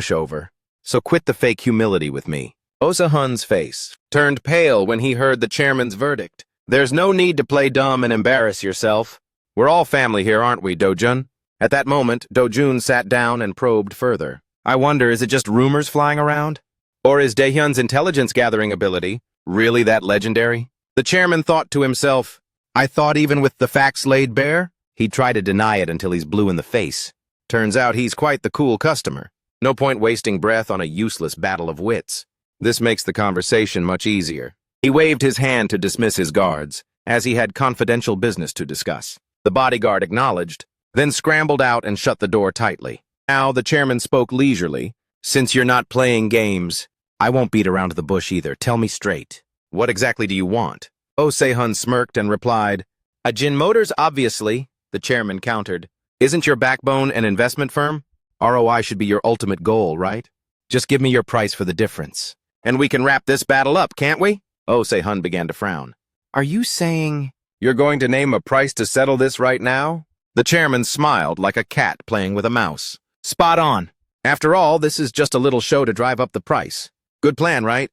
pushover. So quit the fake humility with me. Osahun's face turned pale when he heard the chairman's verdict. There's no need to play dumb and embarrass yourself. We're all family here, aren't we, Dojun? At that moment, Dojun sat down and probed further. I wonder, is it just rumors flying around? Or is Daehyun's intelligence-gathering ability really that legendary? The chairman thought to himself, I thought even with the facts laid bare, he'd try to deny it until he's blue in the face. Turns out he's quite the cool customer. No point wasting breath on a useless battle of wits. This makes the conversation much easier. He waved his hand to dismiss his guards, as he had confidential business to discuss. The bodyguard acknowledged, then scrambled out and shut the door tightly. Now the chairman spoke leisurely. Since you're not playing games, I won't beat around the bush either. Tell me straight. What exactly do you want? Oh Se-hun smirked and replied, Ajin Motors, obviously, the chairman countered. Isn't your backbone an investment firm? ROI should be your ultimate goal, right? Just give me your price for the difference. And we can wrap this battle up, can't we? Oh Se-hun began to frown. Are you saying you're going to name a price to settle this right now? The chairman smiled like a cat playing with a mouse. Spot on. After all, this is just a little show to drive up the price. Good plan, right?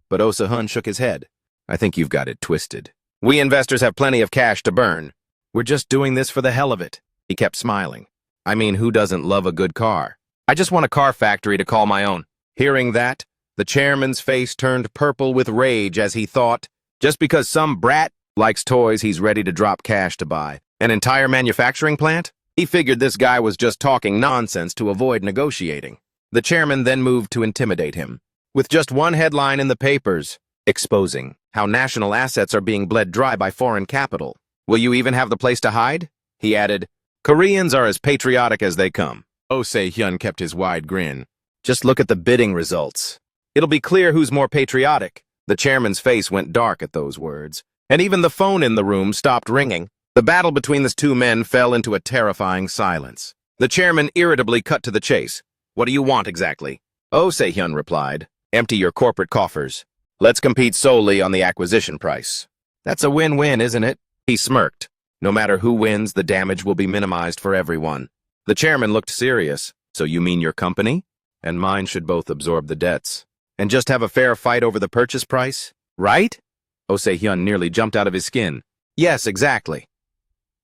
But Oh Se-hun shook his head. I think you've got it twisted. We investors have plenty of cash to burn. We're just doing this for the hell of it. He kept smiling. I mean, who doesn't love a good car? I just want a car factory to call my own. Hearing that, the chairman's face turned purple with rage as he thought, just because some brat likes toys, he's ready to drop cash to buy an entire manufacturing plant? He figured this guy was just talking nonsense to avoid negotiating. The chairman then moved to intimidate him, with just one headline in the papers, exposing how national assets are being bled dry by foreign capital. Will you even have the place to hide? He added, Koreans are as patriotic as they come. Oh Se-hyun kept his wide grin. Just look at the bidding results. It'll be clear who's more patriotic. The chairman's face went dark at those words, and even the phone in the room stopped ringing. The battle between the two men fell into a terrifying silence. The chairman irritably cut to the chase. What do you want exactly? Oh Se-hyun replied, empty your corporate coffers. Let's compete solely on the acquisition price. That's a win-win, isn't it? He smirked. No matter who wins, the damage will be minimized for everyone. The chairman looked serious. So you mean your company? And mine should both absorb the debts. And just have a fair fight over the purchase price? Right? Oh Se-hyun nearly jumped out of his skin. Yes, exactly.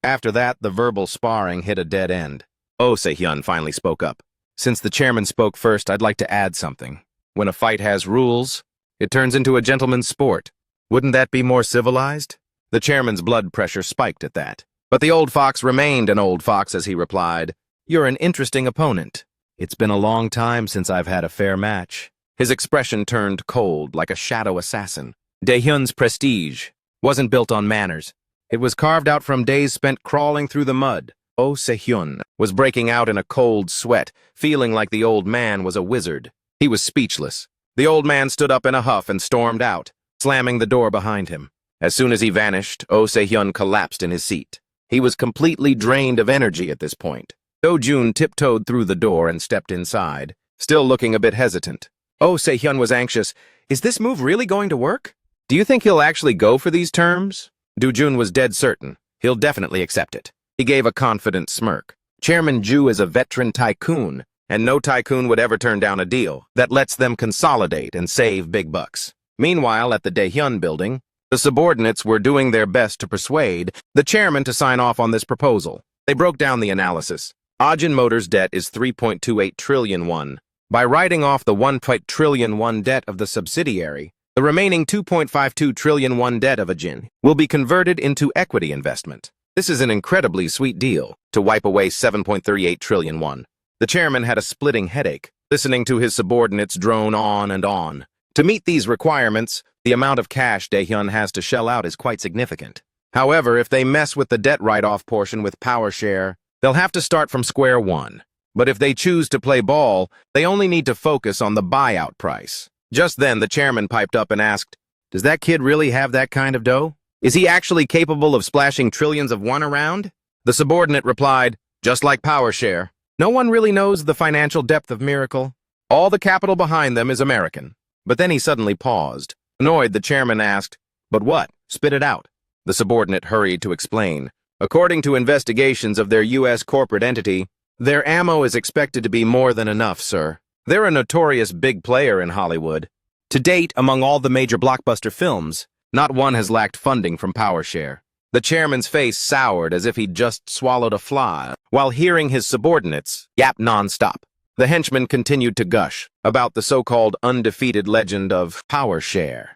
After that, the verbal sparring hit a dead end. Oh Se-hyun finally spoke up. Since the chairman spoke first, I'd like to add something. When a fight has rules, it turns into a gentleman's sport. Wouldn't that be more civilized? The chairman's blood pressure spiked at that. But the old fox remained an old fox as he replied, You're an interesting opponent. It's been a long time since I've had a fair match. His expression turned cold like a shadow assassin. Daehyun's prestige wasn't built on manners. It was carved out from days spent crawling through the mud. Oh Se-hyun was breaking out in a cold sweat, feeling like the old man was a wizard. He was speechless. The old man stood up in a huff and stormed out, slamming the door behind him. As soon as he vanished, Oh Se-hyun collapsed in his seat. He was completely drained of energy at this point. Do-jun tiptoed through the door and stepped inside, still looking a bit hesitant. Oh Se-hyun was anxious. Is this move really going to work? Do you think he'll actually go for these terms? Do-jun was dead certain. He'll definitely accept it. He gave a confident smirk. Chairman Ju is a veteran tycoon, and no tycoon would ever turn down a deal that lets them consolidate and save big bucks. Meanwhile, at the Daehyun building, the subordinates were doing their best to persuade the chairman to sign off on this proposal. They broke down the analysis. Ajin Motors' debt is 3.28 trillion won. By writing off the 1 trillion won debt of the subsidiary, the remaining 2.52 trillion won debt of Ajin will be converted into equity investment. This is an incredibly sweet deal to wipe away 7.38 trillion won. The chairman had a splitting headache, listening to his subordinates drone on and on. To meet these requirements, the amount of cash Daehyun has to shell out is quite significant. However, if they mess with the debt write-off portion with power share, they'll have to start from square one. But if they choose to play ball, they only need to focus on the buyout price. Just then, the chairman piped up and asked, Does that kid really have that kind of dough? Is he actually capable of splashing trillions of won around? The subordinate replied, Just like power share. No one really knows the financial depth of Miracle. All the capital behind them is American. But then he suddenly paused. Annoyed, the chairman asked, But what? Spit it out. The subordinate hurried to explain. According to investigations of their U.S. corporate entity, their ammo is expected to be more than enough, sir. They're a notorious big player in Hollywood. To date, among all the major blockbuster films, not one has lacked funding from PowerShare. The chairman's face soured as if he'd just swallowed a fly, while hearing his subordinates yap nonstop. The henchman continued to gush about the so-called undefeated legend of PowerShare.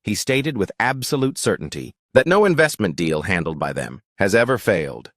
He stated with absolute certainty that no investment deal handled by them has ever failed.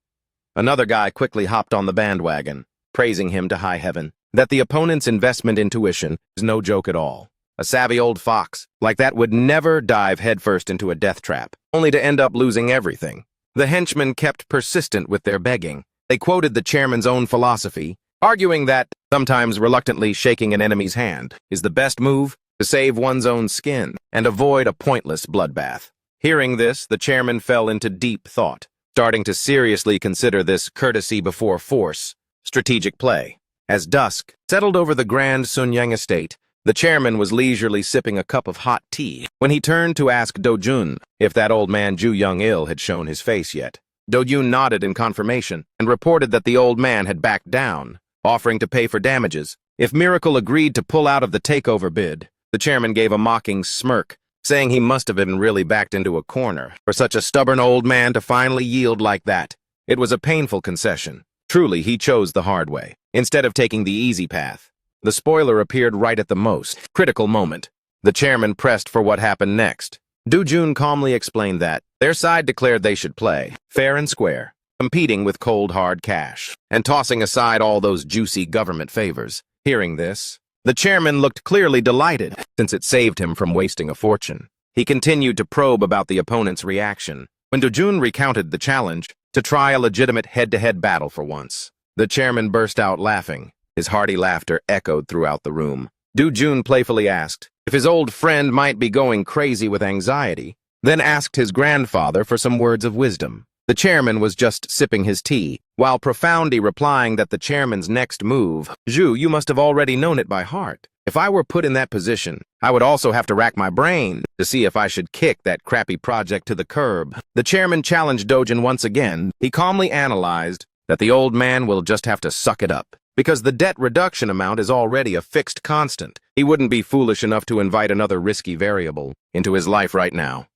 Another guy quickly hopped on the bandwagon, praising him to high heaven, that the opponent's investment intuition is no joke at all. A savvy old fox like that would never dive headfirst into a death trap, only to end up losing everything. The henchmen kept persistent with their begging. They quoted the chairman's own philosophy, arguing that sometimes reluctantly shaking an enemy's hand is the best move to save one's own skin and avoid a pointless bloodbath. Hearing this, the chairman fell into deep thought, starting to seriously consider this courtesy before force strategic play. As dusk settled over the Grand Sunyang estate, the chairman was leisurely sipping a cup of hot tea when he turned to ask Do-jun if that old man Ju Young-il had shown his face yet. Do-jun nodded in confirmation and reported that the old man had backed down, offering to pay for damages. If Miracle agreed to pull out of the takeover bid, the chairman gave a mocking smirk, saying he must have been really backed into a corner for such a stubborn old man to finally yield like that. It was a painful concession. Truly, he chose the hard way, instead of taking the easy path. The spoiler appeared right at the most critical moment. The chairman pressed for what happened next. Do-jun calmly explained that their side declared they should play fair and square, competing with cold hard cash, and tossing aside all those juicy government favors. Hearing this, the chairman looked clearly delighted, since it saved him from wasting a fortune. He continued to probe about the opponent's reaction. When Do-jun recounted the challenge to try a legitimate head-to-head battle for once, the chairman burst out laughing. His hearty laughter echoed throughout the room. Do-jun playfully asked if his old friend might be going crazy with anxiety, then asked his grandfather for some words of wisdom. The chairman was just sipping his tea, while profoundly replying that the chairman's next move, "Zhu, you must have already known it by heart. If I were put in that position, I would also have to rack my brain to see if I should kick that crappy project to the curb." The chairman challenged Do-jun once again. He calmly analyzed that the old man will just have to suck it up, because the debt reduction amount is already a fixed constant. He wouldn't be foolish enough to invite another risky variable into his life right now.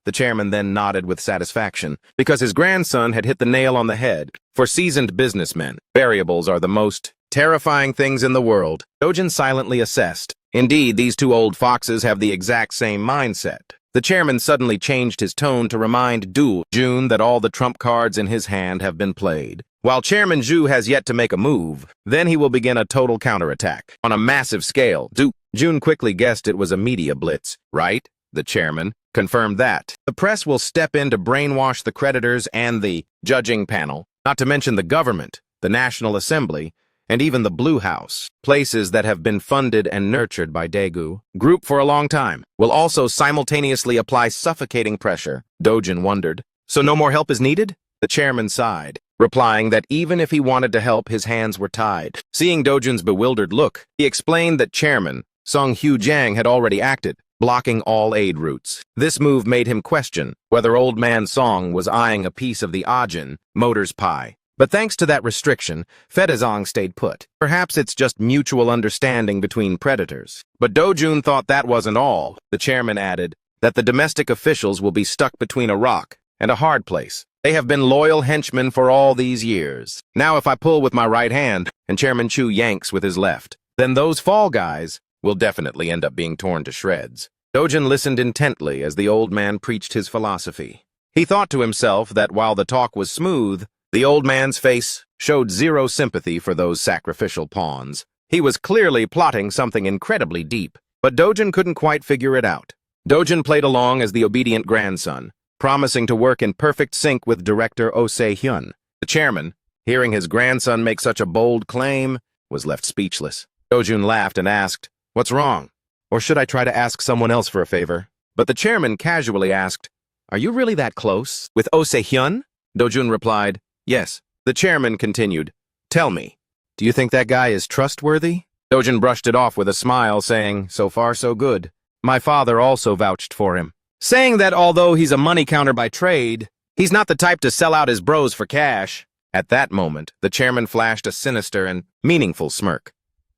The chairman then nodded with satisfaction, because his grandson had hit the nail on the head. For seasoned businessmen, variables are the most terrifying things in the world. Do-jun silently assessed. Indeed, these two old foxes have the exact same mindset. The chairman suddenly changed his tone to remind Do-jun that all the trump cards in his hand have been played. While Chairman Zhu has yet to make a move, then he will begin a total counterattack. On a massive scale, Do-jun quickly guessed it was a media blitz, right? The chairman confirmed that. The press will step in to brainwash the creditors and the judging panel, not to mention the government, the National Assembly, and even the Blue House, places that have been funded and nurtured by Daegu Group for a long time, will also simultaneously apply suffocating pressure. Do-jun wondered. So no more help is needed? The chairman sighed, replying that even if he wanted to help, his hands were tied. Seeing Do-jun's bewildered look, he explained that Chairman Song Hyu-jang had already acted, blocking all aid routes. This move made him question whether Old Man Song was eyeing a piece of the Ajin Motors pie. But thanks to that restriction, Fedazong stayed put. Perhaps it's just mutual understanding between predators. But Do-jun thought that wasn't all. The chairman added that the domestic officials will be stuck between a rock and a hard place. They have been loyal henchmen for all these years. Now if I pull with my right hand and Chairman Chu yanks with his left, then those fall guys will definitely end up being torn to shreds. Do-jun listened intently as the old man preached his philosophy. He thought to himself that while the talk was smooth, the old man's face showed zero sympathy for those sacrificial pawns. He was clearly plotting something incredibly deep, but Do-jun couldn't quite figure it out. Do-jun played along as the obedient grandson, promising to work in perfect sync with director Oh Se-hyun. The chairman, hearing his grandson make such a bold claim, was left speechless. Do-jun laughed and asked, "What's wrong? Or should I try to ask someone else for a favor?" But the chairman casually asked, "Are you really that close with Oh Se-hyun?" Do-jun replied, "Yes." The chairman continued, "Tell me, do you think that guy is trustworthy?" Do-jun brushed it off with a smile, saying, "So far so good. My father also vouched for him, saying that although he's a money counter by trade, he's not the type to sell out his bros for cash." At that moment, the chairman flashed a sinister and meaningful smirk.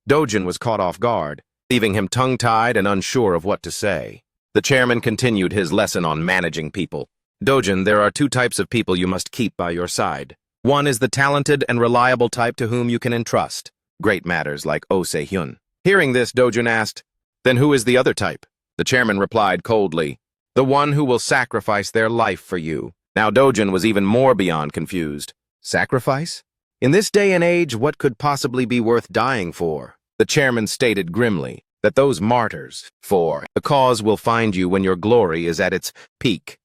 Dojun was caught off guard, leaving him tongue-tied and unsure of what to say. The chairman continued his lesson on managing people. Dojun, there are two types of people you must keep by your side. One is the talented and reliable type to whom you can entrust great matters like Oh Se-hyun. Hearing this, Dojun asked, "Then who is the other type?" The chairman replied coldly, "The one who will sacrifice their life for you." Now Dojun was even more beyond confused. Sacrifice? In this day and age, what could possibly be worth dying for? The chairman stated grimly that those martyrs for the cause will find you when your glory is at its peak.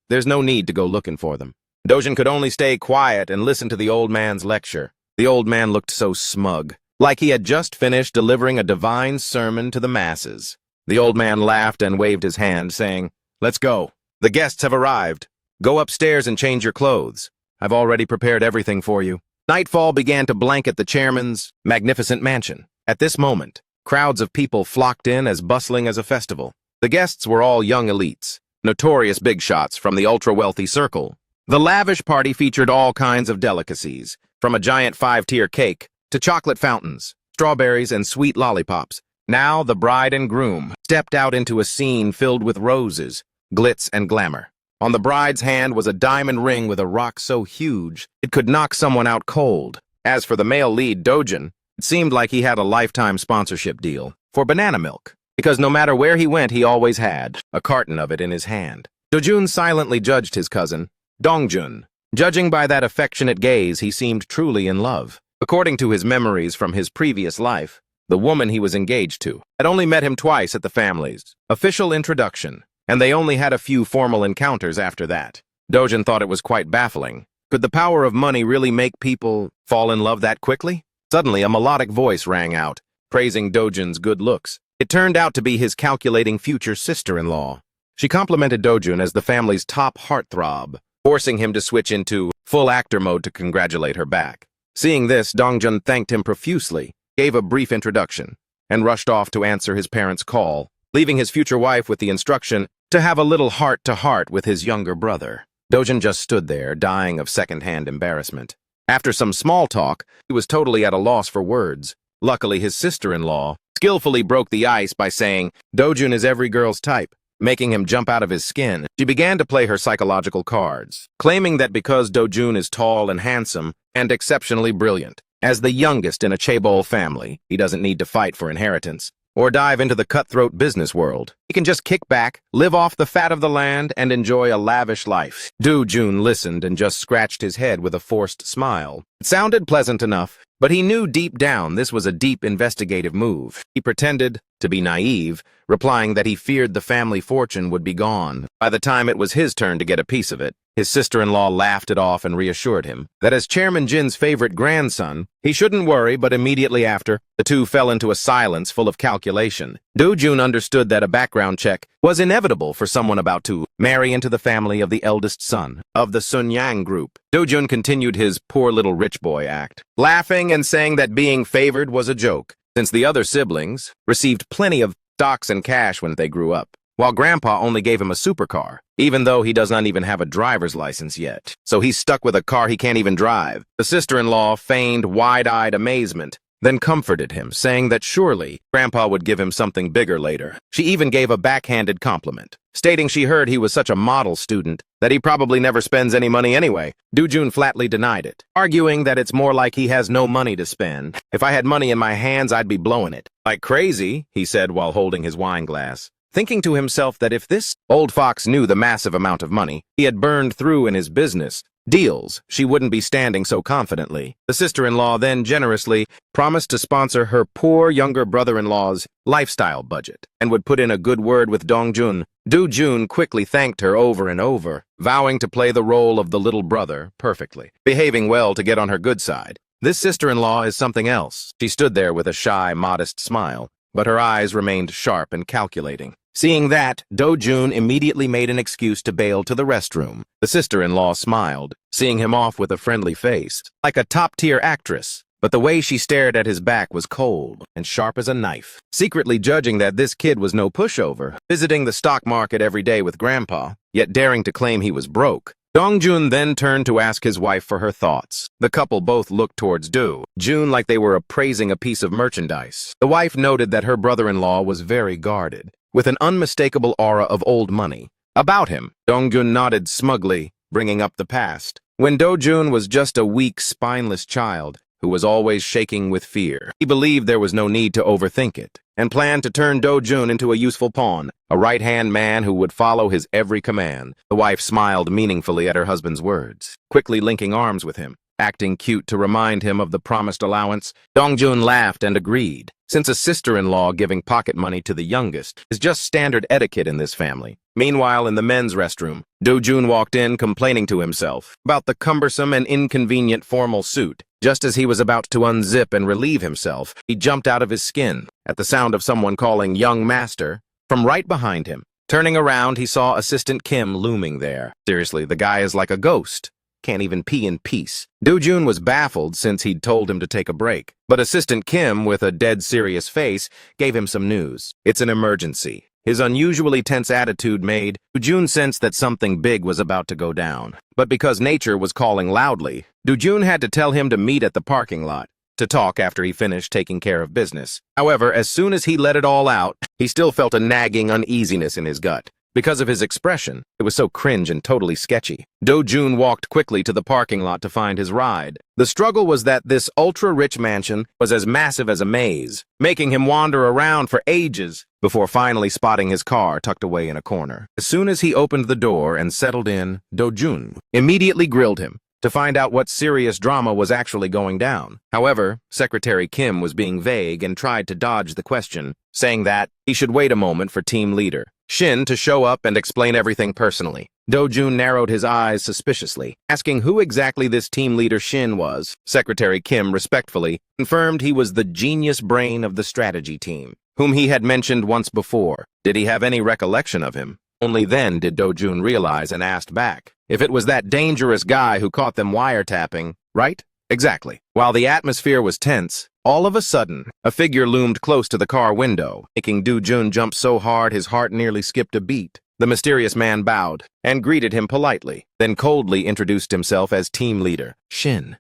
There's no need to go looking for them. Dojun could only stay quiet and listen to the old man's lecture. The old man looked so smug, like he had just finished delivering a divine sermon to the masses. The old man laughed and waved his hand, saying, "Let's go. The guests have arrived. Go upstairs and change your clothes. I've already prepared everything for you." Nightfall began to blanket the chairman's magnificent mansion. At this moment, crowds of people flocked in as bustling as a festival. The guests were all young elites, notorious big shots from the ultra-wealthy circle. The lavish party featured all kinds of delicacies, from a giant 5-tier cake to chocolate fountains, strawberries, and sweet lollipops. Now the bride and groom stepped out into a scene filled with roses, glitz, and glamour. On the bride's hand was a diamond ring with a rock so huge it could knock someone out cold. As for the male lead, Dojun, it seemed like he had a lifetime sponsorship deal for banana milk, because no matter where he went, he always had a carton of it in his hand. Dojun silently judged his cousin, Dongjun. Judging by that affectionate gaze, he seemed truly in love. According to his memories from his previous life, the woman he was engaged to had only met him twice at the family's official introduction, and they only had a few formal encounters after that. Dojun thought it was quite baffling. Could the power of money really make people fall in love that quickly? Suddenly, a melodic voice rang out, praising Dojun's good looks. It turned out to be his calculating future sister-in-law. She complimented Dojun as the family's top heartthrob, forcing him to switch into full actor mode to congratulate her back. Seeing this, Dongjun thanked him profusely, gave a brief introduction, and rushed off to answer his parents' call, leaving his future wife with the instruction to have a little heart-to-heart with his younger brother. Dojun just stood there, dying of second-hand embarrassment. After some small talk, he was totally at a loss for words. Luckily, his sister-in-law skillfully broke the ice by saying, "Dojun is every girl's type," making him jump out of his skin. She began to play her psychological cards, claiming that because Dojun is tall and handsome and exceptionally brilliant, as the youngest in a chaebol family, he doesn't need to fight for inheritance or dive into the cutthroat business world. He can just kick back, live off the fat of the land, and enjoy a lavish life. Dojun listened and just scratched his head with a forced smile. It sounded pleasant enough, but he knew deep down this was a deep investigative move. He pretended to be naive, replying that he feared the family fortune would be gone by the time it was his turn to get a piece of it. His sister-in-law laughed it off and reassured him that as Chairman Jin's favorite grandson, he shouldn't worry, but immediately after, the two fell into a silence full of calculation. Dojun understood that a background check was inevitable for someone about to marry into the family of the eldest son of the Sunyang group. Dojun continued his poor little rich boy act, laughing and saying that being favored was a joke, since the other siblings received plenty of stocks and cash when they grew up, while Grandpa only gave him a supercar, even though he does not even have a driver's license yet. So he's stuck with a car he can't even drive. The sister-in-law feigned wide-eyed amazement, then comforted him, saying that surely Grandpa would give him something bigger later. She even gave a backhanded compliment, stating she heard he was such a model student that he probably never spends any money anyway. Dojun flatly denied it, arguing that it's more like he has no money to spend. "If I had money in my hands, I'd be blowing it like crazy," he said while holding his wine glass, thinking to himself that if this old fox knew the massive amount of money he had burned through in his business deals, she wouldn't be standing so confidently. The sister-in-law then generously promised to sponsor her poor younger brother-in-law's lifestyle budget and would put in a good word with Dongjun. Dojun quickly thanked her over and over, vowing to play the role of the little brother perfectly, behaving well to get on her good side. This sister-in-law is something else. She stood there with a shy, modest smile, but her eyes remained sharp and calculating. Seeing that, Dojun immediately made an excuse to bail to the restroom. The sister-in-law smiled, seeing him off with a friendly face, like a top-tier actress. But the way she stared at his back was cold and sharp as a knife, secretly judging that this kid was no pushover, visiting the stock market every day with Grandpa, yet daring to claim he was broke. Dongjun then turned to ask his wife for her thoughts. The couple both looked towards Do-jun like they were appraising a piece of merchandise. The wife noted that her brother-in-law was very guarded, with an unmistakable aura of old money about him. Dongjun nodded smugly, bringing up the past, when Do-jun was just a weak, spineless child who was always shaking with fear. He believed there was no need to overthink it, and planned to turn Do-jun into a useful pawn, a right-hand man who would follow his every command. The wife smiled meaningfully at her husband's words, quickly linking arms with him, acting cute to remind him of the promised allowance. Dongjun laughed and agreed, since a sister-in-law giving pocket money to the youngest is just standard etiquette in this family. Meanwhile, in the men's restroom, Do-jun walked in complaining to himself about the cumbersome and inconvenient formal suit. Just as he was about to unzip and relieve himself, he jumped out of his skin at the sound of someone calling "Young Master" from right behind him. Turning around, he saw Assistant Kim looming there. Seriously, the guy is like a ghost. Can't even pee in peace. Do-jun was baffled since he'd told him to take a break. But Assistant Kim, with a dead serious face, gave him some news. It's an emergency. His unusually tense attitude made Do-jun sense that something big was about to go down. But because nature was calling loudly, Do-jun had to tell him to meet at the parking lot to talk after he finished taking care of business. However, as soon as he let it all out, he still felt a nagging uneasiness in his gut. Because of his expression, it was so cringe and totally sketchy. Do-jun walked quickly to the parking lot to find his ride. The struggle was that this ultra-rich mansion was as massive as a maze, making him wander around for ages before finally spotting his car tucked away in a corner. As soon as he opened the door and settled in, Do-jun immediately grilled him to find out what serious drama was actually going down. However, Secretary Kim was being vague and tried to dodge the question, saying that he should wait a moment for team leader Shin to show up and explain everything personally. Do-jun narrowed his eyes suspiciously, asking who exactly this team leader Shin was. Secretary Kim respectfully confirmed he was the genius brain of the strategy team, whom he had mentioned once before. Did he have any recollection of him? Only then did Do-jun realize and asked back if it was that dangerous guy who caught them wiretapping, right? Exactly. While the atmosphere was tense, all of a sudden, a figure loomed close to the car window, making Do-jun jump so hard his heart nearly skipped a beat. The mysterious man bowed and greeted him politely, then coldly introduced himself as team leader Shin.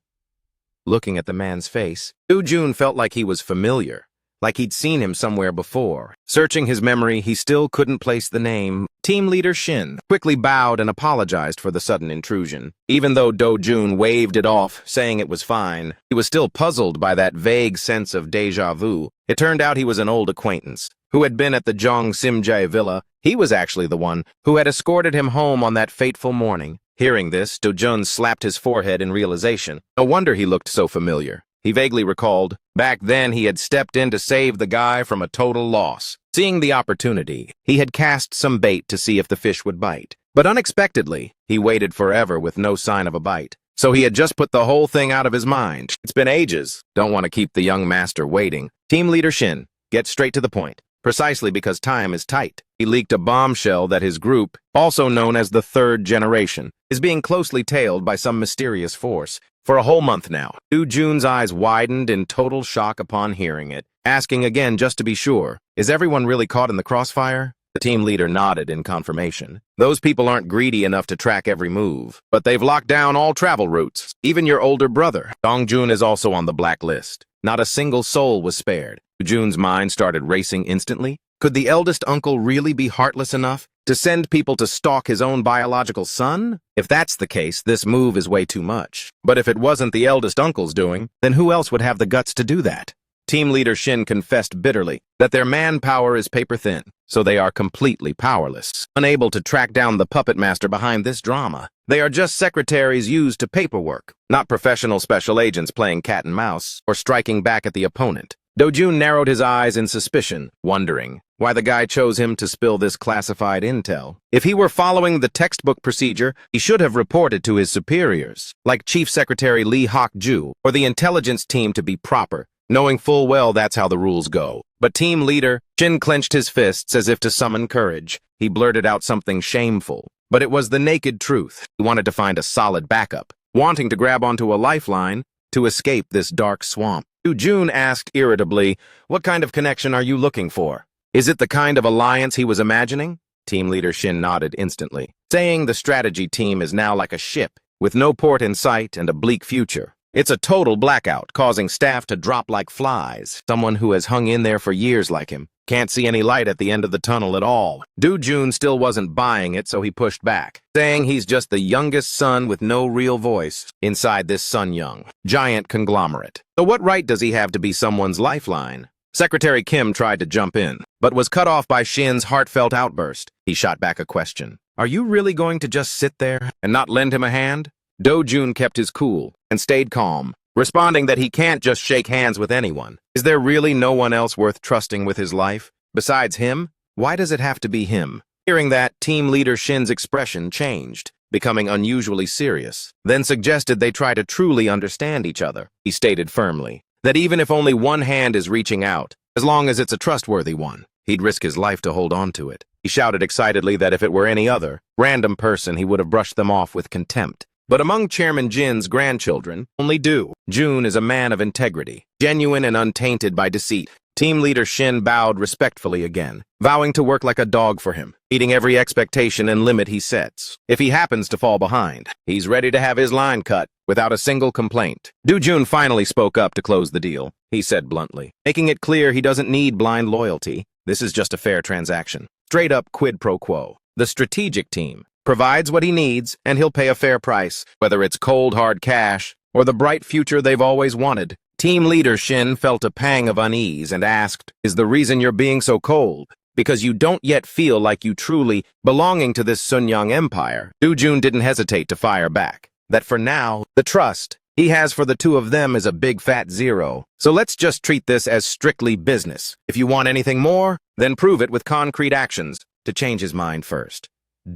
Looking at the man's face, Do-jun felt like he was familiar, like he'd seen him somewhere before. Searching his memory, he still couldn't place the name. Team leader Shin quickly bowed and apologized for the sudden intrusion. Even though Do-jun waved it off, saying it was fine, he was still puzzled by that vague sense of deja vu. It turned out he was an old acquaintance who had been at the Jong Simjae villa. He was actually the one who had escorted him home on that fateful morning. Hearing this, Do-jun slapped his forehead in realization. No wonder he looked so familiar. He vaguely recalled, back then he had stepped in to save the guy from a total loss. Seeing the opportunity, he had cast some bait to see if the fish would bite. But unexpectedly, he waited forever with no sign of a bite. So he had just put the whole thing out of his mind. It's been ages. Don't want to keep the young master waiting. Team leader Shin, get straight to the point. Precisely because time is tight. He leaked a bombshell that his group, also known as the Third Generation, is being closely tailed by some mysterious force. For a whole month now, Do-jun's eyes widened in total shock upon hearing it, asking again just to be sure, is everyone really caught in the crossfire? The team leader nodded in confirmation. Those people aren't greedy enough to track every move, but they've locked down all travel routes. Even your older brother, Dongjun, is also on the blacklist. Not a single soul was spared. Do-jun's mind started racing instantly. Could the eldest uncle really be heartless enough to send people to stalk his own biological son? If that's the case, this move is way too much. But if it wasn't the eldest uncle's doing, then who else would have the guts to do that? Team leader Shin confessed bitterly that their manpower is paper-thin, so they are completely powerless, unable to track down the puppet master behind this drama. They are just secretaries used to paperwork, not professional special agents playing cat and mouse or striking back at the opponent. Do-jun narrowed his eyes in suspicion, wondering why the guy chose him to spill this classified intel. If he were following the textbook procedure, he should have reported to his superiors, like Chief Secretary Lee Hak-ju, or the intelligence team to be proper, knowing full well that's how the rules go. But team leader Shin clenched his fists as if to summon courage. He blurted out something shameful, but it was the naked truth. He wanted to find a solid backup, wanting to grab onto a lifeline to escape this dark swamp. Do-jun asked irritably, what kind of connection are you looking for? Is it the kind of alliance he was imagining? Team leader Shin nodded instantly. saying the strategy team is now like a ship, with no port in sight and a bleak future. It's a total blackout, causing staff to drop like flies. Someone who has hung in there for years like him can't see any light at the end of the tunnel at all. Do-jun still wasn't buying it, so he pushed back, saying he's just the youngest son with no real voice inside this Sun Young giant conglomerate. So what right does he have to be someone's lifeline? Secretary Kim tried to jump in, but was cut off by Shin's heartfelt outburst. He shot back a question. Are you really going to just sit there and not lend him a hand? Do-jun kept his cool and stayed calm, responding that he can't just shake hands with anyone. Is there really no one else worth trusting with his life? Besides him? Why does it have to be him? Hearing that, team leader Shin's expression changed, becoming unusually serious, then suggested they try to truly understand each other. He stated firmly that even if only one hand is reaching out, as long as it's a trustworthy one, he'd risk his life to hold on to it. He shouted excitedly that if it were any other random person, he would have brushed them off with contempt. But among Chairman Jin's grandchildren, only Do-jun is a man of integrity, genuine and untainted by deceit. Team leader Shin bowed respectfully again, vowing to work like a dog for him, meeting every expectation and limit he sets. If he happens to fall behind, he's ready to have his line cut without a single complaint. Do-jun finally spoke up to close the deal. He said bluntly, making it clear he doesn't need blind loyalty. This is just a fair transaction. Straight up quid pro quo. The strategic team provides what he needs, and he'll pay a fair price, whether it's cold, hard cash or the bright future they've always wanted. Team leader Shin felt a pang of unease and asked, is the reason you're being so cold because you don't yet feel like you truly belonging to this Sunyang empire? Do-jun didn't hesitate to fire back that for now, the trust he has for the two of them is a big fat zero. So let's just treat this as strictly business. If you want anything more, then prove it with concrete actions to change his mind first.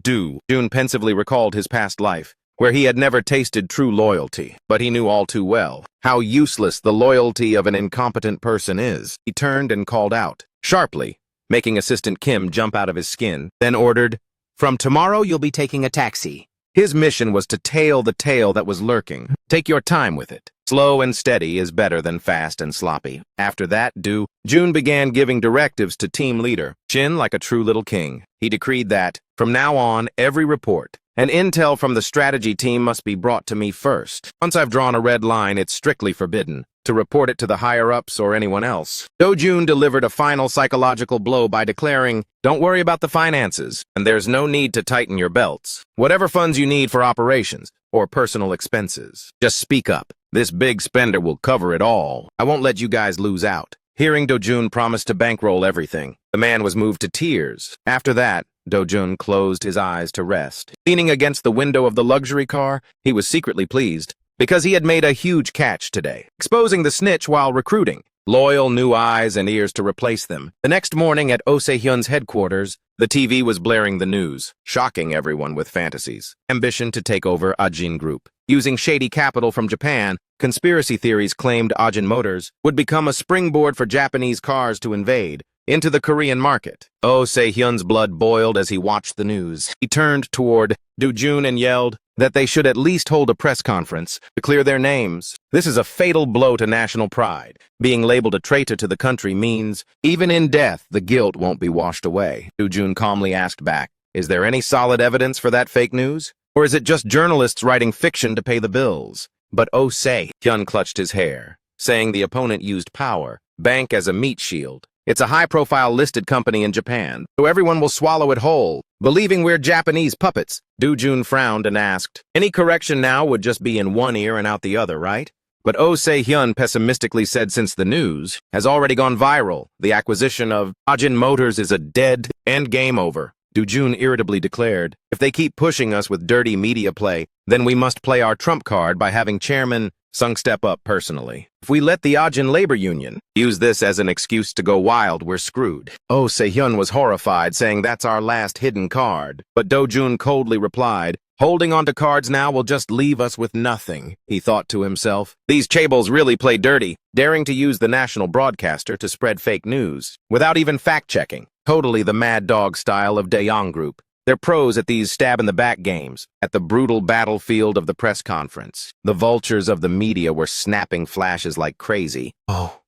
Do-jun pensively recalled his past life, where he had never tasted true loyalty, but he knew all too well how useless the loyalty of an incompetent person is. He turned and called out, sharply, making Assistant Kim jump out of his skin, then ordered, from tomorrow you'll be taking a taxi. His mission was to tail the tail that was lurking. Take your time with it. Slow and steady is better than fast and sloppy. After that, Do-jun began giving directives to team leader Shin like a true little king. He decreed that, from now on, every report and intel from the strategy team must be brought to me first. Once I've drawn a red line, it's strictly forbidden to report it to the higher-ups or anyone else. Do-jun delivered a final psychological blow by declaring, don't worry about the finances, and there's no need to tighten your belts. Whatever funds you need for operations or personal expenses, just speak up. This big spender will cover it all. I won't let you guys lose out. Hearing Do-jun promise to bankroll everything, the man was moved to tears. After that, Do-jun closed his eyes to rest. Leaning against the window of the luxury car, he was secretly pleased, because he had made a huge catch today, exposing the snitch while recruiting loyal new eyes and ears to replace them. The next morning at Oh Se-hyun's headquarters, the TV was blaring the news, shocking everyone with fantasies. Ambition to take over Ajin Group. Using shady capital from Japan, conspiracy theories claimed Ajin Motors would become a springboard for Japanese cars to invade into the Korean market. Oh Se-hyun's blood boiled as he watched the news. He turned toward Do-jun and yelled that they should at least hold a press conference to clear their names. This is a fatal blow to national pride. Being labeled a traitor to the country means, even in death, the guilt won't be washed away. Do-jun calmly asked back, is there any solid evidence for that fake news? Or is it just journalists writing fiction to pay the bills? But Oh Se-hyun clutched his hair, saying the opponent used power, bank as a meat shield. It's a high-profile listed company in Japan, so everyone will swallow it whole, believing we're Japanese puppets. Do-jun frowned and asked, any correction now would just be in one ear and out the other, right? But Oh Se-hyun pessimistically said since the news has already gone viral, the acquisition of Ajin Motors is a dead end game over. Do-jun irritably declared, if they keep pushing us with dirty media play, then we must play our trump card by having Chairman Sung step up personally. If we let the Ajin Labor Union use this as an excuse to go wild, we're screwed. Oh Se-hyun was horrified, saying that's our last hidden card. But Do-jun coldly replied, holding on to cards now will just leave us with nothing, he thought to himself. These chaebols really play dirty, daring to use the national broadcaster to spread fake news, without even fact-checking. Totally the mad dog style of Daeong Group. They're pros at these stab-in-the-back games, at the brutal battlefield of the press conference. The vultures of the media were snapping flashes like crazy. Oh.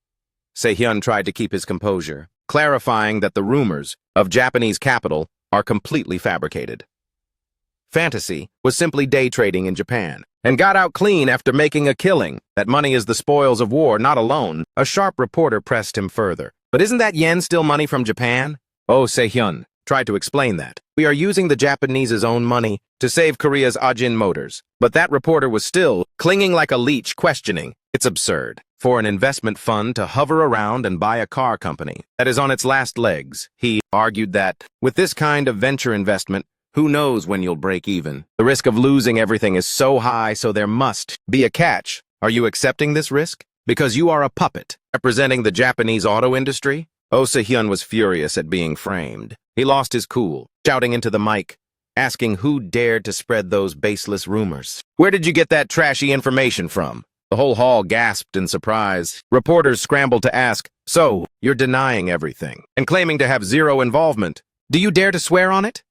Se-hyun tried to keep his composure, clarifying that the rumors of Japanese capital are completely fabricated. Fantasy was simply day trading in Japan, and got out clean after making a killing. That money is the spoils of war, not a loan. A sharp reporter pressed him further. But isn't that yen still money from Japan? Oh, Se-hyun tried to explain that. We are using the Japanese's own money to save Korea's Ajin Motors. But that reporter was still clinging like a leech, questioning. It's absurd for an investment fund to hover around and buy a car company that is on its last legs. He argued that with this kind of venture investment, who knows when you'll break even? The risk of losing everything is so high, so there must be a catch. Are you accepting this risk? Because you are a puppet representing the Japanese auto industry? Oh Se-hyun was furious at being framed. He lost his cool, shouting into the mic, asking who dared to spread those baseless rumors. Where did you get that trashy information from? The whole hall gasped in surprise. Reporters scrambled to ask, so, you're denying everything and claiming to have zero involvement. Do you dare to swear on it?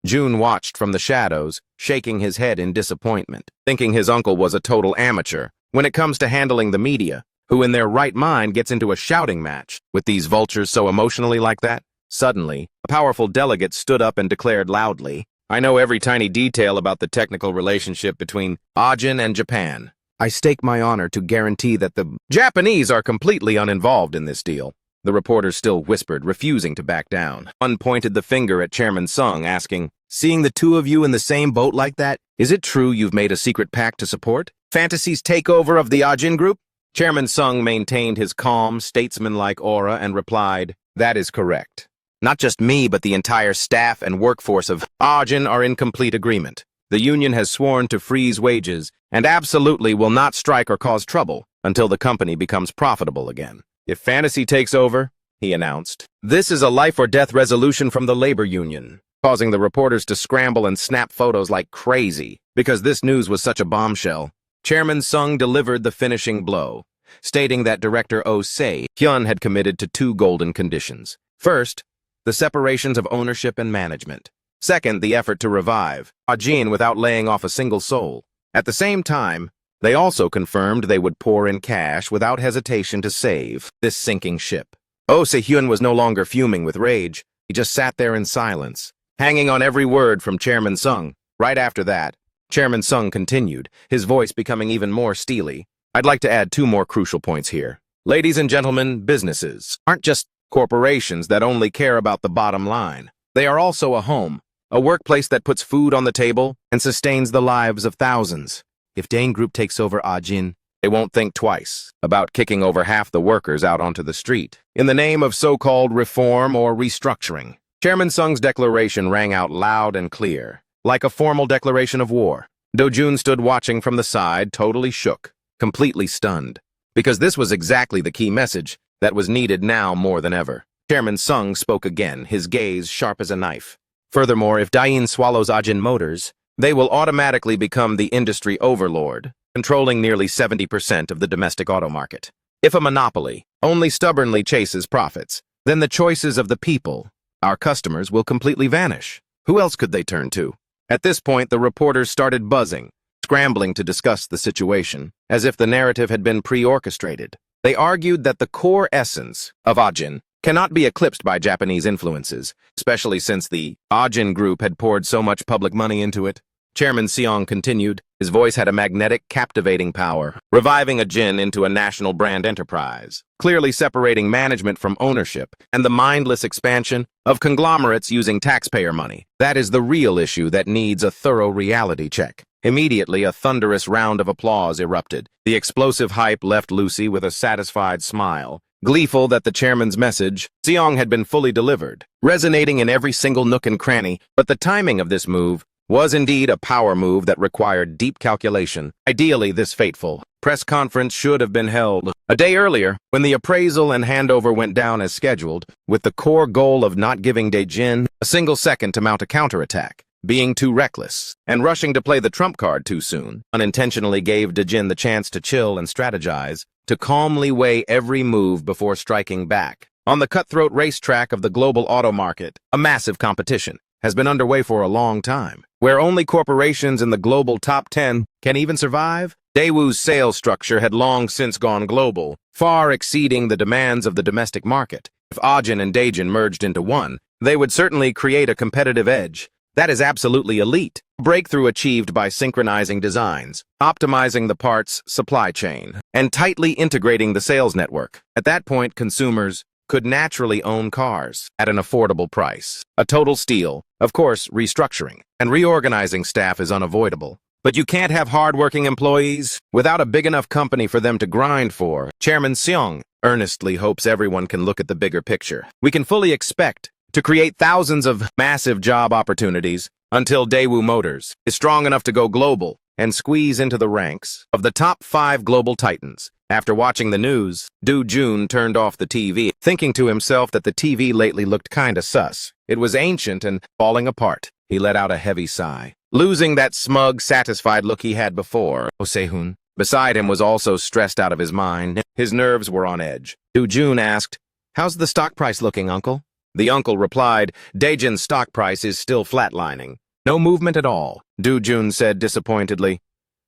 June watched from the shadows, shaking his head in disappointment, thinking his uncle was a total amateur when it comes to handling the media, who in their right mind gets into a shouting match with these vultures so emotionally like that. Suddenly, a powerful delegate stood up and declared loudly, I know every tiny detail about the technical relationship between Ajin and Japan. I stake my honor to guarantee that the Japanese are completely uninvolved in this deal. The reporter still whispered, refusing to back down. One pointed the finger at Chairman Sung, asking, seeing the two of you in the same boat like that, is it true you've made a secret pact to support Fantasy's takeover of the Ajin Group? Chairman Sung maintained his calm, statesmanlike aura and replied, that is correct. Not just me, but the entire staff and workforce of Ajin are in complete agreement. The union has sworn to freeze wages and absolutely will not strike or cause trouble until the company becomes profitable again. If Fantasy takes over, he announced, this is a life-or-death resolution from the labor union, causing the reporters to scramble and snap photos like crazy because this news was such a bombshell. Chairman Sung delivered the finishing blow, stating that Director Oh Se-hyun had committed to two golden conditions. First, the separations of ownership and management. Second, the effort to revive Ajin without laying off a single soul. At the same time, they also confirmed they would pour in cash without hesitation to save this sinking ship. Oh Se-hyun was no longer fuming with rage. He just sat there in silence, hanging on every word from Chairman Sung. Right after that, Chairman Sung continued, his voice becoming even more steely. I'd like to add two more crucial points here. Ladies and gentlemen, businesses aren't just corporations that only care about the bottom line. They are also a home, a workplace that puts food on the table and sustains the lives of thousands. If Dane Group takes over Ajin, they won't think twice about kicking over half the workers out onto the street in the name of so-called reform or restructuring. Chairman Sung's declaration rang out loud and clear, like a formal declaration of war. Do-jun stood watching from the side, totally shook, completely stunned, because this was exactly the key message that was needed now more than ever. Chairman Sung spoke again, his gaze sharp as a knife. Furthermore, if Dain swallows Ajin Motors, they will automatically become the industry overlord, controlling nearly 70% of the domestic auto market. If a monopoly only stubbornly chases profits, then the choices of the people, our customers, will completely vanish. Who else could they turn to? At this point, the reporters started buzzing, scrambling to discuss the situation, as if the narrative had been pre-orchestrated. They argued that the core essence of Ajin cannot be eclipsed by Japanese influences, especially since the Ajin Group had poured so much public money into it. Chairman Seong continued. His voice had a magnetic, captivating power, reviving Ajin into a national brand enterprise, clearly separating management from ownership and the mindless expansion of conglomerates using taxpayer money. That is the real issue that needs a thorough reality check. Immediately, a thunderous round of applause erupted. The explosive hype left Lucy with a satisfied smile, gleeful that the chairman's message, Seong, had been fully delivered, resonating in every single nook and cranny. But the timing of this move was indeed a power move that required deep calculation. Ideally, this fateful press conference should have been held a day earlier, when the appraisal and handover went down as scheduled, with the core goal of not giving Dae-jin a single second to mount a counterattack. Being too reckless and rushing to play the trump card too soon unintentionally gave Dae-jin the chance to chill and strategize, to calmly weigh every move before striking back. On the cutthroat racetrack of the global auto market, a massive competition has been underway for a long time, where only corporations in the global top 10 can even survive. Daewoo's sales structure had long since gone global, far exceeding the demands of the domestic market. If Ajin and Dae-jin merged into one, they would certainly create a competitive edge. That is absolutely elite. Breakthrough achieved by synchronizing designs, optimizing the parts supply chain, and tightly integrating the sales network. At that point, consumers could naturally own cars at an affordable price. A total steal. Of course, restructuring and reorganizing staff is unavoidable. But you can't have hard-working employees without a big enough company for them to grind for. Chairman Seong earnestly hopes everyone can look at the bigger picture. We can fully expect to create thousands of massive job opportunities until Daewoo Motors is strong enough to go global and squeeze into the ranks of the top 5 global titans. After watching the news, Do Jun turned off the TV, thinking to himself that the TV lately looked kinda sus. It was ancient and falling apart. He let out a heavy sigh, losing that smug, satisfied look he had before. Oh Se-hoon, beside him, was also stressed out of his mind. His nerves were on edge. Do Jun asked, "How's the stock price looking, uncle?" The uncle replied, "Daejin's stock price is still flatlining. No movement at all." Do Jun said disappointedly,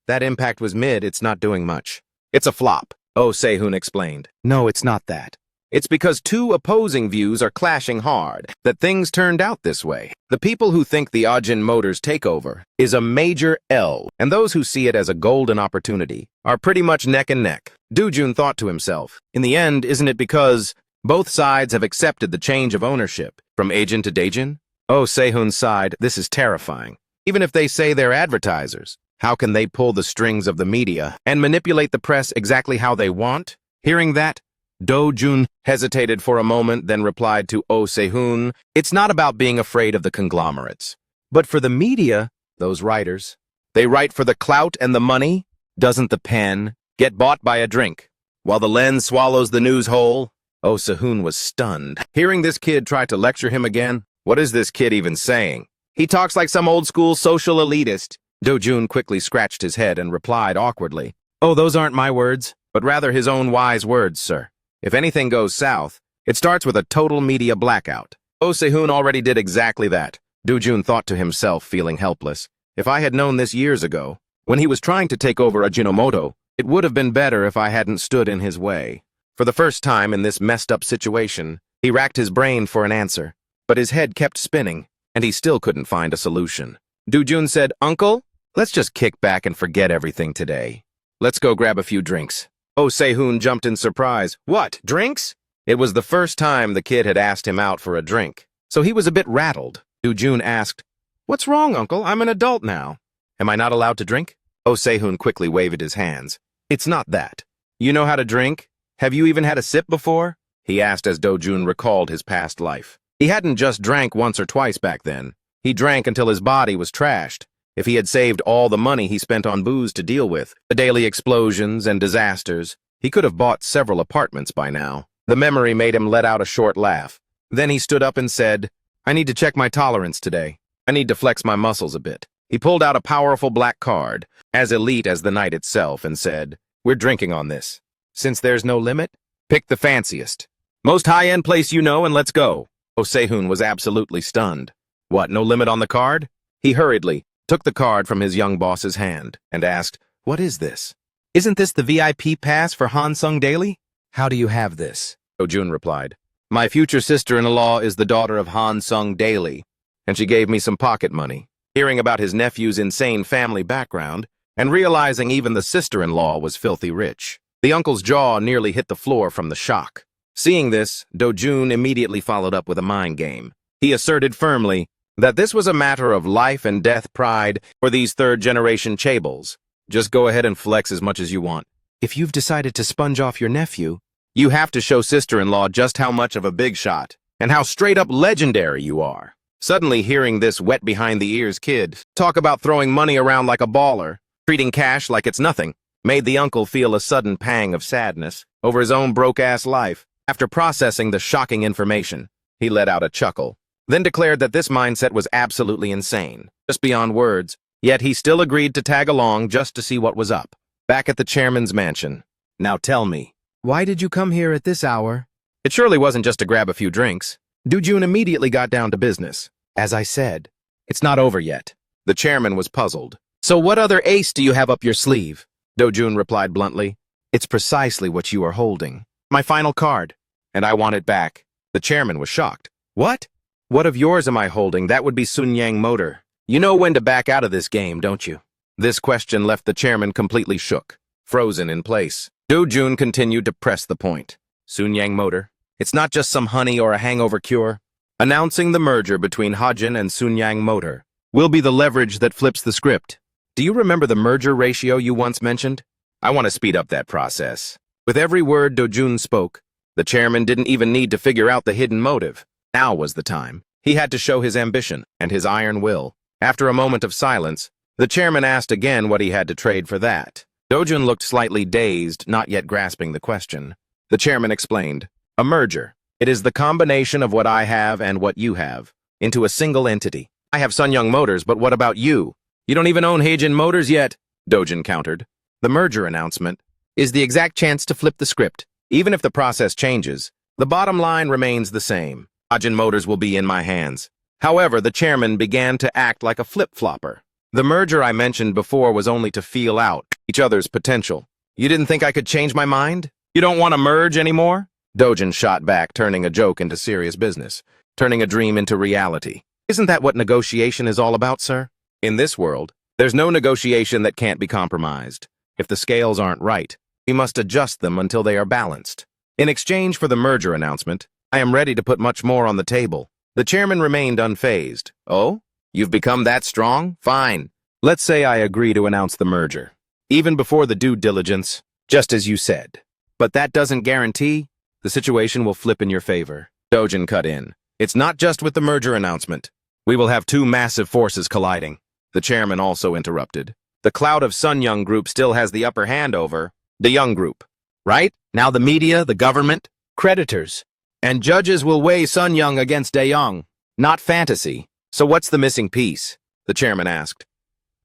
"That impact was mid, it's not doing much." "It's a flop," Oh Se-hoon explained. "No, it's not that. It's because 2 opposing views are clashing hard that things turned out this way. The people who think the Ajin Motors takeover is a major L, and those who see it as a golden opportunity are pretty much neck and neck." Do Jun thought to himself, in the end, isn't it because both sides have accepted the change of ownership from Ajin to Daejin? Oh Se-hoon sighed, "This is terrifying. Even if they say they're advertisers, how can they pull the strings of the media and manipulate the press exactly how they want?" Hearing that, Do Jun hesitated for a moment, then replied to Oh Se-hoon, "It's not about being afraid of the conglomerates. But for the media, those writers, they write for the clout and the money. Doesn't the pen get bought by a drink, while the lens swallows the news whole?" Oh Se-hoon was stunned. Hearing this kid try to lecture him again, what is this kid even saying? He talks like some old-school social elitist. Do Jun quickly scratched his head and replied awkwardly, "Oh, those aren't my words, but rather his own wise words, sir. If anything goes south, it starts with a total media blackout." Oh Se-hoon already did exactly that. Do Jun thought to himself, feeling helpless. If I had known this years ago, when he was trying to take over Ajinomoto, it would have been better if I hadn't stood in his way. For the first time in this messed-up situation, he racked his brain for an answer, but his head kept spinning, and he still couldn't find a solution. Do Jun said, "Uncle, let's just kick back and forget everything today. Let's go grab a few drinks." Oh Se-hoon jumped in surprise. "What, drinks?" It was the first time the kid had asked him out for a drink, so he was a bit rattled. Do Jun asked, "What's wrong, uncle? I'm an adult now. Am I not allowed to drink?" Oh Se-hoon quickly waved his hands. "It's not that. You know how to drink? Have you even had a sip before?" he asked as Do Jun recalled his past life. He hadn't just drank once or twice back then. He drank until his body was trashed. If he had saved all the money he spent on booze to deal with the daily explosions and disasters, he could have bought several apartments by now. The memory made him let out a short laugh. Then he stood up and said, "I need to check my tolerance today. I need to flex my muscles a bit." He pulled out a powerful black card, as elite as the night itself, and said, "We're drinking on this. Since there's no limit, pick the fanciest, most high-end place you know and let's go." Oh Se-hoon was absolutely stunned. "What, no limit on the card?" He hurriedly took the card from his young boss's hand and asked, "What is this? Isn't this the VIP pass for Hansung Daily?" "How do you have this?" Do Jun replied. "My future sister-in-law is the daughter of Hansung Daily, and she gave me some pocket money." Hearing about his nephew's insane family background, and realizing even the sister-in-law was filthy rich, the uncle's jaw nearly hit the floor from the shock. Seeing this, Do Jun immediately followed up with a mind game. He asserted firmly that this was a matter of life and death pride for these third-generation chaebols. Just go ahead and flex as much as you want. If you've decided to sponge off your nephew, you have to show sister-in-law just how much of a big shot and how straight-up legendary you are. Suddenly hearing this wet-behind-the-ears kid talk about throwing money around like a baller, treating cash like it's nothing, made the uncle feel a sudden pang of sadness over his own broke-ass life. After processing the shocking information, he let out a chuckle, then declared that this mindset was absolutely insane, just beyond words, yet he still agreed to tag along just to see what was up. Back at the chairman's mansion. "Now tell me, why did you come here at this hour?" It surely wasn't just to grab a few drinks. Do Jun immediately got down to business. "As I said, it's not over yet." The chairman was puzzled. "So what other ace do you have up your sleeve?" Do Jun replied bluntly. "It's precisely what you are holding. My final card, and I want it back." The chairman was shocked. "What? What of yours am I holding? That would be Sunyang Motor. You know when to back out of this game, don't you? This question left the chairman completely shook, frozen in place. Do-jun continued to press the point. Sunyang Motor. It's not just some honey or a hangover cure. Announcing the merger between Hajin and Sunyang Motor will be the leverage that flips the script. Do you remember the merger ratio you once mentioned? I want to speed up that process. With every word Do-jun spoke, the chairman didn't even need to figure out the hidden motive. Now was the time. He had to show his ambition and his iron will. After a moment of silence, the chairman asked again what he had to trade for that. Do-jun looked slightly dazed, not yet grasping the question. The chairman explained, a merger. It is the combination of what I have and what you have, into a single entity. I have Sunyang Motors, but what about you? You don't even own Hajin Motors yet, Do-jun countered. The merger announcement is the exact chance to flip the script. Even if the process changes, the bottom line remains the same. Hajin Motors will be in my hands. However, the chairman began to act like a flip-flopper. The merger I mentioned before was only to feel out each other's potential. You didn't think I could change my mind? You don't want to merge anymore? Do-jun shot back, turning a joke into serious business, turning a dream into reality. Isn't that what negotiation is all about, sir? In this world, there's no negotiation that can't be compromised. If the scales aren't right, we must adjust them until they are balanced. In exchange for the merger announcement, I am ready to put much more on the table. The chairman remained unfazed. Oh? You've become that strong? Fine. Let's say I agree to announce the merger. Even before the due diligence, just as you said. But that doesn't guarantee the situation will flip in your favor. Do-jun cut in. It's not just with the merger announcement. We will have two massive forces colliding. The chairman also interrupted. The cloud of Sunyang Group still has the upper hand over the Young Group, right? Now the media, the government, creditors, and judges will weigh Sunyang against Daeyoung, not fantasy. So what's the missing piece? The chairman asked.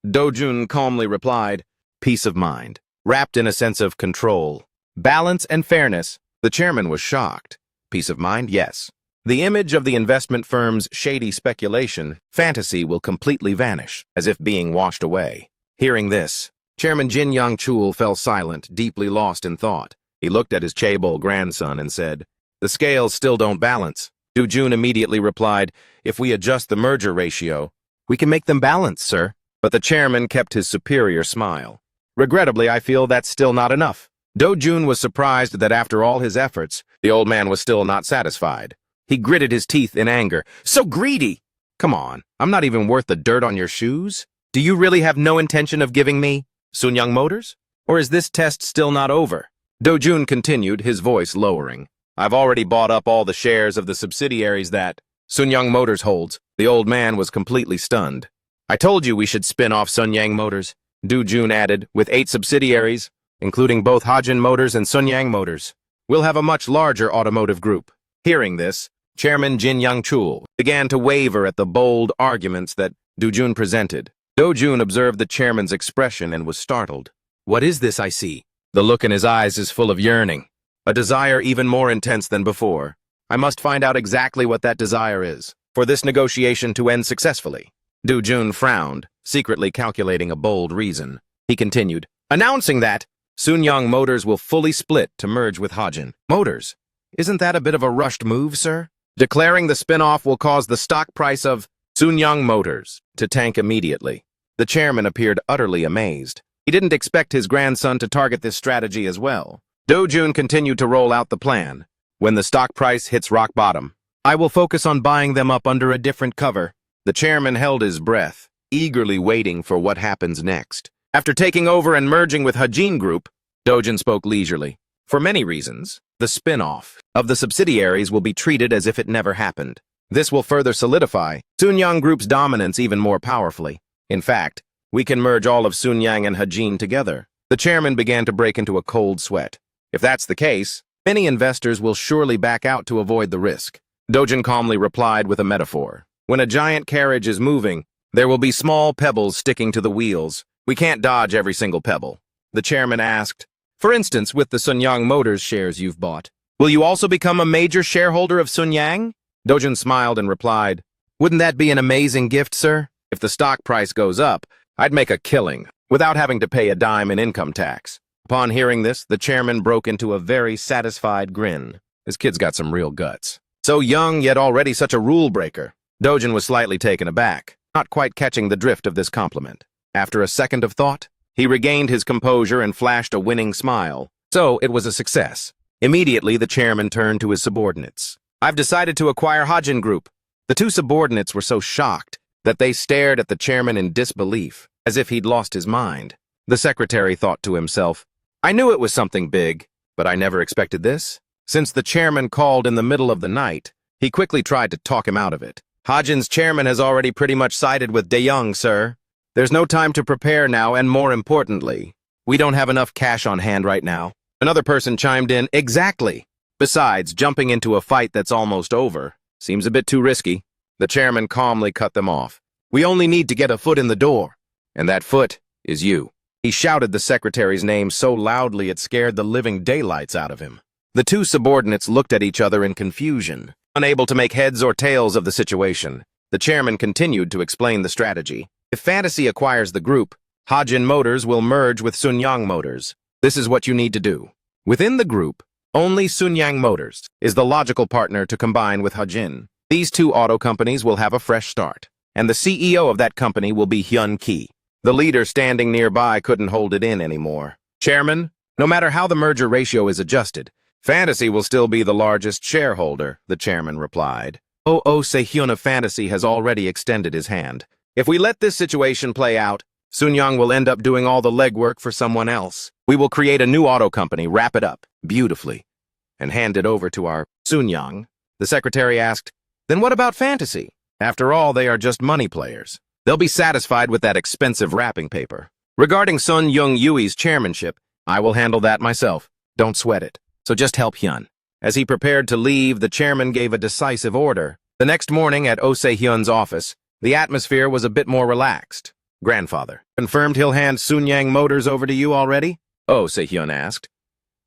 Do-jun calmly replied, peace of mind, wrapped in a sense of control, balance and fairness. The chairman was shocked. Peace of mind, yes. The image of the investment firm's shady speculation, fantasy will completely vanish, as if being washed away. Hearing this, Chairman Jin Yang-chul fell silent, deeply lost in thought. He looked at his chaebol grandson and said, the scales still don't balance. Do-jun immediately replied, if we adjust the merger ratio, we can make them balance, sir. But the chairman kept his superior smile. Regrettably, I feel that's still not enough. Do-jun was surprised that after all his efforts, the old man was still not satisfied. He gritted his teeth in anger. So greedy! Come on, I'm not even worth the dirt on your shoes. Do you really have no intention of giving me Sunyang Motors? Or is this test still not over? Do-jun continued, his voice lowering. I've already bought up all the shares of the subsidiaries that Sunyang Motors holds. The old man was completely stunned. I told you we should spin off Sunyang Motors, Do-jun added, with 8 subsidiaries, including both Hajin Motors and Sunyang Motors. We'll have a much larger automotive group. Hearing this, Chairman Jin Yang-chul began to waver at the bold arguments that Do-jun presented. Do-jun observed the chairman's expression and was startled. What is this I see? The look in his eyes is full of yearning, a desire even more intense than before. I must find out exactly what that desire is, for this negotiation to end successfully. Do-jun frowned, secretly calculating a bold reason. He continued, announcing that Sunyang Motors will fully split to merge with Hajin Motors. Isn't that a bit of a rushed move, sir? Declaring the spin-off will cause the stock price of Sunyang Motors to tank immediately. The chairman appeared utterly amazed. He didn't expect his grandson to target this strategy as well. Do-jun continued to roll out the plan. When the stock price hits rock bottom, I will focus on buying them up under a different cover. The chairman held his breath, eagerly waiting for what happens next. After taking over and merging with Hajin Group, Do-jun spoke leisurely. For many reasons, the spin-off of the subsidiaries will be treated as if it never happened. This will further solidify Sunyang Group's dominance even more powerfully. In fact, we can merge all of Sunyang and Hajin together. The chairman began to break into a cold sweat. If that's the case, many investors will surely back out to avoid the risk. Do-jun calmly replied with a metaphor. When a giant carriage is moving, there will be small pebbles sticking to the wheels. We can't dodge every single pebble. The chairman asked, for instance, with the Sunyang Motors shares you've bought, will you also become a major shareholder of Sunyang? Do-jun smiled and replied, wouldn't that be an amazing gift, sir? If the stock price goes up, I'd make a killing, without having to pay a dime in income tax. Upon hearing this, the chairman broke into a very satisfied grin. His kid's got some real guts. So young, yet already such a rule breaker. Dojin was slightly taken aback, not quite catching the drift of this compliment. After a second of thought, he regained his composure and flashed a winning smile. So it was a success. Immediately, the chairman turned to his subordinates. "I've decided to acquire Hajin Group." The two subordinates were so shocked that they stared at the chairman in disbelief, as if he'd lost his mind. The secretary thought to himself, "I knew it was something big, but I never expected this." Since the chairman called in the middle of the night, he quickly tried to talk him out of it. "Hajin's chairman has already pretty much sided with De Young, sir. There's no time to prepare now, and more importantly, we don't have enough cash on hand right now." Another person chimed in, "Exactly. Besides, jumping into a fight that's almost over seems a bit too risky." The chairman calmly cut them off. "We only need to get a foot in the door, and that foot is you." He shouted the secretary's name so loudly it scared the living daylights out of him. The two subordinates looked at each other in confusion, unable to make heads or tails of the situation. The chairman continued to explain the strategy. "If Fantasy acquires the group, Hajin Motors will merge with Sunyang Motors. This is what you need to do. Within the group, only Sunyang Motors is the logical partner to combine with Hajin. These two auto companies will have a fresh start, and the CEO of that company will be Hyun Ki." The leader standing nearby couldn't hold it in anymore. "Chairman, no matter how the merger ratio is adjusted, Fantasy will still be the largest shareholder," the chairman replied. Se-hyun of Fantasy has already extended his hand. "If we let this situation play out, Sunyang will end up doing all the legwork for someone else. We will create a new auto company, wrap it up beautifully, and hand it over to our Sunyang." The secretary asked, "Then what about Fantasy? After all, they are just money players. They'll be satisfied with that expensive wrapping paper. Regarding Sun Young Yui's chairmanship, I will handle that myself. Don't sweat it. So just help Hyun." As he prepared to leave, the chairman gave a decisive order. The next morning at Se-hyun's office, the atmosphere was a bit more relaxed. "Grandfather, confirmed he'll hand Sunyang Motors over to you already?" Se-hyun asked.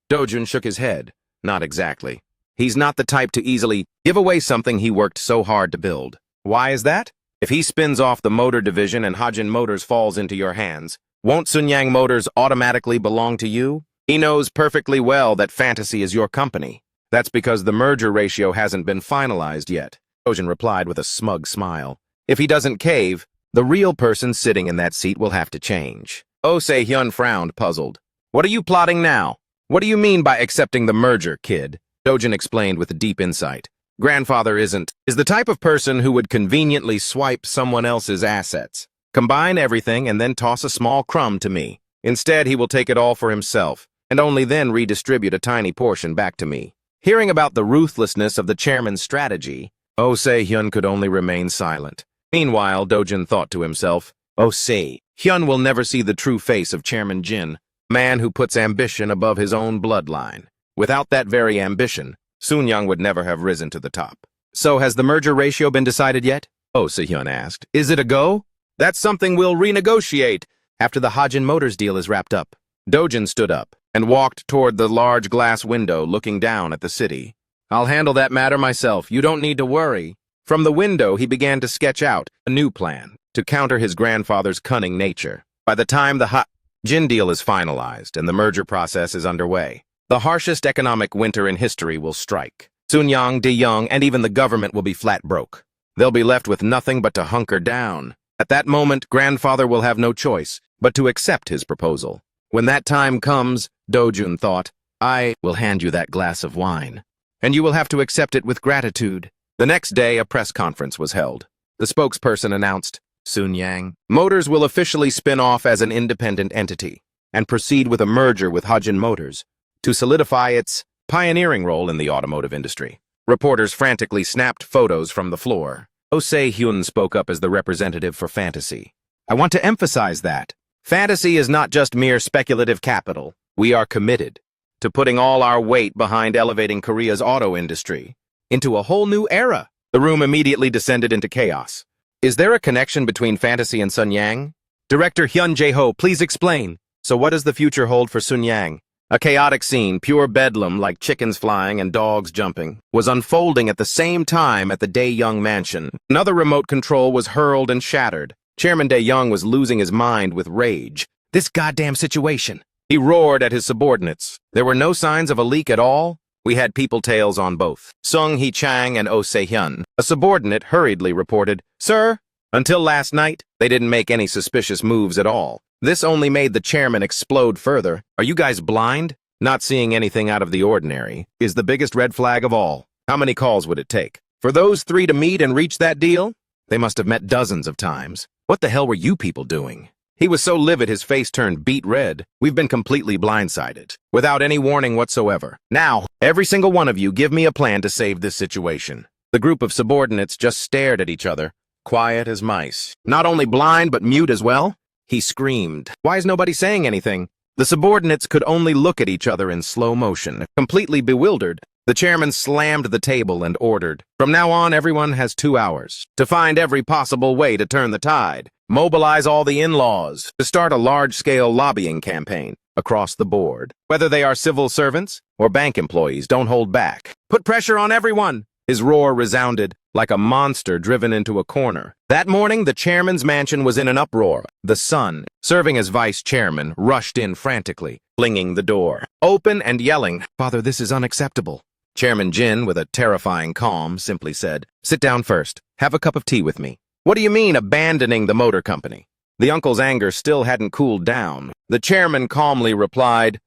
Dojun shook his head. "Not exactly. He's not the type to easily give away something he worked so hard to build." "Why is that?" "If he spins off the motor division and Hajin Motors falls into your hands, won't Sunyang Motors automatically belong to you? He knows perfectly well that Fantasy is your company. That's because the merger ratio hasn't been finalized yet," Dojun replied with a smug smile. "If he doesn't cave, the real person sitting in that seat will have to change." Se-hyun frowned, puzzled. "What are you plotting now? What do you mean by accepting the merger, kid?" Dojun explained with deep insight. "Grandfather is the type of person who would conveniently swipe someone else's assets, combine everything, and then toss a small crumb to me. Instead, he will take it all for himself, and only then redistribute a tiny portion back to me." Hearing about the ruthlessness of the chairman's strategy, Se-hyun could only remain silent. Meanwhile, Dojun thought to himself, Hyun will never see the true face of Chairman Jin, a man who puts ambition above his own bloodline. Without that very ambition, Sunyang would never have risen to the top. "So has the merger ratio been decided yet?" Se-hyun asked. "Is it a go?" "That's something we'll renegotiate after the Hajin Motors deal is wrapped up." Dojun stood up and walked toward the large glass window looking down at the city. "I'll handle that matter myself. You don't need to worry." From the window, he began to sketch out a new plan to counter his grandfather's cunning nature. By the time the Hajin deal is finalized and the merger process is underway, the harshest economic winter in history will strike. Sunyang, De Young, and even the government will be flat broke. They'll be left with nothing but to hunker down. At that moment, grandfather will have no choice but to accept his proposal. When that time comes, Dojun thought, I will hand you that glass of wine, and you will have to accept it with gratitude. The next day, a press conference was held. The spokesperson announced, Sunyang Motors will officially spin off as an independent entity and proceed with a merger with Hajin Motors to solidify its pioneering role in the automotive industry. Reporters frantically snapped photos from the floor. Se-hyun spoke up as the representative for Fantasy. I want to emphasize that Fantasy is not just mere speculative capital. We are committed to putting all our weight behind elevating Korea's auto industry into a whole new era. The room immediately descended into chaos. Is there a connection between Fantasy and Sunyang? Director Hyun Jae-ho, please explain. So what does the future hold for Sunyang? A chaotic scene, pure bedlam like chickens flying and dogs jumping, was unfolding at the same time at the Dae-young mansion. Another remote control was hurled and shattered. Chairman Dae-young was losing his mind with rage. This goddamn situation. He roared at his subordinates. There were no signs of a leak at all. We had people tails on both. Sung Hee Chang and Oh Se-hyun. A subordinate hurriedly reported, "Sir, until last night, they didn't make any suspicious moves at all. This only made the chairman explode further. Are you guys blind? Not seeing anything out of the ordinary is the biggest red flag of all. How many calls would it take for those three to meet and reach that deal? They must have met dozens of times. What the hell were you people doing?" He was so livid his face turned beet red. "We've been completely blindsided, without any warning whatsoever. Now, every single one of you give me a plan to save this situation." The group of subordinates just stared at each other, quiet as mice. "Not only blind, but mute as well?" He screamed. "Why is nobody saying anything?" The subordinates could only look at each other in slow motion, completely bewildered. The chairman slammed the table and ordered, "From now on, everyone has 2 hours to find every possible way to turn the tide. Mobilize all the in-laws to start a large-scale lobbying campaign across the board. Whether they are civil servants or bank employees, don't hold back. Put pressure on everyone." His roar resounded like a monster driven into a corner. That morning, the chairman's mansion was in an uproar. The son, serving as vice chairman, rushed in frantically, flinging the door open and yelling, "Father, this is unacceptable." Chairman Jin, with a terrifying calm, simply said, "Sit down first. Have a cup of tea with me." "What do you mean, abandoning the motor company?" The uncle's anger still hadn't cooled down. The chairman calmly replied,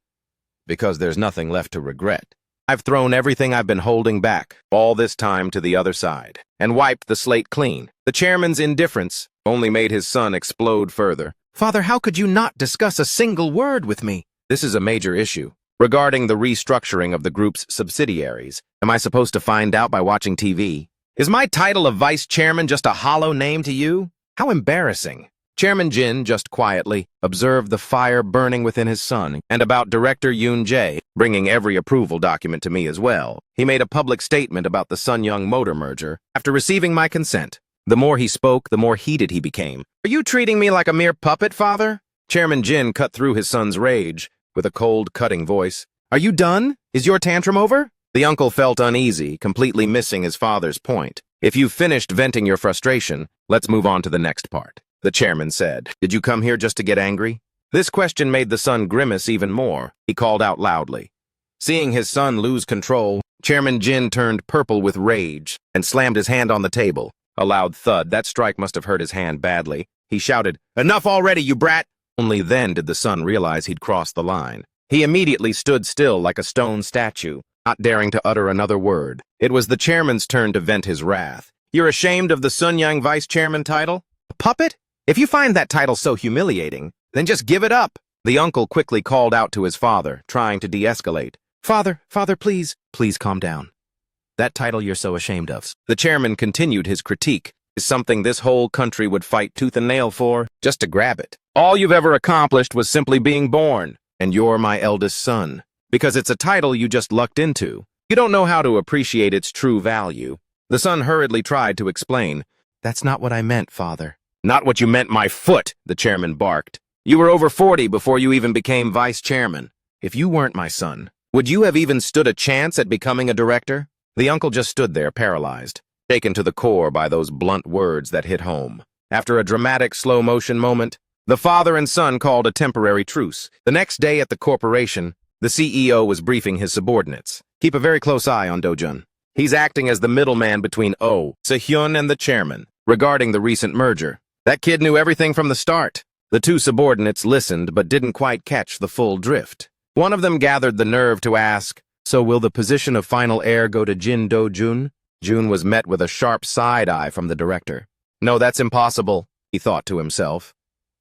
"Because there's nothing left to regret. I've thrown everything I've been holding back all this time to the other side and wiped the slate clean." The chairman's indifference only made his son explode further. "Father, how could you not discuss a single word with me?" "This is a major issue. Regarding the restructuring of the group's subsidiaries, am I supposed to find out by watching TV? Is my title of vice chairman just a hollow name to you? How embarrassing." Chairman Jin just quietly observed the fire burning within his son, and about Director Yoon Jae, bringing every approval document to me as well. He made a public statement about the Sun-Young motor merger after receiving my consent. The more he spoke, the more heated he became. "Are you treating me like a mere puppet, father?" Chairman Jin cut through his son's rage with a cold, cutting voice. "Are you done? Is your tantrum over?" The uncle felt uneasy, completely missing his father's point. "If you've finished venting your frustration, let's move on to the next part," the chairman said. "Did you come here just to get angry?" This question made the son grimace even more. He called out loudly. Seeing his son lose control, Chairman Jin turned purple with rage and slammed his hand on the table. A loud thud. That strike must have hurt his hand badly. He shouted, "Enough already, you brat!" Only then did the son realize he'd crossed the line. He immediately stood still like a stone statue, not daring to utter another word. It was the chairman's turn to vent his wrath. "You're ashamed of the Sun-Young vice chairman title? A puppet? If you find that title so humiliating, then just give it up." The uncle quickly called out to his father, trying to de-escalate. Father, please calm down. That title you're so ashamed of." The chairman continued his critique. "Is something this whole country would fight tooth and nail for, just to grab it. All you've ever accomplished was simply being born, and you're my eldest son. Because it's a title you just lucked into. You don't know how to appreciate its true value." The son hurriedly tried to explain. "That's not what I meant, father." "Not what you meant, my foot," the chairman barked. "You were over 40 before you even became vice chairman. If you weren't my son, would you have even stood a chance at becoming a director?" The uncle just stood there paralyzed, shaken to the core by those blunt words that hit home. After a dramatic slow-motion moment, the father and son called a temporary truce. The next day at the corporation, the CEO was briefing his subordinates. "Keep a very close eye on Do-jun. He's acting as the middleman between Oh Se-hyun and the chairman regarding the recent merger. That kid knew everything from the start." The two subordinates listened but didn't quite catch the full drift. One of them gathered the nerve to ask, "So will the position of final heir go to Jin Do-jun?" Jun was met with a sharp side-eye from the director. "No, that's impossible," he thought to himself.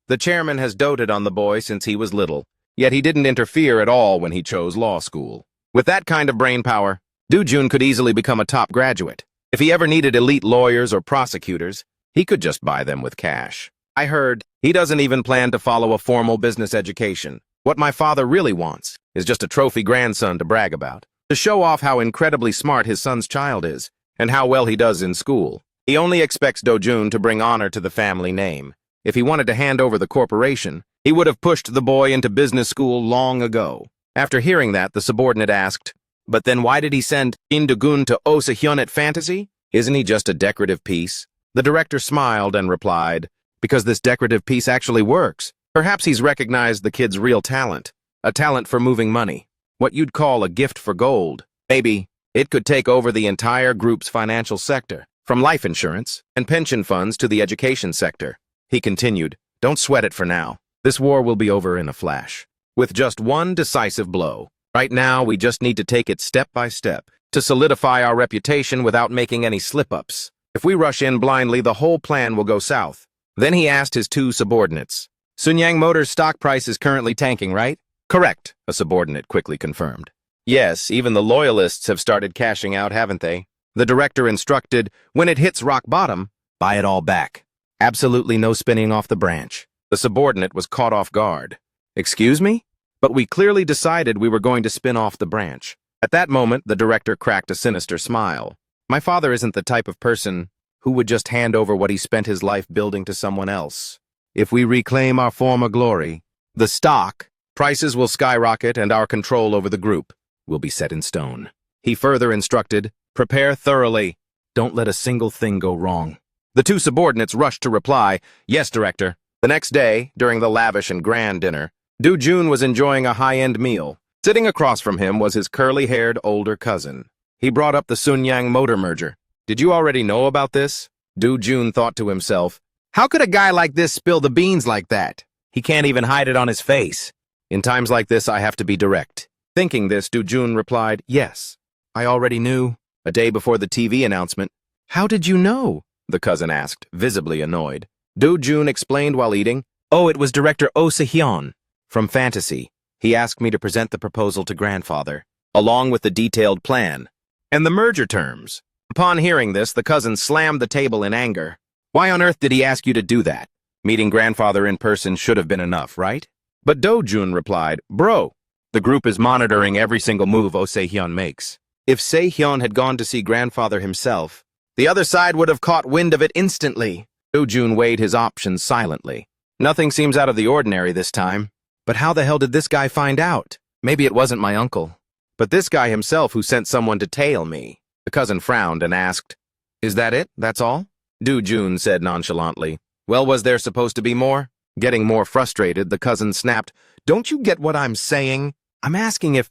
The chairman has doted on the boy since he was little, yet he didn't interfere at all when he chose law school. With that kind of brain power, Do-jun could easily become a top graduate. If he ever needed elite lawyers or prosecutors, he could just buy them with cash. I heard he doesn't even plan to follow a formal business education. What my father really wants is just a trophy grandson to brag about, to show off how incredibly smart his son's child is, and how well he does in school. He only expects Do-jun to bring honor to the family name. If he wanted to hand over the corporation, he would have pushed the boy into business school long ago." After hearing that, the subordinate asked, "But then why did he send In-do-gun to Oh Se-hyun at Fantasy? Isn't he just a decorative piece?" The director smiled and replied, "Because this decorative piece actually works. Perhaps he's recognized the kid's real talent, a talent for moving money, what you'd call a gift for gold. Maybe it could take over the entire group's financial sector, from life insurance and pension funds to the education sector. He continued, "Don't sweat it for now. This war will be over in a flash, with just one decisive blow. Right now, we just need to take it step by step to solidify our reputation without making any slip-ups. If we rush in blindly, the whole plan will go south." Then he asked his two subordinates, "Sunyang Motors' stock price is currently tanking, right?" "Correct," a subordinate quickly confirmed. "Yes, even the loyalists have started cashing out, haven't they?" The director instructed, "When it hits rock bottom, buy it all back. Absolutely no spinning off the branch." The subordinate was caught off guard. "Excuse me? But we clearly decided we were going to spin off the branch." At that moment, the director cracked a sinister smile. "My father isn't the type of person who would just hand over what he spent his life building to someone else. If we reclaim our former glory, the stock prices will skyrocket and our control over the group will be set in stone." He further instructed, "Prepare thoroughly. Don't let a single thing go wrong." The two subordinates rushed to reply, "Yes, director." The next day, during the lavish and grand dinner, Do-jun was enjoying a high-end meal. Sitting across from him was his curly-haired older cousin. He brought up the Sunyang motor merger. "Did you already know about this?" Do-jun thought to himself, "How could a guy like this spill the beans like that? He can't even hide it on his face. In times like this, I have to be direct." Thinking this, Do-jun replied, "Yes, I already knew. A day before the TV announcement." "How did you know?" the cousin asked, visibly annoyed. Do-jun explained while eating, "Oh, it was director Oh Se-hyun from Fantasy. He asked me to present the proposal to grandfather, along with the detailed plan and the merger terms." Upon hearing this, the cousin slammed the table in anger. "Why on earth did he ask you to do that? Meeting grandfather in person should have been enough, right?" But Do-jun replied, "Bro, the group is monitoring every single move Oh Se-hyun makes. If Se-hyun had gone to see grandfather himself, the other side would have caught wind of it instantly." Do-jun weighed his options silently. "Nothing seems out of the ordinary this time. But how the hell did this guy find out? Maybe it wasn't my uncle, but this guy himself who sent someone to tail me." The cousin frowned and asked, "Is that it? That's all?" Do-jun said nonchalantly, "Well, was there supposed to be more?" Getting more frustrated, the cousin snapped, "Don't you get what I'm saying? I'm asking if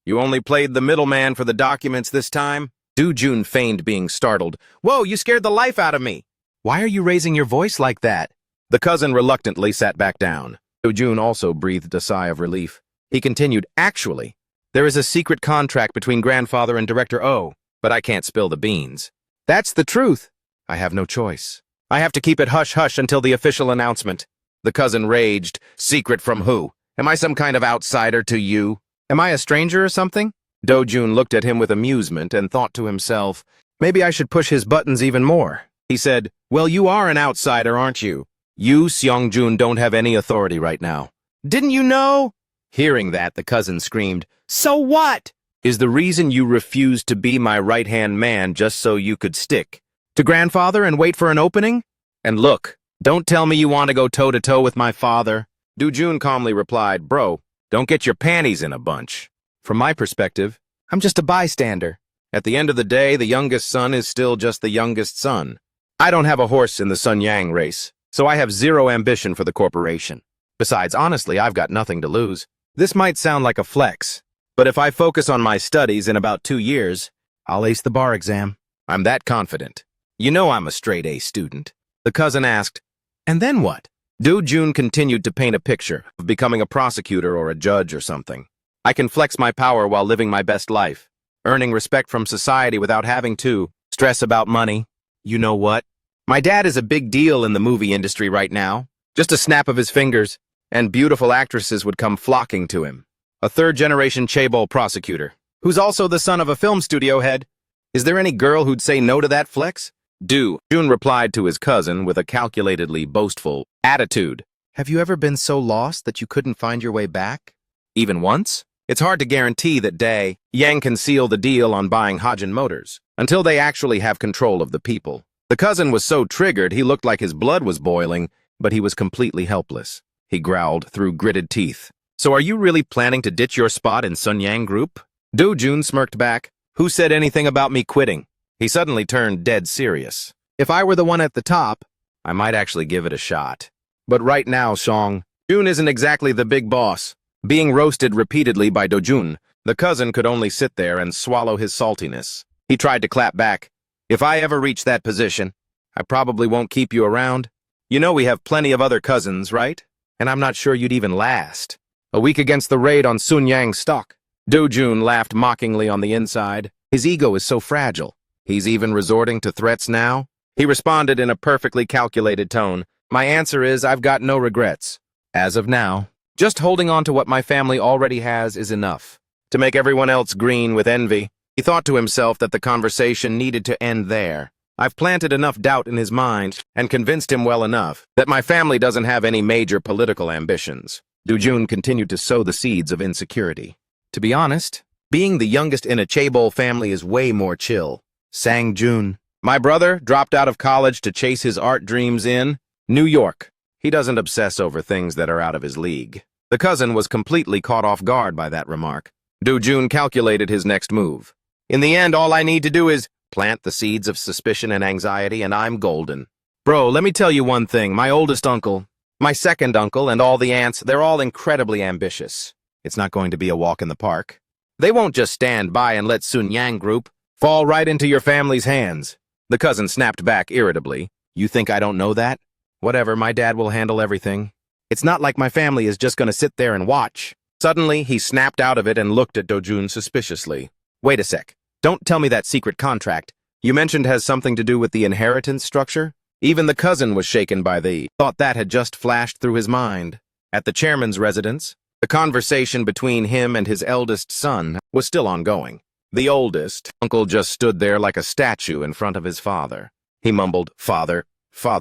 you only played the middleman for the documents this time." Do-jun feigned being startled. "Whoa, you scared the life out of me. Why are you raising your voice like that?" The cousin reluctantly sat back down. Do-jun also breathed a sigh of relief. He continued, "Actually, there is a secret contract between grandfather and Director O, but I can't spill the beans." "That's the truth." "I have no choice. I have to keep it hush-hush until the official announcement." The cousin raged, "Secret from who? Am I some kind of outsider to you? Am I a stranger or something?" Do-jun looked at him with amusement and thought to himself, maybe I should push his buttons even more. He said, "Well, you are an outsider, aren't you? You, Seong-jun, don't have any authority right now." "Didn't you know?" Hearing that, the cousin screamed, "So what? Is the reason you refused to be my right-hand man just so you could stick to grandfather and wait for an opening? And look, don't tell me you want to go toe-to-toe with my father." Do-jun calmly replied, "Bro, don't get your panties in a bunch. From my perspective, I'm just a bystander. At the end of the day, the youngest son is still just the youngest son. I don't have a horse in the Sunyang race, so I have zero ambition for the corporation. Besides, honestly, I've got nothing to lose. This might sound like a flex, but if I focus on my studies in about 2 years, I'll ace the bar exam. I'm that confident. You know I'm a straight-A student." The cousin asked, "And then what?" Do-jun continued to paint a picture of becoming a prosecutor or a judge or something. "I can flex my power while living my best life, earning respect from society without having to stress about money. You know what? My dad is a big deal in the movie industry right now. Just a snap of his fingers, and beautiful actresses would come flocking to him. A third-generation chaebol prosecutor, who's also the son of a film studio head. Is there any girl who'd say no to that flex?" Do-jun replied to his cousin with a calculatedly boastful attitude. "Have you ever been so lost that you couldn't find your way back? Even once? It's hard to guarantee that Yang can seal the deal on buying Hajin Motors until they actually have control of the people." The cousin was so triggered he looked like his blood was boiling, but he was completely helpless. He growled through gritted teeth, "So are you really planning to ditch your spot in Sunyang Group?" Do-jun smirked back. "Who said anything about me quitting?" He suddenly turned dead serious. "If I were the one at the top, I might actually give it a shot. But right now, Seong-jun isn't exactly the big boss." Being roasted repeatedly by Do-jun, The cousin could only sit there and swallow his saltiness. He tried to clap back. If I ever reach that position, I probably won't keep you around. You know we have plenty of other cousins, right? And I'm not sure you'd even last. A week against the raid on Sun Yang's stock. Do-jun laughed mockingly on the inside. His ego is so fragile. He's even resorting to threats now? He responded in a perfectly calculated tone. My answer is I've got no regrets. As of now, just holding on to what my family already has is enough. To make everyone else green with envy, he thought to himself that the conversation needed to end there. I've planted enough doubt in his mind and convinced him well enough that my family doesn't have any major political ambitions. Do-jun continued to sow the seeds of insecurity. To be honest, being the youngest in a chaebol family is way more chill. Sang-jun. My brother dropped out of college to chase his art dreams in New York. He doesn't obsess over things that are out of his league. The cousin was completely caught off guard by that remark. Do-jun calculated his next move. In the end, all I need to do is plant the seeds of suspicion and anxiety, and I'm golden. Bro, let me tell you one thing. My oldest uncle, my second uncle, and all the aunts, they're all incredibly ambitious. It's not going to be a walk in the park. They won't just stand by and let Sun Yang Group fall right into your family's hands. The cousin snapped back irritably. You think I don't know that? Whatever, my dad will handle everything. It's not like my family is just going to sit there and watch. Suddenly, he snapped out of it and looked at Do-jun suspiciously. Wait a sec. Don't tell me that secret contract you mentioned has something to do with the inheritance structure? Even the cousin was shaken by the thought that had just flashed through his mind. At the chairman's residence, the conversation between him and his eldest son was still ongoing. The oldest uncle just stood there like a statue in front of his father. He mumbled, Father,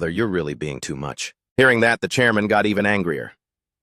you're really being too much. Hearing that, the chairman got even angrier.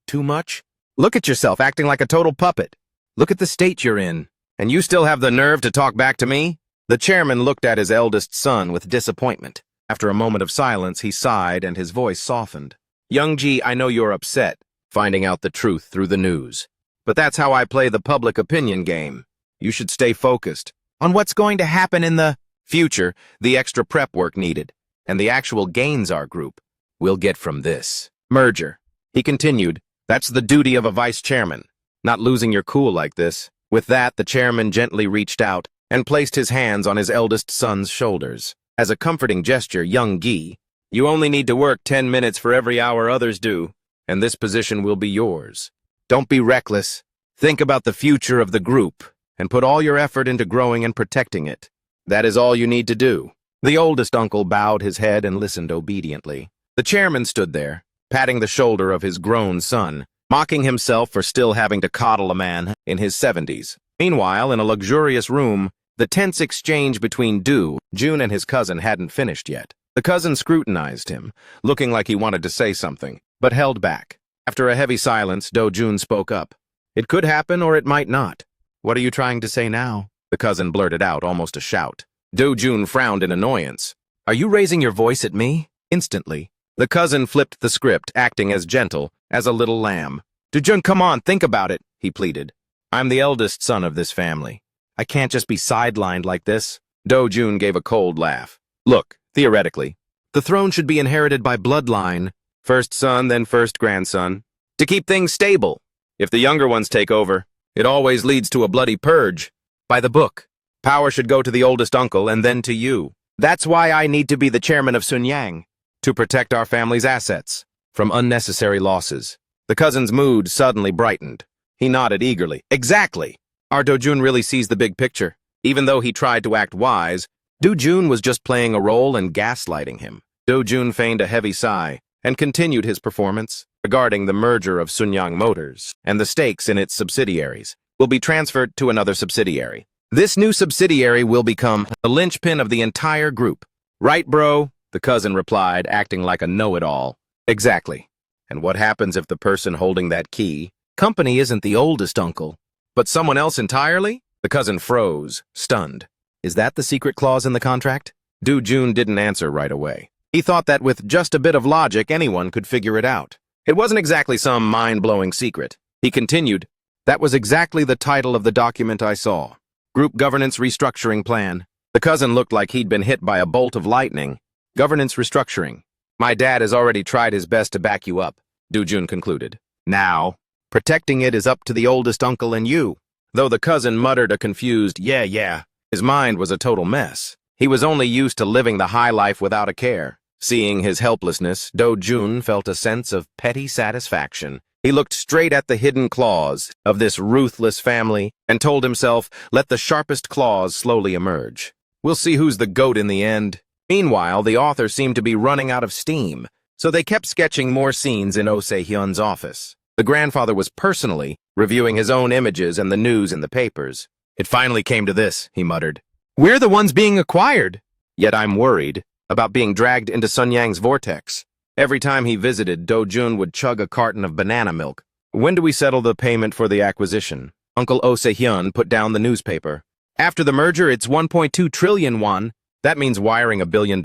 Too much? Look at yourself acting like a total puppet. Look at the state you're in. And you still have the nerve to talk back to me? The chairman looked at his eldest son with disappointment. After a moment of silence, he sighed and his voice softened. Young-ji, I know you're upset, finding out the truth through the news. But that's how I play the public opinion game. You should stay focused on what's going to happen in the future, the extra prep work needed, and the actual gains our group will get from this merger. He continued, that's the duty of a vice chairman, not losing your cool like this. With that, the chairman gently reached out and placed his hands on his eldest son's shoulders. As a comforting gesture, young Gi, you only need to work 10 minutes for every hour others do, and this position will be yours. Don't be reckless. Think about the future of the group, and put all your effort into growing and protecting it. That is all you need to do. The oldest uncle bowed his head and listened obediently. The chairman stood there, patting the shoulder of his grown son, mocking himself for still having to coddle a man in his 70s. Meanwhile, in a luxurious room, the tense exchange between Do-jun and his cousin hadn't finished yet. The cousin scrutinized him, looking like he wanted to say something, but held back. After a heavy silence, Do-jun spoke up. It could happen or it might not. What are you trying to say now? The cousin blurted out, almost a shout. Do-jun frowned in annoyance. Are you raising your voice at me? Instantly, the cousin flipped the script, acting as gentle as a little lamb. Do-jun, come on, think about it, he pleaded. I'm the eldest son of this family. I can't just be sidelined like this. Do-jun gave a cold laugh. Look, theoretically, the throne should be inherited by bloodline. First son, then first grandson. To keep things stable. If the younger ones take over, it always leads to a bloody purge. By the book, power should go to the oldest uncle and then to you. That's why I need to be the chairman of Sun Yang, to protect our family's assets from unnecessary losses. The cousin's mood suddenly brightened. He nodded eagerly. Exactly! Our Do-jun really sees the big picture. Even though he tried to act wise, Do-jun was just playing a role and gaslighting him. Do-jun feigned a heavy sigh and continued his performance regarding the merger of Sunyang Motors, and the stakes in its subsidiaries will be transferred to another subsidiary. This new subsidiary will become the linchpin of the entire group. Right, bro? The cousin replied, acting like a know-it-all. Exactly. And what happens if the person holding that key company isn't the oldest uncle, but someone else entirely? The cousin froze, stunned. Is that the secret clause in the contract? Do-jun didn't answer right away. He thought that with just a bit of logic, anyone could figure it out. It wasn't exactly some mind-blowing secret. He continued, that was exactly the title of the document I saw. Group Governance Restructuring Plan. The cousin looked like he'd been hit by a bolt of lightning. Governance restructuring. My dad has already tried his best to back you up, Do-jun concluded. Now, protecting it is up to the oldest uncle and you. Though the cousin muttered a confused, yeah, his mind was a total mess. He was only used to living the high life without a care. Seeing his helplessness, Do-jun felt a sense of petty satisfaction. He looked straight at the hidden claws of this ruthless family and told himself, let the sharpest claws slowly emerge. We'll see who's the goat in the end. Meanwhile, the author seemed to be running out of steam, so they kept sketching more scenes in Oh Se-hyun's office. The grandfather was personally reviewing his own images and the news in the papers. It finally came to this, he muttered. We're the ones being acquired. Yet I'm worried about being dragged into Sun Yang's vortex. Every time he visited, Do-jun would chug a carton of banana milk. When do we settle the payment for the acquisition? Uncle Oh Se-hyun put down the newspaper. After the merger, it's 1.2 trillion won. That means wiring $1 billion.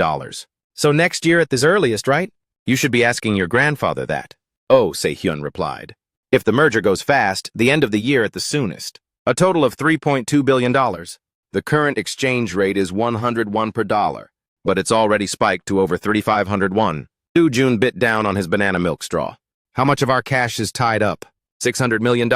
So next year at this earliest, right? You should be asking your grandfather that. Oh, Se-hyun replied. If the merger goes fast, the end of the year at the soonest. A total of $3.2 billion. The current exchange rate is 101 per dollar, but it's already spiked to over 3,500 won. Do-jun bit down on his banana milk straw. How much of our cash is tied up? $600 million?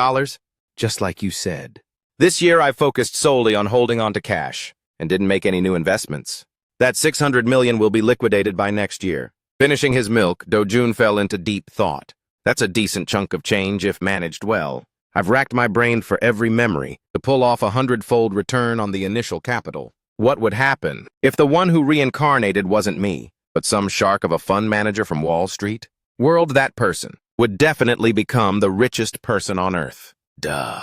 Just like you said. This year I focused solely on holding on to cash and didn't make any new investments. That $600 million will be liquidated by next year. Finishing his milk, Do-jun fell into deep thought. That's a decent chunk of change if managed well. I've racked my brain for every memory to pull off 100-fold return on the initial capital. What would happen if the one who reincarnated wasn't me, but some shark of a fund manager from Wall Street? That person would definitely become the richest person on Earth. Duh.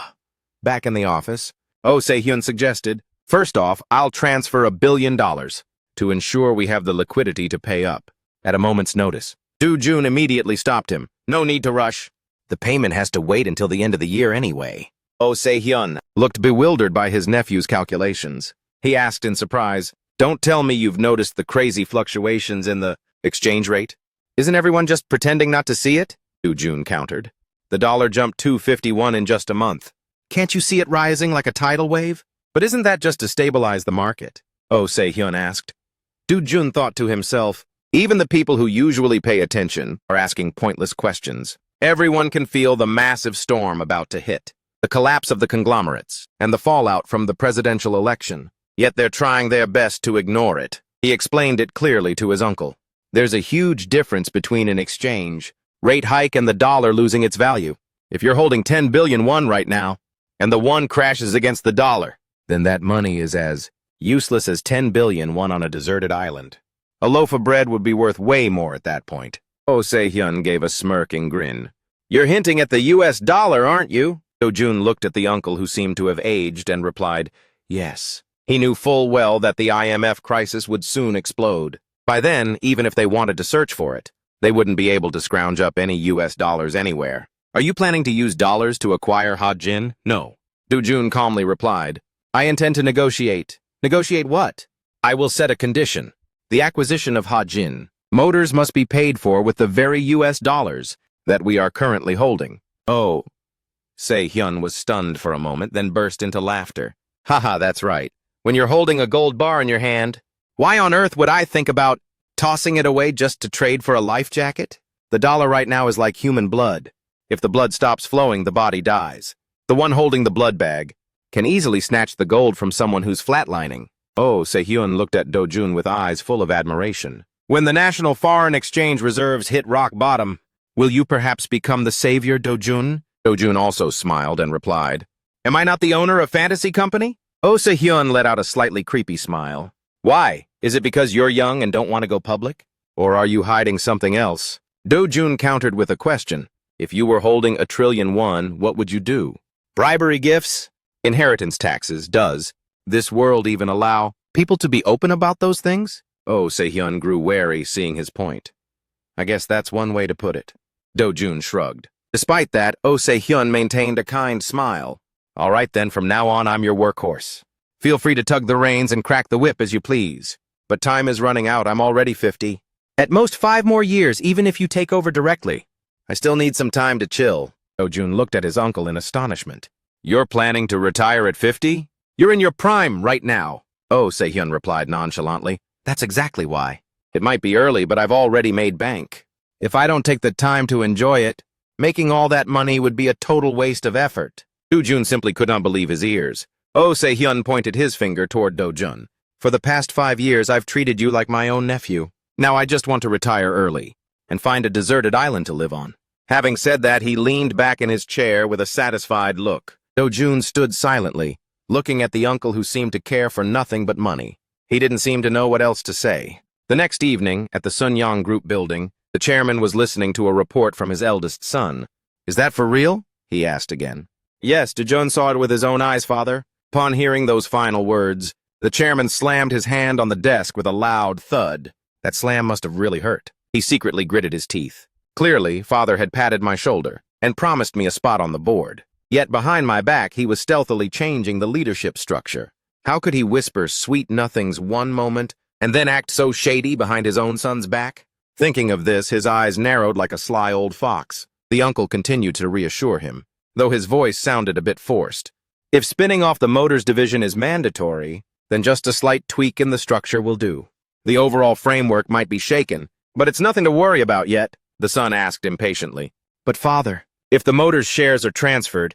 Back in the office, Oh Se-hyun suggested, first off, I'll transfer $1 billion to ensure we have the liquidity to pay up at a moment's notice. Do-jun immediately stopped him. No need to rush. The payment has to wait until the end of the year anyway. Oh Se-hyun looked bewildered by his nephew's calculations. He asked in surprise, don't tell me you've noticed the crazy fluctuations in the exchange rate? Isn't everyone just pretending not to see it? Do-jun countered. The dollar jumped 251 in just a month. Can't you see it rising like a tidal wave? But isn't that just to stabilize the market? Oh Se-hyun asked. Do-jun thought to himself, even the people who usually pay attention are asking pointless questions. Everyone can feel the massive storm about to hit, the collapse of the conglomerates, and the fallout from the presidential election. Yet they're trying their best to ignore it. He explained it clearly to his uncle. There's a huge difference between an exchange rate hike and the dollar losing its value. If you're holding 10 billion won right now, and the won crashes against the dollar, then that money is as useless as 10 billion won on a deserted island. A loaf of bread would be worth way more at that point. Oh Se-hyun gave a smirking grin. You're hinting at the US dollar, aren't you? Do-jun looked at the uncle who seemed to have aged and replied, yes. He knew full well that the IMF crisis would soon explode. By then, even if they wanted to search for it, they wouldn't be able to scrounge up any US dollars anywhere. Are you planning to use dollars to acquire Ha-jin? No. Do-jun calmly replied, I intend to negotiate. Negotiate what? I will set a condition. The acquisition of Ha-jin. Motors must be paid for with the very US dollars that we are currently holding. Oh. Se-hyun was stunned for a moment, then burst into laughter. Haha, that's right. When you're holding a gold bar in your hand, why on earth would I think about tossing it away just to trade for a life jacket? The dollar right now is like human blood. If the blood stops flowing, the body dies. The one holding the blood bag can easily snatch the gold from someone who's flatlining. Oh, Se-hyun looked at Do-jun with eyes full of admiration. When the national foreign exchange reserves hit rock bottom, will you perhaps become the savior, Do-jun? Do-jun also smiled and replied, am I not the owner of Fantasy Company? Oh Se-hyun let out a slightly creepy smile. Why? Is it because you're young and don't want to go public? Or are you hiding something else? Do-jun countered with a question. If you were holding 1 trillion won, what would you do? Bribery gifts? Inheritance taxes, does this world even allow people to be open about those things? Oh, Se-hyun grew wary, seeing his point. I guess that's one way to put it. Do-jun shrugged. Despite that, Oh Se-hyun maintained a kind smile. All right then, from now on I'm your workhorse. Feel free to tug the reins and crack the whip as you please. But time is running out, I'm already 50. At most 5 more years, even if you take over directly. I still need some time to chill. Do-jun looked at his uncle in astonishment. You're planning to retire at 50? You're in your prime right now. Oh, Se-hyun replied nonchalantly. That's exactly why. It might be early, but I've already made bank. If I don't take the time to enjoy it, making all that money would be a total waste of effort. Do-jun simply could not believe his ears. Oh, Se-hyun pointed his finger toward Do-jun. For the past 5 years, I've treated you like my own nephew. Now I just want to retire early and find a deserted island to live on. Having said that, he leaned back in his chair with a satisfied look. Do-jun stood silently, looking at the uncle who seemed to care for nothing but money. He didn't seem to know what else to say. The next evening, at the Sunyang Group building, the chairman was listening to a report from his eldest son. Is that for real? He asked again. Yes, Do-jun saw it with his own eyes, father. Upon hearing those final words, the chairman slammed his hand on the desk with a loud thud. That slam must have really hurt. He secretly gritted his teeth. Clearly, father had patted my shoulder and promised me a spot on the board. Yet behind my back, he was stealthily changing the leadership structure. How could he whisper sweet nothings one moment and then act so shady behind his own son's back? Thinking of this, his eyes narrowed like a sly old fox. The uncle continued to reassure him, though his voice sounded a bit forced. If spinning off the motors division is mandatory, then just a slight tweak in the structure will do. The overall framework might be shaken, but it's nothing to worry about yet, the son asked impatiently. But father, if the motors shares are transferred...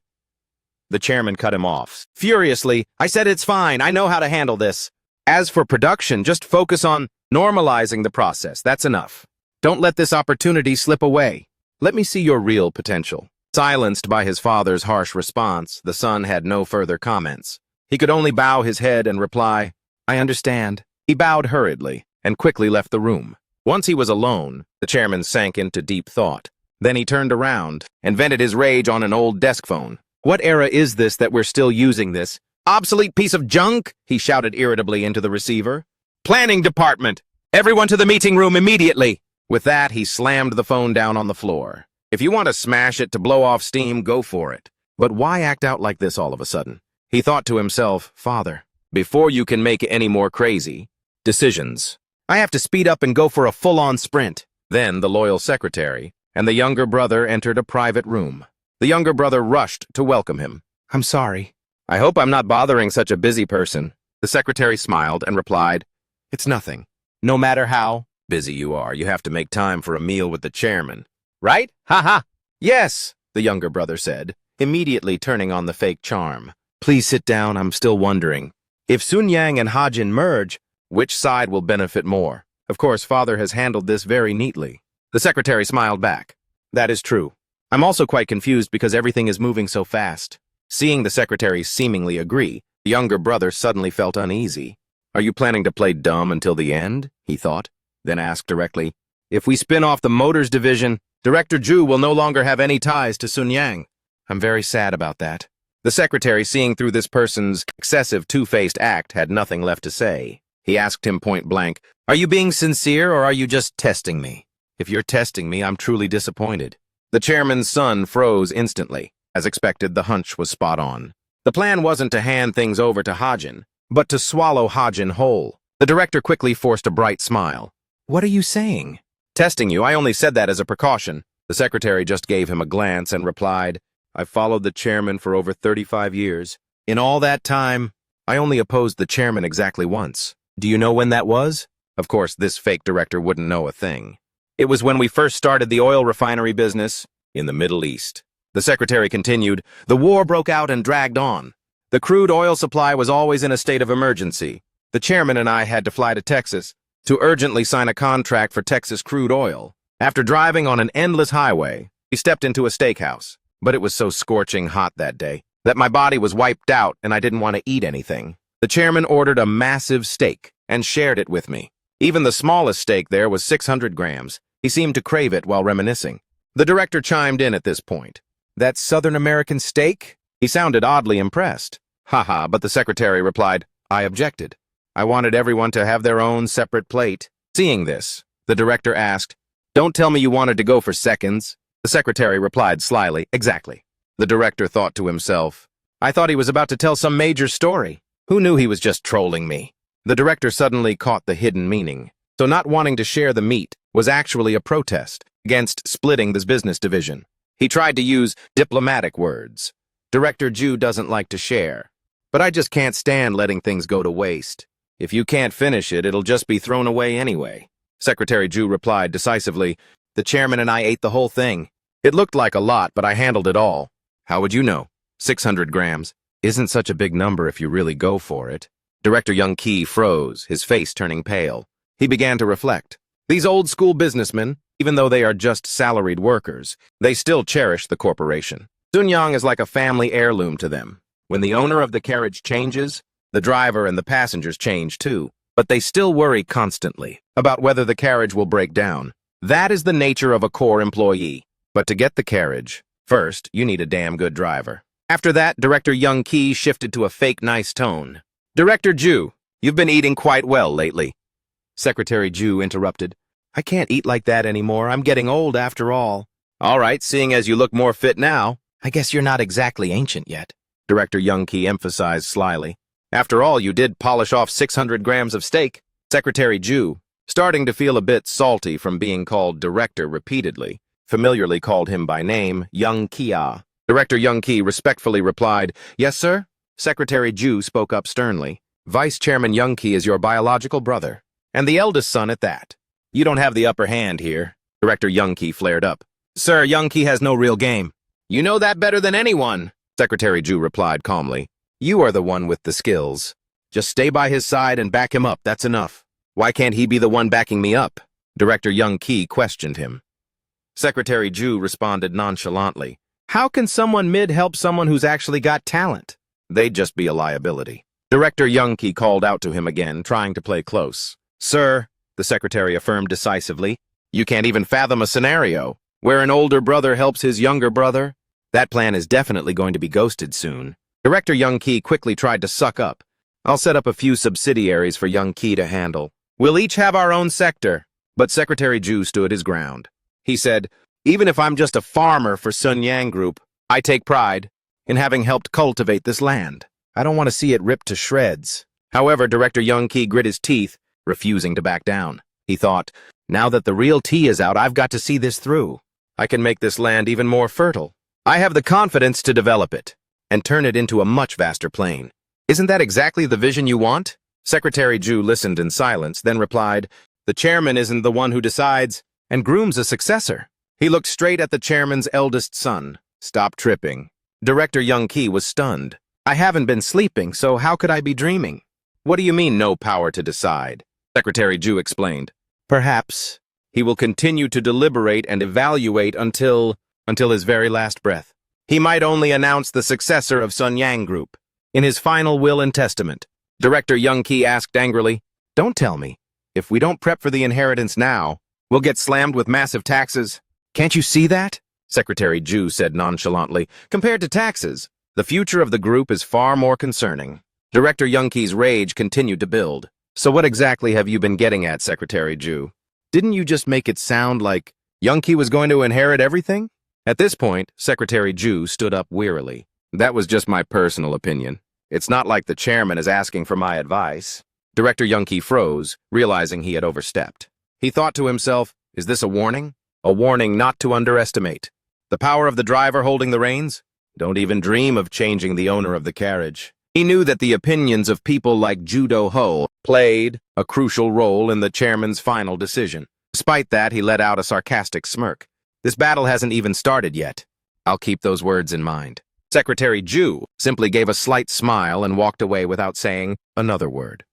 The chairman cut him off. Furiously, I said it's fine, I know how to handle this. As for production, just focus on normalizing the process, that's enough. Don't let this opportunity slip away. Let me see your real potential. Silenced by his father's harsh response, the son had no further comments. He could only bow his head and reply, I understand. He bowed hurriedly and quickly left the room. Once he was alone, the chairman sank into deep thought. Then he turned around and vented his rage on an old desk phone. What era is this that we're still using this? Obsolete piece of junk, he shouted irritably into the receiver. Planning department! Everyone to the meeting room immediately! With that, he slammed the phone down on the floor. If you want to smash it to blow off steam, go for it. But why act out like this all of a sudden? He thought to himself, Father, before you can make any more crazy decisions, I have to speed up and go for a full-on sprint. Then the loyal secretary and the younger brother entered a private room. The younger brother rushed to welcome him. I'm sorry. I hope I'm not bothering such a busy person. The secretary smiled and replied, It's nothing. No matter how busy you are, you have to make time for a meal with the chairman. Right? Ha ha! Yes, the younger brother said, immediately turning on the fake charm. Please sit down, I'm still wondering. If Sunyang and Hajin merge, which side will benefit more? Of course, father has handled this very neatly. The secretary smiled back. That is true. I'm also quite confused because everything is moving so fast. Seeing the secretary seemingly agree, the younger brother suddenly felt uneasy. Are you planning to play dumb until the end? He thought, then asked directly. If we spin off the motors division, Director Ju will no longer have any ties to Sunyang. I'm very sad about that. The secretary, seeing through this person's excessive two-faced act, had nothing left to say. He asked him point blank, Are you being sincere or are you just testing me? If you're testing me, I'm truly disappointed. The chairman's son froze instantly. As expected, the hunch was spot on. The plan wasn't to hand things over to Hajin, but to swallow Hajin whole. The director quickly forced a bright smile. What are you saying? Testing you, I only said that as a precaution. The secretary just gave him a glance and replied, I've followed the chairman for over 35 years. In all that time, I only opposed the chairman exactly once. Do you know when that was? Of course, this fake director wouldn't know a thing. It was when we first started the oil refinery business in the Middle East. The secretary continued, the war broke out and dragged on. The crude oil supply was always in a state of emergency. The chairman and I had to fly to Texas to urgently sign a contract for Texas crude oil. After driving on an endless highway, we stepped into a steakhouse. But it was so scorching hot that day that my body was wiped out and I didn't want to eat anything. The chairman ordered a massive steak and shared it with me. Even the smallest steak there was 600 grams. He seemed to crave it while reminiscing. The director chimed in at this point. That Southern American steak? He sounded oddly impressed. Haha, but the secretary replied, I objected. I wanted everyone to have their own separate plate. Seeing this, the director asked, Don't tell me you wanted to go for seconds. The secretary replied slyly, Exactly. The director thought to himself, I thought he was about to tell some major story. Who knew he was just trolling me? The director suddenly caught the hidden meaning. So not wanting to share the meat was actually a protest against splitting this business division. He tried to use diplomatic words. Director Ju doesn't like to share. But I just can't stand letting things go to waste. If you can't finish it, it'll just be thrown away anyway. Secretary Ju replied decisively, The chairman and I ate the whole thing. It looked like a lot, but I handled it all. How would you know? 600 grams. Isn't such a big number if you really go for it. Director Young Ki froze, his face turning pale. He began to reflect. These old-school businessmen, even though they are just salaried workers, they still cherish the corporation. Sunyang is like a family heirloom to them. When the owner of the carriage changes, the driver and the passengers change too, but they still worry constantly about whether the carriage will break down. That is the nature of a core employee. But to get the carriage, first, you need a damn good driver. After that, Director Young Ki shifted to a fake nice tone. Director Ju, you've been eating quite well lately. Secretary Ju interrupted. I can't eat like that anymore. I'm getting old after all. All right, seeing as you look more fit now, I guess you're not exactly ancient yet. Director Young Ki emphasized slyly. After all, you did polish off 600 grams of steak. Secretary Ju, starting to feel a bit salty from being called director repeatedly, familiarly called him by name, Young Kia. Director Young Ki respectfully replied, Yes, sir? Secretary Ju spoke up sternly. Vice Chairman Young Ki is your biological brother, and the eldest son at that. You don't have the upper hand here. Director Young Ki flared up. Sir, Young Ki has no real game. You know that better than anyone, Secretary Ju replied calmly. You are the one with the skills. Just stay by his side and back him up, that's enough. Why can't he be the one backing me up? Director Young Ki questioned him. Secretary Ju responded nonchalantly. How can someone mid help someone who's actually got talent? They'd just be a liability. Director Young Ki called out to him again, trying to play close. Sir, the secretary affirmed decisively, you can't even fathom a scenario where an older brother helps his younger brother. That plan is definitely going to be ghosted soon. Director Young Ki quickly tried to suck up. I'll set up a few subsidiaries for Young Ki to handle. We'll each have our own sector. But Secretary Ju stood his ground. He said, even if I'm just a farmer for Sun Yang Group, I take pride in having helped cultivate this land. I don't want to see it ripped to shreds. However, Director Young Ki grit his teeth, refusing to back down. He thought, now that the real tea is out, I've got to see this through. I can make this land even more fertile. I have the confidence to develop it and turn it into a much vaster plain. Isn't that exactly the vision you want? Secretary Ju listened in silence, then replied, the chairman isn't the one who decides and grooms a successor. He looked straight at the chairman's eldest son. Stop tripping. Director Young Ki was stunned. I haven't been sleeping, so how could I be dreaming? What do you mean, no power to decide? Secretary Ju explained. Perhaps he will continue to deliberate and evaluate until his very last breath. He might only announce the successor of Sun Yang Group. In his final will and testament, Director Young Ki asked angrily, don't tell me, if we don't prep for the inheritance now, we'll get slammed with massive taxes. Can't you see that? Secretary Ju said nonchalantly. Compared to taxes, the future of the group is far more concerning. Director Young Ki's rage continued to build. So what exactly have you been getting at, Secretary Ju? Didn't you just make it sound like Young Ki was going to inherit everything? At this point, Secretary Ju stood up wearily. That was just my personal opinion. It's not like the chairman is asking for my advice. Director Young Ki froze, realizing he had overstepped. He thought to himself, is this a warning? A warning not to underestimate. The power of the driver holding the reins? Don't even dream of changing the owner of the carriage. He knew that the opinions of people like Judo Ho played a crucial role in the chairman's final decision. Despite that, he let out a sarcastic smirk. This battle hasn't even started yet. I'll keep those words in mind. Secretary Ju simply gave a slight smile and walked away without saying another word.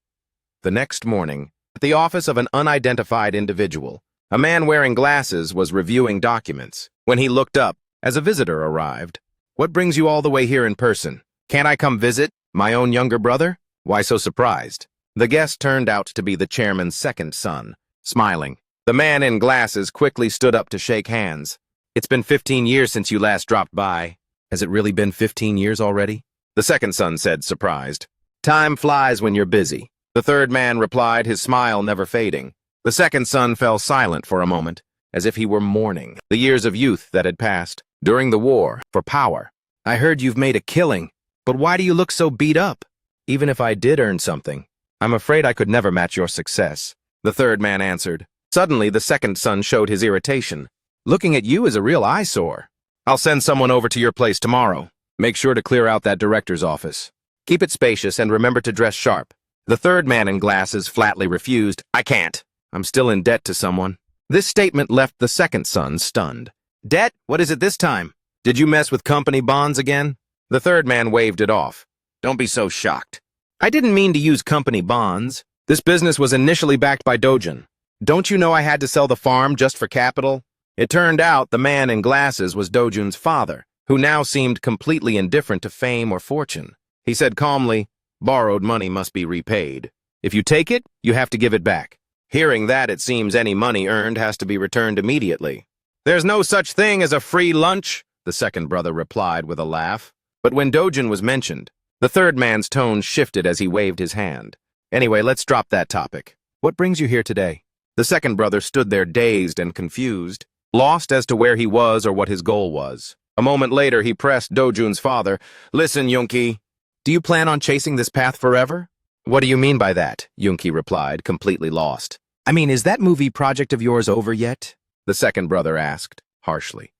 The next morning, at the office of an unidentified individual, a man wearing glasses was reviewing documents. When he looked up, as a visitor arrived, what brings you all the way here in person? Can't I come visit my own younger brother? Why so surprised? The guest turned out to be the chairman's second son. Smiling, the man in glasses quickly stood up to shake hands. It's been 15 years since you last dropped by. Has it really been 15 years already? The second son said, surprised. Time flies when you're busy. The third man replied, his smile never fading. The second son fell silent for a moment, as if he were mourning the years of youth that had passed during the war for power. I heard you've made a killing, but why do you look so beat up? Even if I did earn something, I'm afraid I could never match your success. The third man answered. Suddenly, the second son showed his irritation. Looking at you is a real eyesore. I'll send someone over to your place tomorrow. Make sure to clear out that director's office. Keep it spacious and remember to dress sharp. The third man in glasses flatly refused. I can't. I'm still in debt to someone. This statement left the second son stunned. Debt? What is it this time? Did you mess with company bonds again? The third man waved it off. Don't be so shocked. I didn't mean to use company bonds. This business was initially backed by Dojin. Don't you know I had to sell the farm just for capital? It turned out the man in glasses was Dojun's father, who now seemed completely indifferent to fame or fortune. He said calmly, borrowed money must be repaid. If you take it, you have to give it back. Hearing that, it seems any money earned has to be returned immediately. There's no such thing as a free lunch, the second brother replied with a laugh. But when Dojin was mentioned, the third man's tone shifted as he waved his hand. Anyway, let's drop that topic. What brings you here today? The second brother stood there dazed and confused, lost as to where he was or what his goal was. A moment later, he pressed Dojun's father. Listen, Yoonki, do you plan on chasing this path forever? What do you mean by that? Yoonki replied, completely lost. I mean, is that movie project of yours over yet? The second brother asked, harshly.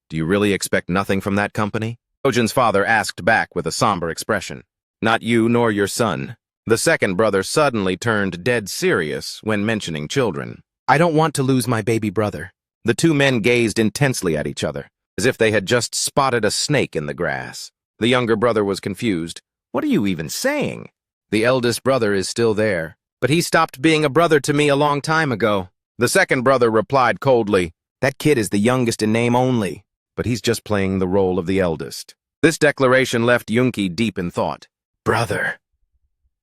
Do you really expect nothing from that company? Dojun's father asked back with a somber expression. Not you nor your son. The second brother suddenly turned dead serious when mentioning children. I don't want to lose my baby brother. The two men gazed intensely at each other, as if they had just spotted a snake in the grass. The younger brother was confused. What are you even saying? The eldest brother is still there, but he stopped being a brother to me a long time ago. The second brother replied coldly, that kid is the youngest in name only, but he's just playing the role of the eldest. This declaration left Yoonki deep in thought. Brother.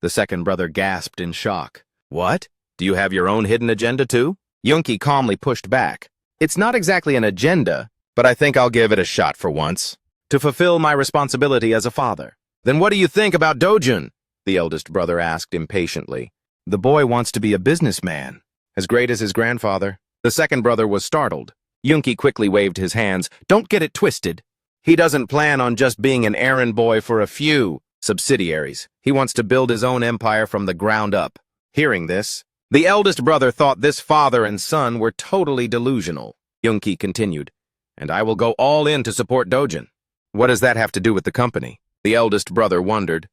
The second brother gasped in shock. What? Do you have your own hidden agenda too? Yoonki calmly pushed back. It's not exactly an agenda, but I think I'll give it a shot for once. To fulfill my responsibility as a father. Then what do you think about Dojun? The eldest brother asked impatiently. The boy wants to be a businessman, as great as his grandfather. The second brother was startled. Yoonki quickly waved his hands. Don't get it twisted. He doesn't plan on just being an errand boy for a few subsidiaries. He wants to build his own empire from the ground up. Hearing this, the eldest brother thought this father and son were totally delusional. Yoonki continued, and I will go all in to support Dojin. What does that have to do with the company? The eldest brother wondered.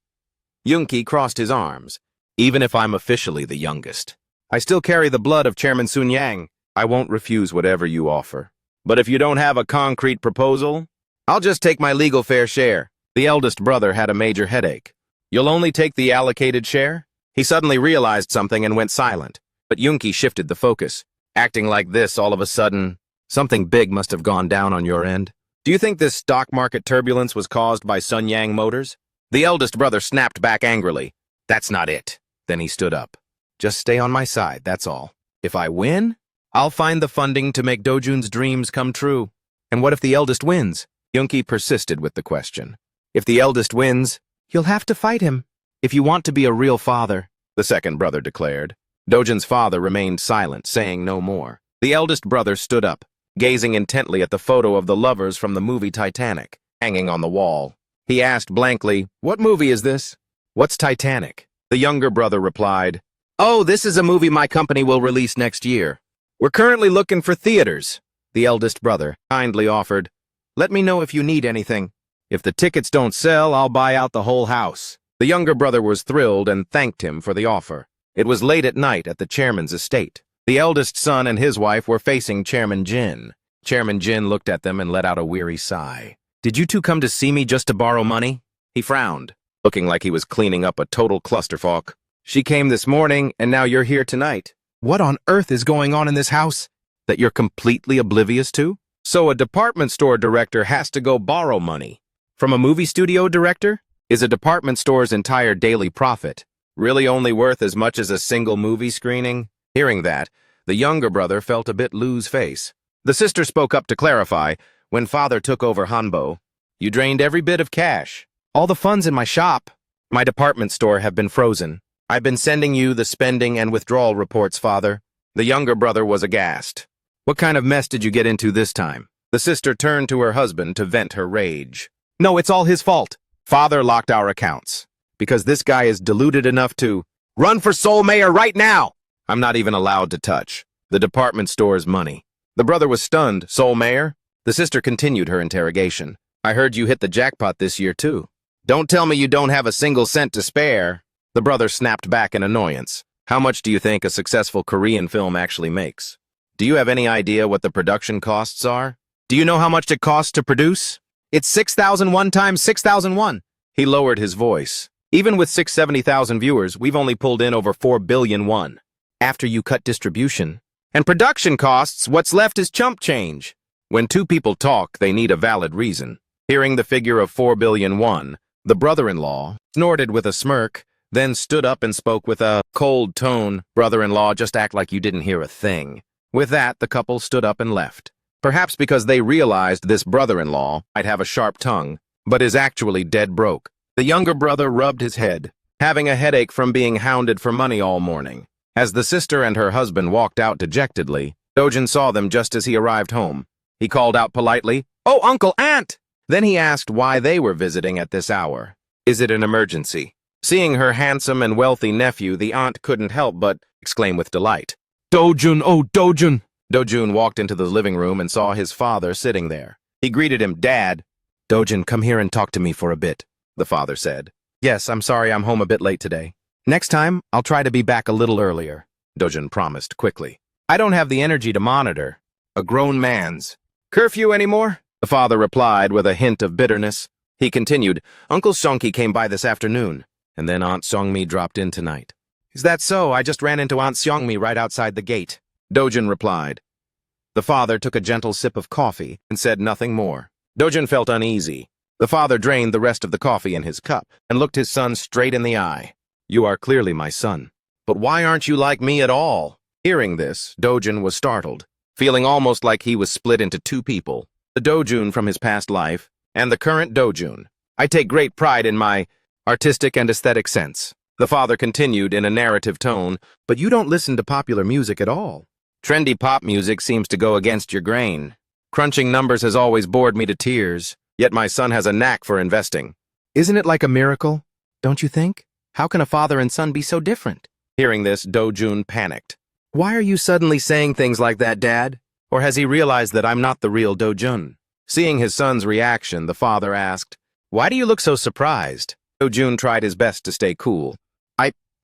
Yoonki crossed his arms. Even if I'm officially the youngest, I still carry the blood of Chairman Sun Yang. I won't refuse whatever you offer. But if you don't have a concrete proposal, I'll just take my legal fair share. The eldest brother had a major headache. You'll only take the allocated share? He suddenly realized something and went silent. But Yoonki shifted the focus. Acting like this all of a sudden, something big must have gone down on your end. Do you think this stock market turbulence was caused by Sun Yang Motors? The eldest brother snapped back angrily. That's not it. Then he stood up. Just stay on my side, that's all. If I win, I'll find the funding to make Dojun's dreams come true. And what if the eldest wins? Yoonki persisted with the question. If the eldest wins, you'll have to fight him. If you want to be a real father, the second brother declared. Dojun's father remained silent, saying no more. The eldest brother stood up, gazing intently at the photo of the lovers from the movie Titanic, hanging on the wall. He asked blankly, what movie is this? What's Titanic? The younger brother replied, oh, this is a movie my company will release next year. We're currently looking for theaters. The eldest brother kindly offered, let me know if you need anything. If the tickets don't sell, I'll buy out the whole house. The younger brother was thrilled and thanked him for the offer. It was late at night at the chairman's estate. The eldest son and his wife were facing Chairman Jin. Chairman Jin looked at them and let out a weary sigh. Did you two come to see me just to borrow money? He frowned, looking like he was cleaning up a total clusterfuck. She came this morning, and now you're here tonight. What on earth is going on in this house that you're completely oblivious to? So a department store director has to go borrow money from a movie studio director? Is a department store's entire daily profit really only worth as much as a single movie screening? Hearing that, the younger brother felt a bit lose-face. The sister spoke up to clarify. When father took over Hanbo, you drained every bit of cash. All the funds in my shop, my department store, have been frozen. I've been sending you the spending and withdrawal reports, father. The younger brother was aghast. What kind of mess did you get into this time? The sister turned to her husband to vent her rage. No, it's all his fault. Father locked our accounts because this guy is deluded enough to run for Seoul mayor right now. I'm not even allowed to touch the department store's money. The brother was stunned. Seoul mayor? The sister continued her interrogation. I heard you hit the jackpot this year too. Don't tell me you don't have a single cent to spare. The brother snapped back in annoyance. How much do you think a successful Korean film actually makes? Do you have any idea what the production costs are? Do you know how much it costs to produce? It's 6,001 times 6,001. He lowered his voice. Even with 670,000 viewers, we've only pulled in over 4 billion won. After you cut distribution and production costs, what's left is chump change. When two people talk, they need a valid reason. Hearing the figure of 4 billion won, the brother-in-law snorted with a smirk, then stood up and spoke with a cold tone. Brother-in-law, just act like you didn't hear a thing. With that, the couple stood up and left. Perhaps because they realized this brother-in-law might have a sharp tongue, but is actually dead broke. The younger brother rubbed his head, having a headache from being hounded for money all morning. As the sister and her husband walked out dejectedly, Dojin saw them just as he arrived home. He called out politely, "Oh, Uncle, Aunt!" Then he asked why they were visiting at this hour. "Is it an emergency?" Seeing her handsome and wealthy nephew, the aunt couldn't help but exclaim with delight. "Dojun, oh Dojun!" Dojun walked into the living room and saw his father sitting there. He greeted him, "Dad." "Dojun, come here and talk to me for a bit," the father said. "Yes, I'm sorry I'm home a bit late today. Next time, I'll try to be back a little earlier," Dojun promised quickly. "I don't have the energy to monitor a grown man's curfew anymore," the father replied with a hint of bitterness. He continued, "Uncle Songki came by this afternoon, and then Aunt Songmi dropped in tonight." "Is that so? I just ran into Aunt Songmi right outside the gate," Dojun replied. The father took a gentle sip of coffee and said nothing more. Dojun felt uneasy. The father drained the rest of the coffee in his cup and looked his son straight in the eye. "You are clearly my son. But why aren't you like me at all?" Hearing this, Dojun was startled, feeling almost like he was split into two people, the Dojun from his past life and the current Dojun. "I take great pride in my artistic and aesthetic sense," the father continued in a narrative tone, "but you don't listen to popular music at all. Trendy pop music seems to go against your grain. Crunching numbers has always bored me to tears, yet my son has a knack for investing. Isn't it like a miracle, don't you think? How can a father and son be so different?" Hearing this, Dojun panicked. "Why are you suddenly saying things like that, Dad? Or has he realized that I'm not the real Dojun?" Seeing his son's reaction, the father asked, "Why do you look so surprised?" Dojun tried his best to stay cool.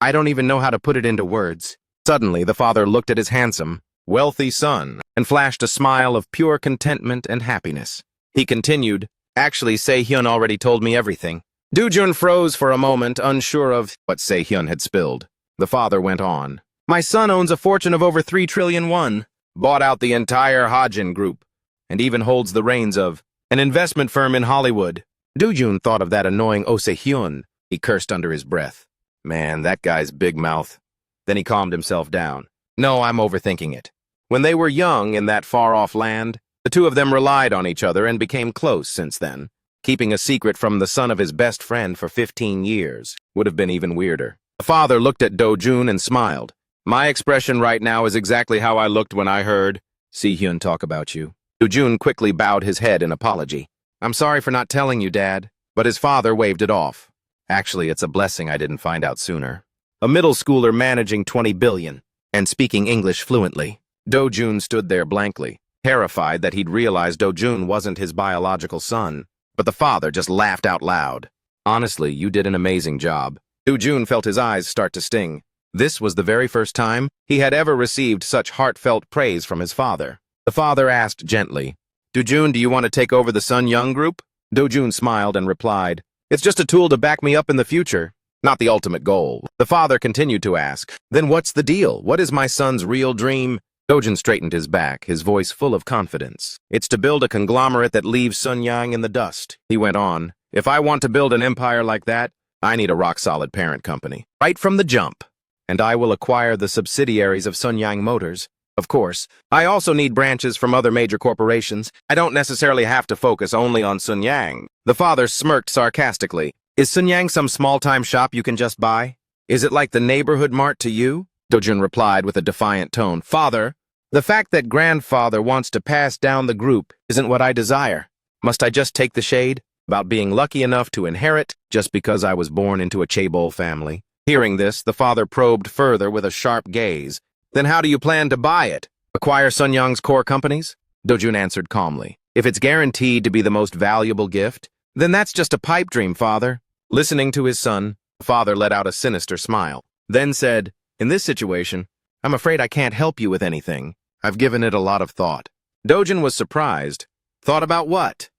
I don't even know how to put it into words." Suddenly, the father looked at his handsome, wealthy son and flashed a smile of pure contentment and happiness. He continued, "Actually, Se-hyun already told me everything." Dojun froze for a moment, unsure of what Se-hyun had spilled. The father went on, "My son owns a fortune of over 3 trillion won, bought out the entire Hajin group, and even holds the reins of an investment firm in Hollywood." Dojun thought of that annoying Oh Se-hyun. He cursed under his breath. "Man, that guy's big mouth." Then he calmed himself down. "No, I'm overthinking it. When they were young in that far-off land, the two of them relied on each other and became close since then. Keeping a secret from the son of his best friend for 15 years would have been even weirder." The father looked at Dojun and smiled. "My expression right now is exactly how I looked when I heard Se-hyun talk about you." Dojun quickly bowed his head in apology. "I'm sorry for not telling you, Dad." But his father waved it off. "Actually, it's a blessing I didn't find out sooner." A middle schooler managing 20 billion and speaking English fluently. Dojun stood there blankly, terrified that he'd realized Dojun wasn't his biological son. But the father just laughed out loud. "Honestly, you did an amazing job." Dojun felt his eyes start to sting. This was the very first time he had ever received such heartfelt praise from his father. The father asked gently, "Dojun, do you want to take over the Sun Young group?" Dojun smiled and replied, "It's just a tool to back me up in the future, not the ultimate goal." The father continued to ask, "Then what's the deal? What is my son's real dream?" Dojun straightened his back, his voice full of confidence. "It's to build a conglomerate that leaves Sun Yang in the dust." He went on, "If I want to build an empire like that, I need a rock-solid parent company, right from the jump. And I will acquire the subsidiaries of Sun Yang Motors. Of course, I also need branches from other major corporations. I don't necessarily have to focus only on Sun Yang." The father smirked sarcastically. "Is Sun Yang some small-time shop you can just buy? Is it like the neighborhood mart to you?" Dojun replied with a defiant tone. "Father, the fact that grandfather wants to pass down the group isn't what I desire. Must I just take the shade about being lucky enough to inherit just because I was born into a chaebol family?" Hearing this, the father probed further with a sharp gaze. "Then how do you plan to buy it? Acquire Sun Yang's core companies?" Dojun answered calmly. "If it's guaranteed to be the most valuable gift, then that's just a pipe dream, father." Listening to his son, the father let out a sinister smile, then said, "In this situation, I'm afraid I can't help you with anything. I've given it a lot of thought." Dojun was surprised. "Thought about what?"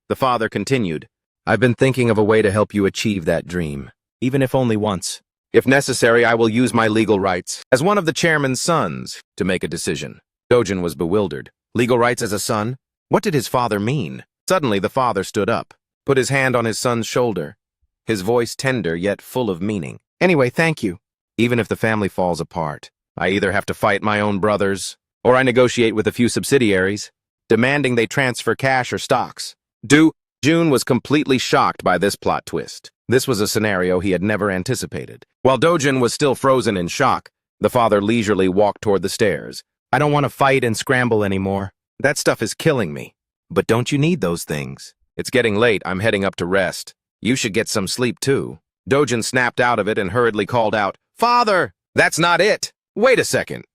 The father continued, I've been thinking of a way to help you achieve that dream, even if only once. If necessary, I will use my legal rights as one of the chairman's sons to make a decision. Dojin was bewildered. Legal rights as a son? What did his father mean? Suddenly, the father stood up, put his hand on his son's shoulder, his voice tender yet full of meaning. Anyway, thank you. Even if the family falls apart, I either have to fight my own brothers, or I negotiate with a few subsidiaries, demanding they transfer cash or stocks. June was completely shocked by this plot twist. This was a scenario he had never anticipated. While Dojin was still frozen in shock, the father leisurely walked toward the stairs. I don't want to fight and scramble anymore. That stuff is killing me. But don't you need those things? It's getting late. I'm heading up to rest. You should get some sleep, too. Dojin snapped out of it and hurriedly called out, Father! That's not it! Wait a second.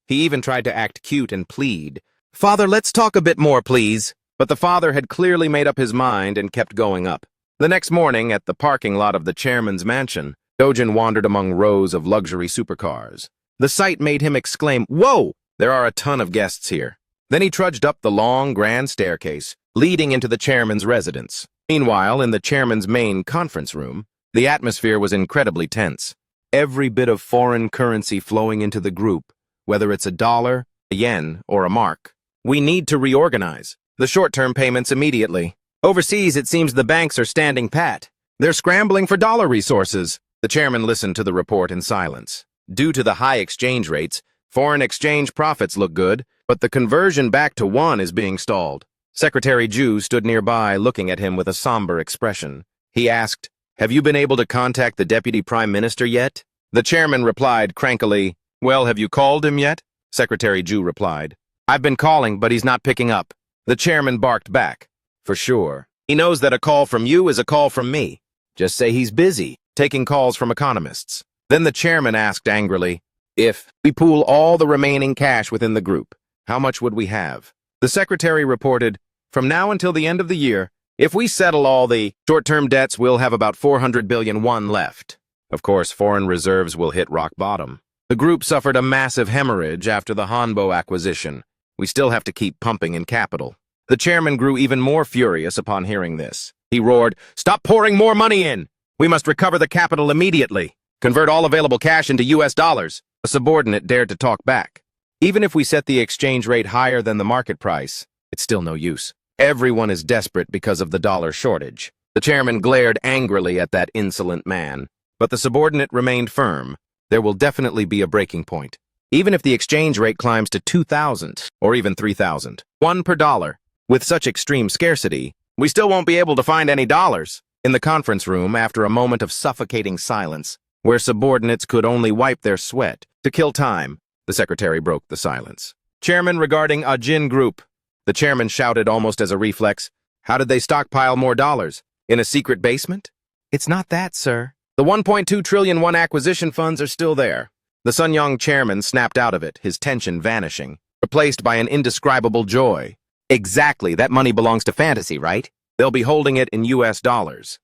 He even tried to act cute and plead. Father, let's talk a bit more, please. But the father had clearly made up his mind and kept going up. The next morning, at the parking lot of the chairman's mansion, Dojin wandered among rows of luxury supercars. The sight made him exclaim, Whoa! There are a ton of guests here. Then he trudged up the long, grand staircase, leading into the chairman's residence. Meanwhile, in the chairman's main conference room, the atmosphere was incredibly tense. Every bit of foreign currency flowing into the group, whether it's a dollar, a yen, or a mark. We need to reorganize the short-term payments immediately. Overseas, it seems the banks are standing pat. They're scrambling for dollar resources. The chairman listened to the report in silence. Due to the high exchange rates, foreign exchange profits look good, but the conversion back to won is being stalled. Secretary Ju stood nearby, looking at him with a somber expression. He asked, Have you been able to contact the Deputy Prime Minister yet? The chairman replied crankily, Well, have you called him yet? Secretary Ju replied, I've been calling, but he's not picking up. The chairman barked back. For sure. He knows that a call from you is a call from me. Just say he's busy, taking calls from economists. Then the chairman asked angrily, If we pool all the remaining cash within the group, how much would we have? The secretary reported, From now until the end of the year, if we settle all the short-term debts, we'll have about 400 billion won left. Of course, foreign reserves will hit rock bottom. The group suffered a massive hemorrhage after the Hanbo acquisition. We still have to keep pumping in capital. The chairman grew even more furious upon hearing this. He roared, Stop pouring more money in! We must recover the capital immediately. Convert all available cash into US dollars. A subordinate dared to talk back. Even if we set the exchange rate higher than the market price, it's still no use. Everyone is desperate because of the dollar shortage. The chairman glared angrily at that insolent man, but the subordinate remained firm. There will definitely be a breaking point. Even if the exchange rate climbs to 2,000 or even 3,000, one per dollar, with such extreme scarcity, we still won't be able to find any dollars. In the conference room, after a moment of suffocating silence, where subordinates could only wipe their sweat to kill time, the secretary broke the silence. Chairman, regarding a Jin group. The chairman shouted almost as a reflex, How did they stockpile more dollars? In a secret basement? It's not that, sir. The 1.2 trillion won acquisition funds are still there. The Sunyong chairman snapped out of it, his tension vanishing, replaced by an indescribable joy. Exactly, that money belongs to Fantasy, right? They'll be holding it in US dollars.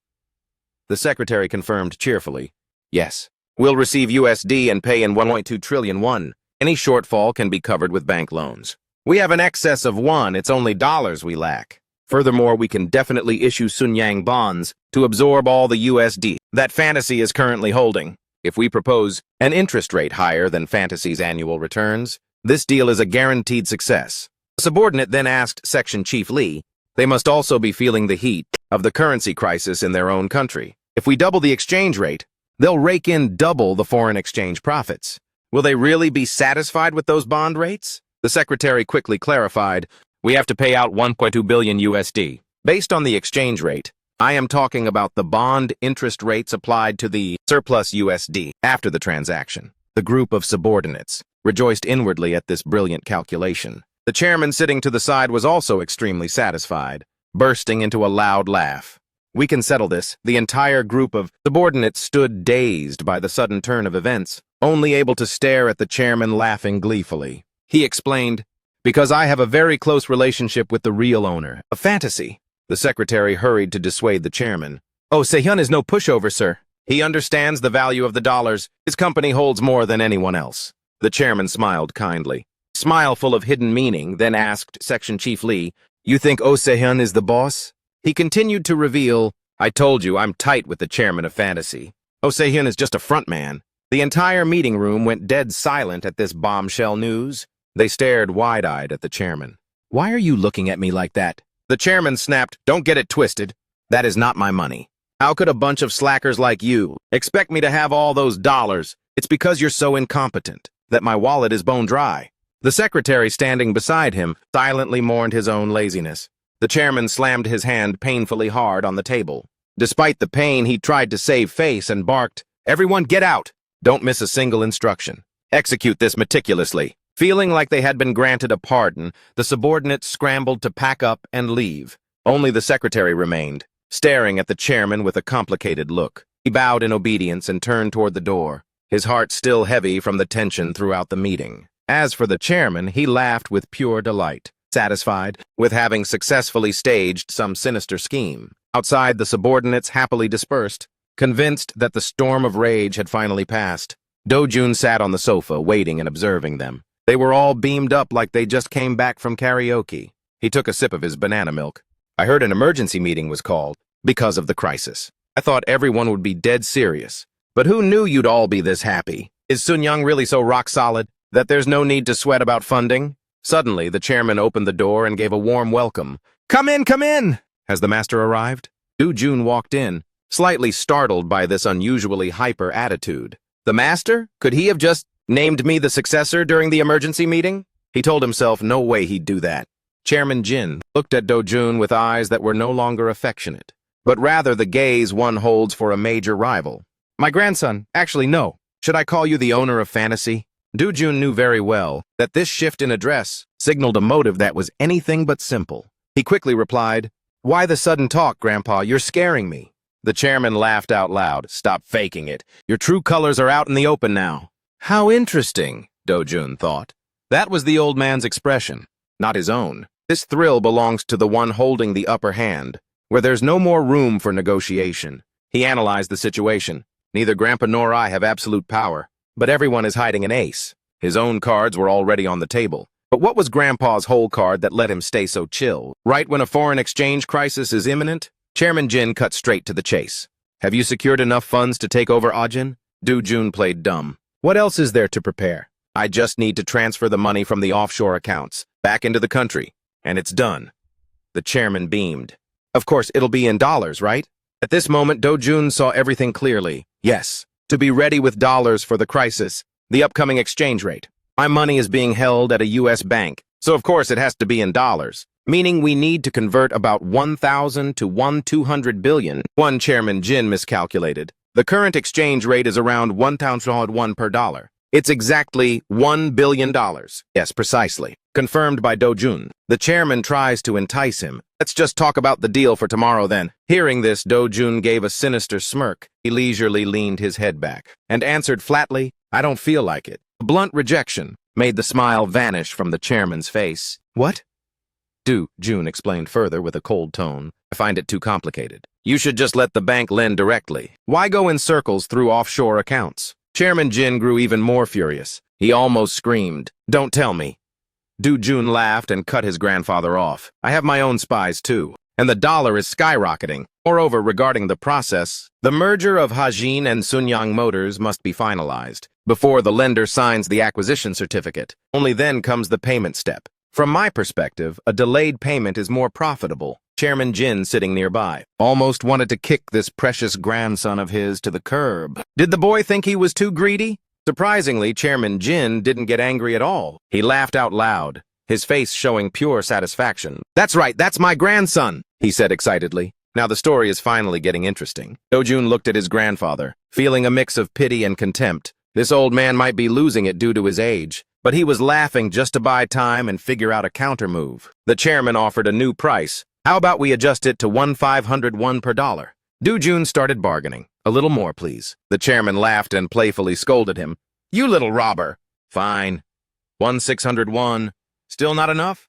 The secretary confirmed cheerfully, Yes, we'll receive USD and pay in 1.2 trillion won. Any shortfall can be covered with bank loans. We have an excess of won, it's only dollars we lack. Furthermore, we can definitely issue Sunyang bonds to absorb all the USD that Fantasy is currently holding. If we propose an interest rate higher than Fantasy's annual returns, this deal is a guaranteed success. The subordinate then asked Section Chief Lee, They must also be feeling the heat of the currency crisis in their own country. If we double the exchange rate, they'll rake in double the foreign exchange profits. Will they really be satisfied with those bond rates? The secretary quickly clarified, We have to pay out 1.2 billion USD. Based on the exchange rate, I am talking about the bond interest rates applied to the surplus USD after the transaction. The group of subordinates rejoiced inwardly at this brilliant calculation. The chairman sitting to the side was also extremely satisfied, bursting into a loud laugh. We can settle this. The entire group of subordinates stood dazed by the sudden turn of events, only able to stare at the chairman laughing gleefully. He explained, Because I have a very close relationship with the real owner of Fantasy. The secretary hurried to dissuade the chairman. Oh, Sehyun is no pushover, sir. He understands the value of the dollars. His company holds more than anyone else. The chairman smiled kindly. Smile full of hidden meaning, then asked Section Chief Lee, You think Oh Sehyun is the boss? He continued to reveal, I told you I'm tight with the chairman of fantasy. Oh Se-hyun is just a front man. The entire meeting room went dead silent at this bombshell news. They stared wide-eyed at the chairman. Why are you looking at me like that? The chairman snapped, don't get it twisted. That is not my money. How could a bunch of slackers like you expect me to have all those dollars? It's because you're so incompetent that my wallet is bone dry. The secretary standing beside him silently mourned his own laziness. The chairman slammed his hand painfully hard on the table. Despite the pain, he tried to save face and barked, everyone get out! Don't miss a single instruction. Execute this meticulously. Feeling like they had been granted a pardon, the subordinates scrambled to pack up and leave. Only the secretary remained, staring at the chairman with a complicated look. He bowed in obedience and turned toward the door, his heart still heavy from the tension throughout the meeting. As for the chairman, he laughed with pure delight, satisfied with having successfully staged some sinister scheme. Outside, the subordinates happily dispersed, convinced that the storm of rage had finally passed. Do-jun sat on the sofa, waiting and observing them. They were all beamed up like they just came back from karaoke. He took a sip of his banana milk. I heard an emergency meeting was called because of the crisis. I thought everyone would be dead serious. But who knew you'd all be this happy? Is Sun-young really so rock solid that there's no need to sweat about funding? Suddenly, the chairman opened the door and gave a warm welcome. Come in, come in! Has the master arrived? Do-jun walked in, slightly startled by this unusually hyper attitude. The master? Could he have just named me the successor during the emergency meeting? He told himself no way he'd do that. Chairman Jin looked at Do-jun with eyes that were no longer affectionate, but rather the gaze one holds for a major rival. My grandson, actually no. Should I call you the owner of fantasy? Do-jun knew very well that this shift in address signaled a motive that was anything but simple. He quickly replied, Why the sudden talk, Grandpa? You're scaring me. The chairman laughed out loud. Stop faking it. Your true colors are out in the open now. How interesting, Do-jun thought. That was the old man's expression, not his own. This thrill belongs to the one holding the upper hand, where there's no more room for negotiation. He analyzed the situation. Neither Grandpa nor I have absolute power, but everyone is hiding an ace. His own cards were already on the table. But what was Grandpa's whole card that let him stay so chill? Right when a foreign exchange crisis is imminent? Chairman Jin cut straight to the chase. Have you secured enough funds to take over Ajin? Do-jun played dumb. What else is there to prepare? I just need to transfer the money from the offshore accounts back into the country, and it's done. The chairman beamed. Of course, it'll be in dollars, right? At this moment, Do-jun saw everything clearly. Yes, to be ready with dollars for the crisis, the upcoming exchange rate. My money is being held at a U.S. bank, so of course it has to be in dollars, meaning we need to convert about 1,000 to 1,200 billion. One Chairman Jin miscalculated. The current exchange rate is around 1,001 per dollar. It's exactly $1 billion. Yes, precisely. Confirmed by Do-jun. The chairman tries to entice him. Let's just talk about the deal for tomorrow then. Hearing this, Do-jun gave a sinister smirk. He leisurely leaned his head back and answered flatly, I don't feel like it. A blunt rejection made the smile vanish from the chairman's face. What? Do-jun explained further with a cold tone. I find it too complicated. You should just let the bank lend directly. Why go in circles through offshore accounts? Chairman Jin grew even more furious. He almost screamed, Don't tell me. Do-jun laughed and cut his grandfather off. I have my own spies too, and the dollar is skyrocketing. Moreover, regarding the process, the merger of Hajin and Sun-young Motors must be finalized before the lender signs the acquisition certificate. Only then comes the payment step. From my perspective, a delayed payment is more profitable. Chairman Jin, sitting nearby, almost wanted to kick this precious grandson of his to the curb. Did the boy think he was too greedy? Surprisingly, Chairman Jin didn't get angry at all. He laughed out loud, his face showing pure satisfaction. That's right, that's my grandson, he said excitedly. Now the story is finally getting interesting. Do-jun looked at his grandfather, feeling a mix of pity and contempt. This old man might be losing it due to his age, but he was laughing just to buy time and figure out a counter-move. The chairman offered a new price. How about we adjust it to 1,501 per dollar? Do-jun started bargaining. A little more, please. The chairman laughed and playfully scolded him. You little robber. Fine. 1,601. Still not enough?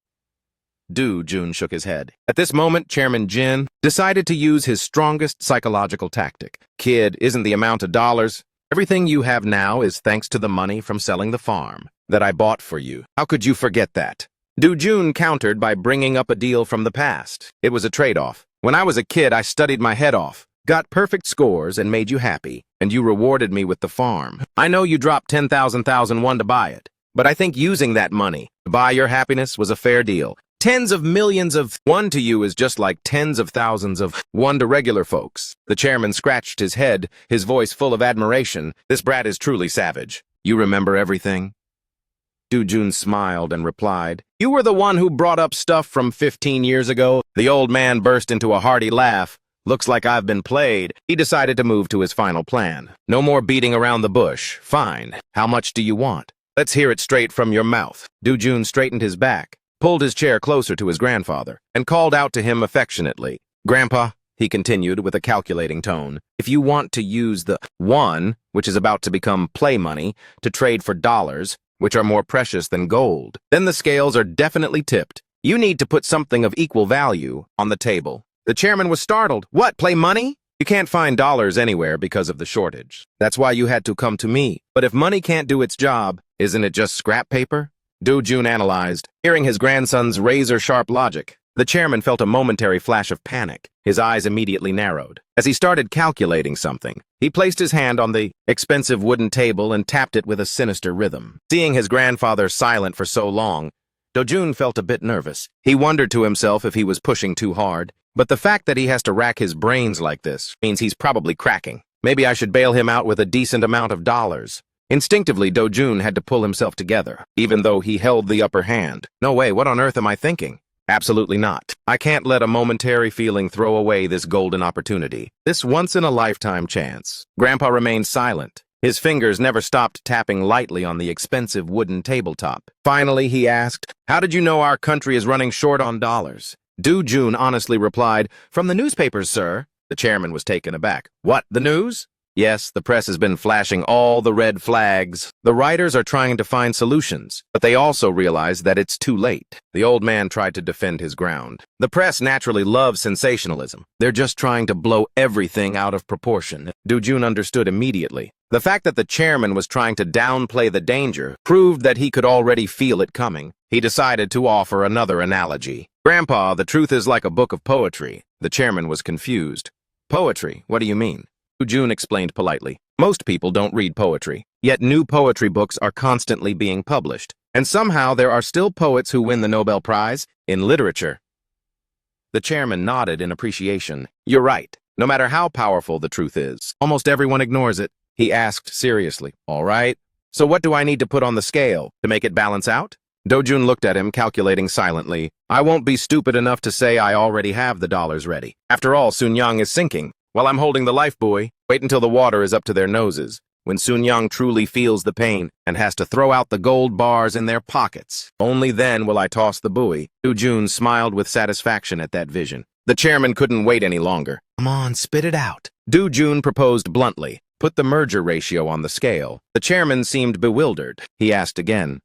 Do-jun shook his head. At this moment, Chairman Jin decided to use his strongest psychological tactic. Kid, isn't the amount of dollars? Everything you have now is thanks to the money from selling the farm that I bought for you. How could you forget that? Do-jun countered by bringing up a deal from the past. It was a trade-off. When I was a kid, I studied my head off, got perfect scores, and made you happy, and you rewarded me with the farm. I know you dropped 10,000 to buy it, but I think using that money to buy your happiness was a fair deal. Tens of millions of one to you is just like tens of thousands of one to regular folks. The chairman scratched his head, his voice full of admiration. This brat is truly savage. You remember everything? Do-jun smiled and replied, You were the one who brought up stuff from 15 years ago. The old man burst into a hearty laugh. Looks like I've been played. He decided to move to his final plan. No more beating around the bush. Fine. How much do you want? Let's hear it straight from your mouth. Do-jun straightened his back, pulled his chair closer to his grandfather, and called out to him affectionately. Grandpa, he continued with a calculating tone, if you want to use the one, which is about to become play money, to trade for dollars, which are more precious than gold, then the scales are definitely tipped. You need to put something of equal value on the table. The chairman was startled. What, play money? You can't find dollars anywhere because of the shortage. That's why you had to come to me. But if money can't do its job, isn't it just scrap paper? Do-jun analyzed. Hearing his grandson's razor-sharp logic, the chairman felt a momentary flash of panic. His eyes immediately narrowed. As he started calculating something, he placed his hand on the expensive wooden table and tapped it with a sinister rhythm. Seeing his grandfather silent for so long, Do-jun felt a bit nervous. He wondered to himself if he was pushing too hard. But the fact that he has to rack his brains like this means he's probably cracking. Maybe I should bail him out with a decent amount of dollars. Instinctively, Do-jun had to pull himself together, even though he held the upper hand. No way, what on earth am I thinking? Absolutely not. I can't let a momentary feeling throw away this golden opportunity, this once-in-a-lifetime chance. Grandpa remained silent. His fingers never stopped tapping lightly on the expensive wooden tabletop. Finally, he asked, How did you know our country is running short on dollars? Do-jun honestly replied, From the newspapers, sir. The chairman was taken aback. What, the news? Yes, the press has been flashing all the red flags. The writers are trying to find solutions, but they also realize that it's too late. The old man tried to defend his ground. The press naturally loves sensationalism. They're just trying to blow everything out of proportion. Do-jun understood immediately. The fact that the chairman was trying to downplay the danger proved that he could already feel it coming. He decided to offer another analogy. Grandpa, the truth is like a book of poetry. The chairman was confused. Poetry? What do you mean? Do-jun explained politely. Most people don't read poetry, yet new poetry books are constantly being published. And somehow there are still poets who win the Nobel Prize in literature. The chairman nodded in appreciation. You're right. No matter how powerful the truth is, almost everyone ignores it. He asked seriously. All right. So what do I need to put on the scale to make it balance out? Do-jun looked at him, calculating silently. I won't be stupid enough to say I already have the dollars ready. After all, Sun-young is sinking. While I'm holding the life buoy, wait until the water is up to their noses. When Sun-young truly feels the pain and has to throw out the gold bars in their pockets, only then will I toss the buoy. Do-jun smiled with satisfaction at that vision. The chairman couldn't wait any longer. Come on, spit it out. Do-jun proposed bluntly. Put the merger ratio on the scale. The chairman seemed bewildered. He asked again.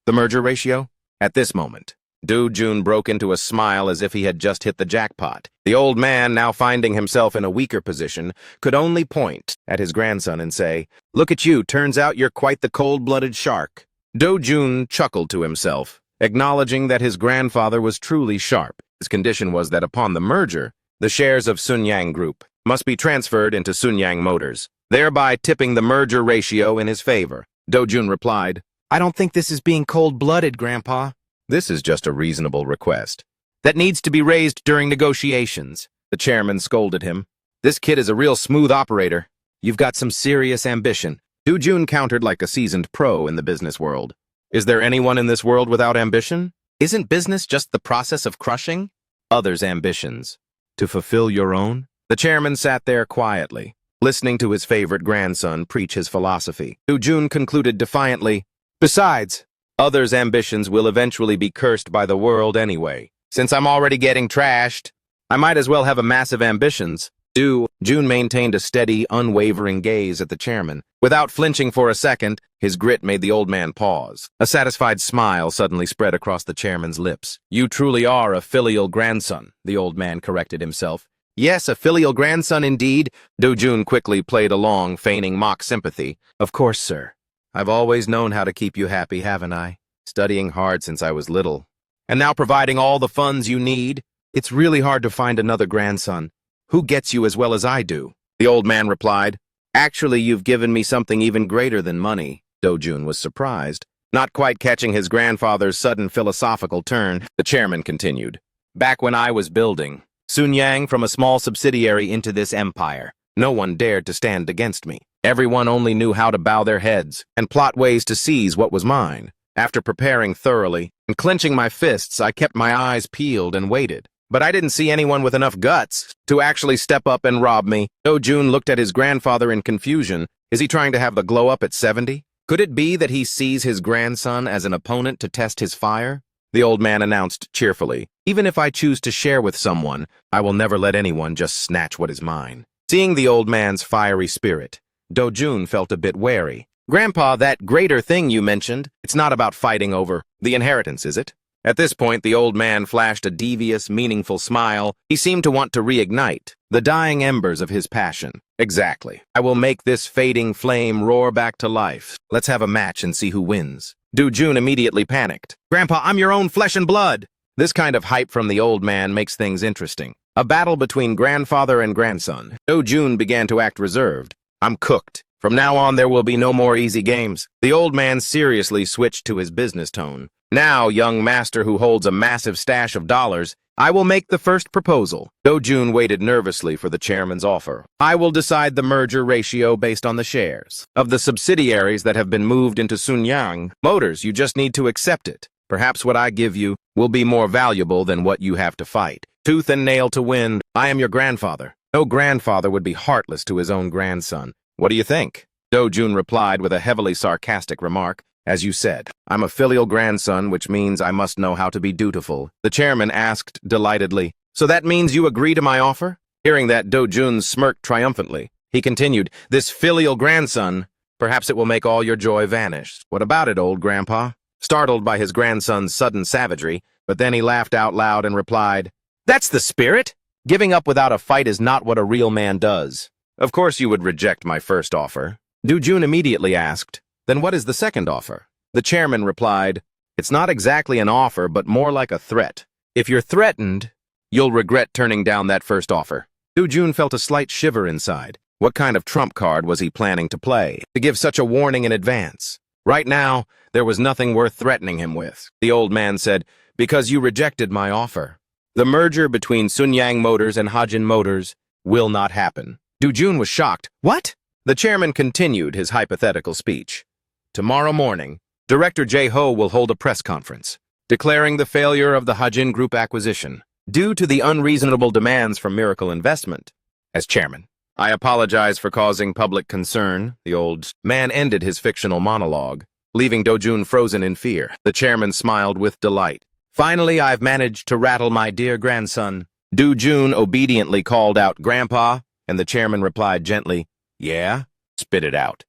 The merger ratio? At this moment, Do-jun broke into a smile as if he had just hit the jackpot. The old man, now finding himself in a weaker position, could only point at his grandson and say, Look at you, turns out you're quite the cold-blooded shark. Do-jun chuckled to himself, acknowledging that his grandfather was truly sharp. His condition was that upon the merger, the shares of Sun-yang Group must be transferred into Sun-yang Motors, thereby tipping the merger ratio in his favor. Do-jun replied, I don't think this is being cold-blooded, Grandpa. This is just a reasonable request that needs to be raised during negotiations. The chairman scolded him. This kid is a real smooth operator. You've got some serious ambition. Do-jun countered like a seasoned pro in the business world. Is there anyone in this world without ambition? Isn't business just the process of crushing others' ambitions to fulfill your own? The chairman sat there quietly, listening to his favorite grandson preach his philosophy. Do-jun concluded defiantly, Besides, others' ambitions will eventually be cursed by the world anyway. Since I'm already getting trashed, I might as well have a massive ambitions. Do-jun maintained a steady, unwavering gaze at the chairman. Without flinching for a second, his grit made the old man pause. A satisfied smile suddenly spread across the chairman's lips. You truly are a filial grandson, the old man corrected himself. Yes, a filial grandson indeed. Do-jun quickly played along, feigning mock sympathy. Of course, sir. I've always known how to keep you happy, haven't I? Studying hard since I was little. And now providing all the funds you need. It's really hard to find another grandson who gets you as well as I do. The old man replied, Actually, you've given me something even greater than money. Do-jun was surprised. Not quite catching his grandfather's sudden philosophical turn, the chairman continued. Back when I was building Sunyang from a small subsidiary into this empire, no one dared to stand against me. Everyone only knew how to bow their heads and plot ways to seize what was mine. After preparing thoroughly and clenching my fists, I kept my eyes peeled and waited. But I didn't see anyone with enough guts to actually step up and rob me. Do-jun looked at his grandfather in confusion. Is he trying to have the glow up at 70? Could it be that he sees his grandson as an opponent to test his fire? The old man announced cheerfully, Even if I choose to share with someone, I will never let anyone just snatch what is mine. Seeing the old man's fiery spirit, Do-jun felt a bit wary. Grandpa, that greater thing you mentioned, it's not about fighting over the inheritance, is it? At this point, the old man flashed a devious, meaningful smile. He seemed to want to reignite the dying embers of his passion. Exactly. I will make this fading flame roar back to life. Let's have a match and see who wins. Do-jun immediately panicked. Grandpa, I'm your own flesh and blood. This kind of hype from the old man makes things interesting. A battle between grandfather and grandson. Do-jun began to act reserved. I'm cooked. From now on, there will be no more easy games. The old man seriously switched to his business tone. Now, young master who holds a massive stash of dollars, I will make the first proposal. Do-jun waited nervously for the chairman's offer. I will decide the merger ratio based on the shares of the subsidiaries that have been moved into Sunyang Motors. You just need to accept it. Perhaps what I give you will be more valuable than what you have to fight. Tooth and nail to win. I am your grandfather. No grandfather would be heartless to his own grandson. What do you think? Do-jun replied with a heavily sarcastic remark. As you said, I'm a filial grandson, which means I must know how to be dutiful. The chairman asked delightedly, So that means you agree to my offer? Hearing that, Do-jun smirked triumphantly. He continued, This filial grandson, perhaps it will make all your joy vanish. What about it, old grandpa? Startled by his grandson's sudden savagery, but then he laughed out loud and replied, That's the spirit! Giving up without a fight is not what a real man does. Of course you would reject my first offer. Do-jun immediately asked, Then what is the second offer? The chairman replied, It's not exactly an offer, but more like a threat. If you're threatened, you'll regret turning down that first offer. Do-jun felt a slight shiver inside. What kind of trump card was he planning to play to give such a warning in advance? Right now, there was nothing worth threatening him with. The old man said, Because you rejected my offer. The merger between Sunyang Motors and Hajin Motors will not happen. Do-jun was shocked. What? The chairman continued his hypothetical speech. Tomorrow morning, Director Jae-ho will hold a press conference, declaring the failure of the Hajin Group acquisition due to the unreasonable demands from Miracle Investment. As chairman, I apologize for causing public concern. The old man ended his fictional monologue, leaving Do-jun frozen in fear. The chairman smiled with delight. Finally, I've managed to rattle my dear grandson. Do-jun obediently called out, Grandpa, and the chairman replied gently, Yeah? Spit it out.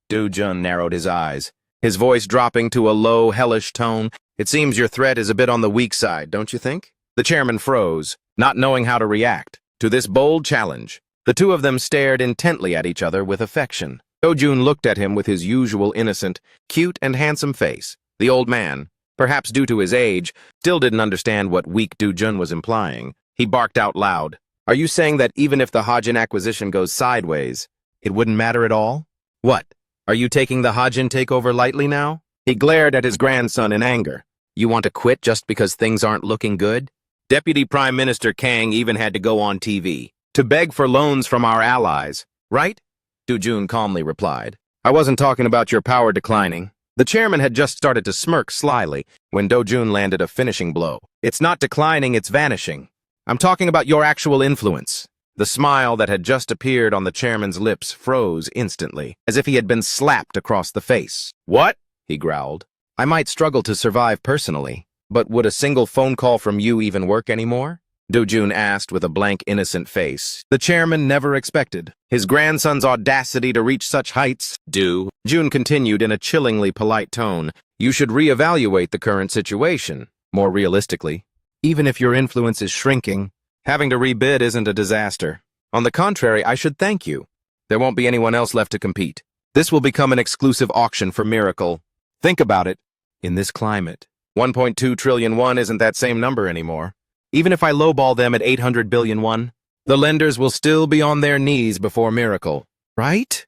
Do-jun narrowed his eyes, his voice dropping to a low, hellish tone. It seems your threat is a bit on the weak side, don't you think? The chairman froze, not knowing how to react to this bold challenge. The two of them stared intently at each other with affection. Do-jun looked at him with his usual innocent, cute and handsome face. The old man, perhaps due to his age, still didn't understand what weak Do-jun was implying. He barked out loud. Are you saying that even if the Hajin acquisition goes sideways, it wouldn't matter at all? What? Are you taking the Hajin takeover lightly now? He glared at his grandson in anger. You want to quit just because things aren't looking good? Deputy Prime Minister Kang even had to go on TV to beg for loans from our allies, right? Do-jun calmly replied. I wasn't talking about your power declining. The chairman had just started to smirk slyly when Do-jun landed a finishing blow. It's not declining, it's vanishing. I'm talking about your actual influence. The smile that had just appeared on the chairman's lips froze instantly, as if he had been slapped across the face. What? He growled. I might struggle to survive personally, but would a single phone call from you even work anymore? Do-jun asked with a blank, innocent face. The chairman never expected his grandson's audacity to reach such heights. Do-jun continued in a chillingly polite tone. You should reevaluate the current situation. More realistically, even if your influence is shrinking, having to rebid isn't a disaster. On the contrary, I should thank you. There won't be anyone else left to compete. This will become an exclusive auction for Miracle. Think about it. In this climate, 1.2 trillion won isn't that same number anymore. Even if I lowball them at 800 billion won, the lenders will still be on their knees before miracle, right?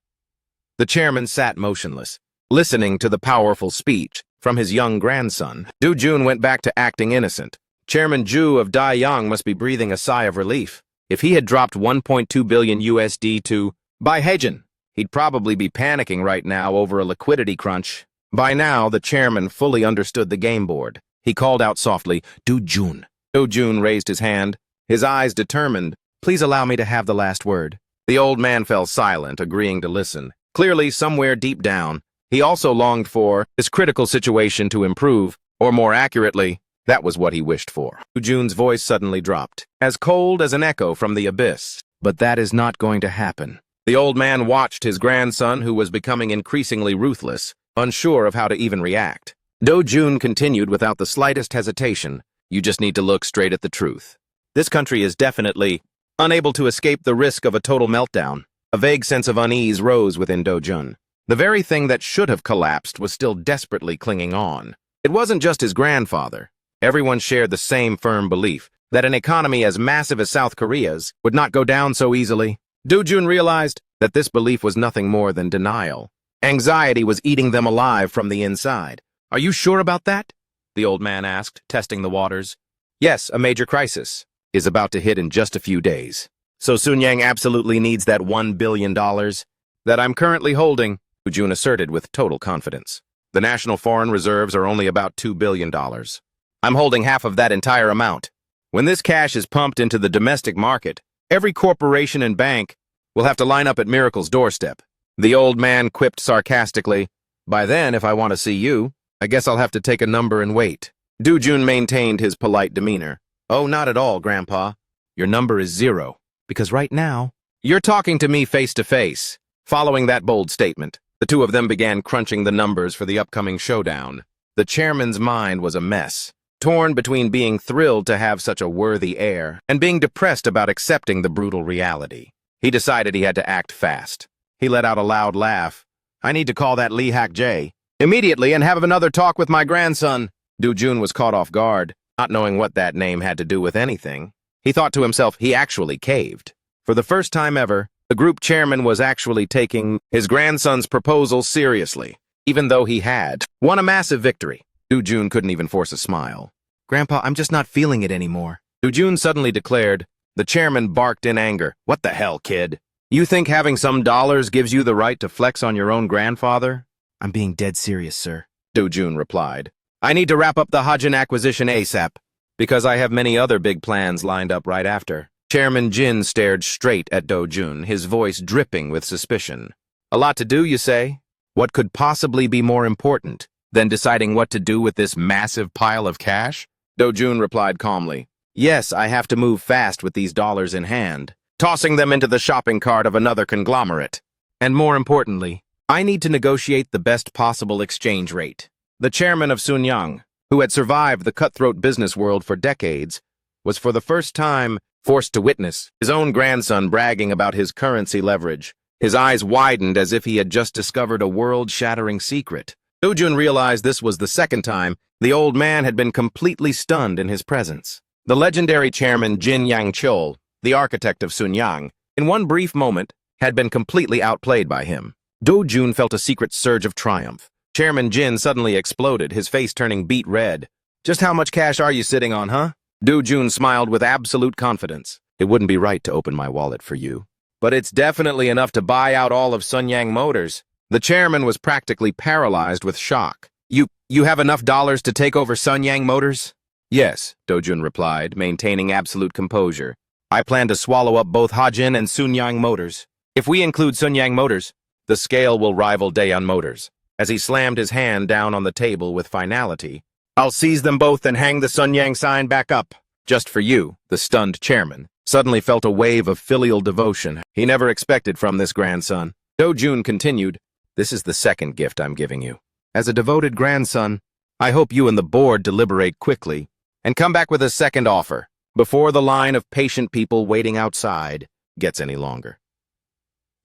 The chairman sat motionless, listening to the powerful speech from his young grandson. Du Jun went back to acting innocent. Chairman Zhu of Daiyang must be breathing a sigh of relief. If he had dropped 1.2 billion USD to buy Heijin, he'd probably be panicking right now over a liquidity crunch. By now, the chairman fully understood the game board. He called out softly, Du Jun. Du Jun raised his hand, his eyes determined. Please allow me to have the last word. The old man fell silent, agreeing to listen. Clearly, somewhere deep down, he also longed for his critical situation to improve, or more accurately, that was what he wished for. Du Jun's voice suddenly dropped, as cold as an echo from the abyss. But that is not going to happen. The old man watched his grandson, who was becoming increasingly ruthless, unsure of how to even react. Du Jun continued without the slightest hesitation. You just need to look straight at the truth. This country is definitely unable to escape the risk of a total meltdown. A vague sense of unease rose within Du Jun. The very thing that should have collapsed was still desperately clinging on. It wasn't just his grandfather. Everyone shared the same firm belief that an economy as massive as South Korea's would not go down so easily. Du Jun realized that this belief was nothing more than denial. Anxiety was eating them alive from the inside. Are you sure about that? The old man asked, testing the waters. Yes, a major crisis is about to hit in just a few days. So Sun Yang absolutely needs that $1 billion that I'm currently holding, Du Jun asserted with total confidence. The national foreign reserves are only about $2 billion. I'm holding half of that entire amount. When this cash is pumped into the domestic market, every corporation and bank will have to line up at Miracle's doorstep. The old man quipped sarcastically, By then, if I want to see you, I guess I'll have to take a number and wait. Du Jun maintained his polite demeanor. Oh, not at all, Grandpa. Your number is 0. Because right now, you're talking to me face to face. Following that bold statement, the two of them began crunching the numbers for the upcoming showdown. The chairman's mind was a mess, torn between being thrilled to have such a worthy heir and being depressed about accepting the brutal reality. He decided he had to act fast. He let out a loud laugh. I need to call that Lee Hack J immediately and have another talk with my grandson. Du Jun was caught off guard, not knowing what that name had to do with anything. He thought to himself he actually caved. For the first time ever, the group chairman was actually taking his grandson's proposal seriously, even though he had won a massive victory. Du Jun couldn't even force a smile. Grandpa, I'm just not feeling it anymore. Du Jun suddenly declared. The chairman barked in anger. What the hell, kid? You think having some dollars gives you the right to flex on your own grandfather? I'm being dead serious, sir, Du Jun replied. I need to wrap up the Heijin acquisition ASAP, because I have many other big plans lined up right after. Chairman Jin stared straight at Du Jun, his voice dripping with suspicion. A lot to do, you say? What could possibly be more important than deciding what to do with this massive pile of cash? Du Jun replied calmly. Yes, I have to move fast with these dollars in hand, tossing them into the shopping cart of another conglomerate. And more importantly, I need to negotiate the best possible exchange rate. The chairman of Sun Yang, who had survived the cutthroat business world for decades, was for the first time forced to witness his own grandson bragging about his currency leverage. His eyes widened as if he had just discovered a world-shattering secret. Du Jun realized this was the second time the old man had been completely stunned in his presence. The legendary chairman Jin Yang-chul, the architect of Sun Yang, in one brief moment, had been completely outplayed by him. Du Jun felt a secret surge of triumph. Chairman Jin suddenly exploded, his face turning beet red. Just how much cash are you sitting on, huh? Du Jun smiled with absolute confidence. It wouldn't be right to open my wallet for you. But it's definitely enough to buy out all of Sun Yang Motors. The chairman was practically paralyzed with shock. You have enough dollars to take over Sun Yang Motors? Yes, Du Jun replied, maintaining absolute composure. I plan to swallow up both Heijin and Sun Yang Motors. If we include Sun Yang Motors, the scale will rival Daeon Motors. As he slammed his hand down on the table with finality, I'll seize them both and hang the Sun Yang sign back up. Just for you, the stunned chairman suddenly felt a wave of filial devotion he never expected from this grandson. Du Jun continued, This is the second gift I'm giving you. As a devoted grandson, I hope you and the board deliberate quickly and come back with a second offer before the line of patient people waiting outside gets any longer.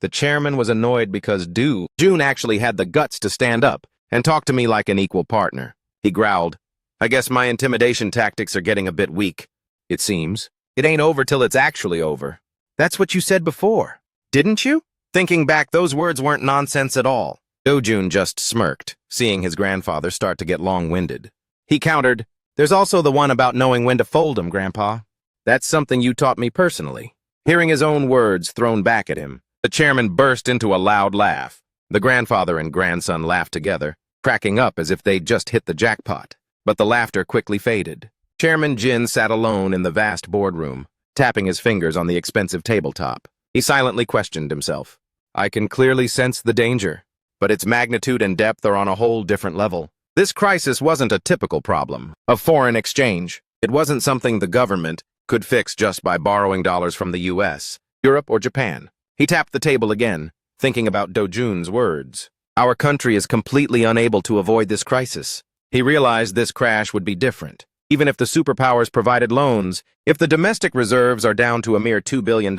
The chairman was annoyed because Du Jun actually had the guts to stand up and talk to me like an equal partner. He growled, I guess my intimidation tactics are getting a bit weak. it seems. It ain't over till it's actually over. That's what you said before, didn't you? Thinking back, those words weren't nonsense at all. Dojun just smirked, seeing his grandfather start to get long-winded. He countered, "There's also the one about knowing when to fold 'em, Grandpa. That's something you taught me personally." Hearing his own words thrown back at him, the chairman burst into a loud laugh. The grandfather and grandson laughed together, cracking up as if they'd just hit the jackpot. But the laughter quickly faded. Chairman Jin sat alone in the vast boardroom, tapping his fingers on the expensive tabletop. He silently questioned himself. "I can clearly sense the danger, but its magnitude and depth are on a whole different level. This crisis wasn't a typical problem of foreign exchange. It wasn't something the government could fix just by borrowing dollars from the US, Europe, or Japan." He tapped the table again, thinking about Dojun's words. Our country is completely unable to avoid this crisis. He realized this crash would be different. Even if the superpowers provided loans, if the domestic reserves are down to a mere $2 billion,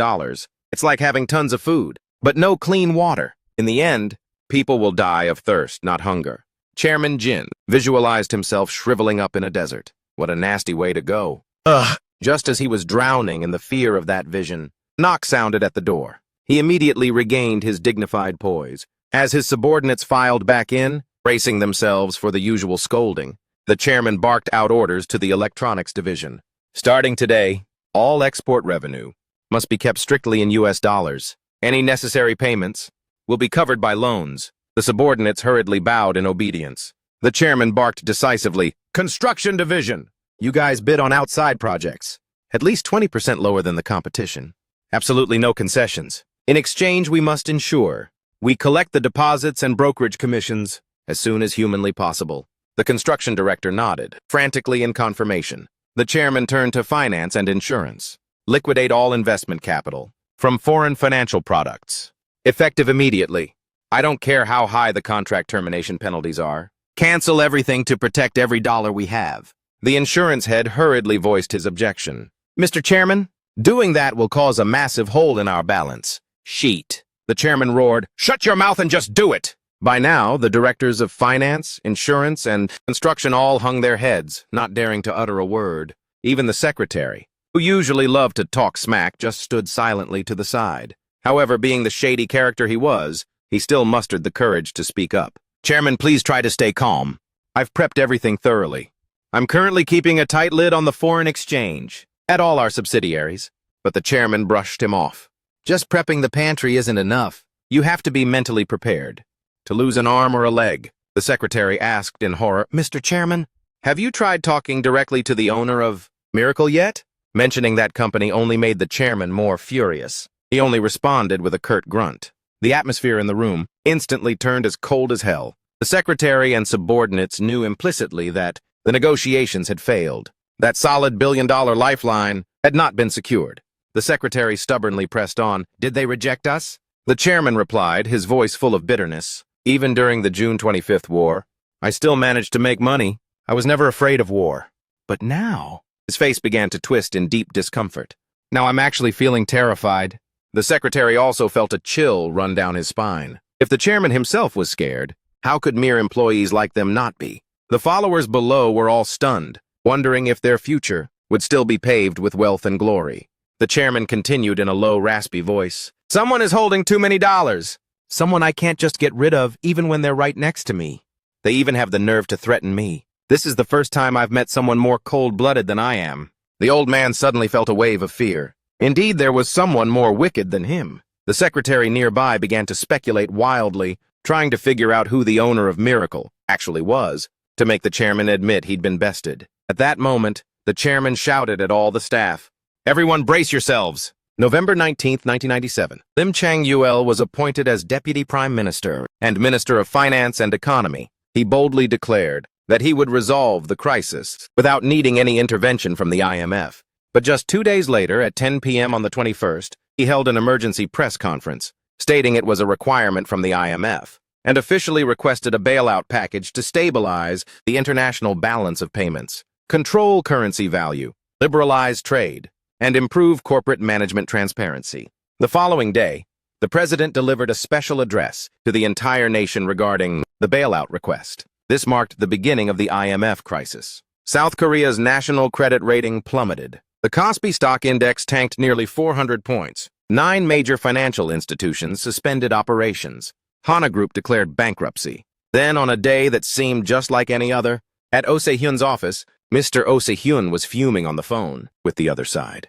it's like having tons of food, but no clean water. In the end, people will die of thirst, not hunger. Chairman Jin visualized himself shriveling up in a desert. What a nasty way to go. Ugh! Just as he was drowning in the fear of that vision, knock sounded at the door. He immediately regained his dignified poise. As his subordinates filed back in, bracing themselves for the usual scolding, the chairman barked out orders to the electronics division. Starting today, all export revenue must be kept strictly in US dollars. Any necessary payments will be covered by loans. The subordinates hurriedly bowed in obedience. The chairman barked decisively, "Construction division! You guys bid on outside projects, at least 20% lower than the competition. Absolutely no concessions. In exchange, we must ensure we collect the deposits and brokerage commissions as soon as humanly possible." The construction director nodded, frantically in confirmation. The chairman turned to finance and insurance. Liquidate all investment capital from foreign financial products. Effective immediately. I don't care how high the contract termination penalties are. Cancel everything to protect every dollar we have. The insurance head hurriedly voiced his objection. "Mr. Chairman, doing that will cause a massive hole in our balance sheet." The chairman roared, "Shut your mouth and just do it!" By now, the directors of finance, insurance, and construction all hung their heads, not daring to utter a word. Even the secretary, who usually loved to talk smack, just stood silently to the side. However, being the shady character he was, he still mustered the courage to speak up. "Chairman, please try to stay calm. I've prepped everything thoroughly. I'm currently keeping a tight lid on the foreign exchange at all our subsidiaries." But the chairman brushed him off. "Just prepping the pantry isn't enough. You have to be mentally prepared to lose an arm or a leg." The secretary asked in horror, "Mr. Chairman, have you tried talking directly to the owner of Miracle yet?" Mentioning that company only made the chairman more furious. He only responded with a curt grunt. The atmosphere in the room instantly turned as cold as hell. The secretary and subordinates knew implicitly that the negotiations had failed. That solid billion-dollar lifeline had not been secured. The secretary stubbornly pressed on, "Did they reject us?" The chairman replied, his voice full of bitterness, "Even during the June 25th war, I still managed to make money. I was never afraid of war. But now..." His face began to twist in deep discomfort. "Now I'm actually feeling terrified." The secretary also felt a chill run down his spine. If the chairman himself was scared, how could mere employees like them not be? The followers below were all stunned, wondering if their future would still be paved with wealth and glory. The chairman continued in a low, raspy voice, "Someone is holding too many dollars. Someone I can't just get rid of even when they're right next to me. They even have the nerve to threaten me. This is the first time I've met someone more cold-blooded than I am." The old man suddenly felt a wave of fear. Indeed, there was someone more wicked than him. The secretary nearby began to speculate wildly, trying to figure out who the owner of Miracle actually was, to make the chairman admit he'd been bested. At that moment, the chairman shouted at all the staff, "Everyone brace yourselves." November 19th, 1997. Lim Chang-Yuel was appointed as Deputy Prime Minister and Minister of Finance and Economy. He boldly declared that he would resolve the crisis without needing any intervention from the IMF. But just 2 days later, at 10 p.m. on the 21st, he held an emergency press conference, stating it was a requirement from the IMF, and officially requested a bailout package to stabilize the international balance of payments, control currency value, liberalize trade, and improve corporate management transparency. The following day, the president delivered a special address to the entire nation regarding the bailout request. This marked the beginning of the IMF crisis. South Korea's national credit rating plummeted. The Kospi stock index tanked nearly 400 points. 9 major financial institutions suspended operations. Hana Group declared bankruptcy. Then, on a day that seemed just like any other, at Oh Se-hyun's office, Mr. Oh Se-hyun was fuming on the phone with the other side.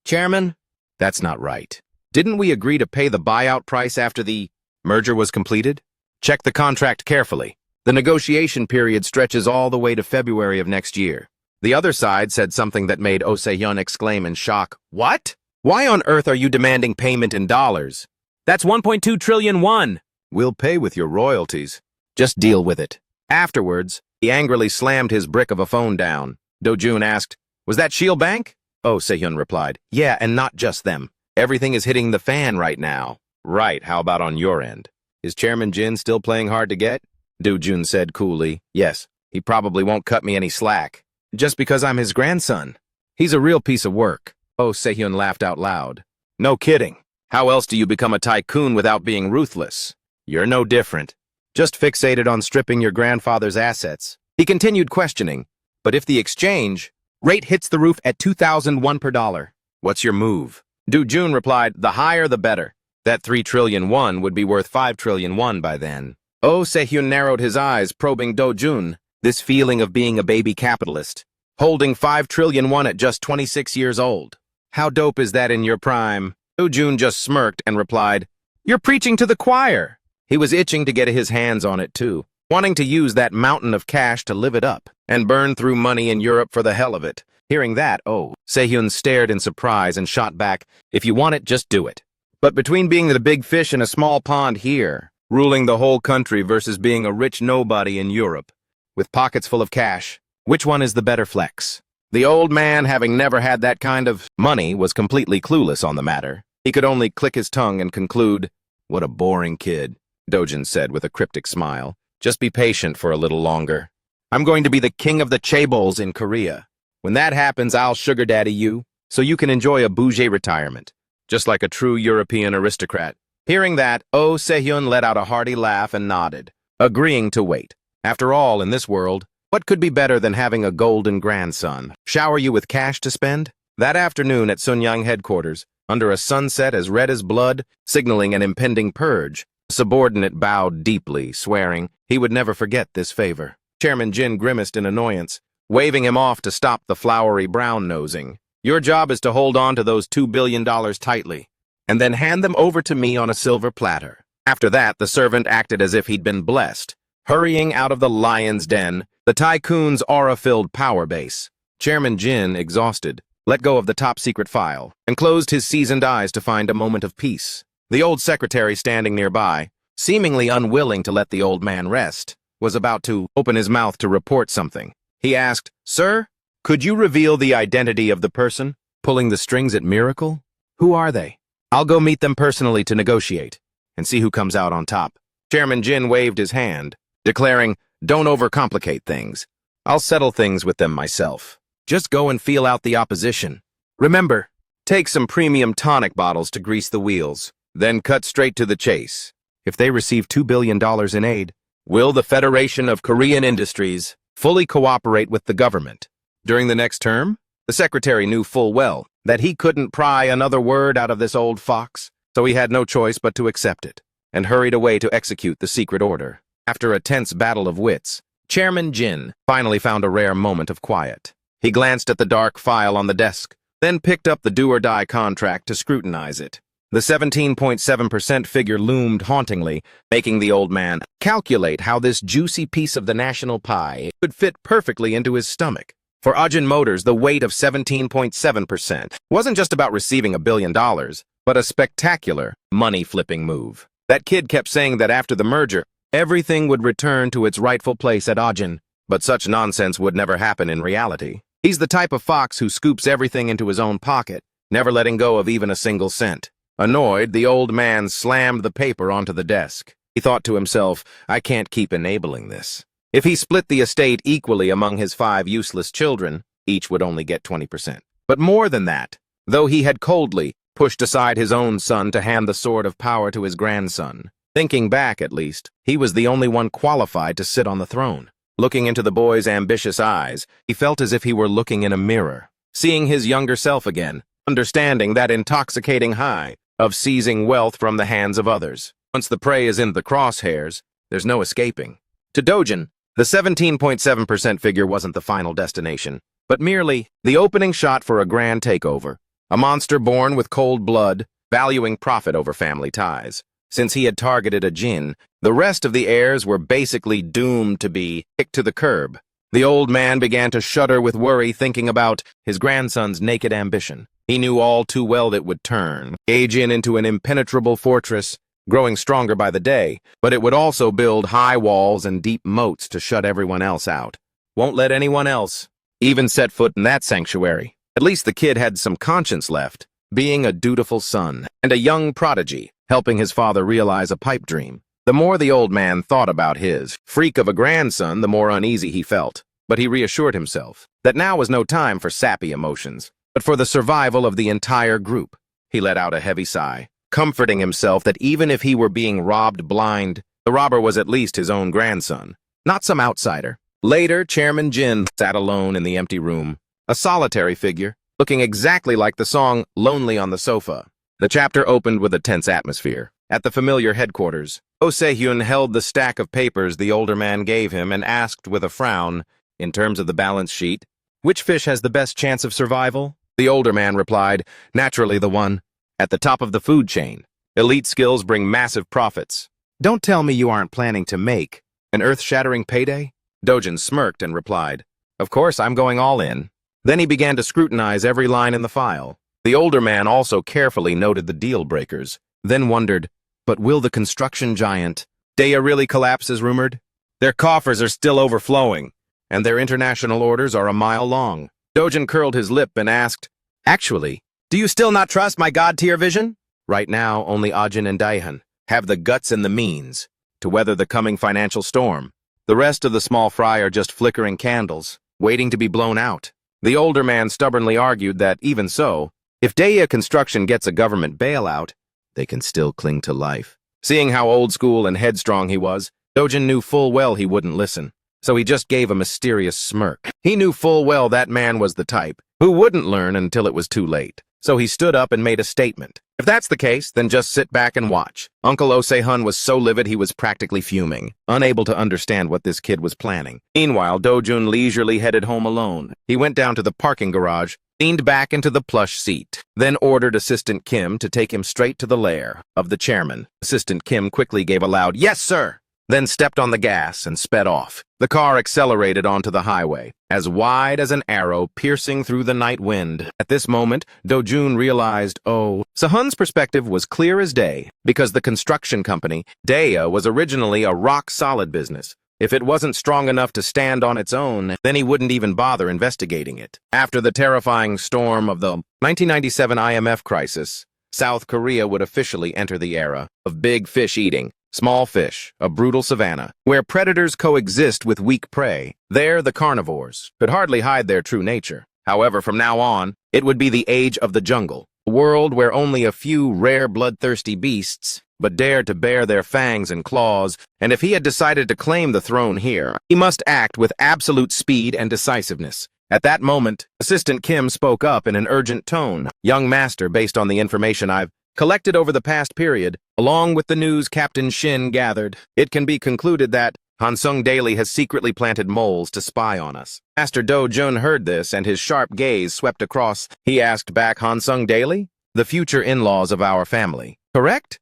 Chairman? That's not right. Didn't we agree to pay the buyout price after the merger was completed? Check the contract carefully. The negotiation period stretches all the way to February of next year. The other side said something that made Oh Se-hyun exclaim in shock. What? Why on earth are you demanding payment in dollars? That's 1.2 trillion won. We'll pay with your royalties. Just deal with it. Afterwards, he angrily slammed his brick of a phone down. Do-jun asked, was that Shield Bank? Oh Se-hyun replied, yeah, and not just them. Everything is hitting the fan right now. Right, how about on your end? Is Chairman Jin still playing hard to get? Do-jun said coolly, yes, he probably won't cut me any slack. Just because I'm his grandson. He's a real piece of work. Oh Se-hyun laughed out loud. No kidding. How else do you become a tycoon without being ruthless? You're no different. Just fixated on stripping your grandfather's assets. He continued questioning, but if the exchange rate hits the roof at 2,001 per dollar, what's your move? Do-jun replied, the higher the better. That 3 trillion won would be worth 5 trillion won by then. Oh Se-hyun narrowed his eyes, probing Do-jun. This feeling of being a baby capitalist, holding 5 trillion won at just 26 years old. How dope is that in your prime? Do-jun just smirked and replied, you're preaching to the choir. He was itching to get his hands on it too, wanting to use that mountain of cash to live it up and burn through money in Europe for the hell of it. Hearing that, Oh Se-hyun stared in surprise and shot back, if you want it, just do it. But between being the big fish in a small pond here, ruling the whole country versus being a rich nobody in Europe, with pockets full of cash, which one is the better flex? The old man, having never had that kind of money, was completely clueless on the matter. He could only click his tongue and conclude, what a boring kid, Do-jun said with a cryptic smile. Just be patient for a little longer. I'm going to be the king of the chaebols in Korea. When that happens, I'll sugar daddy you, so you can enjoy a bougie retirement, just like a true European aristocrat. Hearing that, Oh Se-hyun let out a hearty laugh and nodded, agreeing to wait. After all, in this world, what could be better than having a golden grandson shower you with cash to spend? That afternoon at Sunyang headquarters, under a sunset as red as blood, signaling an impending purge, a subordinate bowed deeply, swearing he would never forget this favor. Chairman Jin grimaced in annoyance, waving him off to stop the flowery brown-nosing. Your job is to hold on to those $2 billion tightly, and then hand them over to me on a silver platter. After that, the servant acted as if he'd been blessed, hurrying out of the lion's den, the tycoon's aura-filled power base. Chairman Jin, exhausted, let go of the top-secret file and closed his seasoned eyes to find a moment of peace. The old secretary standing nearby, seemingly unwilling to let the old man rest, was about to open his mouth to report something. He asked, Sir, could you reveal the identity of the person pulling the strings at Miracle? Who are they? I'll go meet them personally to negotiate and see who comes out on top. Chairman Jin waved his hand, declaring, don't overcomplicate things. I'll settle things with them myself. Just go and feel out the opposition. Remember, take some premium tonic bottles to grease the wheels, then cut straight to the chase. If they receive $2 billion in aid, will the Federation of Korean Industries fully cooperate with the government? During the next term, the secretary knew full well that he couldn't pry another word out of this old fox, so he had no choice but to accept it, and hurried away to execute the secret order. After a tense battle of wits, Chairman Jin finally found a rare moment of quiet. He glanced at the dark file on the desk, then picked up the do-or-die contract to scrutinize it. The 17.7% figure loomed hauntingly, making the old man calculate how this juicy piece of the national pie could fit perfectly into his stomach. For Ajin Motors, the weight of 17.7% wasn't just about receiving $1 billion, but a spectacular money-flipping move. That kid kept saying that after the merger, everything would return to its rightful place at Ajin, but such nonsense would never happen in reality. He's the type of fox who scoops everything into his own pocket, never letting go of even a single cent. Annoyed, the old man slammed the paper onto the desk. He thought to himself, I can't keep enabling this. If he split the estate equally among his 5 useless children, each would only get 20%. But more than that, though he had coldly pushed aside his own son to hand the sword of power to his grandson, thinking back at least, he was the only one qualified to sit on the throne. Looking into the boy's ambitious eyes, he felt as if he were looking in a mirror. seeing his younger self again, understanding that intoxicating high of seizing wealth from the hands of others. Once the prey is in the crosshairs, there's no escaping. To Dojin, the 17.7% figure wasn't the final destination, but merely the opening shot for a grand takeover. A monster born with cold blood, valuing profit over family ties. Since he had targeted a jinn, the rest of the heirs were basically doomed to be kicked to the curb. The old man began to shudder with worry thinking about his grandson's naked ambition. He knew all too well it would turn, age into an impenetrable fortress, growing stronger by the day, but it would also build high walls and deep moats to shut everyone else out. Won't let anyone else even set foot in that sanctuary. At least the kid had some conscience left, being a dutiful son and a young prodigy, helping his father realize a pipe dream. The more the old man thought about his freak of a grandson, the more uneasy he felt. But he reassured himself that now was no time for sappy emotions, but for the survival of the entire group. He let out a heavy sigh, comforting himself that even if he were being robbed blind, the robber was at least his own grandson, not some outsider. Later, Chairman Jin sat alone in the empty room, a solitary figure, looking exactly like the song Lonely on the Sofa. The chapter opened with a tense atmosphere. At the familiar headquarters, Oh Se-hyun held the stack of papers the older man gave him and asked with a frown, in terms of the balance sheet, which fish has the best chance of survival? The older man replied, naturally the one at the top of the food chain. Elite skills bring massive profits. Don't tell me you aren't planning to make an earth-shattering payday? Dojin smirked and replied, of course, I'm going all in. Then he began to scrutinize every line in the file. The older man also carefully noted the deal breakers, then wondered, but will the construction giant Daya really collapse as rumored? Their coffers are still overflowing, and their international orders are a mile long. Dojin curled his lip and asked, actually, do you still not trust my god-tier vision? Right now, only Ajin and Daihan have the guts and the means to weather the coming financial storm. The rest of the small fry are just flickering candles, waiting to be blown out. The older man stubbornly argued that, even so, if Daya Construction gets a government bailout, they can still cling to life. Seeing how old school and headstrong he was, Dojin knew full well he wouldn't listen, so he just gave a mysterious smirk. He knew full well that man was the type who wouldn't learn until it was too late. So he stood up and made a statement. If that's the case, then just sit back and watch. Uncle Oh Se-hyun was so livid he was practically fuming, unable to understand what this kid was planning. Meanwhile, Dojun leisurely headed home alone. He went down to the parking garage, leaned back into the plush seat, then ordered Assistant Kim to take him straight to the lair of the chairman. Assistant Kim quickly gave a loud, "Yes, sir!" then stepped on the gas and sped off. The car accelerated onto the highway, as wide as an arrow piercing through the night wind. At this moment, Dojun realized, oh, Se-hyun's perspective was clear as day, because the construction company, Daya, was originally a rock-solid business. If it wasn't strong enough to stand on its own, then he wouldn't even bother investigating it. After the terrifying storm of the 1997 IMF crisis, South Korea would officially enter the era of big fish eating. Small fish, a brutal savanna, where predators coexist with weak prey. There, the carnivores could hardly hide their true nature. However, from now on, it would be the age of the jungle, a world where only a few rare bloodthirsty beasts but dared to bare their fangs and claws, and if he had decided to claim the throne here, he must act with absolute speed and decisiveness. At that moment, Assistant Kim spoke up in an urgent tone. Young master, based on the information I've collected over the past period, along with the news Captain Shin gathered, it can be concluded that Hansung Daily has secretly planted moles to spy on us. Master Do-jun heard this, and his sharp gaze swept across. He asked back, Hansung Daily? The future in-laws of our family, correct?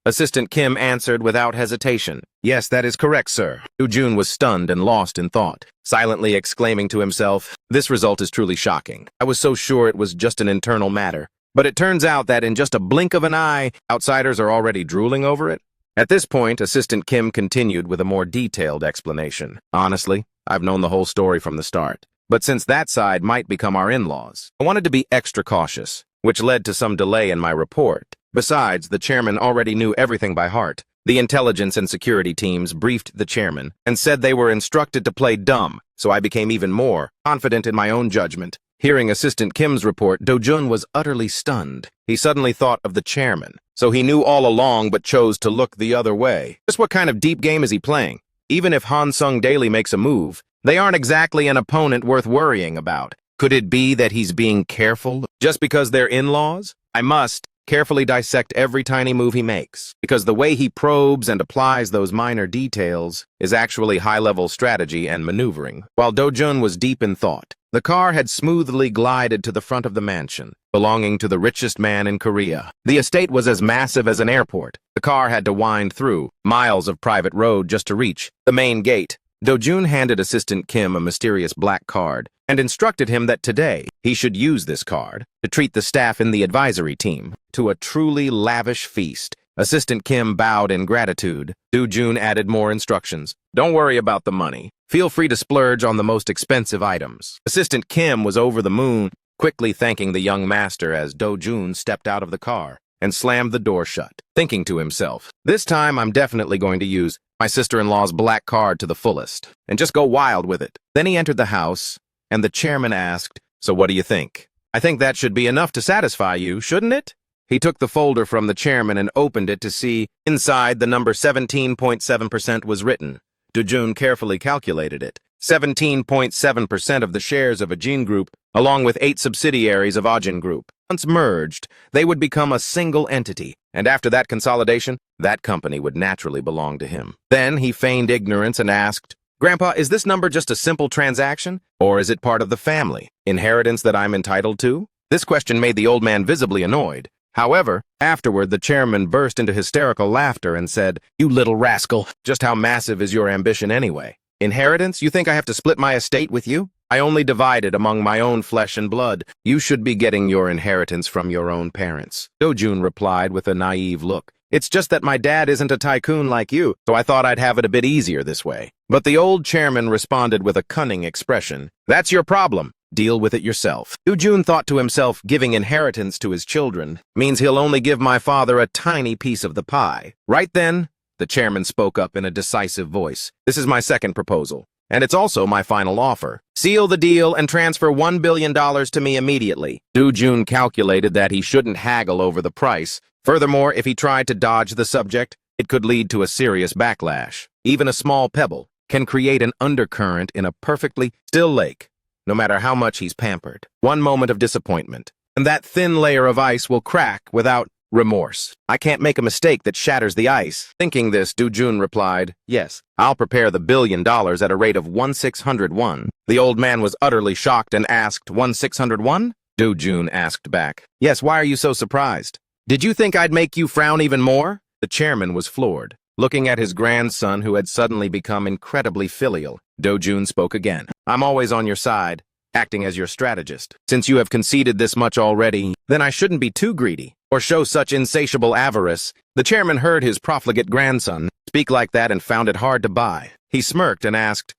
Assistant Kim answered without hesitation. Yes, that is correct, sir. Do-jun was stunned and lost in thought, silently exclaiming to himself, this result is truly shocking. I was so sure it was just an internal matter. But it turns out that in just a blink of an eye, outsiders are already drooling over it. At this point, Assistant Kim continued with a more detailed explanation. Honestly, I've known the whole story from the start. But since that side might become our in-laws, I wanted to be extra cautious, which led to some delay in my report. Besides, the chairman already knew everything by heart. The intelligence and security teams briefed the chairman and said they were instructed to play dumb, so I became even more confident in my own judgment. Hearing Assistant Kim's report, Do-jun was utterly stunned. He suddenly thought of the chairman, so he knew all along but chose to look the other way. Just what kind of deep game is he playing? Even if Hansung Daily makes a move, they aren't exactly an opponent worth worrying about. Could it be that he's being careful just because they're in-laws? I must carefully dissect every tiny move he makes, because the way he probes and applies those minor details is actually high-level strategy and maneuvering. While Do-jun was deep in thought, the car had smoothly glided to the front of the mansion, belonging to the richest man in Korea. The estate was as massive as an airport. The car had to wind through miles of private road just to reach the main gate. Do-jun handed Assistant Kim a mysterious black card and instructed him that today he should use this card to treat the staff in the advisory team to a truly lavish feast. Assistant Kim bowed in gratitude. Do-jun added more instructions. Don't worry about the money. Feel free to splurge on the most expensive items. Assistant Kim was over the moon, quickly thanking the young master as Do-jun stepped out of the car and slammed the door shut, thinking to himself, this time I'm definitely going to use my sister-in-law's black card to the fullest and just go wild with it. Then he entered the house, and the chairman asked, so what do you think? I think that should be enough to satisfy you, shouldn't it? He took the folder from the chairman and opened it to see inside the number 17.7% was written. Do-jun carefully calculated it. 17.7% of the shares of Ajin Group, along with 8 subsidiaries of Ajin Group. Once merged, they would become a single entity, and after that consolidation, that company would naturally belong to him. Then he feigned ignorance and asked, Grandpa, is this number just a simple transaction, or is it part of the family inheritance that I'm entitled to? This question made the old man visibly annoyed. However, afterward the chairman burst into hysterical laughter and said, you little rascal, just how massive is your ambition anyway? Inheritance? You think I have to split my estate with you? I only divide it among my own flesh and blood. You should be getting your inheritance from your own parents. Do-jun replied with a naive look. It's just that my dad isn't a tycoon like you, so I thought I'd have it a bit easier this way. But the old chairman responded with a cunning expression. That's your problem. Deal with it yourself. Do-jun thought to himself, giving inheritance to his children means he'll only give my father a tiny piece of the pie. Right then, the chairman spoke up in a decisive voice. This is my second proposal, and it's also my final offer. Seal the deal and transfer $1 billion to me immediately. Do-jun calculated that he shouldn't haggle over the price. Furthermore, if he tried to dodge the subject, it could lead to a serious backlash. Even a small pebble can create an undercurrent in a perfectly still lake, no matter how much he's pampered. One moment of disappointment, and that thin layer of ice will crack without remorse. I can't make a mistake that shatters the ice. Thinking this, Do-jun replied, yes, I'll prepare the $1 billion at a rate of 1/601. The old man was utterly shocked and asked, 1/601? Do-jun asked back, yes, why are you so surprised? Did you think I'd make you frown even more? The chairman was floored. Looking at his grandson, who had suddenly become incredibly filial, Do-jun spoke again. I'm always on your side, acting as your strategist. Since you have conceded this much already, then I shouldn't be too greedy or show such insatiable avarice. The chairman heard his profligate grandson speak like that and found it hard to buy. He smirked and asked,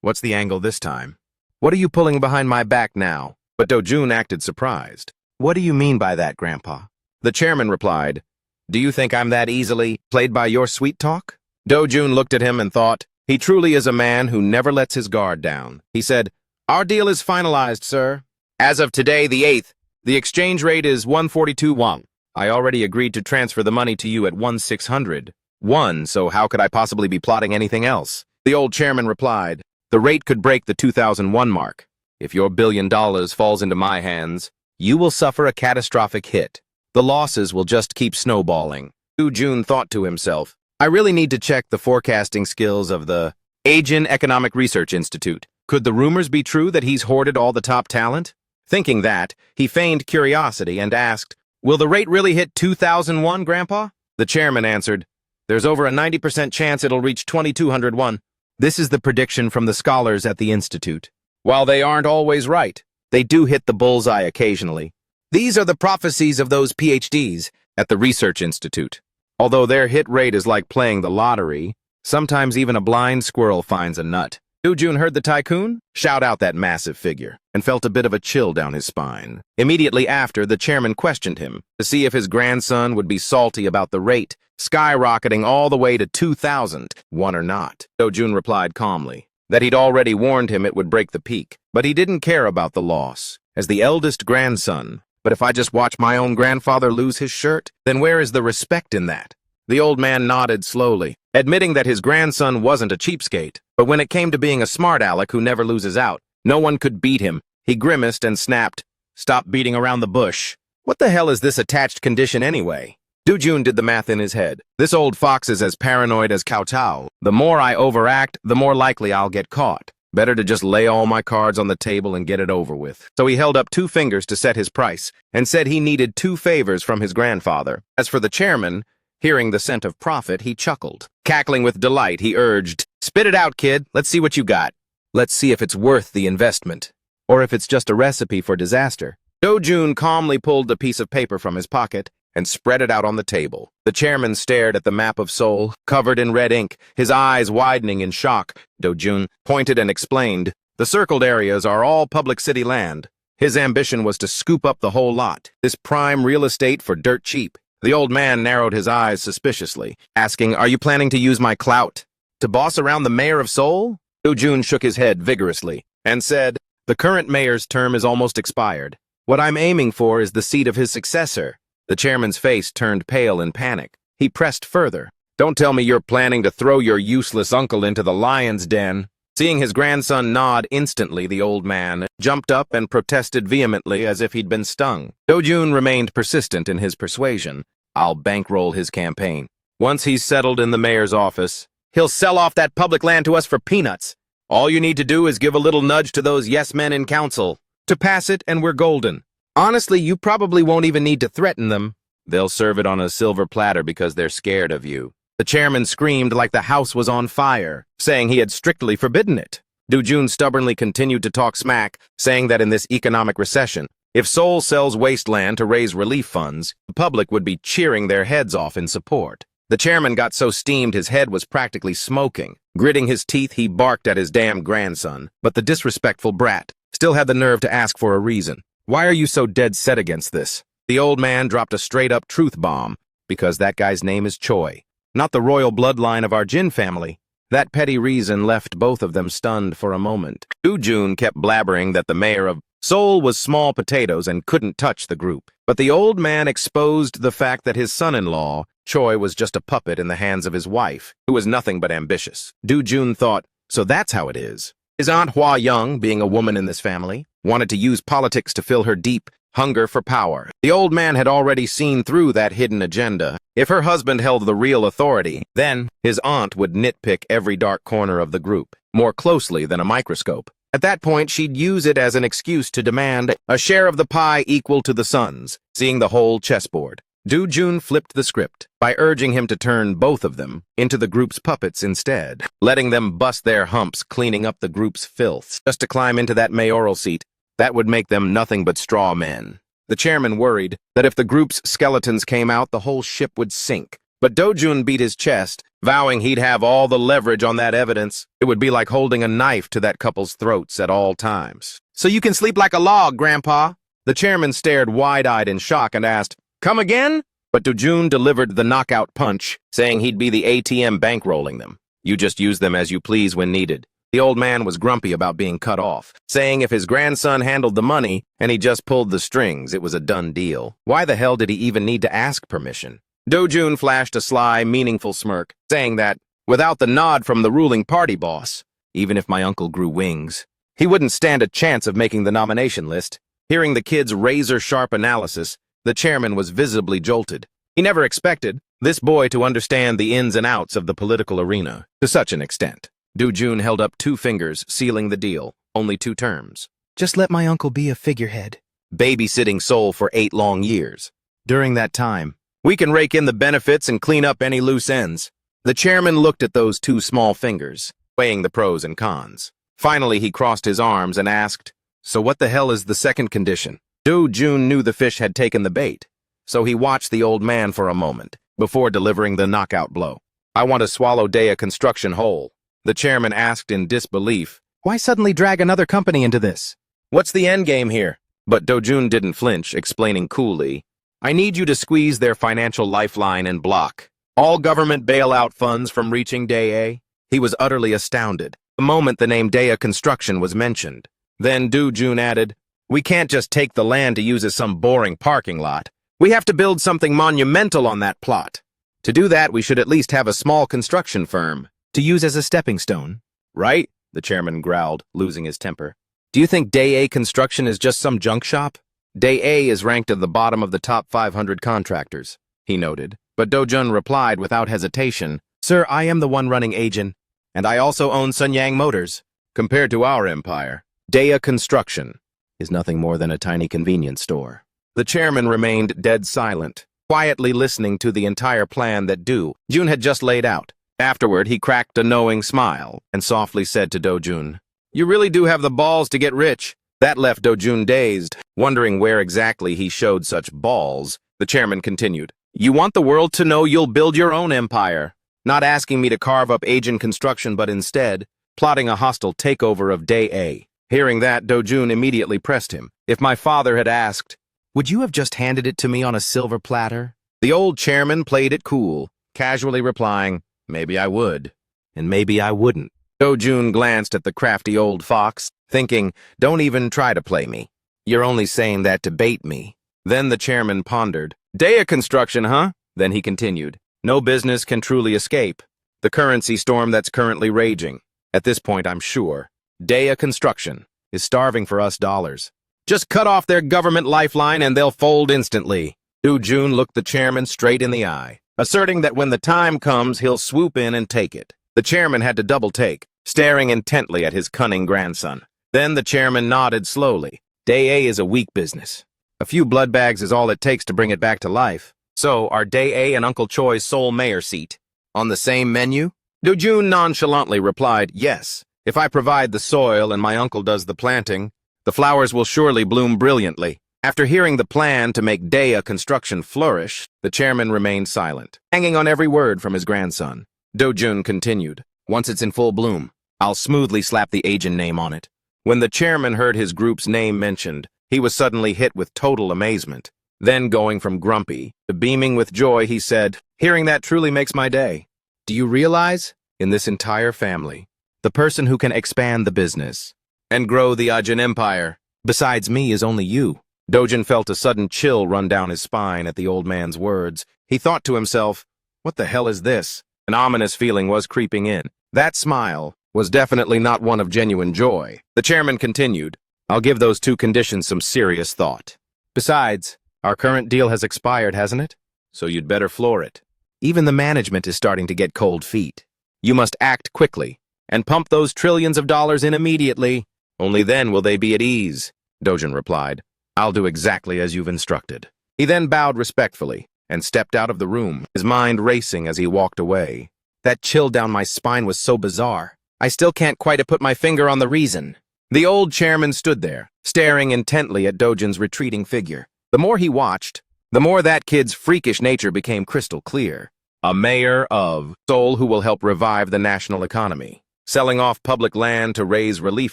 what's the angle this time? What are you pulling behind my back now? But Do-jun acted surprised. What do you mean by that, Grandpa? The chairman replied, do you think I'm that easily played by your sweet talk? Do-jun looked at him and thought, he truly is a man who never lets his guard down. He said, our deal is finalized, sir. As of today, the 8th, the exchange rate is 142 won. I already agreed to transfer the money to you at 1/601, so how could I possibly be plotting anything else? The old chairman replied, the rate could break the 2001 mark. If your $1 billion falls into my hands, you will suffer a catastrophic hit. The losses will just keep snowballing. Do-jun thought to himself, I really need to check the forecasting skills of the Ajin Economic Research Institute. Could the rumors be true that he's hoarded all the top talent? Thinking that, he feigned curiosity and asked, will the rate really hit 2001, Grandpa? The chairman answered, there's over a 90% chance it'll reach 2201. This is the prediction from the scholars at the institute. While they aren't always right, they do hit the bullseye occasionally. These are the prophecies of those PhDs at the research institute. Although their hit rate is like playing the lottery, sometimes even a blind squirrel finds a nut. Do-jun heard the tycoon shout out that massive figure and felt a bit of a chill down his spine. Immediately after, the chairman questioned him to see if his grandson would be salty about the rate skyrocketing all the way to 2001 or not. Do-jun replied calmly that he'd already warned him it would break the peak, but he didn't care about the loss. As the eldest grandson, but if I just watch my own grandfather lose his shirt, then where is the respect in that? The old man nodded slowly, admitting that his grandson wasn't a cheapskate, but when it came to being a smart aleck who never loses out, no one could beat him. He grimaced and snapped, "Stop beating around the bush. What the hell is this attached condition anyway?" Dujun did the math in his head. This old fox is as paranoid as Kowtow. The more I overact, the more likely I'll get caught. Better to just lay all my cards on the table and get it over with. So he held up 2 fingers to set his price and said he needed 2 favors from his grandfather. As for the chairman, hearing the scent of profit, he chuckled. Cackling with delight, he urged, "Spit it out, kid. Let's see what you got. Let's see if it's worth the investment, or if it's just a recipe for disaster." Dojun calmly pulled a piece of paper from his pocket and spread it out on the table. The chairman stared at the map of Seoul, covered in red ink, his eyes widening in shock. Dojun pointed and explained, "The circled areas are all public city land." His ambition was to scoop up the whole lot, this prime real estate for dirt cheap. The old man narrowed his eyes suspiciously, asking, "Are you planning to use my clout to boss around the mayor of Seoul?" Dojun shook his head vigorously and said, "The current mayor's term is almost expired. What I'm aiming for is the seat of his successor." The chairman's face turned pale in panic. He pressed further. "Don't tell me you're planning to throw your useless uncle into the lion's den." Seeing his grandson nod instantly, the old man jumped up and protested vehemently as if he'd been stung. Dojun remained persistent in his persuasion. "I'll bankroll his campaign. Once he's settled in the mayor's office, he'll sell off that public land to us for peanuts. All you need to do is give a little nudge to those yes-men in council to pass it, and we're golden. Honestly, you probably won't even need to threaten them. They'll serve it on a silver platter because they're scared of you." The chairman screamed like the house was on fire, saying he had strictly forbidden it. Dujun stubbornly continued to talk smack, saying that in this economic recession, if Seoul sells wasteland to raise relief funds, the public would be cheering their heads off in support. The chairman got so steamed his head was practically smoking. Gritting his teeth, he barked at his damn grandson, but the disrespectful brat still had the nerve to ask for a reason. "Why are you so dead set against this?" The old man dropped a straight-up truth bomb, "Because that guy's name is Choi. Not the royal bloodline of our Jin family." That petty reason left both of them stunned for a moment. Dujun kept blabbering that the mayor of Seoul was small potatoes and couldn't touch the group. But the old man exposed the fact that his son-in-law, Choi, was just a puppet in the hands of his wife, who was nothing but ambitious. Dujun thought, so that's how it is. His Aunt Hwa Young, being a woman in this family, wanted to use politics to fill her deep hunger for power. The old man had already seen through that hidden agenda. If her husband held the real authority, then his aunt would nitpick every dark corner of the group, more closely than a microscope. At that point, she'd use it as an excuse to demand a share of the pie equal to the son's, seeing the whole chessboard. Dujun flipped the script by urging him to turn both of them into the group's puppets instead, letting them bust their humps cleaning up the group's filth. Just to climb into that mayoral seat, that would make them nothing but straw men. The chairman worried that if the group's skeletons came out, the whole ship would sink. But Dojun beat his chest, vowing he'd have all the leverage on that evidence. It would be like holding a knife to that couple's throats at all times. "So you can sleep like a log, Grandpa?" The chairman stared wide-eyed in shock and asked, "Come again?" But Dojun delivered the knockout punch, saying he'd be the ATM bankrolling them. "You just use them as you please when needed." The old man was grumpy about being cut off, saying if his grandson handled the money and he just pulled the strings, it was a done deal. Why the hell did he even need to ask permission? Dojun flashed a sly, meaningful smirk, saying that, without the nod from the ruling party boss, even if my uncle grew wings, he wouldn't stand a chance of making the nomination list. Hearing the kid's razor-sharp analysis, the chairman was visibly jolted. He never expected this boy to understand the ins and outs of the political arena to such an extent. Dujun held up 2 fingers, sealing the deal. Only 2 terms. "Just let my uncle be a figurehead, babysitting Seoul for 8 long years. During that time, we can rake in the benefits and clean up any loose ends." The chairman looked at those 2 small fingers, weighing the pros and cons. Finally, he crossed his arms and asked, "So what the hell is the second condition?" Dojun knew the fish had taken the bait, so he watched the old man for a moment before delivering the knockout blow. "I want to swallow Daya Construction whole." The chairman asked in disbelief, "Why suddenly drag another company into this? What's the end game here?" But Dojun didn't flinch, explaining coolly, "I need you to squeeze their financial lifeline and block all government bailout funds from reaching Daya." He was utterly astounded the moment the name Daya Construction was mentioned. Then Dojun added, "We can't just take the land to use as some boring parking lot. We have to build something monumental on that plot. To do that, we should at least have a small construction firm to use as a stepping stone." "Right?" the chairman growled, losing his temper. Do you think Day A construction is just some junk shop? Day A is ranked at the bottom of the top 500 contractors, he noted. But Do-jun replied without hesitation, Sir, I am the one running Agent, and I also own Sunyang Motors. Compared to our empire, Day A construction is nothing more than a tiny convenience store. The chairman remained dead silent, quietly listening to the entire plan that Do-jun had just laid out. Afterward, he cracked a knowing smile and softly said to Do-jun, You really do have the balls to get rich. That left Do-jun dazed, wondering where exactly he showed such balls. The chairman continued, You want the world to know you'll build your own empire, not asking me to carve up Agent construction, but instead plotting a hostile takeover of Day A. Hearing that, Do-jun immediately pressed him. If my father had asked, Would you have just handed it to me on a silver platter? The old chairman played it cool, casually replying, Maybe I would, and maybe I wouldn't. Do-jun glanced at the crafty old fox, thinking, Don't even try to play me. You're only saying that to bait me. Then the chairman pondered. Day A construction, huh? Then he continued. No business can truly escape the currency storm that's currently raging. At this point, I'm sure Day A construction is starving for us dollars. Just cut off their government lifeline and they'll fold instantly. Do-jun looked the chairman straight in the eye, asserting that when the time comes, he'll swoop in and take it. The chairman had to double take, staring intently at his cunning grandson. Then the chairman nodded slowly. Day A is a weak business. A few blood bags is all it takes to bring it back to life. So, are Day A and Uncle Choi's sole mayor seat on the same menu? Do-jun nonchalantly replied, Yes. If I provide the soil and my uncle does the planting, the flowers will surely bloom brilliantly. After hearing the plan to make Day A construction flourish, the chairman remained silent, hanging on every word from his grandson. Do-jun continued, Once it's in full bloom, I'll smoothly slap the Agent name on it. When the chairman heard his group's name mentioned, he was suddenly hit with total amazement. Then, going from grumpy to beaming with joy, he said, Hearing that truly makes my day. Do you realize, in this entire family, the person who can expand the business and grow the Ajin Empire, besides me, is only you? Do-jun felt a sudden chill run down his spine at the old man's words. He thought to himself, What the hell is this? An ominous feeling was creeping in. That smile was definitely not one of genuine joy. The chairman continued, I'll give those two conditions some serious thought. Besides, our current deal has expired, hasn't it? So you'd better floor it. Even the management is starting to get cold feet. You must act quickly and pump those trillions of dollars in immediately. Only then will they be at ease, Do-jun replied. I'll do exactly as you've instructed. He then bowed respectfully and stepped out of the room, his mind racing as he walked away. That chill down my spine was so bizarre. I still can't quite put my finger on the reason. The old chairman stood there, staring intently at Do-jun's retreating figure. The more he watched, the more that kid's freakish nature became crystal clear. A mayor of Seoul who will help revive the national economy. Selling off public land to raise relief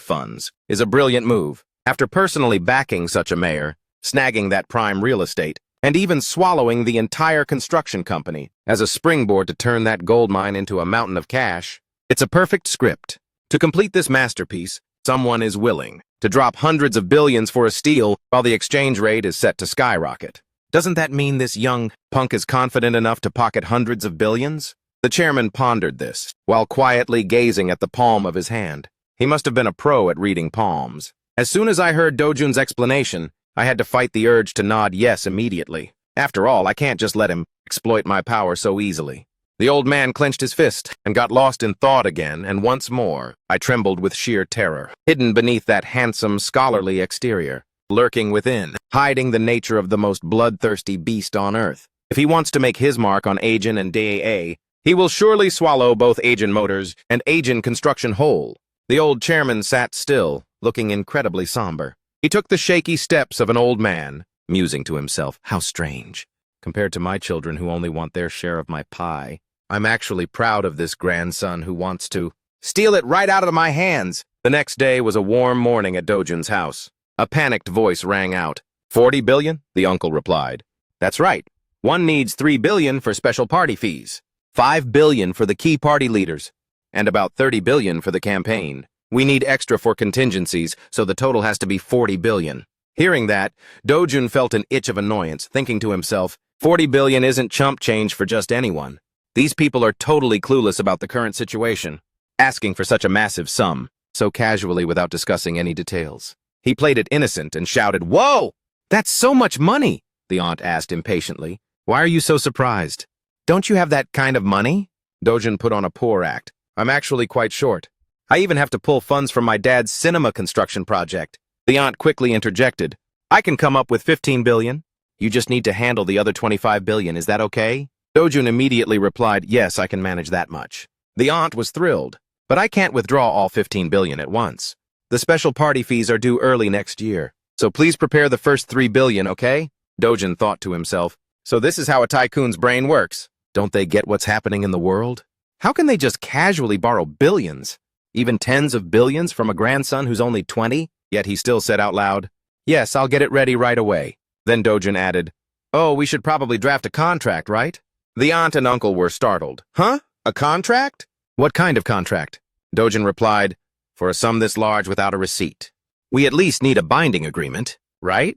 funds is a brilliant move. After personally backing such a mayor, snagging that prime real estate, and even swallowing the entire construction company as a springboard to turn that gold mine into a mountain of cash, it's a perfect script. To complete this masterpiece, someone is willing to drop hundreds of billions for a steal while the exchange rate is set to skyrocket. Doesn't that mean this young punk is confident enough to pocket hundreds of billions? The chairman pondered this, while quietly gazing at the palm of his hand. He must have been a pro at reading palms. As soon as I heard Do-jun's explanation, I had to fight the urge to nod yes immediately. After all, I can't just let him exploit my power so easily. The old man clenched his fist and got lost in thought again, and once more, I trembled with sheer terror. Hidden beneath that handsome, scholarly exterior, lurking within, hiding the nature of the most bloodthirsty beast on earth. If he wants to make his mark on Agent and Day A, he will surely swallow both Agent Motors and Agent Construction whole. The old chairman sat still, looking incredibly somber. He took the shaky steps of an old man, musing to himself, how strange. Compared to my children who only want their share of my pie, I'm actually proud of this grandson who wants to steal it right out of my hands. The next day was a warm morning at Do-jun's house. A panicked voice rang out. 40 billion? The uncle replied. That's right. One needs 3 billion for special party fees, 5 billion for the key party leaders, and about 30 billion for the campaign. We need extra for contingencies, so the total has to be 40 billion. Hearing that, Do-jun felt an itch of annoyance, thinking to himself, 40 billion isn't chump change for just anyone. These people are totally clueless about the current situation. Asking for such a massive sum so casually without discussing any details. He played it innocent and shouted, "Whoa! That's so much money!" the aunt asked impatiently. "Why are you so surprised? Don't you have that kind of money?" Dojun put on a poor act. "I'm actually quite short. I even have to pull funds from my dad's cinema construction project." The aunt quickly interjected, "I can come up with 15 billion. You just need to handle the other 25 billion, is that okay?" Dojun immediately replied, "Yes, I can manage that much." The aunt was thrilled, "But I can't withdraw all 15 billion at once. The special party fees are due early next year, so please prepare the first 3 billion, okay?" Dojun thought to himself, "So this is how a tycoon's brain works. Don't they get what's happening in the world? How can they just casually borrow billions, even tens of billions from a grandson who's only 20? Yet he still said out loud, "Yes, I'll get it ready right away." Then Dojun added, "Oh, we should probably draft a contract, right?" The aunt and uncle were startled. "Huh? A contract? What kind of contract?" Dojun replied, "For a sum this large without a receipt. We at least need a binding agreement, right?"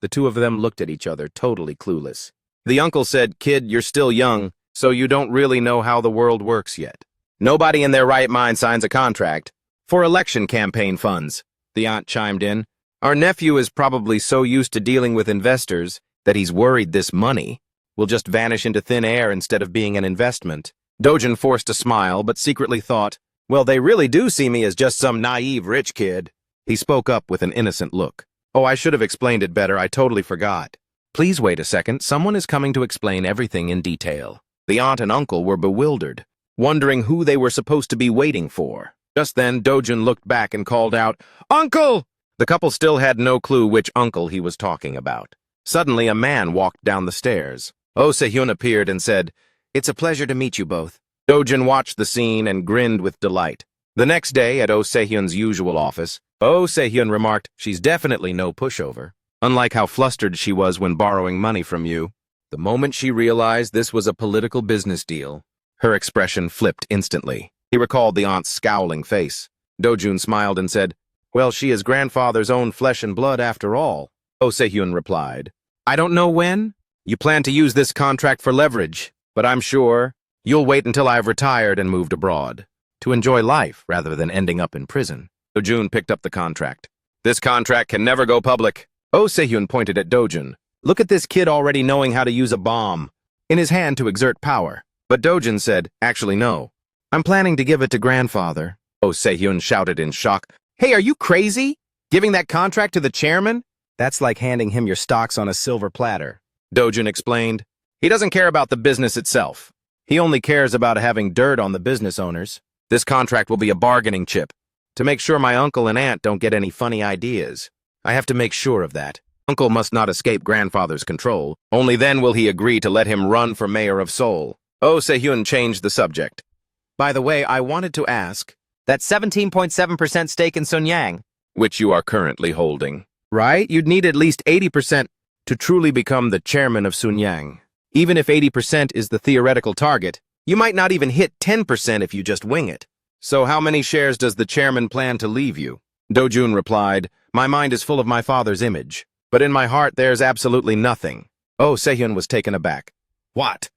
The two of them looked at each other, totally clueless. The uncle said, "Kid, you're still young, so you don't really know how the world works yet. Nobody in their right mind signs a contract for election campaign funds." The aunt chimed in, "Our nephew is probably so used to dealing with investors that he's worried this money will just vanish into thin air instead of being an investment." Dojun forced a smile, but secretly thought, "Well, they really do see me as just some naive rich kid." He spoke up with an innocent look. "Oh, I should have explained it better. I totally forgot." "Please wait a second. Someone is coming to explain everything in detail." The aunt and uncle were bewildered, wondering who they were supposed to be waiting for. Just then, Dojun looked back and called out, "Uncle!" The couple still had no clue which uncle he was talking about. Suddenly, a man walked down the stairs. Oh Se-hyun appeared and said, "It's a pleasure to meet you both." Dojun watched the scene and grinned with delight. The next day, at Oh Se-hyun's usual office, Oh Se-hyun remarked, "She's definitely no pushover, unlike how flustered she was when borrowing money from you." The moment she realized this was a political business deal, her expression flipped instantly. He recalled the aunt's scowling face. Dojun smiled and said, "Well, she is grandfather's own flesh and blood after all." Oh Se-hyun replied, "I don't know when you plan to use this contract for leverage, but I'm sure you'll wait until I've retired and moved abroad to enjoy life rather than ending up in prison." Dojun picked up the contract. "This contract can never go public." Oh Se-hyun pointed at Dojun. "Look at this kid already knowing how to use a bomb in his hand to exert power." But Dojun said, "Actually, no. I'm planning to give it to grandfather." Oh Se-hyun shouted in shock, "Hey, are you crazy? Giving that contract to the chairman? That's like handing him your stocks on a silver platter." Dojun explained, "He doesn't care about the business itself. He only cares about having dirt on the business owners. This contract will be a bargaining chip to make sure my uncle and aunt don't get any funny ideas. I have to make sure of that. Uncle must not escape grandfather's control. Only then will he agree to let him run for mayor of Seoul." Oh Se-hyun changed the subject. "By the way, I wanted to ask, that 17.7% stake in Sunyang, which you are currently holding, right? You'd need at least 80% to truly become the chairman of Sunyang. Even if 80% is the theoretical target, you might not even hit 10% if you just wing it. So how many shares does the chairman plan to leave you?" Dojun replied, "My mind is full of my father's image, but in my heart there's absolutely nothing." Oh Se-hyun was taken aback. "What?"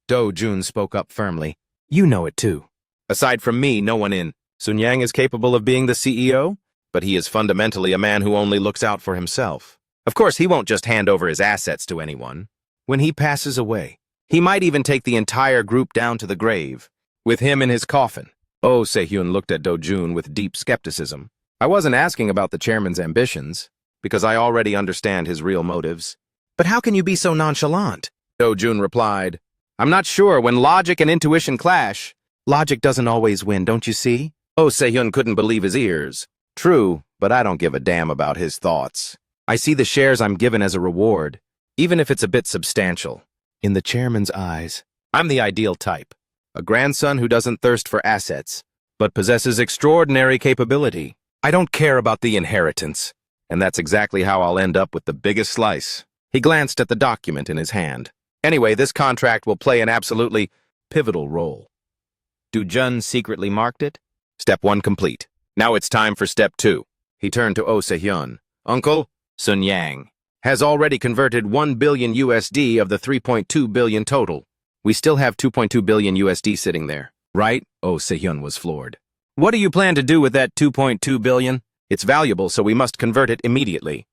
Dojun spoke up firmly. "You know it too. Aside from me, no one in Sunyang is capable of being the CEO, but he is fundamentally a man who only looks out for himself. Of course, he won't just hand over his assets to anyone. When he passes away, he might even take the entire group down to the grave, with him in his coffin." Oh Se-hyun looked at Dojun with deep skepticism. "I wasn't asking about the chairman's ambitions, because I already understand his real motives." "But how can you be so nonchalant?" Dojun replied, "I'm not sure. When logic and intuition clash, logic doesn't always win, don't you see?" Oh Se-hyun couldn't believe his ears. "True, but I don't give a damn about his thoughts. I see the shares I'm given as a reward, even if it's a bit substantial. In the chairman's eyes, I'm the ideal type. A grandson who doesn't thirst for assets, but possesses extraordinary capability. I don't care about the inheritance, and that's exactly how I'll end up with the biggest slice." He glanced at the document in his hand. "Anyway, this contract will play an absolutely pivotal role." Dojun secretly marked it. Step 1 complete. Now it's time for step 2. He turned to Oh Se-hyun. "Uncle, Sunyang has already converted 1 billion USD of the 3.2 billion total. We still have 2.2 billion USD sitting there, right?" Oh Se-hyun was floored. What do you plan to do with that 2.2 billion? It's valuable, so we must convert it immediately.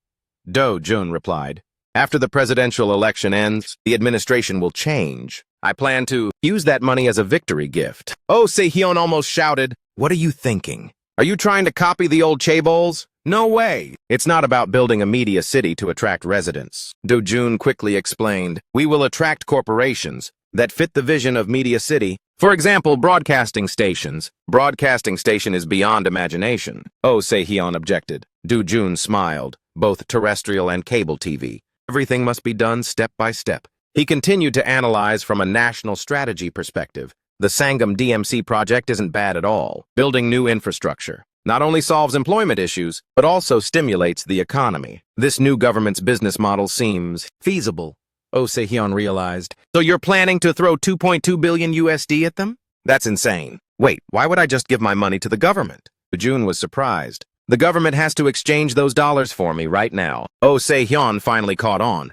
Do Jun replied. After the presidential election ends, the administration will change. I plan to use that money as a victory gift. Oh, Se-hyun almost shouted. What are you thinking? Are you trying to copy the old chaebols? No way. It's not about building a media city to attract residents. Do Jun quickly explained. We will attract corporations that fit the vision of Media City. For example, broadcasting stations. Broadcasting station is beyond imagination. Oh, Se-hyun objected. Do Jun smiled. Both terrestrial and cable TV. Everything must be done step by step. He continued to analyze from a national strategy perspective. The Sangam DMC project isn't bad at all. Building new infrastructure not only solves employment issues, but also stimulates the economy. This new government's business model seems feasible. Oh, Se-hyun realized. So you're planning to throw 2.2 billion USD at them? That's insane. Wait, why would I just give my money to the government? Jun was surprised. The government has to exchange those dollars for me right now. Oh, Se-hyun finally caught on.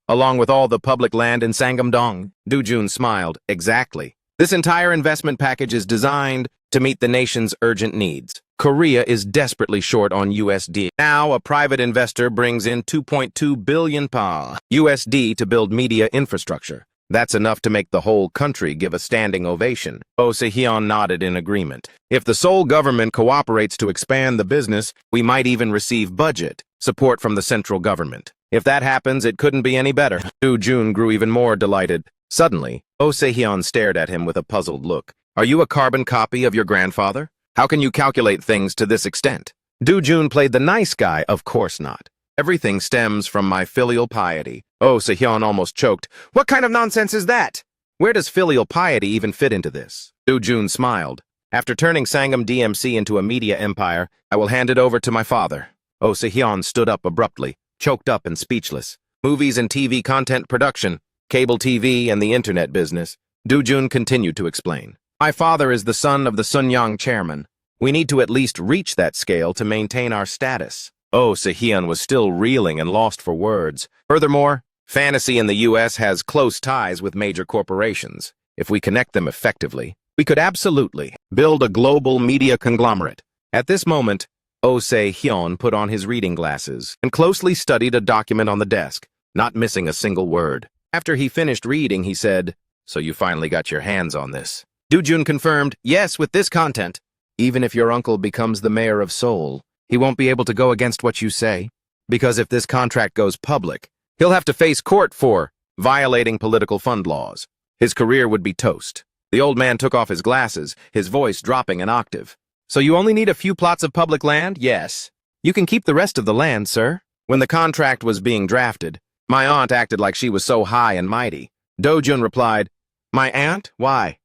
Along with all the public land in Sangam-dong. Do Jun smiled. Exactly. This entire investment package is designed to meet the nation's urgent needs. Korea is desperately short on USD. Now, a private investor brings in 2.2 billion USD to build media infrastructure. That's enough to make the whole country give a standing ovation. Oh, Se-hyun nodded in agreement. If the Seoul government cooperates to expand the business, we might even receive budget support from the central government. If that happens, it couldn't be any better. Do Jun grew even more delighted. Suddenly, Oh Se-hyun stared at him with a puzzled look. Are you a carbon copy of your grandfather? How can you calculate things to this extent? Do Jun played the nice guy. Of course not. Everything stems from my filial piety. Oh, Se-hyun almost choked. What kind of nonsense is that? Where does filial piety even fit into this? Do Jun smiled. After turning Sangam DMC into a media empire, I will hand it over to my father. Oh, Se-hyun stood up abruptly, choked up and speechless. Movies and TV content production, cable TV and the internet business. Do Jun continued to explain. My father is the son of the Sunyang chairman. We need to at least reach that scale to maintain our status. Oh, Se-hyun was still reeling and lost for words. Furthermore, fantasy in the U.S. has close ties with major corporations. If we connect them effectively, we could absolutely build a global media conglomerate. At this moment, Oh Se-hyun put on his reading glasses and closely studied a document on the desk, not missing a single word. After he finished reading, he said, So you finally got your hands on this. Do Jun confirmed, yes, with this content. Even if your uncle becomes the mayor of Seoul, he won't be able to go against what you say. Because if this contract goes public, he'll have to face court for violating political fund laws. His career would be toast. The old man took off his glasses, his voice dropping an octave. So you only need a few plots of public land? Yes. You can keep the rest of the land, sir. When the contract was being drafted, my aunt acted like she was so high and mighty. Do Jun replied, My aunt? Why?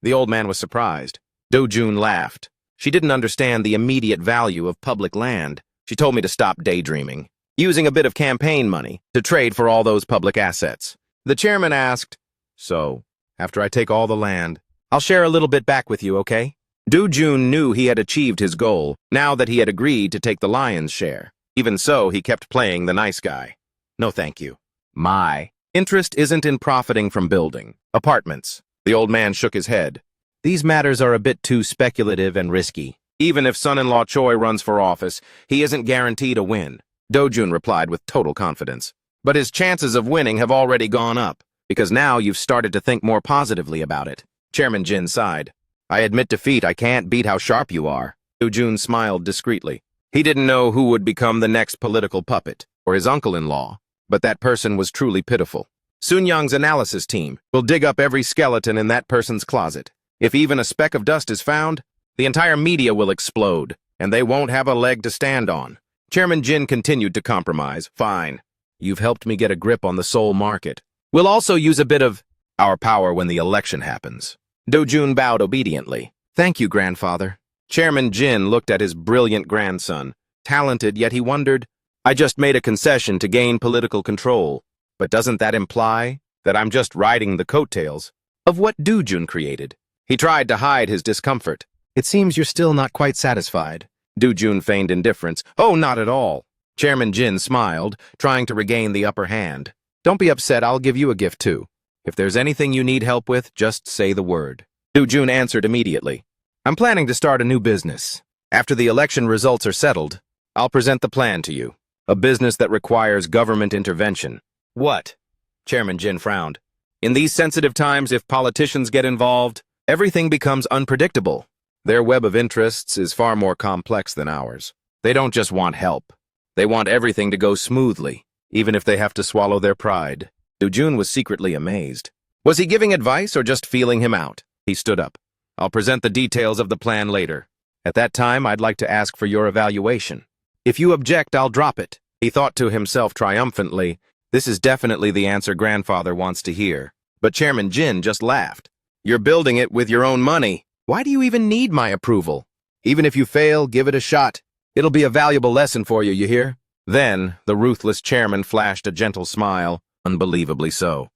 The old man was surprised. Do Jun laughed. She didn't understand the immediate value of public land. She told me to stop daydreaming, using a bit of campaign money to trade for all those public assets. The chairman asked, So, after I take all the land, I'll share a little bit back with you, okay? Do Jun knew he had achieved his goal, now that he had agreed to take the lion's share. Even so, he kept playing the nice guy. No, thank you. My interest isn't in profiting from building apartments. The old man shook his head. These matters are a bit too speculative and risky. Even if son-in-law Choi runs for office, he isn't guaranteed a win. Do Jun replied with total confidence. But his chances of winning have already gone up, because now you've started to think more positively about it. Chairman Jin sighed. I admit defeat, I can't beat how sharp you are. Do Jun smiled discreetly. He didn't know who would become the next political puppet, or his uncle-in-law, but that person was truly pitiful. Sunyang's analysis team will dig up every skeleton in that person's closet. If even a speck of dust is found, the entire media will explode, and they won't have a leg to stand on. Chairman Jin continued to compromise. Fine. You've helped me get a grip on the Seoul market. We'll also use a bit of our power when the election happens. Do Jun bowed obediently. Thank you, grandfather. Chairman Jin looked at his brilliant grandson. Talented, yet he wondered, I just made a concession to gain political control. But doesn't that imply that I'm just riding the coattails of what Do Jun created? He tried to hide his discomfort. It seems you're still not quite satisfied. Do Jun feigned indifference. Oh, not at all. Chairman Jin smiled, trying to regain the upper hand. Don't be upset, I'll give you a gift too. If there's anything you need help with, just say the word. Do Jun answered immediately. I'm planning to start a new business. After the election results are settled, I'll present the plan to you. A business that requires government intervention. What? Chairman Jin frowned. In these sensitive times, if politicians get involved, everything becomes unpredictable. Their web of interests is far more complex than ours. They don't just want help. They want everything to go smoothly, even if they have to swallow their pride. Dojun was secretly amazed. Was he giving advice or just feeling him out? He stood up. I'll present the details of the plan later. At that time, I'd like to ask for your evaluation. If you object, I'll drop it. He thought to himself triumphantly, this is definitely the answer grandfather wants to hear. But Chairman Jin just laughed. You're building it with your own money. Why do you even need my approval? Even if you fail, give it a shot. It'll be a valuable lesson for you, you hear? Then, the ruthless chairman flashed a gentle smile, unbelievably so.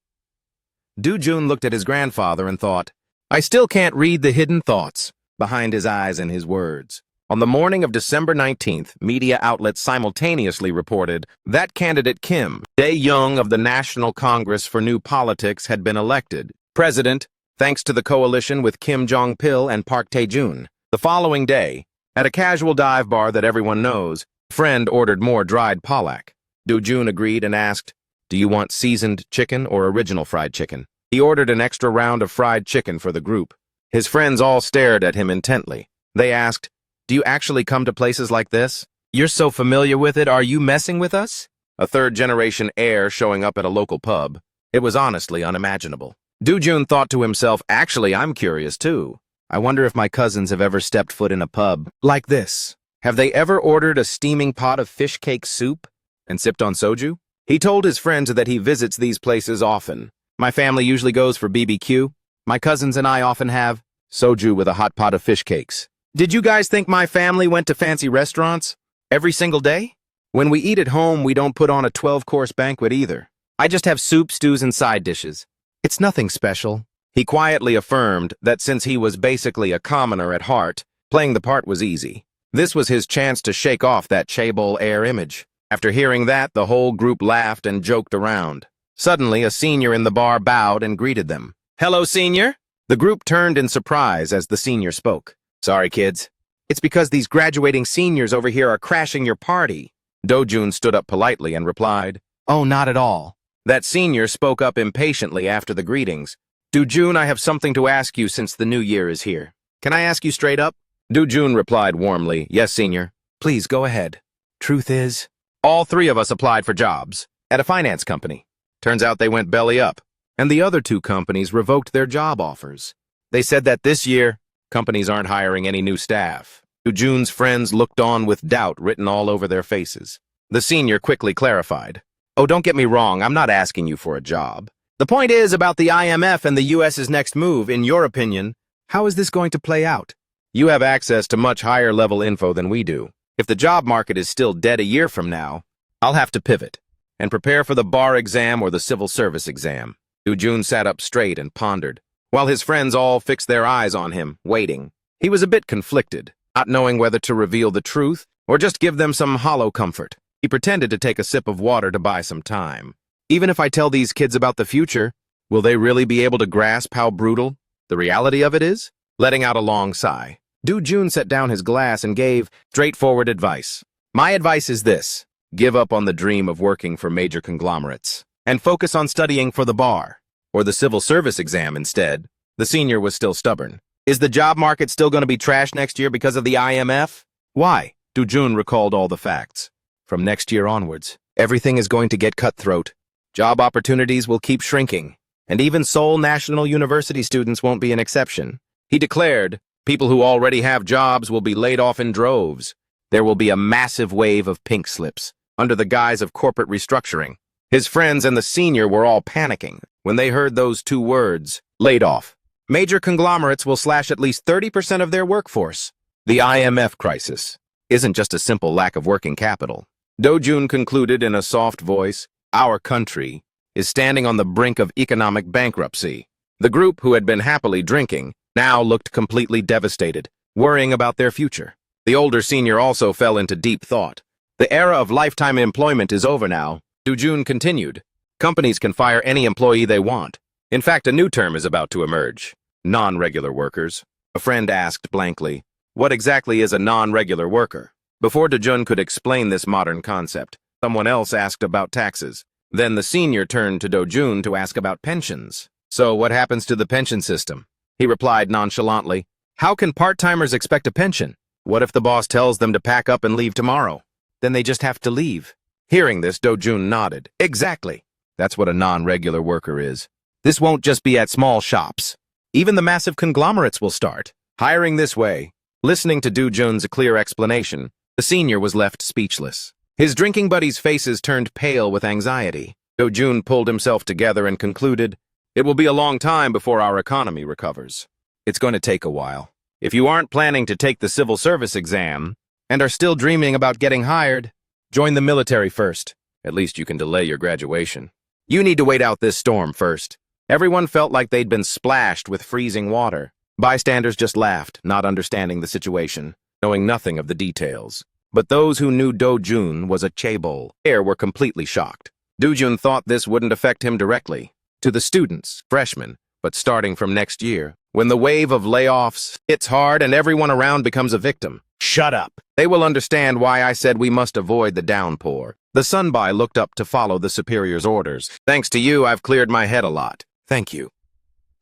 Dojun looked at his grandfather and thought, I still can't read the hidden thoughts behind his eyes and his words. On the morning of December 19th, media outlets simultaneously reported that candidate Kim Dae-young of the National Congress for New Politics had been elected president thanks to the coalition with Kim Jong-pil and Park Tae-jun. The following day, at a casual dive bar that everyone knows, a friend ordered more dried pollock. Dojun agreed and asked, do you want seasoned chicken or original fried chicken? He ordered an extra round of fried chicken for the group. His friends all stared at him intently. They asked, do you actually come to places like this? You're so familiar with it, are you messing with us? A third-generation heir showing up at a local pub. It was honestly unimaginable. Dojun thought to himself, actually, I'm curious too. I wonder if my cousins have ever stepped foot in a pub like this. Have they ever ordered a steaming pot of fish cake soup and sipped on soju? He told his friends that he visits these places often. My family usually goes for BBQ. My cousins and I often have soju with a hot pot of fish cakes. Did you guys think my family went to fancy restaurants every single day? When we eat at home, we don't put on a 12-course banquet either. I just have soup, stews, and side dishes. It's nothing special. He quietly affirmed that since he was basically a commoner at heart, playing the part was easy. This was his chance to shake off that chaebol heir image. After hearing that, the whole group laughed and joked around. Suddenly, a senior in the bar bowed and greeted them. Hello, senior. The group turned in surprise as the senior spoke. Sorry, kids. It's because these graduating seniors over here are crashing your party. Dojun stood up politely and replied, Oh, not at all. That senior spoke up impatiently after the greetings. Dojun, I have something to ask you since the new year is here. Can I ask you straight up? Dojun replied warmly, Yes, senior. Please go ahead. Truth is, all three of us applied for jobs at a finance company. Turns out they went belly up, and the other two companies revoked their job offers. They said that this year, companies aren't hiring any new staff. Dojun's friends looked on with doubt written all over their faces. The senior quickly clarified. Oh, don't get me wrong, I'm not asking you for a job. The point is about the IMF and the US's next move. In your opinion, how is this going to play out? You have access to much higher level info than we do. If the job market is still dead a year from now, I'll have to pivot and prepare for the bar exam or the civil service exam. Dojun sat up straight and pondered, while his friends all fixed their eyes on him, waiting. He was a bit conflicted, not knowing whether to reveal the truth or just give them some hollow comfort. He pretended to take a sip of water to buy some time. Even if I tell these kids about the future, will they really be able to grasp how brutal the reality of it is? Letting out a long sigh, Dojun set down his glass and gave straightforward advice. My advice is this. Give up on the dream of working for major conglomerates and focus on studying for the bar or the civil service exam instead. The senior was still stubborn. Is the job market still going to be trashed next year because of the IMF? Why? Dojun recalled all the facts. From next year onwards, everything is going to get cutthroat. Job opportunities will keep shrinking, and even Seoul National University students won't be an exception. He declared, people who already have jobs will be laid off in droves. There will be a massive wave of pink slips under the guise of corporate restructuring. His friends and the senior were all panicking when they heard those two words, laid off. Major conglomerates will slash at least 30% of their workforce. The IMF crisis isn't just a simple lack of working capital. Dojun concluded in a soft voice, Our country is standing on the brink of economic bankruptcy. The group who had been happily drinking now looked completely devastated, worrying about their future. The older senior also fell into deep thought. The era of lifetime employment is over now. Dojun continued. Companies can fire any employee they want. In fact, a new term is about to emerge. Non-regular workers. A friend asked blankly, "What exactly is a non-regular worker?" Before Dojun could explain this modern concept, someone else asked about taxes. Then the senior turned to Dojun to ask about pensions. "So what happens to the pension system?" He replied nonchalantly, "How can part-timers expect a pension? What if the boss tells them to pack up and leave tomorrow? Then they just have to leave." Hearing this, Dojun nodded. "Exactly. That's what a non-regular worker is. This won't just be at small shops. Even the massive conglomerates will start hiring this way." Listening to Dojun's clear explanation, the senior was left speechless. His drinking buddies' faces turned pale with anxiety. Dojun pulled himself together and concluded, "It will be a long time before our economy recovers. It's going to take a while. If you aren't planning to take the civil service exam and are still dreaming about getting hired, join the military first. At least you can delay your graduation. You need to wait out this storm first." Everyone felt like they'd been splashed with freezing water. Bystanders just laughed, not understanding the situation, knowing nothing of the details. But those who knew Dojun was a chaebol were completely shocked. Dojun thought this wouldn't affect him directly. To the students, freshmen, but starting from next year, when the wave of layoffs hits hard and everyone around becomes a victim. Shut up. They will understand why I said we must avoid the downpour. The sunbai looked up to follow the superior's orders. "Thanks to you, I've cleared my head a lot. Thank you."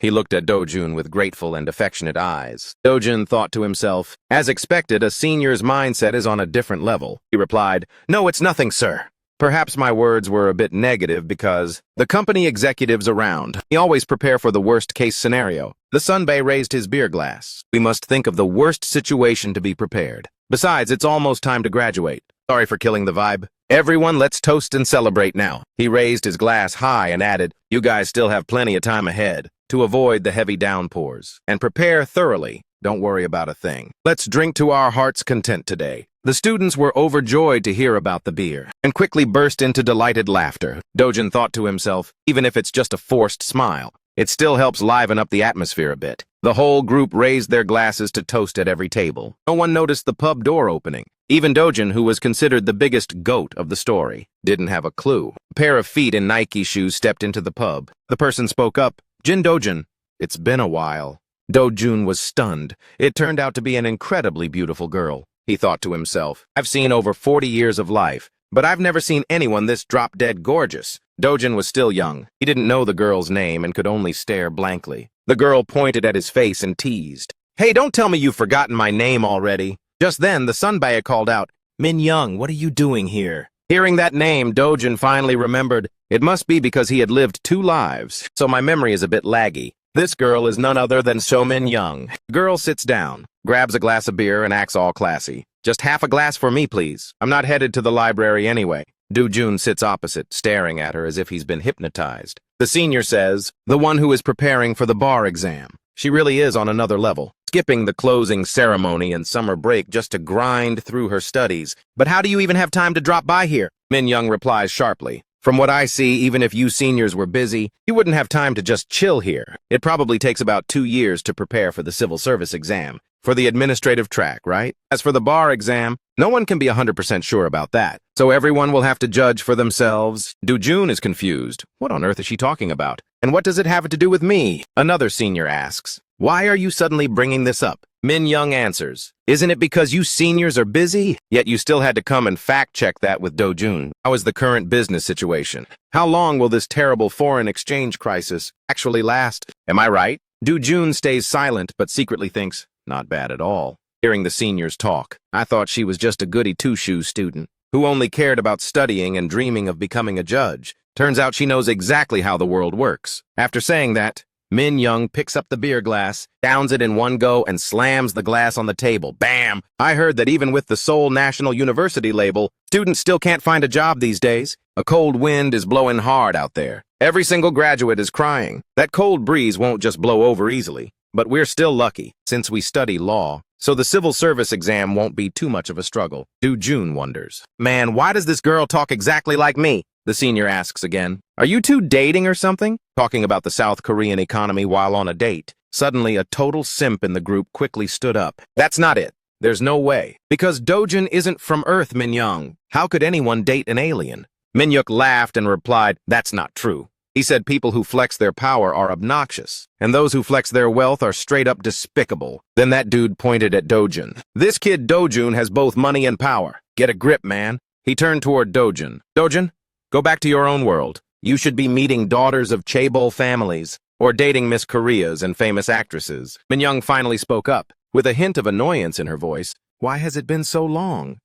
He looked at Dojun with grateful and affectionate eyes. Dojun thought to himself, as expected, a senior's mindset is on a different level. He replied, "No, it's nothing, sir." Perhaps my words were a bit negative because the company executives around, we always prepare for the worst-case scenario. The sunbae raised his beer glass. "We must think of the worst situation to be prepared. Besides, it's almost time to graduate. Sorry for killing the vibe. Everyone, let's toast and celebrate now." He raised his glass high and added, "You guys still have plenty of time ahead to avoid the heavy downpours. And prepare thoroughly. Don't worry about a thing. Let's drink to our heart's content today." The students were overjoyed to hear about the beer and quickly burst into delighted laughter. Dojun thought to himself, even if it's just a forced smile, it still helps liven up the atmosphere a bit. The whole group raised their glasses to toast at every table. No one noticed the pub door opening. Even Dojun, who was considered the biggest goat of the story, didn't have a clue. A pair of feet in Nike shoes stepped into the pub. The person spoke up, "Jin Dojun, it's been a while." Dojun was stunned. It turned out to be an incredibly beautiful girl. He thought to himself, "I've seen over 40 years of life, but I've never seen anyone this drop-dead gorgeous." Dojun was still young. He didn't know the girl's name and could only stare blankly. The girl pointed at his face and teased, "Hey, don't tell me you've forgotten my name already." Just then, the sunbae called out, "Min Young, what are you doing here?" Hearing that name, Dojun finally remembered. It must be because he had lived 2 lives, so my memory is a bit laggy. This girl is none other than Min Young. The girl sits down, grabs a glass of beer, and acts all classy. "Just half a glass for me, please. I'm not headed to the library anyway." Dojun sits opposite, staring at her as if he's been hypnotized. The senior says, "The one who is preparing for the bar exam. She really is on another level, skipping the closing ceremony and summer break just to grind through her studies. But how do you even have time to drop by here?" Min Young replies sharply, "From what I see, even if you seniors were busy, you wouldn't have time to just chill here. It probably takes about 2 years to prepare for the civil service exam. For the administrative track, right? As for the bar exam, no one can be 100% sure about that. So everyone will have to judge for themselves." Dojun is confused. What on earth is she talking about? And what does it have to do with me? Another senior asks, "Why are you suddenly bringing this up?" Min Young answers, "Isn't it because you seniors are busy? Yet you still had to come and fact-check that with Dojun. How is the current business situation? How long will this terrible foreign exchange crisis actually last? Am I right?" Dojun stays silent but secretly thinks, "Not bad at all." Hearing the seniors talk, "I thought she was just a goody two-shoes student who only cared about studying and dreaming of becoming a judge. Turns out she knows exactly how the world works." After saying that, Min Young picks up the beer glass, downs it in one go, and slams the glass on the table. Bam! "I heard that even with the Seoul National University label, students still can't find a job these days. A cold wind is blowing hard out there. Every single graduate is crying. That cold breeze won't just blow over easily. But we're still lucky, since we study law, so the civil service exam won't be too much of a struggle." Dojun wonders, "Man, why does this girl talk exactly like me?" The senior asks again, "Are you two dating or something?" Talking about the South Korean economy while on a date. Suddenly, a total simp in the group quickly stood up. "That's not it. There's no way. Because Dojun isn't from Earth, Min Young. How could anyone date an alien?" Min Young laughed and replied, "That's not true. He said people who flex their power are obnoxious, and those who flex their wealth are straight up despicable. Then that dude pointed at Dojun. This kid Dojun has both money and power. Get a grip, man. He turned toward Dojun. Dojun, go back to your own world. You should be meeting daughters of chaebol families, or dating Miss Koreas and famous actresses. Minyoung finally spoke up, with a hint of annoyance in her voice. Why has it been so long?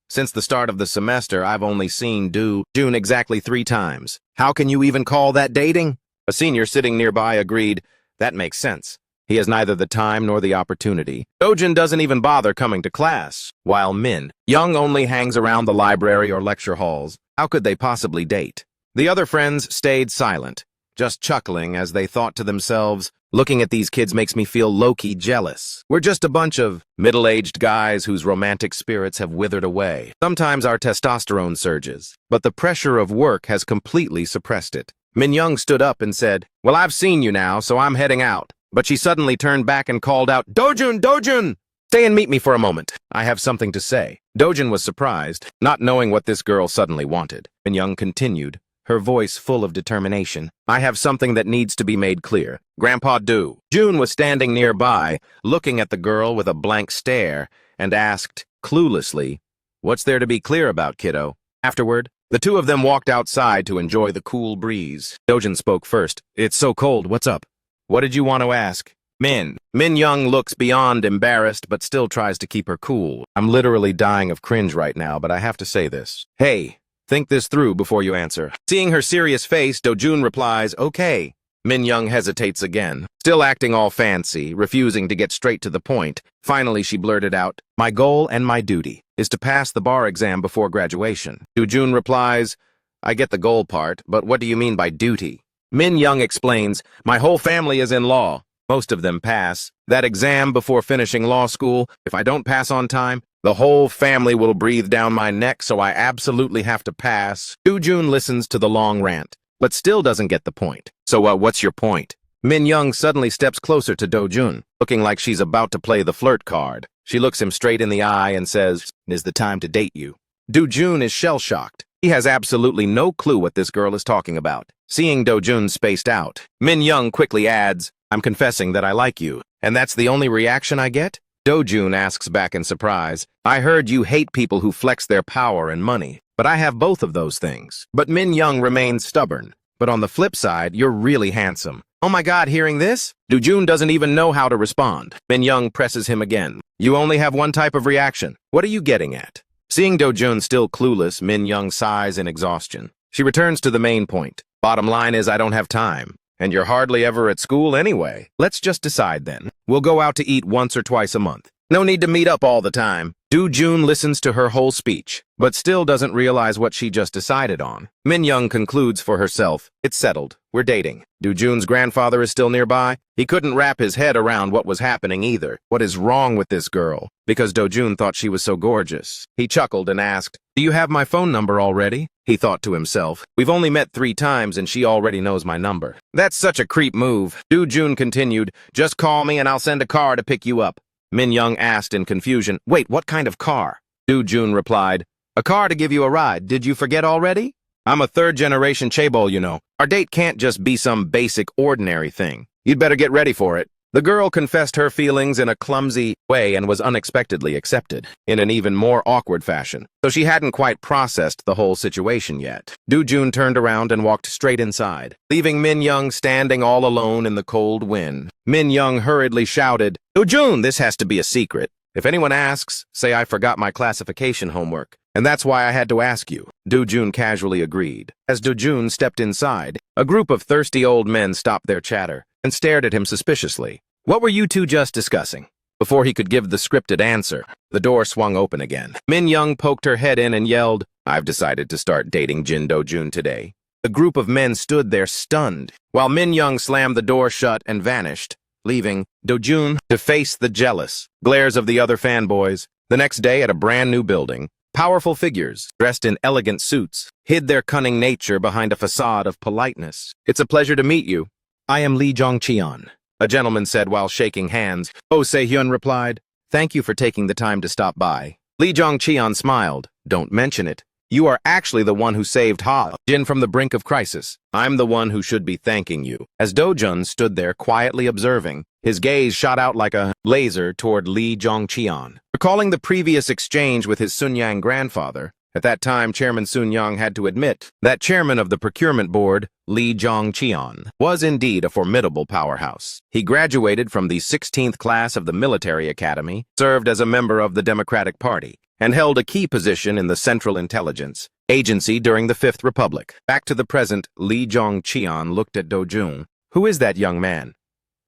Since the start of the semester, I've only seen June exactly 3 times. How can you even call that dating? A senior sitting nearby agreed. That makes sense. He has neither the time nor the opportunity. Dojun doesn't even bother coming to class, while Young only hangs around the library or lecture halls. How could they possibly date? The other friends stayed silent, just chuckling as they thought to themselves, looking at these kids makes me feel low-key jealous. We're just a bunch of middle-aged guys whose romantic spirits have withered away. Sometimes our testosterone surges, but the pressure of work has completely suppressed it. Minyoung stood up and said, well, I've seen you now, so I'm heading out. But she suddenly turned back and called out, Dojun, Dojun! Stay and meet me for a moment. I have something to say. Dojun was surprised, not knowing what this girl suddenly wanted. Minyoung continued, her voice full of determination. I have something that needs to be made clear. Grandpa Do. June was standing nearby, looking at the girl with a blank stare, and asked, cluelessly, what's there to be clear about, kiddo? Afterward, the two of them walked outside to enjoy the cool breeze. Dojun spoke first. It's so cold, what's up? What did you want to ask? Minyoung looks beyond embarrassed, but still tries to keep her cool. I'm literally dying of cringe right now, but I have to say this. Hey. Think this through before you answer. Seeing her serious face, Dojun replies, okay. Minyoung hesitates again, still acting all fancy, refusing to get straight to the point. Finally, she blurted out, my goal and my duty is to pass the bar exam before graduation. Dojun replies, I get the goal part, but what do you mean by duty? Minyoung explains, my whole family is in law. Most of them pass. That exam before finishing law school, if I don't pass on time, the whole family will breathe down my neck, so I absolutely have to pass. Dojun listens to the long rant, but still doesn't get the point. So, what's your point? Minyoung suddenly steps closer to Dojun, looking like she's about to play the flirt card. She looks him straight in the eye and says, is the time to date you. Dojun is shell-shocked. He has absolutely no clue what this girl is talking about. Seeing Dojun spaced out, Minyoung quickly adds, I'm confessing that I like you, and that's the only reaction I get? Dojun asks back in surprise, I heard you hate people who flex their power and money, but I have both of those things. But Minyoung remains stubborn. But on the flip side, you're really handsome. Oh my god, hearing this? Dojun doesn't even know how to respond. Minyoung presses him again. You only have one type of reaction. What are you getting at? Seeing Dojun still clueless, Minyoung sighs in exhaustion. She returns to the main point. Bottom line is I don't have time. And you're hardly ever at school anyway. Let's just decide then. We'll go out to eat once or twice a month. No need to meet up all the time. Dojun listens to her whole speech, but still doesn't realize what she just decided on. Minyoung concludes for herself, it's settled. We're dating. Dojun's grandfather is still nearby. He couldn't wrap his head around what was happening either. What is wrong with this girl? Because Dojun thought she was so gorgeous. He chuckled and asked, do you have my phone number already? He thought to himself, we've only met 3 times and she already knows my number. That's such a creep move. Dojun continued, just call me and I'll send a car to pick you up. Minyoung asked in confusion, wait, what kind of car? Dojun replied, a car to give you a ride. Did you forget already? I'm a 3rd-generation chaebol, you know. Our date can't just be some basic, ordinary thing. You'd better get ready for it. The girl confessed her feelings in a clumsy way and was unexpectedly accepted, in an even more awkward fashion, so she hadn't quite processed the whole situation yet. Dojun turned around and walked straight inside, leaving Minyoung standing all alone in the cold wind. Minyoung hurriedly shouted, Dojun, this has to be a secret. If anyone asks, say I forgot my classification homework, and that's why I had to ask you. Dojun casually agreed. As Dojun stepped inside, a group of thirsty old men stopped their chatter and stared at him suspiciously. What were you two just discussing? Before he could give the scripted answer, the door swung open again. Minyoung poked her head in and yelled, I've decided to start dating Jin Dojun today. The group of men stood there stunned, while Minyoung slammed the door shut and vanished, leaving Dojun to face the jealous glares of the other fanboys. The next day at a brand new building, powerful figures, dressed in elegant suits, hid their cunning nature behind a facade of politeness. It's a pleasure to meet you. I am Lee Jong-cheon, a gentleman said while shaking hands. Oh Se-hyun replied, thank you for taking the time to stop by. Lee Jong-cheon smiled. Don't mention it. You are actually the one who saved Ha-jin from the brink of crisis. I'm the one who should be thanking you. As Do-jun stood there quietly observing, his gaze shot out like a laser toward Lee Jong-cheon. Recalling the previous exchange with his Sunyang grandfather, at that time Chairman Sunyang had to admit that chairman of the procurement board, Lee Jong-cheon, was indeed a formidable powerhouse. He graduated from the 16th class of the military academy, served as a member of the Democratic Party, and held a key position in the Central Intelligence Agency during the Fifth Republic. Back to the present, Lee Jong-cheon looked at Do-jun. Who is that young man?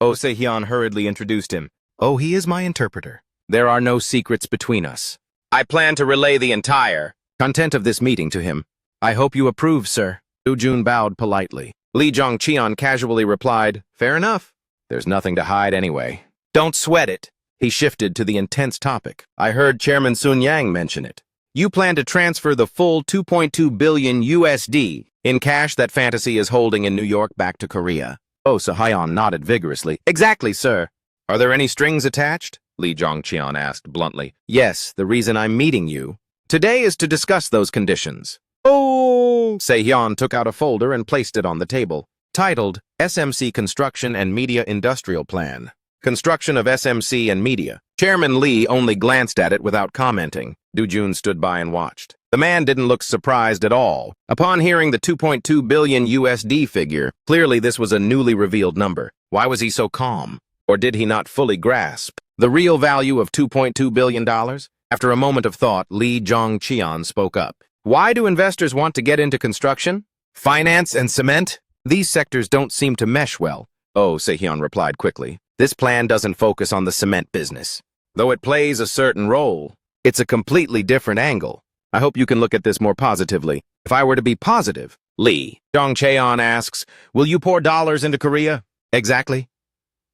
Oh Se-hyun hurriedly introduced him. Oh, he is my interpreter. There are no secrets between us. I plan to relay the entire content of this meeting to him. I hope you approve, sir. Do-jun bowed politely. Lee Jong-cheon casually replied, Fair enough. There's nothing to hide anyway. Don't sweat it. He shifted to the intense topic. I heard Chairman Sunyang mention it. You plan to transfer the full 2.2 billion USD in cash that Fantasy is holding in New York back to Korea. Oh, Se-hyun nodded vigorously. Exactly, sir. Are there any strings attached? Lee Jong-cheon asked bluntly. Yes, the reason I'm meeting you today is to discuss those conditions. Oh! Se-hyun took out a folder and placed it on the table, titled SMC Construction and Media Industrial Plan. Construction of SMC and Media. Chairman Lee only glanced at it without commenting. Do-jun stood by and watched. The man didn't look surprised at all. Upon hearing the 2.2 billion USD figure, clearly this was a newly revealed number. Why was he so calm? Or did he not fully grasp the real value of $2.2 billion? After a moment of thought, Lee Jong-cheon spoke up. Why do investors want to get into construction? Finance and cement? These sectors don't seem to mesh well. Oh, Se-hyun replied quickly. This plan doesn't focus on the cement business. Though it plays a certain role, it's a completely different angle. I hope you can look at this more positively. If I were to be positive, Lee Jong-cheon asks, will you pour dollars into Korea? Exactly.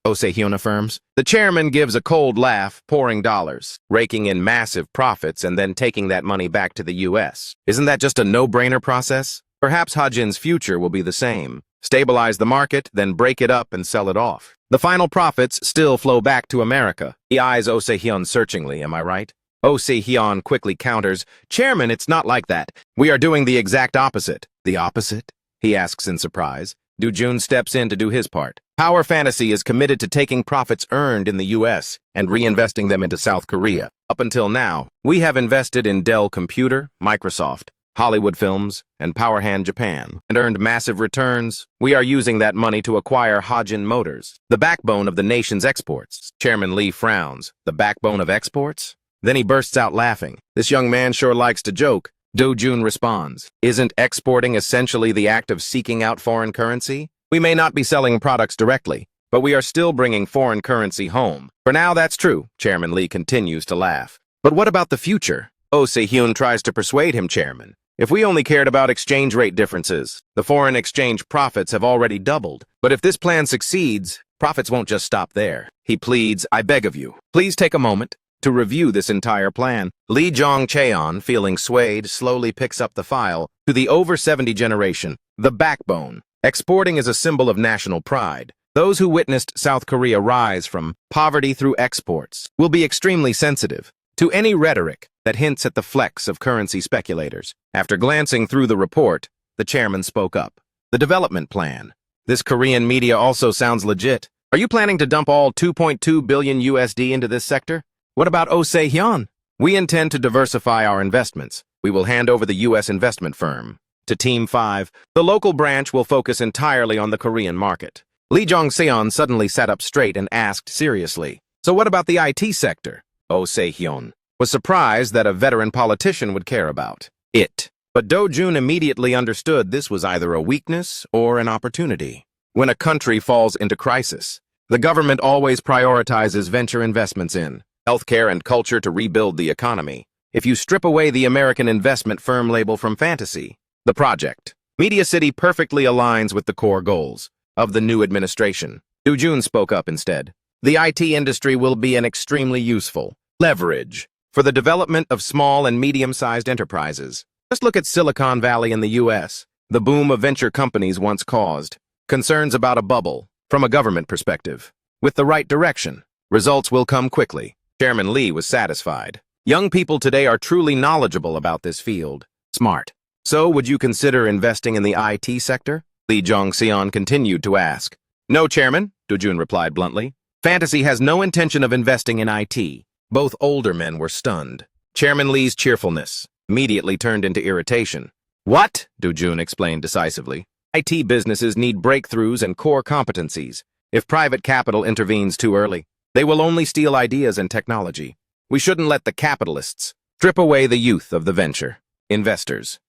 Oh Se-hyun affirms. The chairman gives a cold laugh, pouring dollars, raking in massive profits, and then taking that money back to the U.S. Isn't that just a no-brainer process? Perhaps Ha-jin's future will be the same. Stabilize the market, then break it up and sell it off. The final profits still flow back to America. He eyes Oh Se-hyun searchingly, am I right? Oh Se-hyun quickly counters, Chairman, it's not like that. We are doing the exact opposite. The opposite? He asks in surprise. Do-jun steps in to do his part. Power Fantasy is committed to taking profits earned in the U.S. and reinvesting them into South Korea. Up until now, we have invested in Dell Computer, Microsoft, Hollywood Films, and Powerhand Japan, and earned massive returns. We are using that money to acquire Ha-jin Motors, the backbone of the nation's exports. Chairman Lee frowns. The backbone of exports? Then he bursts out laughing. This young man sure likes to joke. Do-jun responds, Isn't exporting essentially the act of seeking out foreign currency? We may not be selling products directly, but we are still bringing foreign currency home. For now, that's true. Chairman Lee continues to laugh. But what about the future? Oh Se-hyun tries to persuade him, Chairman. If we only cared about exchange rate differences, the foreign exchange profits have already doubled. But if this plan succeeds, profits won't just stop there. He pleads, I beg of you, please take a moment to review this entire plan. Lee Jong-cheon, feeling swayed, slowly picks up the file. To the over 70 generation, the backbone. Exporting is a symbol of national pride. Those who witnessed South Korea rise from poverty through exports will be extremely sensitive to any rhetoric that hints at the flex of currency speculators. After glancing through the report, the chairman spoke up. The development plan. This Korean media also sounds legit. Are you planning to dump all 2.2 billion USD into this sector? What about Oh Se-hyun? We intend to diversify our investments. We will hand over the U.S. investment firm to Team 5. The local branch will focus entirely on the Korean market. Lee Jong-cheon suddenly sat up straight and asked seriously, So what about the IT sector? Oh Se-hyun was surprised that a veteran politician would care about it. But Do-jun immediately understood this was either a weakness or an opportunity. When a country falls into crisis, the government always prioritizes venture investments in healthcare and culture to rebuild the economy. If you strip away the American investment firm label from Fantasy, the project, Media City perfectly aligns with the core goals of the new administration. Do-jun spoke up instead. The IT industry will be an extremely useful leverage for the development of small and medium-sized enterprises. Just look at Silicon Valley in the U.S. The boom of venture companies once caused concerns about a bubble from a government perspective. With the right direction, results will come quickly. Chairman Lee was satisfied. Young people today are truly knowledgeable about this field. Smart. So, would you consider investing in the IT sector? Lee Jong-seon continued to ask. No, Chairman, Do-jun replied bluntly. Fantasy has no intention of investing in IT. Both older men were stunned. Chairman Lee's cheerfulness immediately turned into irritation. What? Do-jun explained decisively. IT businesses need breakthroughs and core competencies. If private capital intervenes too early, they will only steal ideas and technology. We shouldn't let the capitalists strip away the youth of the venture. Investors.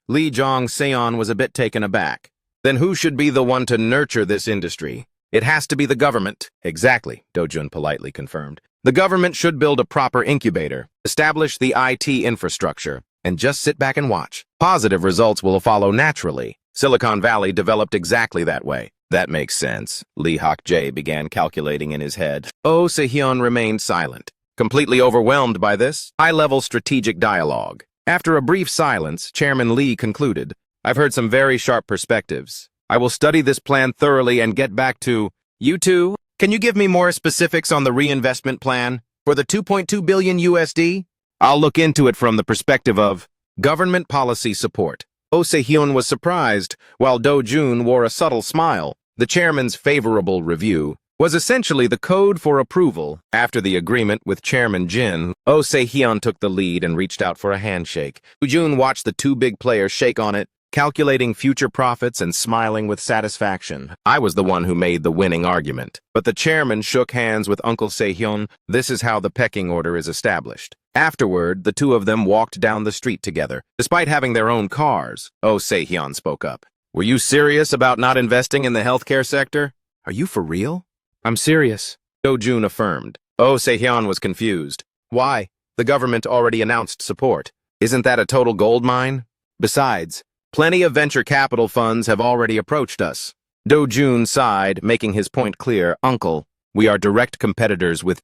Lee Jong-seon was a bit taken aback. Then who should be the one to nurture this industry? It has to be the government. Exactly, Do-jun politely confirmed. The government should build a proper incubator, establish the IT infrastructure, and just sit back and watch. Positive results will follow naturally. Silicon Valley developed exactly that way. That makes sense. Lee Hak-jae began calculating in his head. Oh Se-hyun remained silent, completely overwhelmed by this high-level strategic dialogue. After a brief silence, Chairman Lee concluded, I've heard some very sharp perspectives. I will study this plan thoroughly and get back to you two. Can you give me more specifics on the reinvestment plan for the 2.2 billion USD? I'll look into it from the perspective of government policy support. Oh Se-hyun was surprised, while Do-jun wore a subtle smile. The chairman's favorable review was essentially the code for approval. After the agreement with Chairman Jin, Oh Se-hyun took the lead and reached out for a handshake. Do-jun watched the two big players shake on it, calculating future profits and smiling with satisfaction. I was the one who made the winning argument. But the chairman shook hands with Uncle Se-hyun. This is how the pecking order is established. Afterward, the two of them walked down the street together, despite having their own cars. Oh Se-hyun spoke up. Were you serious about not investing in the healthcare sector? Are you for real? I'm serious, Do-jun affirmed. Oh Se-hyun was confused. Why? The government already announced support. Isn't that a total gold mine? Besides, plenty of venture capital funds have already approached us. Do-jun sighed, making his point clear. Uncle, we are direct competitors with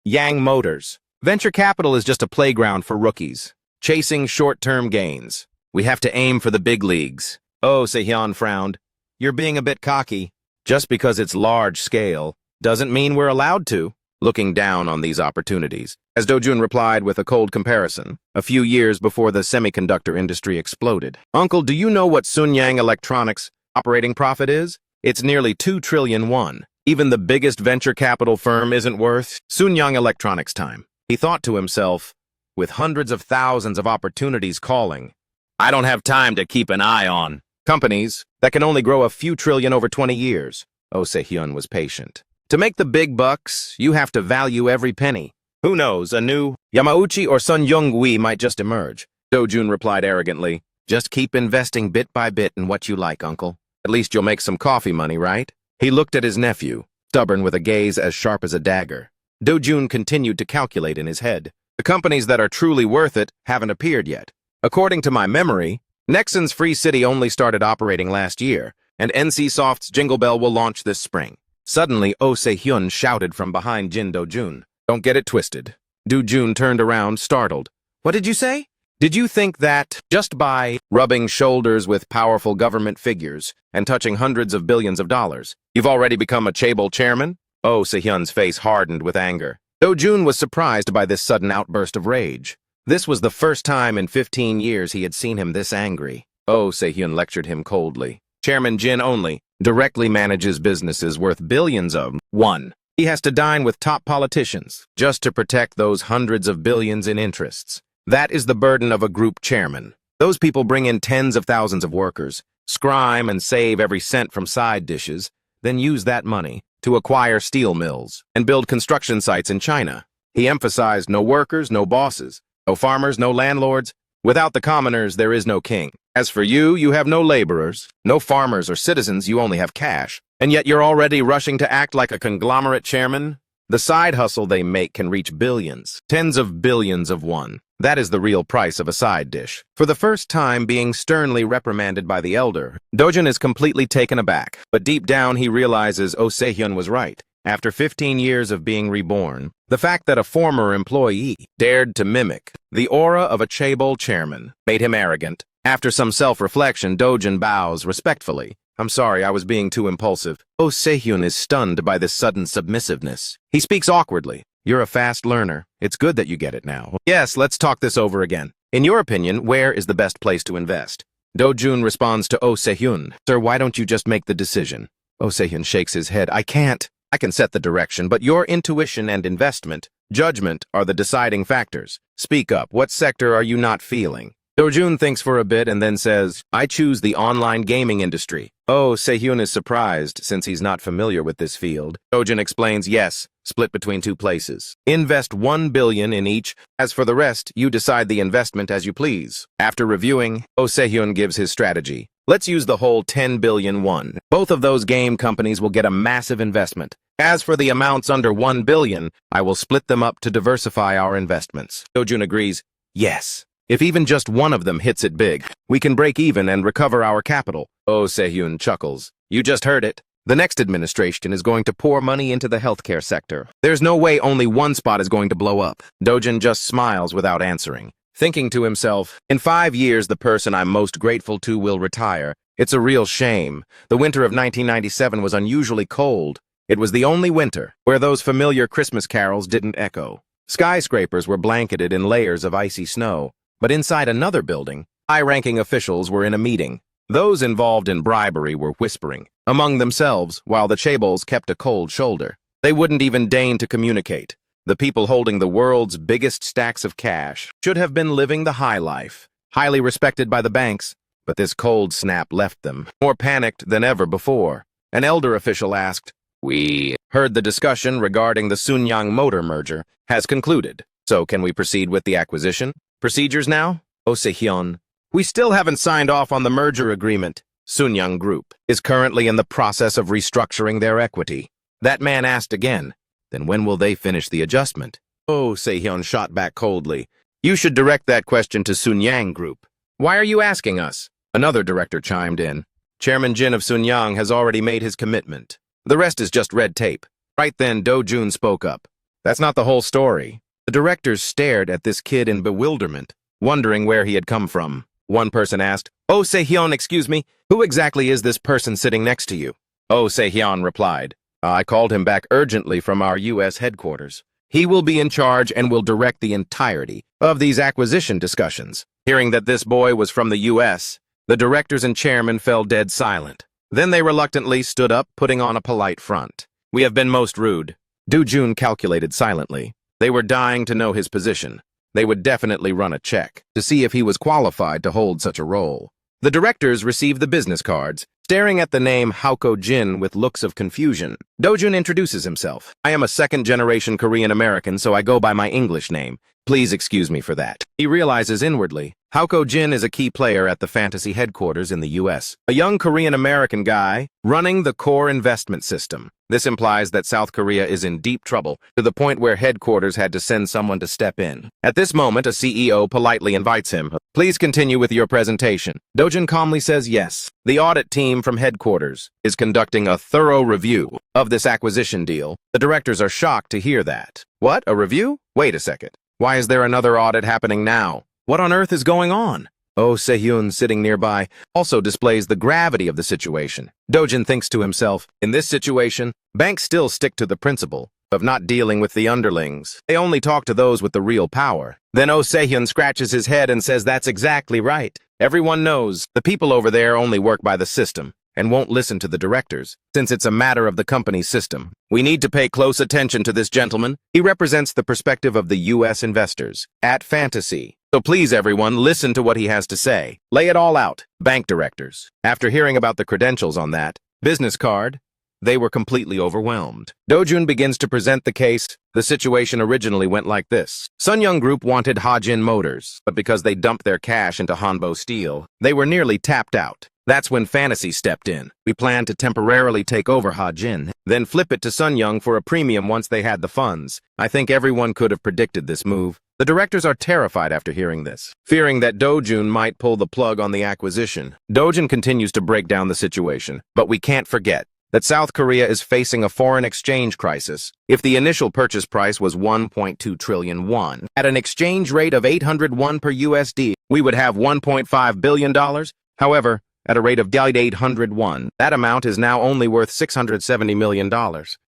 Yang Motors. Venture capital is just a playground for rookies, chasing short-term gains. We have to aim for the big leagues. Oh, Se-hyun frowned. You're being a bit cocky. Just because it's large-scale doesn't mean we're allowed to. Looking down on these opportunities, as Do-jun replied with a cold comparison, a few years before the semiconductor industry exploded. Uncle, do you know what Sunyang Electronics' operating profit is? It's nearly 2 trillion won. Even the biggest venture capital firm isn't worth Sunyang Electronics' time. He thought to himself, with hundreds of thousands of opportunities calling, I don't have time to keep an eye on companies that can only grow a few trillion over 20 years. Oh Se-hyun was patient. To make the big bucks, you have to value every penny. Who knows, a new Yamauchi or Sun Young-wi might just emerge. Do-jun replied arrogantly, just keep investing bit by bit in what you like, Uncle. At least you'll make some coffee money, right? He looked at his nephew, stubborn with a gaze as sharp as a dagger. Do-jun continued to calculate in his head. The companies that are truly worth it haven't appeared yet. According to my memory, Nexon's Free City only started operating last year, and NCSoft's Jingle Bell will launch this spring. Suddenly, Oh Se-hyun shouted from behind Jin Do-jun. Don't get it twisted. Do-jun turned around, startled. What did you say? Did you think that, just by rubbing shoulders with powerful government figures and touching hundreds of billions of dollars, you've already become a chaebol chairman? Oh Se-hyun's face hardened with anger. Do-jun was surprised by this sudden outburst of rage. This was the first time in 15 years he had seen him this angry. Oh Se-hyun lectured him coldly. Chairman Jin only directly manages businesses worth billions of won. He has to dine with top politicians just to protect those hundreds of billions in interests. That is the burden of a group chairman. Those people bring in tens of thousands of workers, scrime and save every cent from side dishes, then use that money to acquire steel mills and build construction sites in China. He emphasized no workers, no bosses, no farmers, no landlords. Without the commoners, there is no king. As for you, you have no laborers, no farmers or citizens, you only have cash. And yet you're already rushing to act like a conglomerate chairman? The side hustle they make can reach billions, tens of billions of won. That is the real price of a side dish. For the first time being sternly reprimanded by the elder, Do-jun is completely taken aback. But deep down he realizes Oh Se-hyun was right. After 15 years of being reborn, the fact that a former employee dared to mimic the aura of a chaebol chairman made him arrogant. After some self-reflection, Do-jun bows respectfully. I'm sorry, I was being too impulsive. Oh Se-hyun is stunned by this sudden submissiveness. He speaks awkwardly. You're a fast learner. It's good that you get it now. Yes, let's talk this over again. In your opinion, where is the best place to invest? Do-jun responds to Oh Se-hyun. Sir, why don't you just make the decision? Oh Se-hyun shakes his head. I can't. I can set the direction, but your intuition and investment, judgment, are the deciding factors. Speak up. What sector are you not feeling? Do-jun thinks for a bit and then says, I choose the online gaming industry. Oh, Se-hyun is surprised since he's not familiar with this field. Do-jun explains, yes, split between two places. Invest 1 billion in each. As for the rest, you decide the investment as you please. After reviewing, Oh Se-hyun gives his strategy. Let's use the whole 10 billion won. Both of those game companies will get a massive investment. As for the amounts under 1 billion, I will split them up to diversify our investments. Do-jun agrees, yes. If even just one of them hits it big, we can break even and recover our capital. Oh Se-hyun chuckles. You just heard it. The next administration is going to pour money into the healthcare sector. There's no way only one spot is going to blow up. Do-jun just smiles without answering, thinking to himself, in 5 years the person I'm most grateful to will retire. It's a real shame. The winter of 1997 was unusually cold. It was the only winter where those familiar Christmas carols didn't echo. Skyscrapers were blanketed in layers of icy snow. But inside another building, high-ranking officials were in a meeting. Those involved in bribery were whispering among themselves while the chaebols kept a cold shoulder. They wouldn't even deign to communicate. The people holding the world's biggest stacks of cash should have been living the high life, highly respected by the banks, but this cold snap left them more panicked than ever before. An elder official asked, We heard the discussion regarding the Sunyang motor merger has concluded, so can we proceed with the acquisition? Procedures now? Oh Se-hyun. We still haven't signed off on the merger agreement. Sunyang Group is currently in the process of restructuring their equity. That man asked again. Then when will they finish the adjustment? Oh Se-hyun shot back coldly. You should direct that question to Sunyang Group. Why are you asking us? Another director chimed in. Chairman Jin of Sunyang has already made his commitment. The rest is just red tape. Right then, Do-jun spoke up. That's not the whole story. The directors stared at this kid in bewilderment, wondering where he had come from. One person asked, Oh Se-hyun, excuse me, who exactly is this person sitting next to you? Oh Se-hyun replied, I called him back urgently from our U.S. headquarters. He will be in charge and will direct the entirety of these acquisition discussions. Hearing that this boy was from the U.S., the directors and chairman fell dead silent. Then they reluctantly stood up, putting on a polite front. We have been most rude. Do-jun calculated silently. They were dying to know his position. They would definitely run a check to see if he was qualified to hold such a role. The directors received the business cards, staring at the name Hauko Jin with looks of confusion. Do-jun introduces himself. I am a second-generation Korean American, so I go by my English name. Please excuse me for that. He realizes inwardly, Hauko Jin is a key player at the fantasy headquarters in the U.S. A young Korean American guy running the core investment system. This implies that South Korea is in deep trouble, to the point where headquarters had to send someone to step in. At this moment, a CEO politely invites him. Please continue with your presentation. Do-jun calmly says yes. The audit team from headquarters is conducting a thorough review of this acquisition deal. The directors are shocked to hear that. What, a review? Wait a second. Why is there another audit happening now? What on earth is going on? Oh Se-hyun, sitting nearby, also displays the gravity of the situation. Do-jun thinks to himself, in this situation, banks still stick to the principle of not dealing with the underlings. They only talk to those with the real power. Then Oh Se-hyun scratches his head and says that's exactly right. Everyone knows the people over there only work by the system and won't listen to the directors, since it's a matter of the company's system. We need to pay close attention to this gentleman. He represents the perspective of the U.S. investors at Fantasy. So please, everyone, listen to what he has to say. Lay it all out. Bank directors. After hearing about the credentials on that business card, they were completely overwhelmed. Do-jun begins to present the case. The situation originally went like this. Sunyang Group wanted Hajin Motors, but because they dumped their cash into Hanbo Steel, they were nearly tapped out. That's when Fantasy stepped in. We planned to temporarily take over Hajin, then flip it to Sunyang for a premium once they had the funds. I think everyone could have predicted this move. The directors are terrified after hearing this, fearing that Do-jun might pull the plug on the acquisition. Do-jun continues to break down the situation, but we can't forget that South Korea is facing a foreign exchange crisis. If the initial purchase price was 1.2 trillion won, at an exchange rate of 800 won per USD, we would have $1.5 billion. However, at a rate of 800 won, that amount is now only worth $670 million.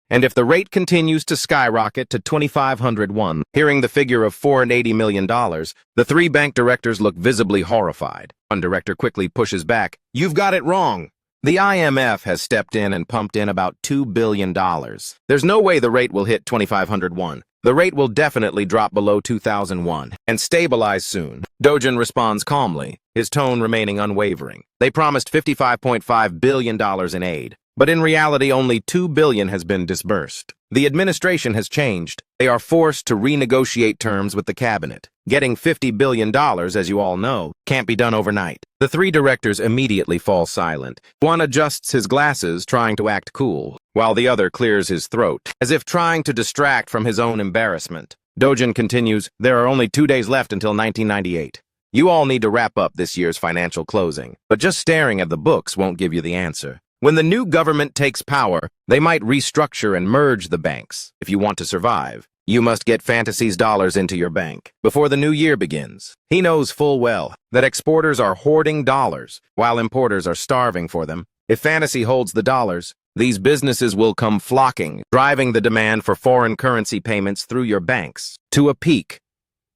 And if the rate continues to skyrocket to 2,501, hearing the figure of $480 million, the three bank directors look visibly horrified. One director quickly pushes back. You've got it wrong. The IMF has stepped in and pumped in about $2 billion. There's no way the rate will hit 2,501. The rate will definitely drop below 2001 and stabilize soon. Dojun responds calmly, his tone remaining unwavering. They promised $55.5 billion in aid, but in reality only $2 billion has been disbursed. The administration has changed. They are forced to renegotiate terms with the cabinet. Getting $50 billion, as you all know, can't be done overnight. The three directors immediately fall silent. One adjusts his glasses, trying to act cool, while the other clears his throat, as if trying to distract from his own embarrassment. Dojun continues, there are only 2 days left until 1998. You all need to wrap up this year's financial closing, but just staring at the books won't give you the answer. When the new government takes power, they might restructure and merge the banks. If you want to survive, you must get Fantasy's dollars into your bank before the new year begins. He knows full well that exporters are hoarding dollars, while importers are starving for them. If Fantasy holds the dollars, these businesses will come flocking, driving the demand for foreign currency payments through your banks to a peak.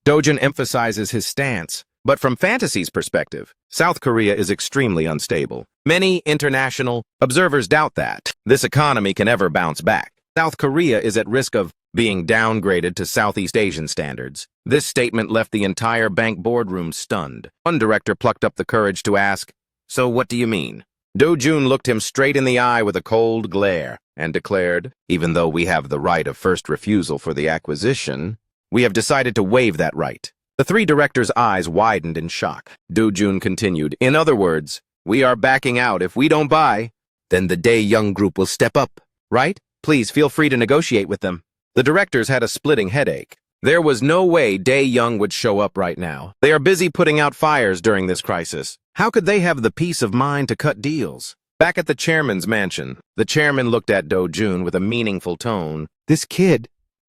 Dojun emphasizes his stance, but from Fantasy's perspective, South Korea is extremely unstable. Many international observers doubt that this economy can ever bounce back. South Korea is at risk of being downgraded to Southeast Asian standards. This statement left the entire bank boardroom stunned. One director plucked up the courage to ask, "So what do you mean?" Dojun looked him straight in the eye with a cold glare and declared, "Even though we have the right of first refusal for the acquisition, we have decided to waive that right." The three directors' eyes widened in shock. Dojun continued, "In other words, we are backing out. If we don't buy, then the Dae-Young group will step up, right? Please feel free to negotiate with them." The directors had a splitting headache. There was no way Dae-Young would show up right now. They are busy putting out fires during this crisis. How could they have the peace of mind to cut deals? Back at the chairman's mansion, the chairman looked at Dojun with a meaningful tone. "This kid,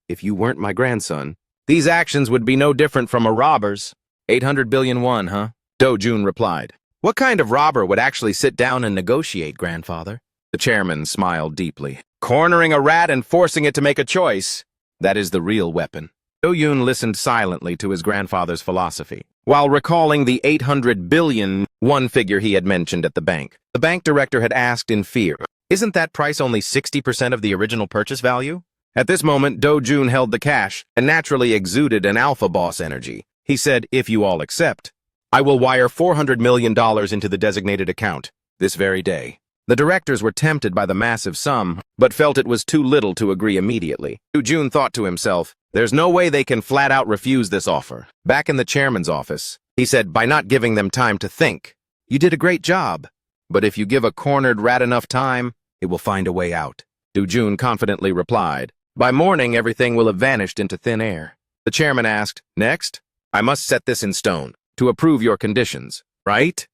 if you weren't my grandson, these actions would be no different from a robber's." 800 billion won, huh? Dojun replied. "What kind of robber would actually sit down and negotiate, grandfather?" The chairman smiled deeply. "Cornering a rat and forcing it to make a choice. That is the real weapon." Dojun listened silently to his grandfather's philosophy, while recalling the 800 billion won figure he had mentioned at the bank. The bank director had asked in fear, "Isn't that price only 60% of the original purchase value?" At this moment, Dojun held the cash and naturally exuded an alpha boss energy. He said, "If you all accept, I will wire $400 million into the designated account this very day." The directors were tempted by the massive sum, but felt it was too little to agree immediately. Dojun thought to himself, there's no way they can flat out refuse this offer. Back in the chairman's office, he said, "By not giving them time to think, you did a great job. But if you give a cornered rat enough time, it will find a way out." Dojun confidently replied, "By morning, everything will have vanished into thin air." The chairman asked, "Next, I must set this in stone to approve your conditions, right?"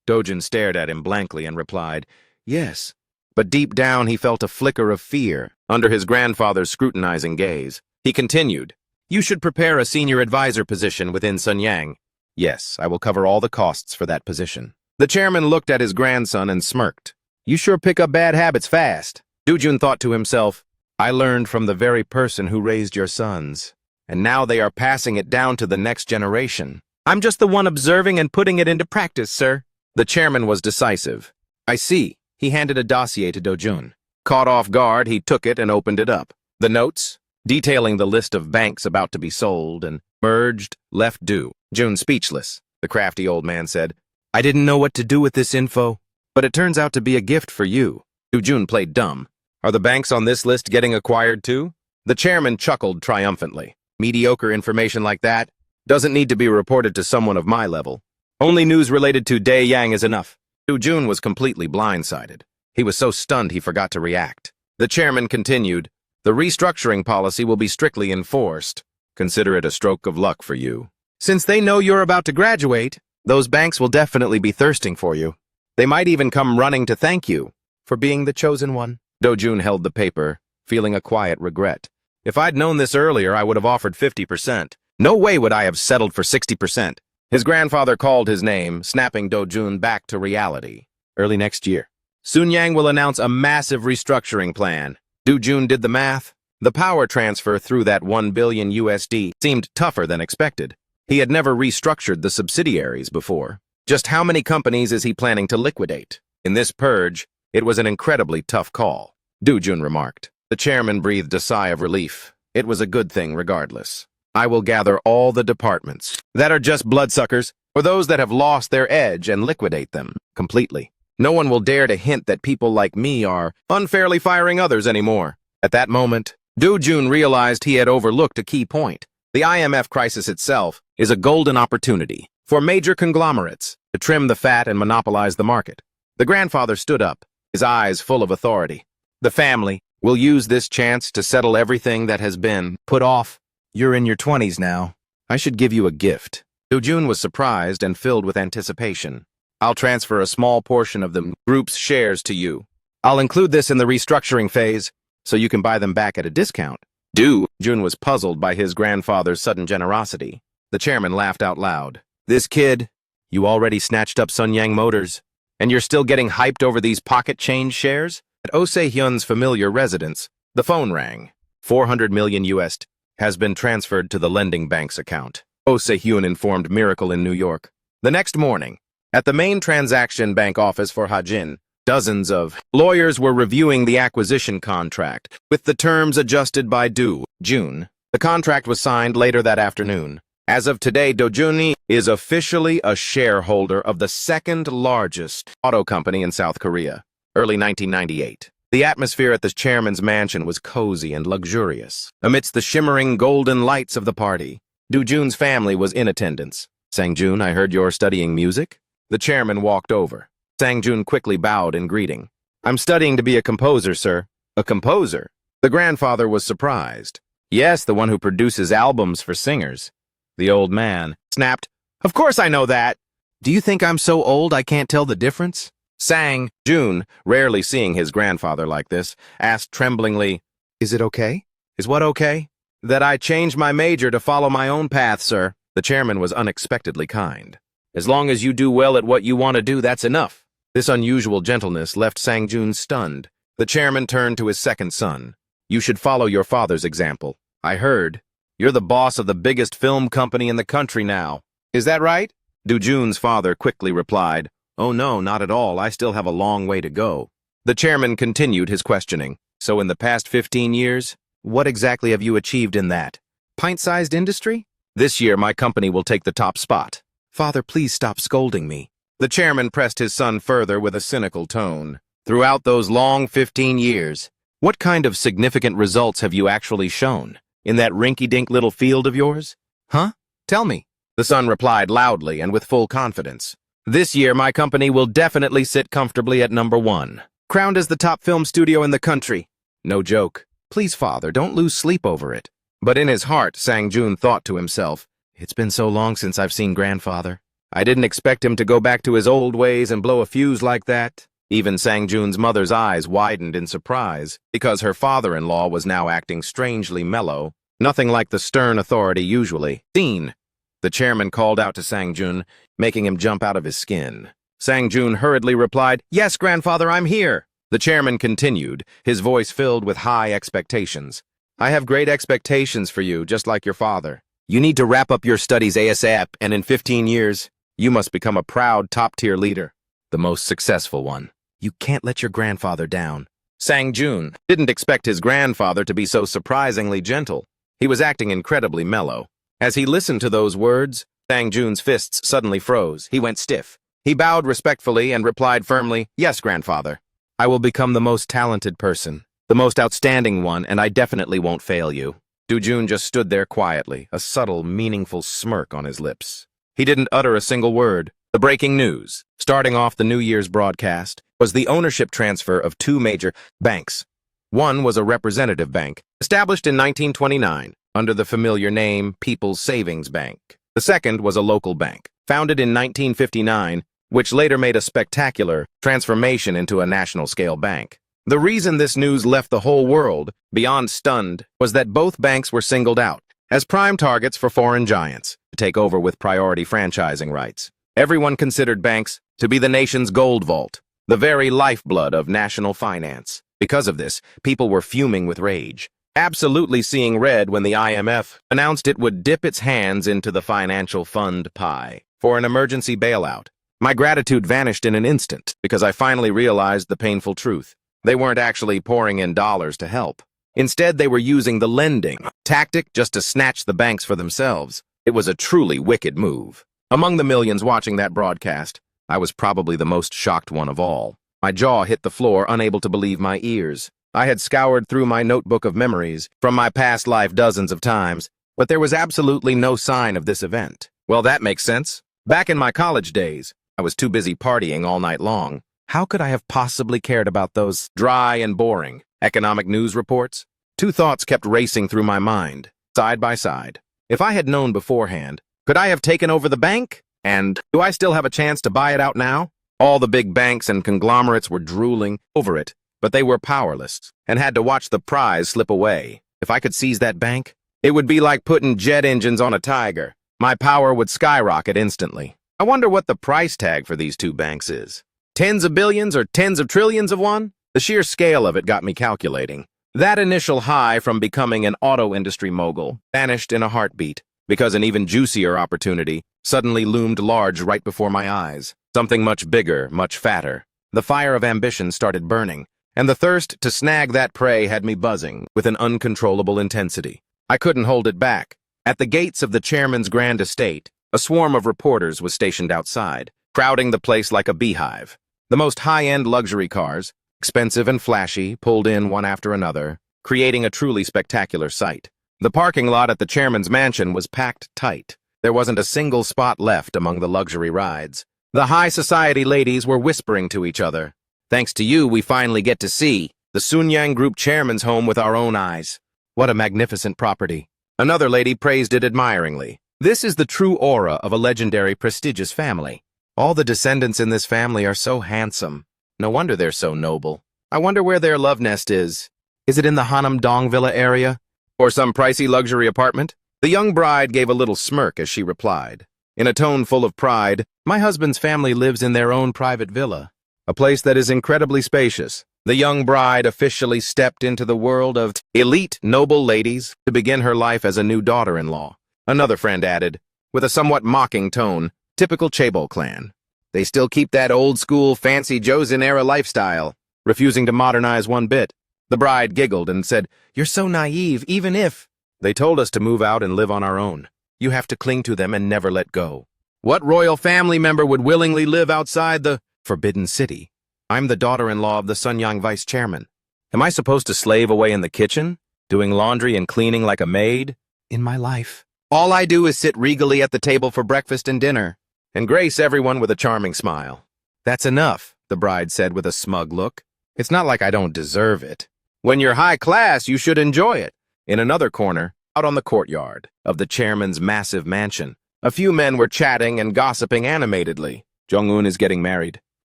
Dojun stared at him blankly and replied, "Yes." But deep down he felt a flicker of fear under his grandfather's scrutinizing gaze. He continued, "You should prepare a senior advisor position within Sun Yang. Yes, I will cover all the costs for that position." The chairman looked at his grandson and smirked. "You sure pick up bad habits fast." Dojun thought to himself, "I learned from the very person who raised your sons, and now they are passing it down to the next generation. I'm just the one observing and putting it into practice, sir." The chairman was decisive. "I see." He handed a dossier to Dojun. Caught off guard, he took it and opened it up. The notes, detailing the list of banks about to be sold and merged, left Dojun speechless. The crafty old man said, "I didn't know what to do with this info, but it turns out to be a gift for you." Dojun played dumb. "Are the banks on this list getting acquired too?" The chairman chuckled triumphantly. "Mediocre information like that doesn't need to be reported to someone of my level. Only news related to Dae-Yang is enough." Dojun was completely blindsided. He was so stunned he forgot to react. The chairman continued, "The restructuring policy will be strictly enforced. Consider it a stroke of luck for you. Since they know you're about to graduate, those banks will definitely be thirsting for you. They might even come running to thank you for being the chosen one." Dojun held the paper, feeling a quiet regret. "If I'd known this earlier, I would have offered 50%. No way would I have settled for 60%. His grandfather called his name, snapping Dojun back to reality. "Early next year, Sun Yang will announce a massive restructuring plan. Do-jun did the math. The power transfer through that 1 billion USD seemed tougher than expected. He had never restructured the subsidiaries before. Just how many companies is he planning to liquidate? In this purge, it was an incredibly tough call, Do-jun remarked. The chairman breathed a sigh of relief. It was a good thing regardless. I will gather all the departments that are just bloodsuckers or those that have lost their edge and liquidate them completely. No one will dare to hint that people like me are unfairly firing others anymore. At that moment, Do-jun realized he had overlooked a key point. The IMF crisis itself is a golden opportunity for major conglomerates to trim the fat and monopolize the market. The grandfather stood up, his eyes full of authority. The family will use this chance to settle everything that has been put off. You're in your 20s now. I should give you a gift. Do-jun was surprised and filled with anticipation. I'll transfer a small portion of the group's shares to you. I'll include this in the restructuring phase, so you can buy them back at a discount. Do-jun was puzzled by his grandfather's sudden generosity. The chairman laughed out loud. This kid, you already snatched up Sunyang Motors, and you're still getting hyped over these pocket change shares? At Oh Se-hyun's familiar residence, the phone rang. 400 million USD has been transferred to the lending bank's account. Oh Se-hyun informed Miracle in New York. The next morning, at the main transaction bank office for Hajin, dozens of lawyers were reviewing the acquisition contract, with the terms adjusted by Do-jun. The contract was signed later that afternoon. As of today, Do-jun is officially a shareholder of the second largest auto company in South Korea. Early 1998. The atmosphere at the chairman's mansion was cozy and luxurious. Amidst the shimmering golden lights of the party, Do-jun's family was in attendance. Sang-jun, I heard you're studying music? The chairman walked over. Sang-jun quickly bowed in greeting. I'm studying to be a composer, sir. A composer? The grandfather was surprised. Yes, the one who produces albums for singers. The old man snapped. Of course I know that. Do you think I'm so old I can't tell the difference? Sang-jun, rarely seeing his grandfather like this, asked tremblingly, Is it okay? Is what okay? That I changed my major to follow my own path, sir. The chairman was unexpectedly kind. As long as you do well at what you want to do, that's enough. This unusual gentleness left Sang-jun stunned. The chairman turned to his second son. You should follow your father's example. I heard. You're the boss of the biggest film company in the country now. Is that right? Do-jun's father quickly replied, Oh no, not at all. I still have a long way to go. The chairman continued his questioning. So in the past 15 years, what exactly have you achieved in that pint-sized industry? This year, my company will take the top spot. Father, please stop scolding me. The chairman pressed his son further with a cynical tone. Throughout those long 15 years, what kind of significant results have you actually shown in that rinky-dink little field of yours? Huh? Tell me. The son replied loudly and with full confidence. This year, my company will definitely sit comfortably at number 1. Crowned as the top film studio in the country. No joke. Please, father, don't lose sleep over it. But in his heart, Sang-jun thought to himself, It's been so long since I've seen grandfather. I didn't expect him to go back to his old ways and blow a fuse like that. Even Sang-jun's mother's eyes widened in surprise, because her father-in-law was now acting strangely mellow, nothing like the stern authority usually seen. The chairman called out to Sang-jun, making him jump out of his skin. Sang-jun hurriedly replied, Yes, grandfather, I'm here. The chairman continued, his voice filled with high expectations. I have great expectations for you, just like your father. You need to wrap up your studies ASAP, and in 15 years, you must become a proud top-tier leader, the most successful one. You can't let your grandfather down. Sang-jun didn't expect his grandfather to be so surprisingly gentle. He was acting incredibly mellow. As he listened to those words, Sang-jun's fists suddenly froze. He went stiff. He bowed respectfully and replied firmly, Yes, grandfather. I will become the most talented person, the most outstanding one, and I definitely won't fail you. Do-jun just stood there quietly, a subtle, meaningful smirk on his lips. He didn't utter a single word. The breaking news, starting off the New Year's broadcast, was the ownership transfer of 2 major banks. One was a representative bank, established in 1929, under the familiar name People's Savings Bank. The second was a local bank, founded in 1959, which later made a spectacular transformation into a national-scale bank. The reason this news left the whole world beyond stunned was that both banks were singled out as prime targets for foreign giants to take over with priority franchising rights. Everyone considered banks to be the nation's gold vault, the very lifeblood of national finance. Because of this, people were fuming with rage, absolutely seeing red when the IMF announced it would dip its hands into the financial fund pie for an emergency bailout. My gratitude vanished in an instant because I finally realized the painful truth. They weren't actually pouring in dollars to help. Instead, they were using the lending tactic just to snatch the banks for themselves. It was a truly wicked move. Among the millions watching that broadcast, I was probably the most shocked one of all. My jaw hit the floor, unable to believe my ears. I had scoured through my notebook of memories from my past life dozens of times, but there was absolutely no sign of this event. Well, that makes sense. Back in my college days, I was too busy partying all night long. How could I have possibly cared about those dry and boring economic news reports? Two thoughts kept racing through my mind, side by side. If I had known beforehand, could I have taken over the bank? And do I still have a chance to buy it out now? All the big banks and conglomerates were drooling over it, but they were powerless and had to watch the prize slip away. If I could seize that bank, it would be like putting jet engines on a tiger. My power would skyrocket instantly. I wonder what the price tag for these two banks is. Tens of billions or tens of trillions of won? The sheer scale of it got me calculating. That initial high from becoming an auto industry mogul vanished in a heartbeat because an even juicier opportunity suddenly loomed large right before my eyes. Something much bigger, much fatter. The fire of ambition started burning, and the thirst to snag that prey had me buzzing with an uncontrollable intensity. I couldn't hold it back. At the gates of the chairman's grand estate, a swarm of reporters was stationed outside, crowding the place like a beehive. The most high-end luxury cars, expensive and flashy, pulled in one after another, creating a truly spectacular sight. The parking lot at the chairman's mansion was packed tight. There wasn't a single spot left among the luxury rides. The high society ladies were whispering to each other. Thanks to you, we finally get to see the Sunyang Group chairman's home with our own eyes. What a magnificent property. Another lady praised it admiringly. This is the true aura of a legendary, prestigious family. All the descendants in this family are so handsome. No wonder they're so noble. I wonder where their love nest is. Is it in the Hanam Dong Villa area? Or some pricey luxury apartment? The young bride gave a little smirk as she replied. In a tone full of pride, my husband's family lives in their own private villa, a place that is incredibly spacious. The young bride officially stepped into the world of elite noble ladies to begin her life as a new daughter-in-law. Another friend added, with a somewhat mocking tone, typical Chaebol clan. They still keep that old-school, fancy Joseon-era lifestyle, refusing to modernize one bit. The bride giggled and said, "You're so naive, even if—" They told us to move out and live on our own. You have to cling to them and never let go. What royal family member would willingly live outside the forbidden city? I'm the daughter-in-law of the Sunyang vice chairman. Am I supposed to slave away in the kitchen, doing laundry and cleaning like a maid? In my life, all I do is sit regally at the table for breakfast and dinner, and grace everyone with a charming smile. That's enough, the bride said with a smug look. It's not like I don't deserve it. When you're high class, you should enjoy it. In another corner, out on the courtyard of the chairman's massive mansion, a few men were chatting and gossiping animatedly. Jong-un is getting married.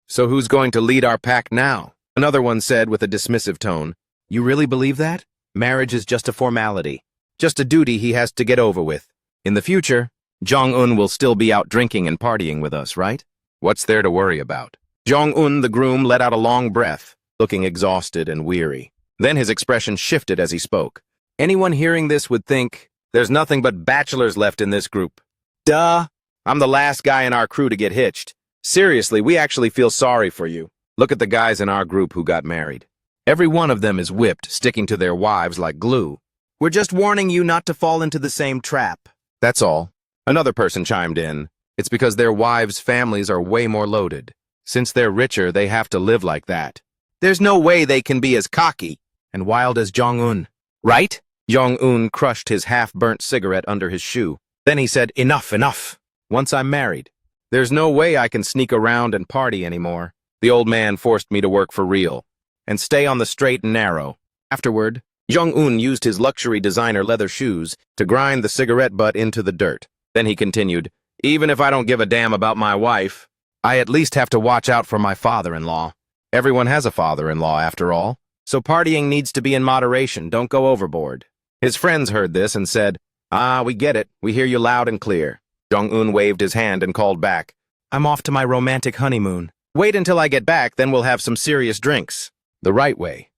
So who's going to lead our pack now? Another one said with a dismissive tone. You really believe that? Marriage is just a formality. Just a duty he has to get over with. In the future, Jong-un will still be out drinking and partying with us, right? What's there to worry about? Jong-un, the groom, let out a long breath, looking exhausted and weary. Then his expression shifted as he spoke. Anyone hearing this would think, there's nothing but bachelors left in this group. Duh! I'm the last guy in our crew to get hitched. Seriously, we actually feel sorry for you. Look at the guys in our group who got married. Every one of them is whipped, sticking to their wives like glue. We're just warning you not to fall into the same trap. That's all. Another person chimed in. It's because their wives' families are way more loaded. Since they're richer, they have to live like that. There's no way they can be as cocky and wild as Jong-un. Right? Jong-un crushed his half-burnt cigarette under his shoe. Then he said, enough, enough. Once I'm married, there's no way I can sneak around and party anymore. The old man forced me to work for real and stay on the straight and narrow. Afterward, Jong-un used his luxury designer leather shoes to grind the cigarette butt into the dirt. Then he continued, even if I don't give a damn about my wife, I at least have to watch out for my father-in-law. Everyone has a father-in-law, after all. So partying needs to be in moderation, don't go overboard. His friends heard this and said, we get it. We hear you loud and clear. Jong-un waved his hand and called back, I'm off to my romantic honeymoon. Wait until I get back, then we'll have some serious drinks. The right way.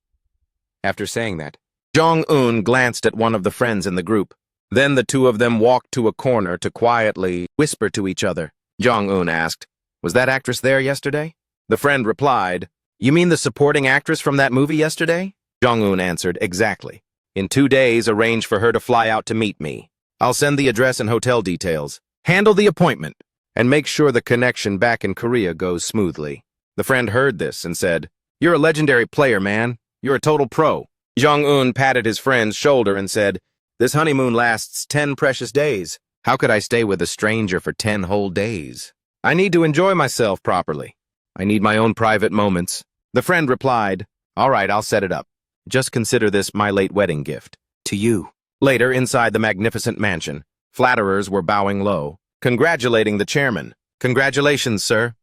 After saying that, Jong-un glanced at one of the friends in the group. Then the two of them walked to a corner to quietly whisper to each other. Jong-un asked, "Was that actress there yesterday?" The friend replied, "You mean the supporting actress from that movie yesterday?" Jong-un answered, "Exactly. In 2 days, arrange for her to fly out to meet me. I'll send the address and hotel details. Handle the appointment, and make sure the connection back in Korea goes smoothly." The friend heard this and said, "You're a legendary player, man. You're a total pro." Jong-un patted his friend's shoulder and said, "This honeymoon lasts 10 precious days. How could I stay with a stranger for 10 whole days? I need to enjoy myself properly. I need my own private moments." The friend replied, "All right, I'll set it up. Just consider this my late wedding gift. To you." Later, inside the magnificent mansion, flatterers were bowing low, congratulating the chairman. "Congratulations, sir."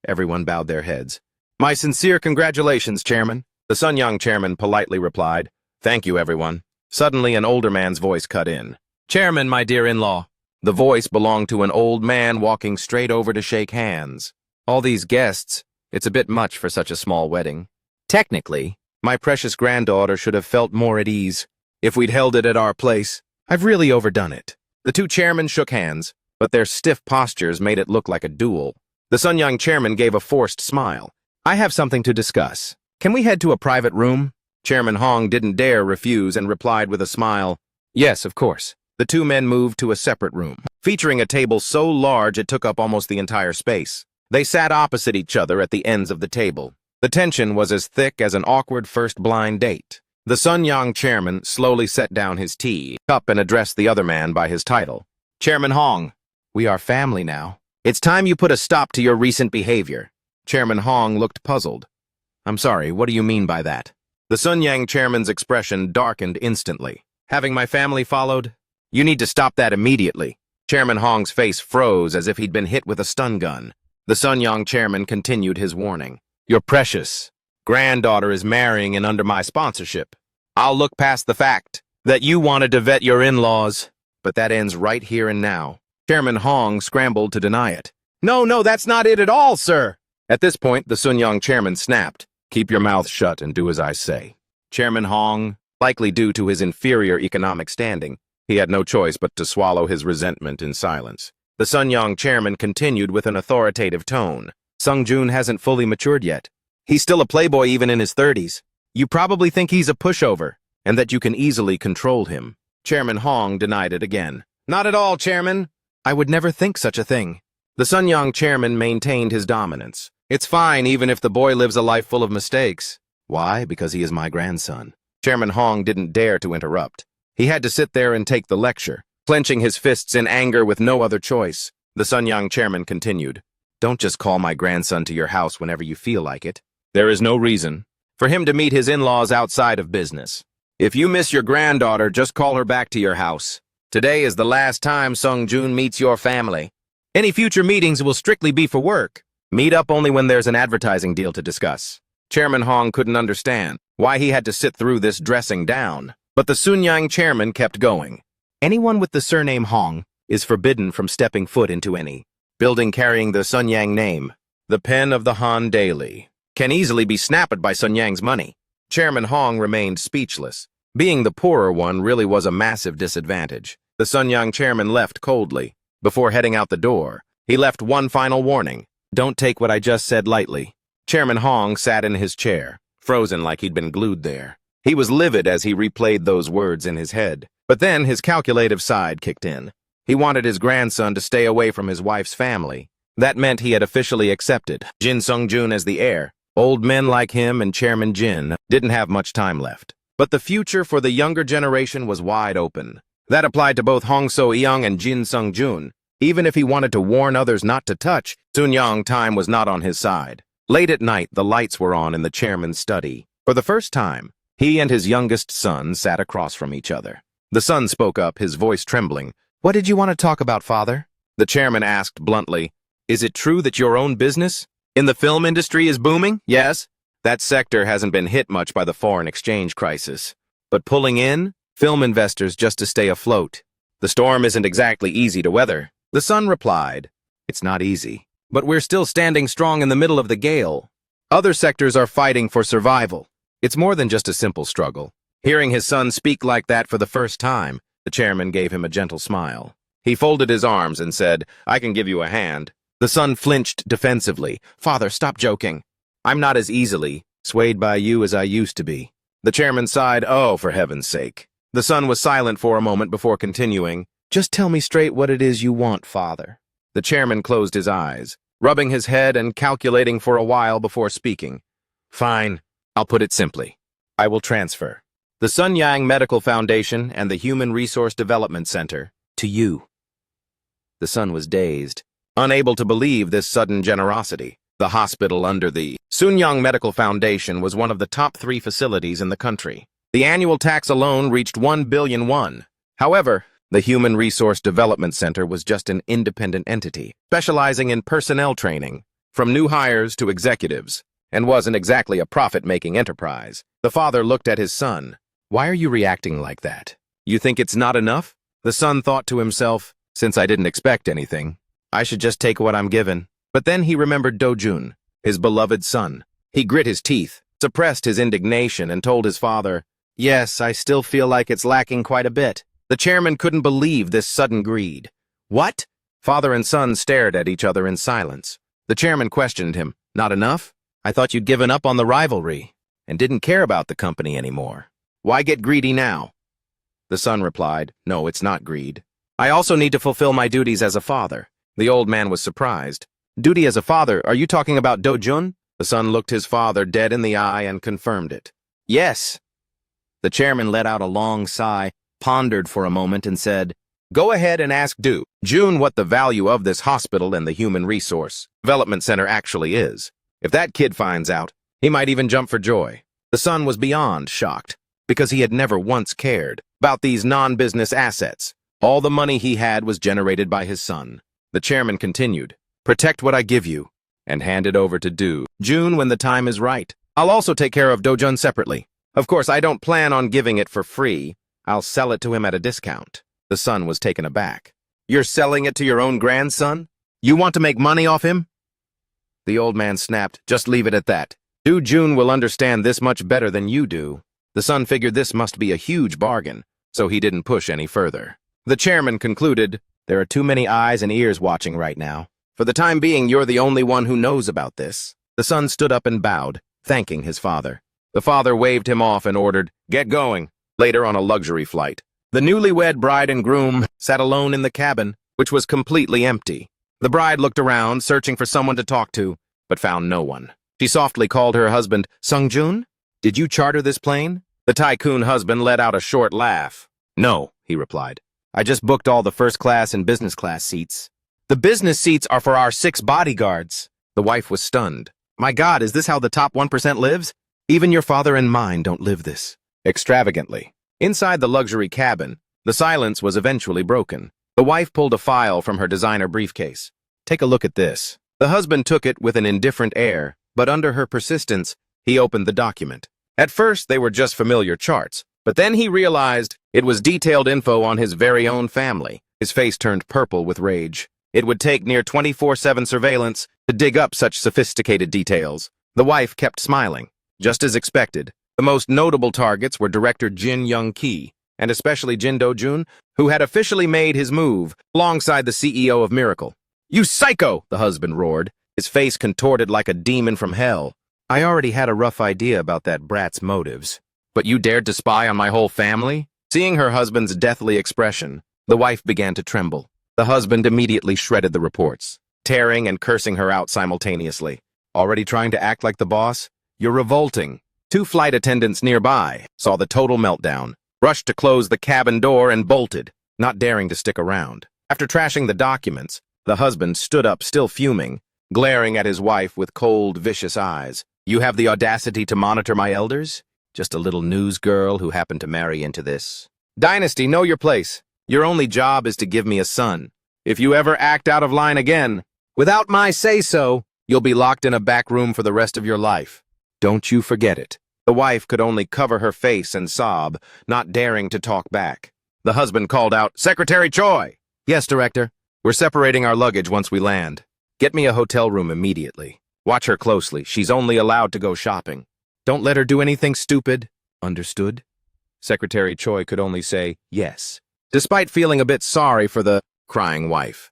Everyone bowed their heads. "My sincere congratulations, chairman." The Sun-young chairman politely replied, "Thank you, everyone." Suddenly, an older man's voice cut in. "Chairman, my dear in-law." The voice belonged to an old man walking straight over to shake hands. "All these guests, it's a bit much for such a small wedding. Technically, my precious granddaughter should have felt more at ease if we'd held it at our place. I've really overdone it." The two chairmen shook hands, but their stiff postures made it look like a duel. The Sun-young chairman gave a forced smile. "I have something to discuss. Can we head to a private room?" Chairman Hong didn't dare refuse and replied with a smile, "Yes, of course." The two men moved to a separate room, featuring a table so large it took up almost the entire space. They sat opposite each other at the ends of the table. The tension was as thick as an awkward first blind date. The Sun-young chairman slowly set down his tea cup and addressed the other man by his title. "Chairman Hong, we are family now. It's time you put a stop to your recent behavior." Chairman Hong looked puzzled. "I'm sorry, what do you mean by that?" The Sun-young chairman's expression darkened instantly. "Having my family followed? You need to stop that immediately." Chairman Hong's face froze as if he'd been hit with a stun gun. The Sun-young chairman continued his warning. "Your precious granddaughter is marrying and under my sponsorship. I'll look past the fact that you wanted to vet your in-laws, but that ends right here and now." Chairman Hong scrambled to deny it. No, that's not it at all, sir." At this point, the Sun-young chairman snapped. "Keep your mouth shut and do as I say." Chairman Hong, likely due to his inferior economic standing, he had no choice but to swallow his resentment in silence. The Sun-young chairman continued with an authoritative tone. "Sung-jun hasn't fully matured yet. He's still a playboy even in his 30s. You probably think he's a pushover, and that you can easily control him." Chairman Hong denied it again. "Not at all, Chairman. I would never think such a thing." The Sun-young chairman maintained his dominance. "It's fine even if the boy lives a life full of mistakes." "Why? Because he is my grandson." Chairman Hong didn't dare to interrupt. He had to sit there and take the lecture, clenching his fists in anger with no other choice. The Sun-young chairman continued, "Don't just call my grandson to your house whenever you feel like it. There is no reason for him to meet his in-laws outside of business. If you miss your granddaughter, just call her back to your house. Today is the last time Sung-jun meets your family. Any future meetings will strictly be for work. Meet up only when there's an advertising deal to discuss." Chairman Hong couldn't understand why he had to sit through this dressing down, but the Sun-young chairman kept going. "Anyone with the surname Hong is forbidden from stepping foot into any building carrying the Sun-young name. The pen of the Han Daily can easily be snapped by Sun-young's money." Chairman Hong remained speechless. Being the poorer one really was a massive disadvantage. The Sun-young chairman left coldly. Before heading out the door, he left one final warning. "Don't take what I just said lightly." Chairman Hong sat in his chair, frozen like he'd been glued there. He was livid as he replayed those words in his head. But then his calculative side kicked in. He wanted his grandson to stay away from his wife's family. That meant he had officially accepted Jin Sung-jun as the heir. Old men like him and Chairman Jin didn't have much time left. But the future for the younger generation was wide open. That applied to both Hong So-young and Jin Sung-jun. Even if he wanted to warn others not to touch, Sun-young time was not on his side. Late at night, the lights were on in the chairman's study. For the first time, he and his youngest son sat across from each other. The son spoke up, his voice trembling. "What did you want to talk about, father?" The chairman asked bluntly, "Is it true that your own business in the film industry is booming?" "Yes. That sector hasn't been hit much by the foreign exchange crisis. But pulling in film investors just to stay afloat. The storm isn't exactly easy to weather." The son replied, "It's not easy, but we're still standing strong in the middle of the gale. Other sectors are fighting for survival. It's more than just a simple struggle. Hearing his son speak like that for the first time, the chairman gave him a gentle smile. He folded his arms and said, "I can give you a hand." The son flinched defensively. "Father, stop joking. I'm not as easily swayed by you as I used to be." The chairman sighed. "Oh, for heaven's sake." The son was silent for a moment before continuing. "Just tell me straight what it is you want, father." The chairman closed his eyes, rubbing his head and calculating for a while before speaking. "Fine. I'll put it simply. I will transfer the Sun Yang Medical Foundation and the Human Resource Development Center to you." The son was dazed, unable to believe this sudden generosity. The hospital under the Sun Yang Medical Foundation was one of the top 3 facilities in the country. The annual tax alone reached 1 billion won. However, the Human Resource Development Center was just an independent entity, specializing in personnel training, from new hires to executives, and wasn't exactly a profit-making enterprise. The father looked at his son. "Why are you reacting like that? You think it's not enough?" The son thought to himself, "Since I didn't expect anything, I should just take what I'm given." But then he remembered Do-jun, his beloved son. He grit his teeth, suppressed his indignation, and told his father, "Yes, I still feel like it's lacking quite a bit." The chairman couldn't believe this sudden greed. "What?" Father and son stared at each other in silence. The chairman questioned him. "Not enough? I thought you'd given up on the rivalry and didn't care about the company anymore. Why get greedy now?" The son replied, "No, it's not greed. I also need to fulfill my duties as a father." The old man was surprised. "Duty as a father? Are you talking about Do-jun?" The son looked his father dead in the eye and confirmed it. "Yes." The chairman let out a long sigh, pondered for a moment, and said, "Go ahead and ask Do-jun what the value of this hospital and the Human Resource Development Center actually is. If that kid finds out, he might even jump for joy." The son was beyond shocked, because he had never once cared about these non-business assets. All the money he had was generated by his son. The chairman continued, "Protect what I give you, and hand it over to Do-jun when the time is right. I'll also take care of Do-jun separately. Of course, I don't plan on giving it for free. I'll sell it to him at a discount." The son was taken aback. "You're selling it to your own grandson? You want to make money off him?" The old man snapped, "Just leave it at that. Do-jun will understand this much better than you do." The son figured this must be a huge bargain, so he didn't push any further. The chairman concluded, "There are too many eyes and ears watching right now. For the time being, you're the only one who knows about this." The son stood up and bowed, thanking his father. The father waved him off and ordered, "Get going." Later, on a luxury flight, the newlywed bride and groom sat alone in the cabin, which was completely empty. The bride looked around, searching for someone to talk to, but found no one. She softly called her husband, "Sung-jun? Did you charter this plane?" The tycoon husband let out a short laugh. "No," he replied. "I just booked all the first-class and business-class seats. The business seats are for our 6 bodyguards." The wife was stunned. "My God, is this how the top 1% lives? Even your father and mine don't live this extravagantly." Inside the luxury cabin, the silence was eventually broken. The wife pulled a file from her designer briefcase. "Take a look at this." The husband took it with an indifferent air, but under her persistence, he opened the document. At first, they were just familiar charts, but then he realized it was detailed info on his very own family. His face turned purple with rage. It would take near 24/7 surveillance to dig up such sophisticated details. The wife kept smiling. Just as expected, the most notable targets were director Jin Young-ki, and especially Jin Do-jun, who had officially made his move alongside the CEO of Miracle. "You psycho!" the husband roared, his face contorted like a demon from hell. "I already had a rough idea about that brat's motives. But you dared to spy on my whole family?" Seeing her husband's deathly expression, the wife began to tremble. The husband immediately shredded the reports, tearing and cursing her out simultaneously. "Already trying to act like the boss? You're revolting." 2 flight attendants nearby saw the total meltdown, rushed to close the cabin door and bolted, not daring to stick around. After trashing the documents, the husband stood up, still fuming, glaring at his wife with cold, vicious eyes. "You have the audacity to monitor my elders? Just a little news girl who happened to marry into this dynasty. Know your place. Your only job is to give me a son. If you ever act out of line again, without my say-so, you'll be locked in a back room for the rest of your life. Don't you forget it." The wife could only cover her face and sob, not daring to talk back. The husband called out, "Secretary Choi!" "Yes, Director. We're separating our luggage once we land. Get me a hotel room immediately. Watch her closely. She's only allowed to go shopping." Don't let her do anything stupid. Understood? Secretary Choi could only say yes, despite feeling a bit sorry for the crying wife.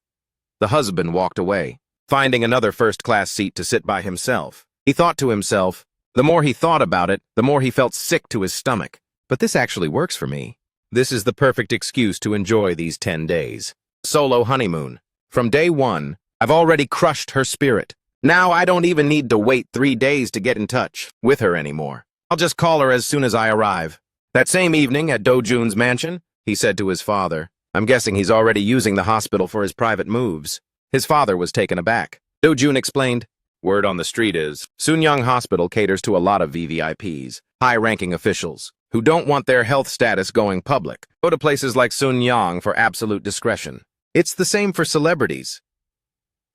The husband walked away, finding another first-class seat to sit by himself. He thought to himself, the more he thought about it, the more he felt sick to his stomach. But this actually works for me. This is the perfect excuse to enjoy these 10 days. Solo honeymoon. From day one, I've already crushed her spirit. Now I don't even need to wait 3 days to get in touch with her anymore. I'll just call her as soon as I arrive. That same evening at Do-jun's mansion, he said to his father, I'm guessing he's already using the hospital for his private moves. His father was taken aback. Do-jun explained, word on the street is, Sunyang Hospital caters to a lot of VVIPs, high-ranking officials, who don't want their health status going public. Go to places like Sunyang for absolute discretion. It's the same for celebrities.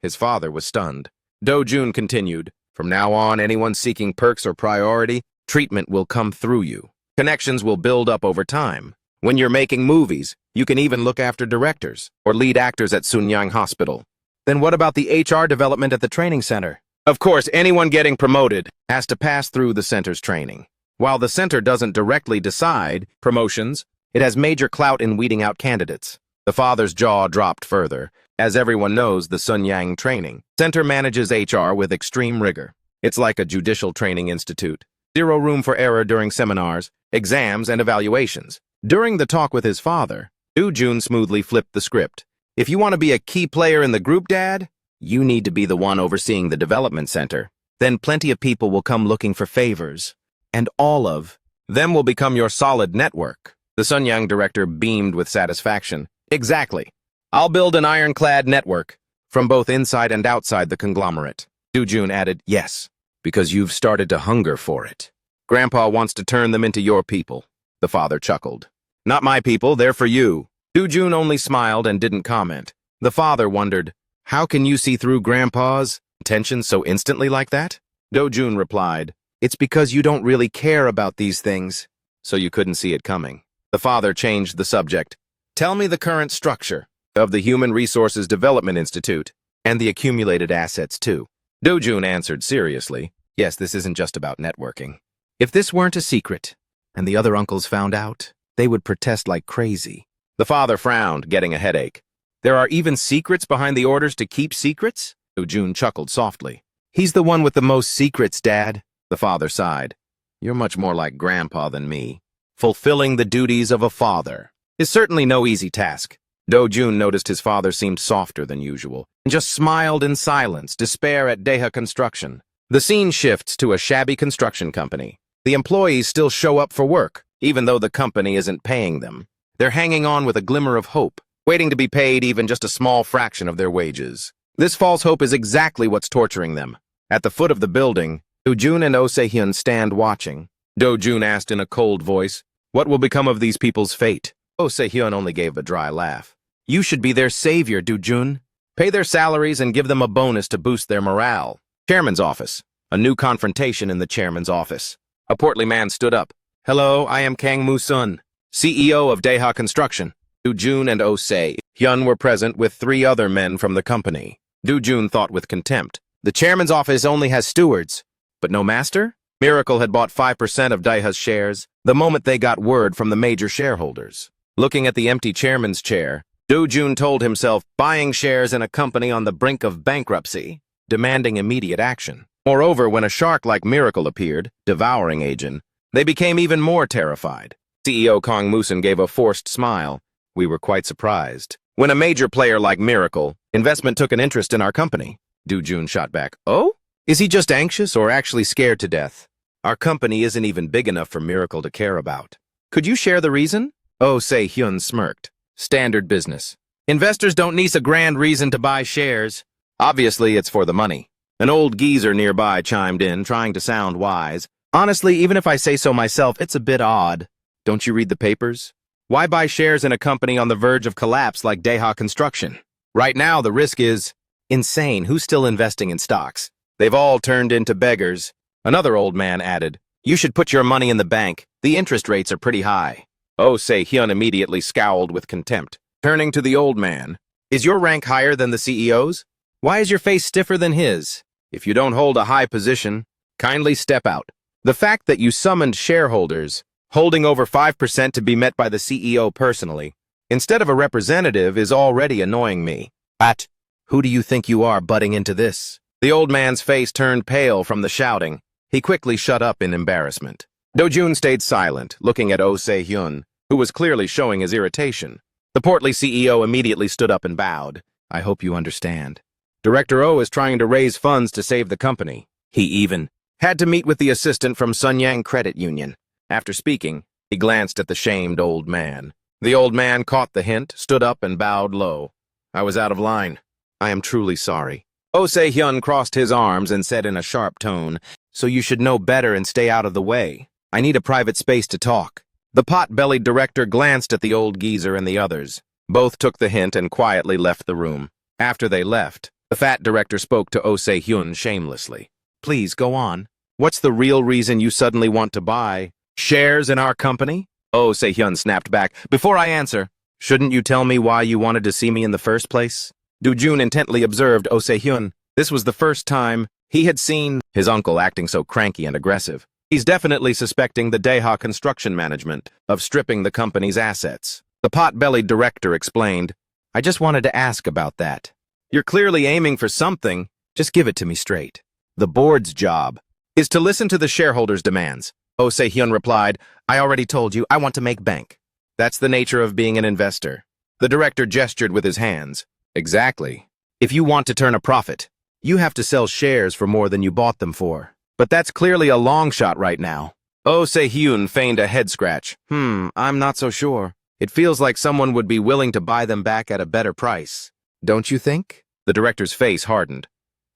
His father was stunned. Do-jun continued, from now on, anyone seeking perks or priority, treatment will come through you. Connections will build up over time. When you're making movies, you can even look after directors or lead actors at Sunyang Hospital. Then what about the HR development at the training center? Of course, anyone getting promoted has to pass through the center's training. While the center doesn't directly decide promotions, it has major clout in weeding out candidates. The father's jaw dropped further. As everyone knows, the Sunyang Training Center manages HR with extreme rigor. It's like a judicial training institute. Zero room for error during seminars, exams, and evaluations. During the talk with his father, Do-jun smoothly flipped the script. If you want to be a key player in the group, Dad, you need to be the one overseeing the development center. Then plenty of people will come looking for favors, and all of them will become your solid network. The Sunyang director beamed with satisfaction. Exactly. I'll build an ironclad network from both inside and outside the conglomerate. Do-jun added, yes, because you've started to hunger for it. Grandpa wants to turn them into your people. The father chuckled. Not my people, they're for you. Do-jun only smiled and didn't comment. The father wondered, how can you see through Grandpa's intentions so instantly like that? Do-jun replied, it's because you don't really care about these things, so you couldn't see it coming. The father changed the subject. Tell me the current structure of the Human Resources Development Institute and the accumulated assets too. Do-jun answered seriously, yes, this isn't just about networking. If this weren't a secret, and the other uncles found out, they would protest like crazy. The father frowned, getting a headache. There are even secrets behind the orders to keep secrets? Do-jun chuckled softly. He's the one with the most secrets, Dad. The father sighed. You're much more like Grandpa than me. Fulfilling the duties of a father is certainly no easy task. Do-jun noticed his father seemed softer than usual, and just smiled in silence, despair at Daeha Construction. The scene shifts to a shabby construction company. The employees still show up for work, even though the company isn't paying them. They're hanging on with a glimmer of hope, waiting to be paid even just a small fraction of their wages. This false hope is exactly what's torturing them. At the foot of the building, Do-jun and Oh Se-hyun stand watching. Do-jun asked in a cold voice, what will become of these people's fate? Oh Se-hyun only gave a dry laugh. You should be their savior, Do-jun. Pay their salaries and give them a bonus to boost their morale. Chairman's office. A new confrontation in the chairman's office. A portly man stood up. Hello, I am Kang Moo-sun, CEO of Daeha Construction. Do-jun and Oh Se-hyun were present with 3 other men from the company. Do-jun thought with contempt. The chairman's office only has stewards, but no master? Miracle had bought 5% of Daeha's shares the moment they got word from the major shareholders. Looking at the empty chairman's chair, Do-jun told himself buying shares in a company on the brink of bankruptcy, demanding immediate action. Moreover, when a shark like Miracle appeared, devouring agent, they became even more terrified. CEO Kang Moo-sun gave a forced smile. We were quite surprised. When a major player like Miracle, investment took an interest in our company. Do-jun shot back. Oh? Is he just anxious or actually scared to death? Our company isn't even big enough for Miracle to care about. Could you share the reason? Oh Se-hyun smirked. Standard business. Investors don't need a grand reason to buy shares. Obviously, it's for the money. An old geezer nearby chimed in, trying to sound wise. Honestly, even if I say so myself, it's a bit odd. Don't you read the papers? Why buy shares in a company on the verge of collapse like Daeha Construction? Right now, the risk is insane. Who's still investing in stocks? They've all turned into beggars. Another old man added, you should put your money in the bank. The interest rates are pretty high. Oh Se-hyun immediately scowled with contempt. Turning to the old man, is your rank higher than the CEO's? Why is your face stiffer than his? If you don't hold a high position, kindly step out. The fact that you summoned shareholders, holding over 5% to be met by the CEO personally, instead of a representative is already annoying me. But who do you think you are butting into this? The old man's face turned pale from the shouting. He quickly shut up in embarrassment. Do-jun stayed silent, looking at Oh Se-hyun, who was clearly showing his irritation. The portly CEO immediately stood up and bowed. I hope you understand. Director Oh is trying to raise funds to save the company. He even had to meet with the assistant from Sunyang Credit Union. After speaking, he glanced at the shamed old man. The old man caught the hint, stood up, and bowed low. I was out of line. I am truly sorry. Oh Se-hyun crossed his arms and said in a sharp tone, so you should know better and stay out of the way. I need a private space to talk. The pot-bellied director glanced at the old geezer and the others. Both took the hint and quietly left the room. After they left, the fat director spoke to Oh Se-hyun shamelessly. Please, go on. What's the real reason you suddenly want to buy shares in our company? Oh Se-hyun snapped back. Before I answer, shouldn't you tell me why you wanted to see me in the first place? Do-jun intently observed Oh Se-hyun. This was the first time he had seen his uncle acting so cranky and aggressive. He's definitely suspecting the Daeha Construction Management of stripping the company's assets. The pot-bellied director explained, I just wanted to ask about that. You're clearly aiming for something. Just give it to me straight. The board's job is to listen to the shareholders' demands. Oh Se-hyun replied, I already told you, I want to make bank. That's the nature of being an investor. The director gestured with his hands. Exactly. If you want to turn a profit, you have to sell shares for more than you bought them for. But that's clearly a long shot right now. Oh Se-hyun feigned a head scratch. I'm not so sure. It feels like someone would be willing to buy them back at a better price. Don't you think? The director's face hardened.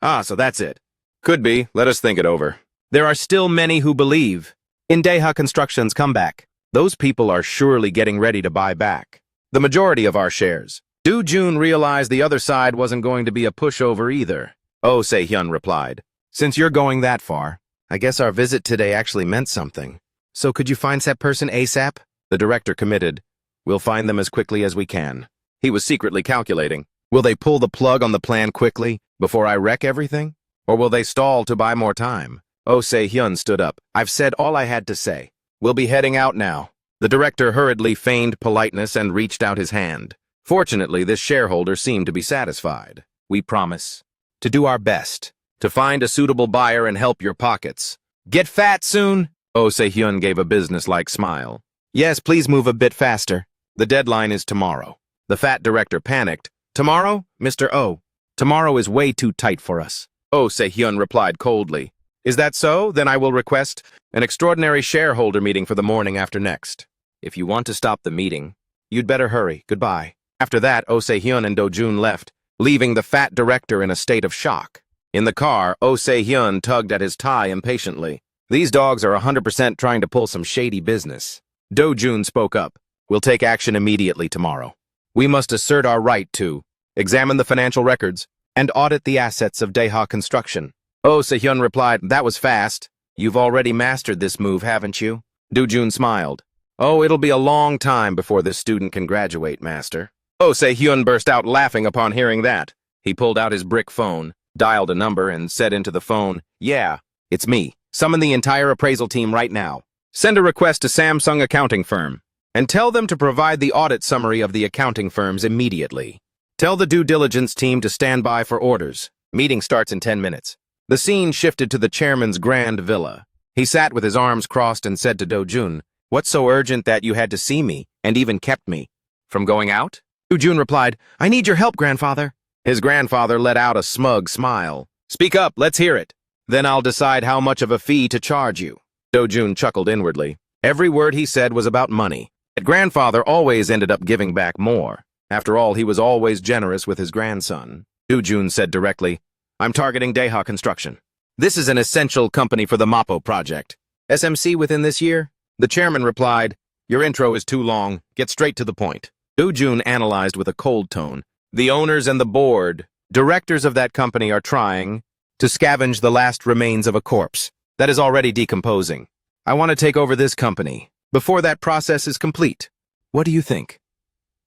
So that's it. Could be. Let us think it over. There are still many who believe in Daeha Construction's comeback. Those people are surely getting ready to buy back the majority of our shares. Do-jun realized the other side wasn't going to be a pushover either. Oh Se-hyun replied. Since you're going that far, I guess our visit today actually meant something. So could you find that person ASAP? The director committed. We'll find them as quickly as we can. He was secretly calculating. Will they pull the plug on the plan quickly, before I wreck everything? Or will they stall to buy more time? Oh Se-hyun stood up. I've said all I had to say. We'll be heading out now. The director hurriedly feigned politeness and reached out his hand. Fortunately, this shareholder seemed to be satisfied. We promise to do our best to find a suitable buyer and help your pockets. Get fat soon? Oh Se-hyun gave a businesslike smile. Yes, please move a bit faster. The deadline is tomorrow. The fat director panicked. Tomorrow, Mr. Oh? Tomorrow is way too tight for us. Oh Se-hyun replied coldly. Is that so? Then I will request an extraordinary shareholder meeting for the morning after next. If you want to stop the meeting, you'd better hurry. Goodbye. After that, Oh Se-hyun and Do-jun left, leaving the fat director in a state of shock. In the car, Oh Se-hyun tugged at his tie impatiently. These dogs are 100% trying to pull some shady business. Do-jun spoke up. We'll take action immediately tomorrow. We must assert our right to examine the financial records and audit the assets of Daeha Construction. Oh Se-hyun replied, that was fast. You've already mastered this move, haven't you? Do-jun smiled. Oh, it'll be a long time before this student can graduate, master. Oh Se-hyun burst out laughing upon hearing that. He pulled out his brick phone, dialed a number, and said into the phone, Yeah, it's me. Summon the entire appraisal team right now. Send a request to Samsung accounting firm, and tell them to provide the audit summary of the accounting firms immediately. Tell the due diligence team to stand by for orders. Meeting starts in 10 minutes. The scene shifted to the chairman's grand villa. He sat with his arms crossed and said to Do-jun, What's so urgent that you had to see me, and even kept me from going out? Do-jun replied, I need your help, grandfather. His grandfather let out a smug smile. Speak up, let's hear it. Then I'll decide how much of a fee to charge you. Do-jun chuckled inwardly. Every word he said was about money. But grandfather always ended up giving back more. After all, he was always generous with his grandson. Do-jun said directly, I'm targeting Daeha Construction. This is an essential company for the Mappo project. SMC within this year? The chairman replied, Your intro is too long. Get straight to the point. Do-jun analyzed with a cold tone. The owners and the board, directors of that company are trying to scavenge the last remains of a corpse that is already decomposing. I want to take over this company before that process is complete. What do you think?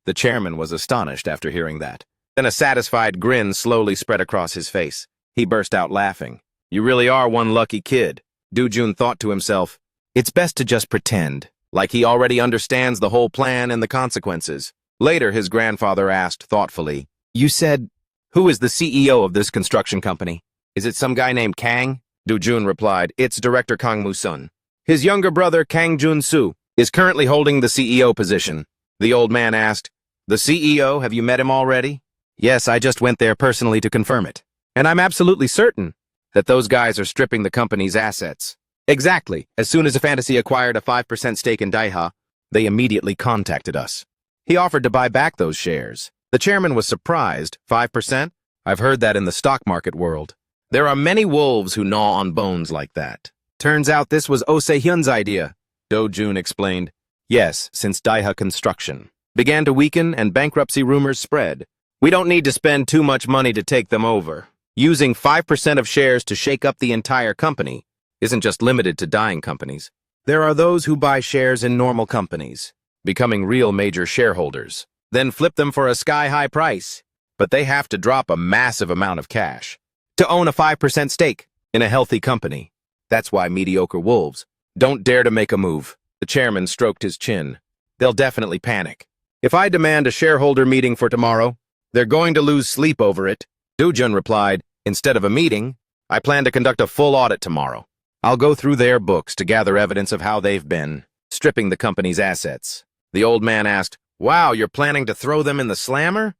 The chairman was astonished after hearing that. Then a satisfied grin slowly spread across his face. He burst out laughing. You really are one lucky kid. Do-jun thought to himself, it's best to just pretend, like he already understands the whole plan and the consequences. Later, his grandfather asked thoughtfully, you said, who is the CEO of this construction company? Is it some guy named Kang? Do-jun replied, it's Director Kang Moo-sun. His younger brother, Kang Jun-soo, is currently holding the CEO position. The old man asked, the CEO, have you met him already? Yes, I just went there personally to confirm it. And I'm absolutely certain that those guys are stripping the company's assets. Exactly. As soon as a fantasy acquired a 5% stake in Daiha, they immediately contacted us. He offered to buy back those shares. The chairman was surprised. 5%? I've heard that in the stock market world. There are many wolves who gnaw on bones like that. Turns out this was Oh Se-hyun's idea, Do-jun explained. Yes, since Daiha Construction began to weaken and bankruptcy rumors spread. We don't need to spend too much money to take them over. Using 5% of shares to shake up the entire company isn't just limited to dying companies. There are those who buy shares in normal companies, becoming real major shareholders, then flip them for a sky-high price. But they have to drop a massive amount of cash to own a 5% stake in a healthy company. That's why mediocre wolves don't dare to make a move. The chairman stroked his chin. They'll definitely panic. If I demand a shareholder meeting for tomorrow, they're going to lose sleep over it. Do-jun replied, instead of a meeting, I plan to conduct a full audit tomorrow. I'll go through their books to gather evidence of how they've been stripping the company's assets. The old man asked, wow, you're planning to throw them in the slammer?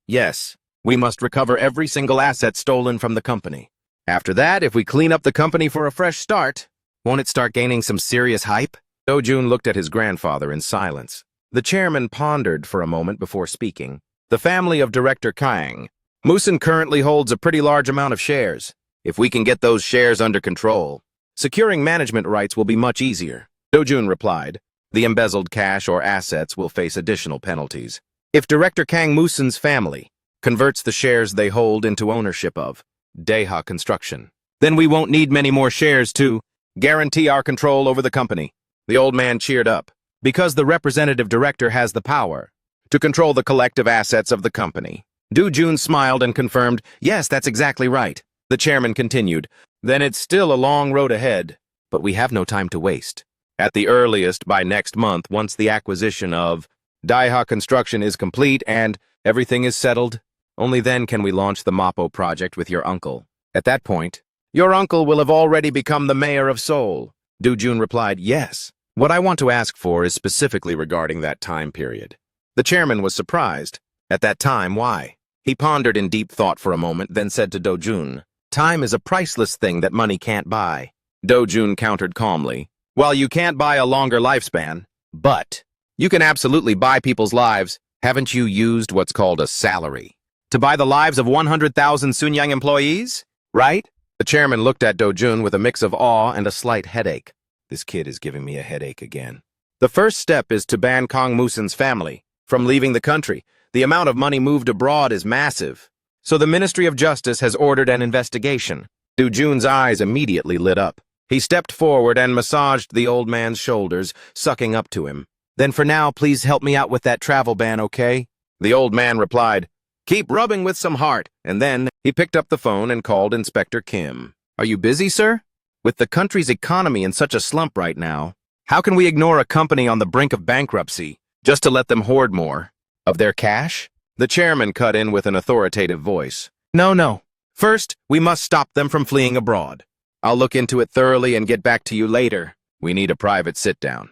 Yes, we must recover every single asset stolen from the company. After that, if we clean up the company for a fresh start, won't it start gaining some serious hype? Do-jun looked at his grandfather in silence. The chairman pondered for a moment before speaking. The family of Director Kang Moo-sun currently holds a pretty large amount of shares. If we can get those shares under control, securing management rights will be much easier. Do-jun replied, the embezzled cash or assets will face additional penalties. If Director Kang Moo-sun's family converts the shares they hold into ownership of Daiha Construction, then we won't need many more shares to guarantee our control over the company. The old man cheered up, because the representative director has the power to control the collective assets of the company. Do-jun smiled and confirmed, yes, that's exactly right. The chairman continued, then it's still a long road ahead, but we have no time to waste. At the earliest, by next month, once the acquisition of Daiha Construction is complete and everything is settled, only then can we launch the Mappo project with your uncle. At that point, your uncle will have already become the mayor of Seoul. Do-jun replied, yes. What I want to ask for is specifically regarding that time period. The chairman was surprised. At that time, why? He pondered in deep thought for a moment, then said to Do-jun, time is a priceless thing that money can't buy. Do-jun countered calmly, well, you can't buy a longer lifespan, but you can absolutely buy people's lives. Haven't you used what's called a salary to buy the lives of 100,000 Sunyang employees? Right? The chairman looked at Do-jun with a mix of awe and a slight headache. This kid is giving me a headache again. The first step is to ban Kang Moo-sun's family from leaving the country. The amount of money moved abroad is massive. So the Ministry of Justice has ordered an investigation. Do-jun's eyes immediately lit up. He stepped forward and massaged the old man's shoulders, sucking up to him. Then for now, please help me out with that travel ban, okay? The old man replied, keep rubbing with some heart. And then he picked up the phone and called Inspector Kim. Are you busy, sir? With the country's economy in such a slump right now, how can we ignore a company on the brink of bankruptcy just to let them hoard more of their cash? The chairman cut in with an authoritative voice. No. First, we must stop them from fleeing abroad. I'll look into it thoroughly and get back to you later. We need a private sit-down.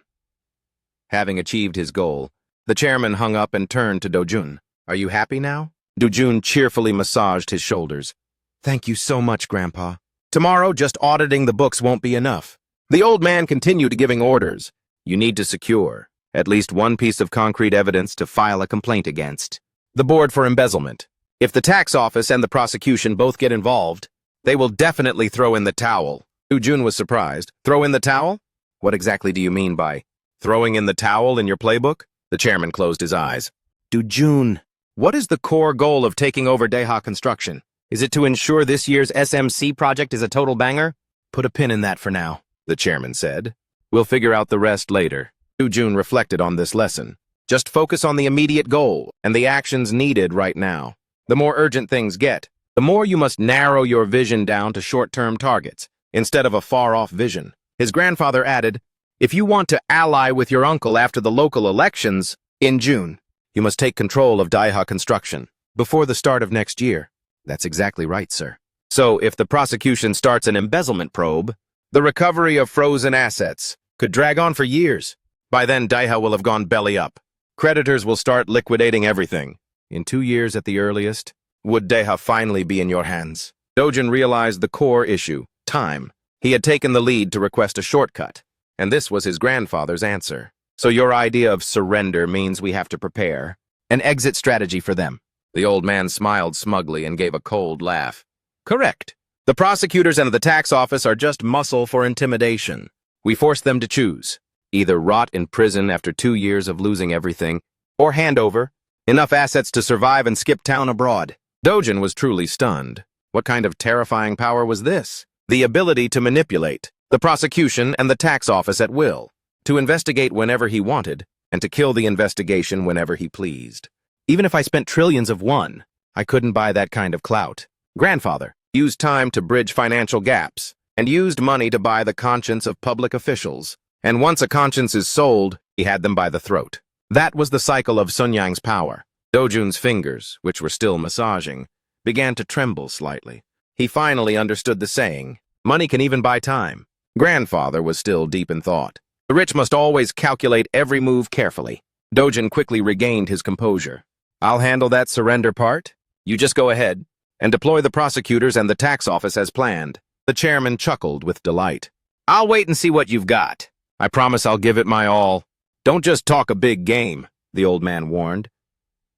Having achieved his goal, the chairman hung up and turned to Do-jun. Are you happy now? Do-jun cheerfully massaged his shoulders. Thank you so much, Grandpa. Tomorrow, just auditing the books won't be enough. The old man continued giving orders. You need to secure at least one piece of concrete evidence to file a complaint against the board for embezzlement. If the tax office and the prosecution both get involved, they will definitely throw in the towel. Do-jun was surprised. Throw in the towel? What exactly do you mean by throwing in the towel in your playbook? The chairman closed his eyes. Do-jun, what is the core goal of taking over Daiha Construction? Is it to ensure this year's SMC project is a total banger? Put a pin in that for now, the chairman said. We'll figure out the rest later. Do-jun reflected on this lesson. Just focus on the immediate goal and the actions needed right now. The more urgent things get, the more you must narrow your vision down to short-term targets. instead of a far-off vision. His grandfather added, "If you want to ally with your uncle after the local elections in June, you must take control of Daiha Construction before the start of next year." That's exactly right, sir. So, if the prosecution starts an embezzlement probe, the recovery of frozen assets could drag on for years. By then, Daiha will have gone belly up. Creditors will start liquidating everything. In 2 years at the earliest, would Daiha finally be in your hands? Dojun realized the core issue, time. He had taken the lead to request a shortcut, and this was his grandfather's answer. So your idea of surrender means we have to prepare an exit strategy for them. The old man smiled smugly and gave a cold laugh. Correct. The prosecutors and the tax office are just muscle for intimidation. We force them to choose. Either rot in prison after 2 years of losing everything, or hand over enough assets to survive and skip town abroad. Dojin was truly stunned. What kind of terrifying power was this? The ability to manipulate the prosecution and the tax office at will, to investigate whenever he wanted, and to kill the investigation whenever he pleased. Even if I spent trillions of won, I couldn't buy that kind of clout. Grandfather used time to bridge financial gaps, and used money to buy the conscience of public officials. And once a conscience is sold, he had them by the throat. That was the cycle of Sun Yang's power. Dojun's fingers, which were still massaging, began to tremble slightly. He finally understood the saying, money can even buy time. Grandfather was still deep in thought. The rich must always calculate every move carefully. Dojun quickly regained his composure. I'll handle that surrender part. You just go ahead and deploy the prosecutors and the tax office as planned. The chairman chuckled with delight. I'll wait and see what you've got. I promise I'll give it my all. Don't just talk a big game, the old man warned.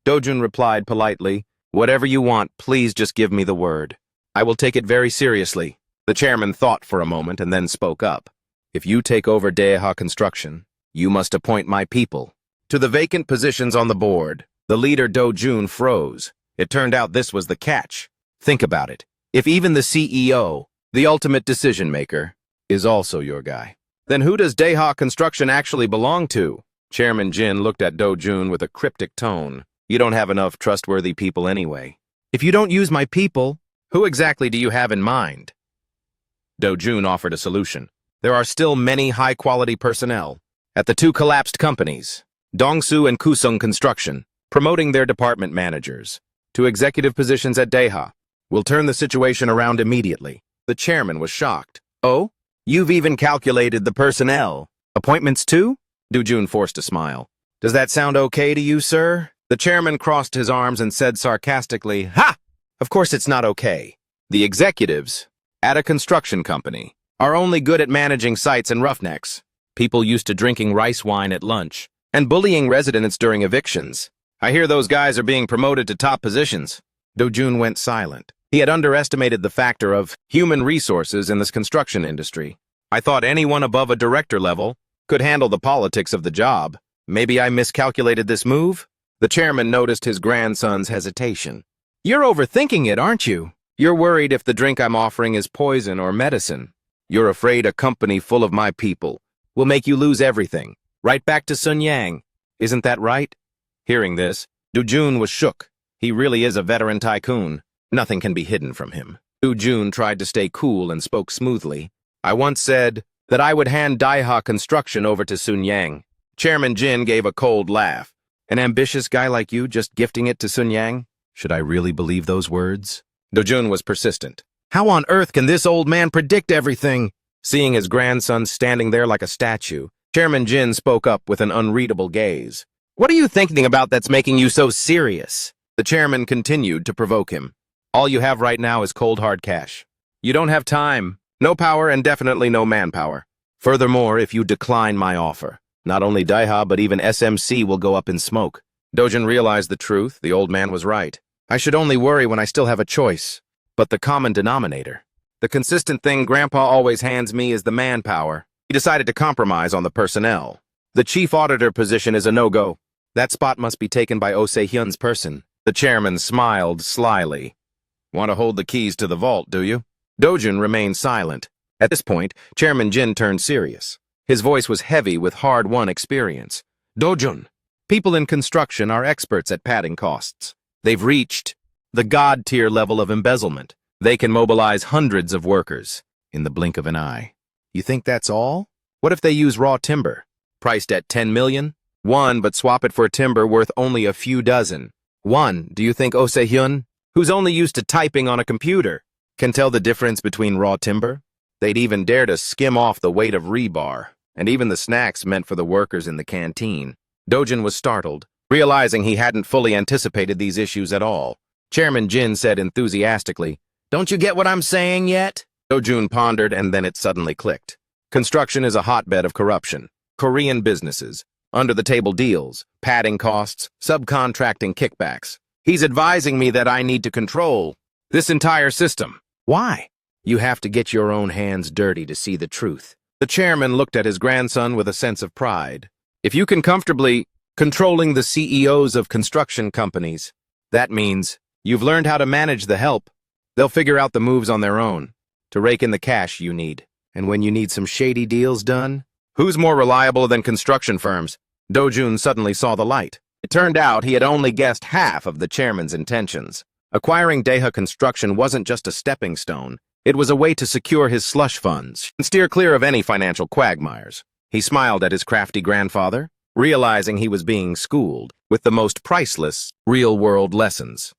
Dojun replied politely, whatever you want, please just give me the word. I will take it very seriously. The chairman thought for a moment and then spoke up. If you take over Daiha Construction, you must appoint my people to the vacant positions on the board. The leader Dojun froze. It turned out this was the catch. Think about it. If even the CEO, the ultimate decision-maker, is also your guy, then who does Daiha Construction actually belong to? Chairman Jin looked at Dojun with a cryptic tone. You don't have enough trustworthy people anyway. If you don't use my people, who exactly do you have in mind? Dojun offered a solution. There are still many high-quality personnel at the 2 collapsed companies, Dongsu and Kusung Construction, promoting their department managers to executive positions at Daiha. We'll turn the situation around immediately. The chairman was shocked. Oh? You've even calculated the personnel. Appointments too? Dojun forced a smile. Does that sound okay to you, sir? The chairman crossed his arms and said sarcastically, Ha! Of course it's not okay. The executives at a construction company are only good at managing sites and roughnecks. People used to drinking rice wine at lunch and bullying residents during evictions. I hear those guys are being promoted to top positions. Dojun went silent. He had underestimated the factor of human resources in this construction industry. I thought anyone above a director level could handle the politics of the job. Maybe I miscalculated this move? The chairman noticed his grandson's hesitation. You're overthinking it, aren't you? You're worried if the drink I'm offering is poison or medicine. You're afraid a company full of my people will make you lose everything. Right back to Sun Yang. Isn't that right? Hearing this, Dojun was shook. He really is a veteran tycoon. Nothing can be hidden from him. Dojun tried to stay cool and spoke smoothly. I once said that I would hand Daiha Construction over to Sun Yang. Chairman Jin gave a cold laugh. An ambitious guy like you just gifting it to Sun Yang? Should I really believe those words? Dojun was persistent. How on earth can this old man predict everything? Seeing his grandson standing there like a statue, Chairman Jin spoke up with an unreadable gaze. What are you thinking about that's making you so serious? The chairman continued to provoke him. All you have right now is cold hard cash. You don't have time, no power, and definitely no manpower. Furthermore, if you decline my offer, not only Daiha but even SMC will go up in smoke. Dojun realized the truth. The old man was right. I should only worry when I still have a choice. But the common denominator, the consistent thing Grandpa always hands me is the manpower. He decided to compromise on the personnel. The chief auditor position is a no-go. That spot must be taken by Oh Se-hyun's person. The chairman smiled slyly. Want to hold the keys to the vault, do you? Dojun remained silent. At this point, Chairman Jin turned serious. His voice was heavy with hard-won experience. Dojun, people in construction are experts at padding costs. They've reached the god-tier level of embezzlement. They can mobilize hundreds of workers. in the blink of an eye. You think that's all? What if they use raw timber, priced at 10 million? One, but swap it for timber worth only a few dozen. One, do you think Oh Se-hyun, who's only used to typing on a computer, can tell the difference between raw timber? They'd even dare to skim off the weight of rebar, and even the snacks meant for the workers in the canteen. Dojin was startled, realizing he hadn't fully anticipated these issues at all. Chairman Jin said enthusiastically, "Don't you get what I'm saying yet?" Dojun pondered, and then it suddenly clicked. Construction is a hotbed of corruption. Korean businesses, under-the-table deals, padding costs, subcontracting kickbacks. He's advising me that I need to control this entire system. Why? You have to get your own hands dirty to see the truth. The chairman looked at his grandson with a sense of pride. If you can comfortably controlling the CEOs of construction companies, that means you've learned how to manage the help. They'll figure out the moves on their own to rake in the cash you need. And when you need some shady deals done, who's more reliable than construction firms? Dojun suddenly saw the light. It turned out he had only guessed half of the chairman's intentions. Acquiring Daeha Construction wasn't just a stepping stone. It was a way to secure his slush funds and steer clear of any financial quagmires. He smiled at his crafty grandfather, realizing he was being schooled with the most priceless, real-world lessons.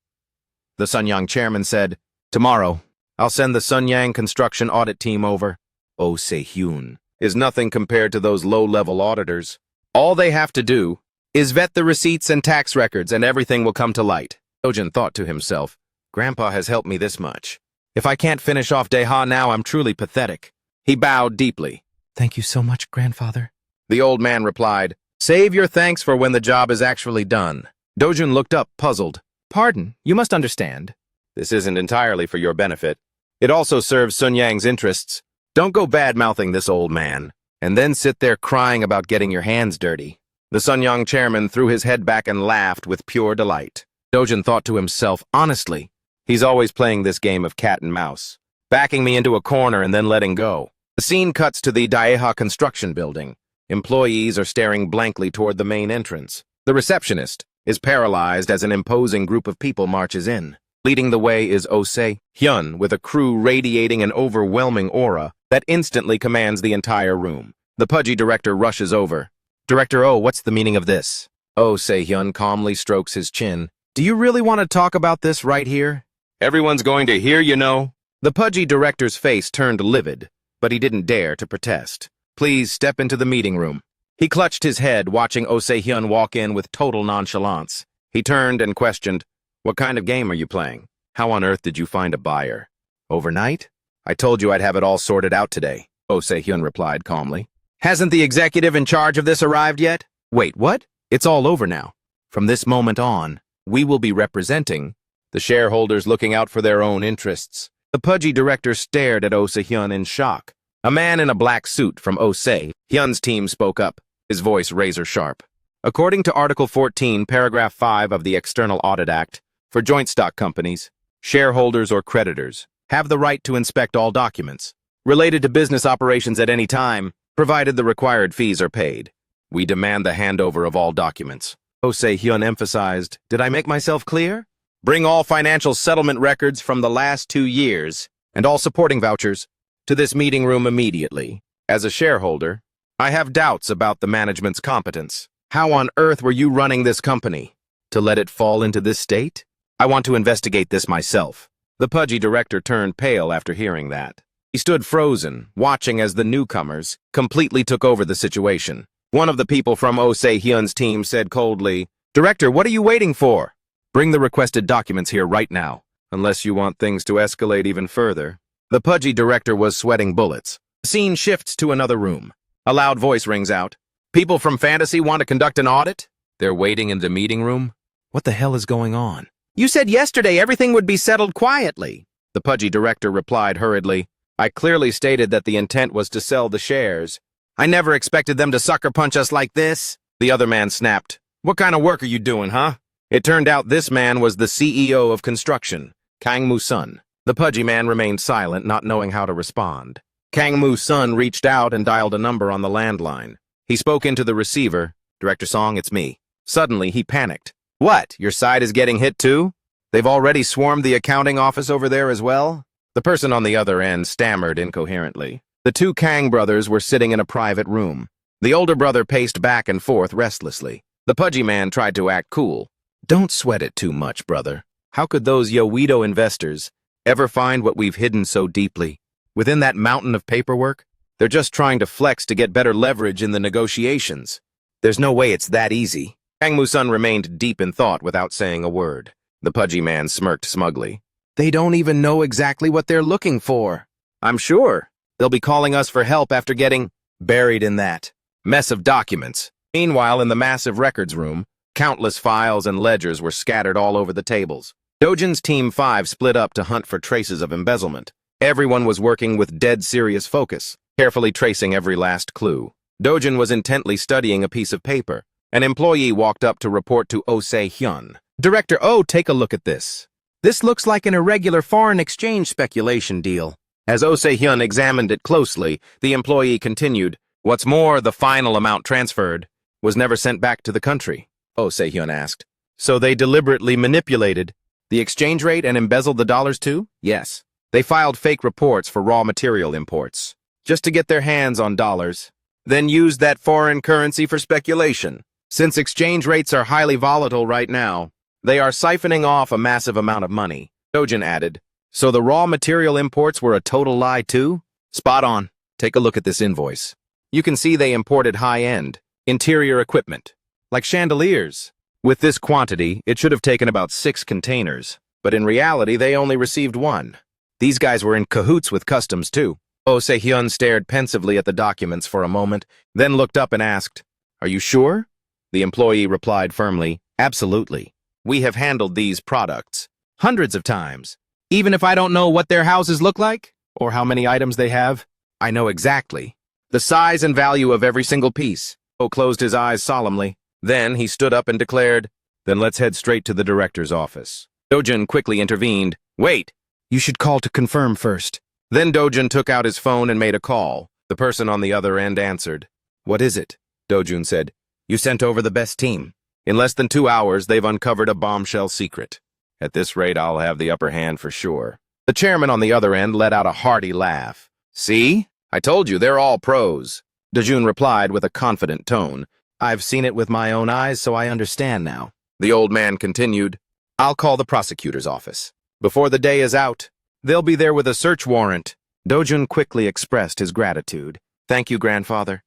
The Sunyang chairman said, "Tomorrow, I'll send the Sunyang construction audit team over. Oh Se-hyun is nothing compared to those low-level auditors. All they have to do is vet the receipts and tax records, and everything will come to light." Dojin thought to himself, "Grandpa has helped me this much. If I can't finish off Daeha now, I'm truly pathetic." He bowed deeply. "Thank you so much, grandfather." The old man replied, "Save your thanks for when the job is actually done." Dojun looked up, puzzled. "Pardon, you must understand. This isn't entirely for your benefit. It also serves Sun Yang's interests. Don't go bad-mouthing this old man, and then sit there crying about getting your hands dirty." The Sun Yang chairman threw his head back and laughed with pure delight. Dojin thought to himself, honestly, he's always playing this game of cat and mouse, backing me into a corner and then letting go. The scene cuts to the Daeha construction building. Employees are staring blankly toward the main entrance. The receptionist is paralyzed as an imposing group of people marches in. Leading the way is Oh Se-hyun with a crew radiating an overwhelming aura that instantly commands the entire room. The pudgy director rushes over. "Director Oh, what's the meaning of this?" Oh Se-hyun calmly strokes his chin. "Do you really want to talk about this right here?" "Everyone's going to hear, you know." The pudgy director's face turned livid, but he didn't dare to protest. "Please step into the meeting room." He clutched his head, watching Oh Se-hyun walk in with total nonchalance. He turned and questioned, "What kind of game are you playing? How on earth did you find a buyer? Overnight? I told you I'd have it all sorted out today," Oh Se-hyun replied calmly. "Hasn't the executive in charge of this arrived yet?" "Wait, what? It's all over now. From this moment on, we will be representing the shareholders looking out for their own interests." The pudgy director stared at Oh Se-hyun in shock. A man in a black suit from Oh Se-hyun's team spoke up, his voice razor-sharp. "According to Article 14, Paragraph 5 of the External Audit Act, for joint stock companies, shareholders or creditors have the right to inspect all documents related to business operations at any time, provided the required fees are paid. We demand the handover of all documents." Oh Se-hyun emphasized, "Did I make myself clear? Bring all financial settlement records from the last 2 years and all supporting vouchers to this meeting room immediately. As a shareholder, I have doubts about the management's competence. How on earth were you running this company to let it fall into this state? I want to investigate this myself." The pudgy director turned pale after hearing that. He stood frozen, watching as the newcomers completely took over the situation. One of the people from Oh Se-hyun's team said coldly, "Director, what are you waiting for? Bring the requested documents here right now, unless you want things to escalate even further." The pudgy director was sweating bullets. The scene shifts to another room. A loud voice rings out. "People from Fantasy want to conduct an audit?" They're waiting in the meeting room. What the hell is going on? "You said yesterday everything would be settled quietly." The pudgy director replied hurriedly, "I clearly stated that the intent was to sell the shares. I never expected them to sucker punch us like this." The other man snapped, "What kind of work are you doing, huh?" It turned out this man was the CEO of construction, Kang Moo-sun. The pudgy man remained silent, not knowing how to respond. Kang Moo-sun reached out and dialed a number on the landline. He spoke into the receiver. "Director Song, it's me." Suddenly, he panicked. "What, your side is getting hit too? They've already swarmed the accounting office over there as well?" The person on the other end stammered incoherently. The two Kang brothers were sitting in a private room. The older brother paced back and forth restlessly. The pudgy man tried to act cool. Don't sweat it too much, brother. How could those Yowedo investors ever find what we've hidden so deeply within that mountain of paperwork? They're just trying to flex to get better leverage in the negotiations. There's no way it's that easy. Kang Mu-sun remained deep in thought without saying a word. The pudgy man smirked smugly. They don't even know exactly what they're looking for. I'm sure they'll be calling us for help after getting buried in that mess of documents. Meanwhile, in the massive records room, countless files and ledgers were scattered all over the tables. Dojin's Team 5 split up to hunt for traces of embezzlement. Everyone was working with dead serious focus, carefully tracing every last clue. Dojin was intently studying a piece of paper. An employee walked up to report to Oh Se-hyun. Director Oh, take a look at this. This looks like an irregular foreign exchange speculation deal. As Oh Se-hyun examined it closely, the employee continued, What's more, the final amount transferred was never sent back to the country. Oh Se-hyun asked. So they deliberately manipulated the exchange rate and embezzled the dollars too? Yes. They filed fake reports for raw material imports, just to get their hands on dollars, then used that foreign currency for speculation. Since exchange rates are highly volatile right now, they are siphoning off a massive amount of money. Dojin added, So the raw material imports were a total lie too? Spot on. Take a look at this invoice. You can see they imported high-end interior equipment, like chandeliers. With this quantity, it should have taken about 6 containers, but in reality, they only received 1. These guys were in cahoots with customs, too. Oh Se-hyun stared pensively at the documents for a moment, then looked up and asked, Are you sure? The employee replied firmly, Absolutely. We have handled these products hundreds of times. Even if I don't know what their houses look like, or how many items they have, I know exactly the size and value of every single piece. Oh closed his eyes solemnly. Then he stood up and declared, Then let's head straight to the director's office. Dojin quickly intervened. Wait, you should call to confirm first. Then Dojin took out his phone and made a call. The person on the other end answered. What is it? Dojun said. You sent over the best team. In less than 2 hours, they've uncovered a bombshell secret. At this rate, I'll have the upper hand for sure. The chairman on the other end let out a hearty laugh. See? I told you, they're all pros. Dojun replied with a confident tone. I've seen it with my own eyes, so I understand now. The old man continued. I'll call the prosecutor's office. Before the day is out, they'll be there with a search warrant. Dojun quickly expressed his gratitude. Thank you, grandfather.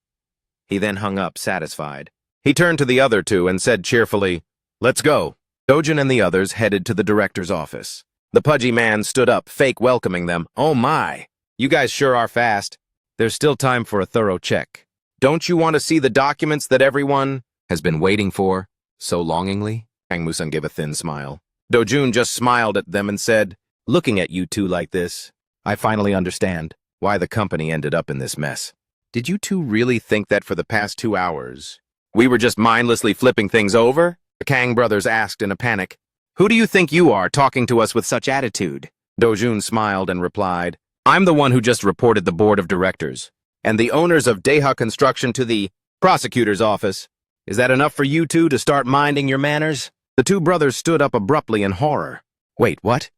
He then hung up, satisfied. He turned to the other two and said cheerfully, Let's go. Dojun and the others headed to the director's office. The pudgy man stood up, fake welcoming them. Oh my, you guys sure are fast. There's still time for a thorough check. Don't you want to see the documents that everyone has been waiting for so longingly? Kang Mu-sun gave a thin smile. Dojun just smiled at them and said, Looking at you two like this, I finally understand why the company ended up in this mess. Did you two really think that for the past 2 hours, we were just mindlessly flipping things over? The Kang brothers asked in a panic. Who do you think you are talking to us with such attitude? Dojun smiled and replied, I'm the one who just reported the board of directors and the owners of Daeha Construction to the prosecutor's office. Is that enough for you two to start minding your manners? The two brothers stood up abruptly in horror. Wait, what?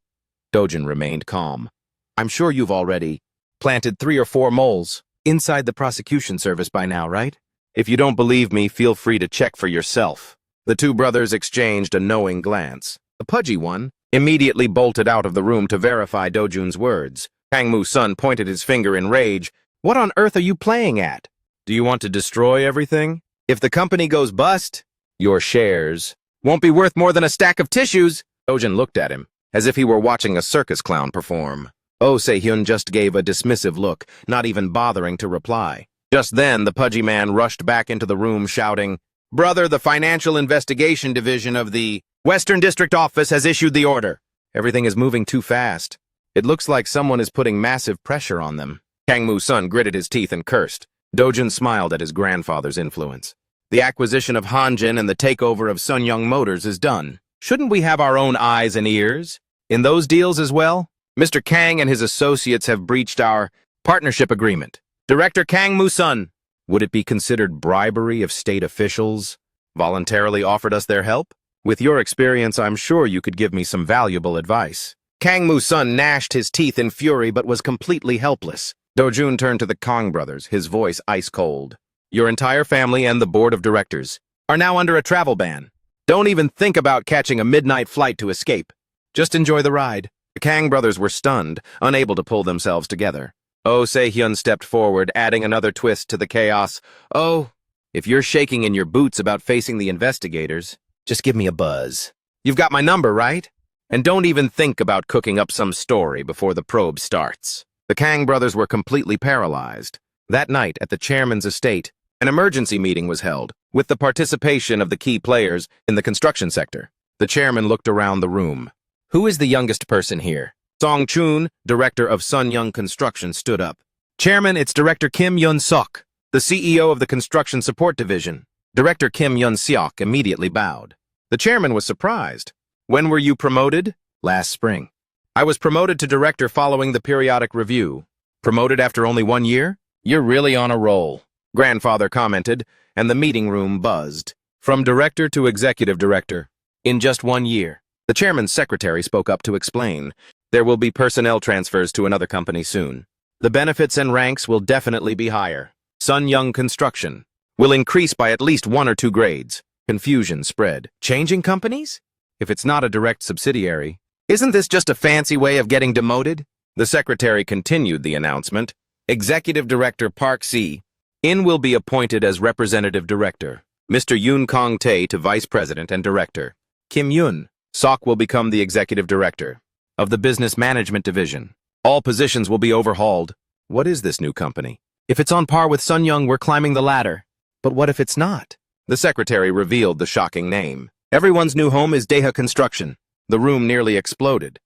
Dojun remained calm. I'm sure you've already planted 3 or 4 moles inside the prosecution service by now, right? If you don't believe me, feel free to check for yourself. The two brothers exchanged a knowing glance. The pudgy one immediately bolted out of the room to verify Dojun's words. Kang Mu-sun pointed his finger in rage. What on earth are you playing at? Do you want to destroy everything? If the company goes bust, your shares won't be worth more than a stack of tissues. Dojun looked at him, as if he were watching a circus clown perform. Oh Se-hyun just gave a dismissive look, not even bothering to reply. Just then, the pudgy man rushed back into the room, shouting, Brother, the Financial Investigation Division of the Western District Office has issued the order. Everything is moving too fast. It looks like someone is putting massive pressure on them. Kang Mu-sun gritted his teeth and cursed. Dojun smiled at his grandfather's influence. The acquisition of Hanjin and the takeover of Sunyung Motors is done. Shouldn't we have our own eyes and ears in those deals as well? Mr. Kang and his associates have breached our partnership agreement. Director Kang Mu-sun, would it be considered bribery if state officials voluntarily offered us their help? With your experience, I'm sure you could give me some valuable advice. Kang Moo-sun gnashed his teeth in fury but was completely helpless. Do-jun turned to the Kang brothers, his voice ice-cold. Your entire family and the board of directors are now under a travel ban. Don't even think about catching a midnight flight to escape. Just enjoy the ride. The Kang brothers were stunned, unable to pull themselves together. Oh Se-hyun stepped forward, adding another twist to the chaos. Oh, if you're shaking in your boots about facing the investigators, just give me a buzz. You've got my number, right? And don't even think about cooking up some story before the probe starts. The Kang brothers were completely paralyzed. That night, at the chairman's estate, an emergency meeting was held, with the participation of the key players in the construction sector. The chairman looked around the room. Who is the youngest person here? Song Chun, director of Sun Young Construction, stood up. Chairman, it's Director Kim Yun-seok, the CEO of the Construction Support Division. Director Kim Yun-seok immediately bowed. The chairman was surprised. When were you promoted? Last spring. I was promoted to director following the periodic review. Promoted after only 1 year? You're really on a roll, grandfather commented, and the meeting room buzzed. From director to executive director. In just 1 year. The chairman's secretary spoke up to explain. There will be personnel transfers to another company soon. The benefits and ranks will definitely be higher. Sun Young Construction will increase by at least 1 or 2 grades. Confusion spread. Changing companies? If it's not a direct subsidiary, isn't this just a fancy way of getting demoted? The secretary continued the announcement. Executive Director Park Si-in will be appointed as representative director. Mr. Yoon Kong-tae to vice president and director. Kim Yun-seok will become the executive director of the business management division. All positions will be overhauled. What is this new company? If it's on par with Sun Young, we're climbing the ladder. But what if it's not? The secretary revealed the shocking name. Everyone's new home is Daeha Construction. The room nearly exploded.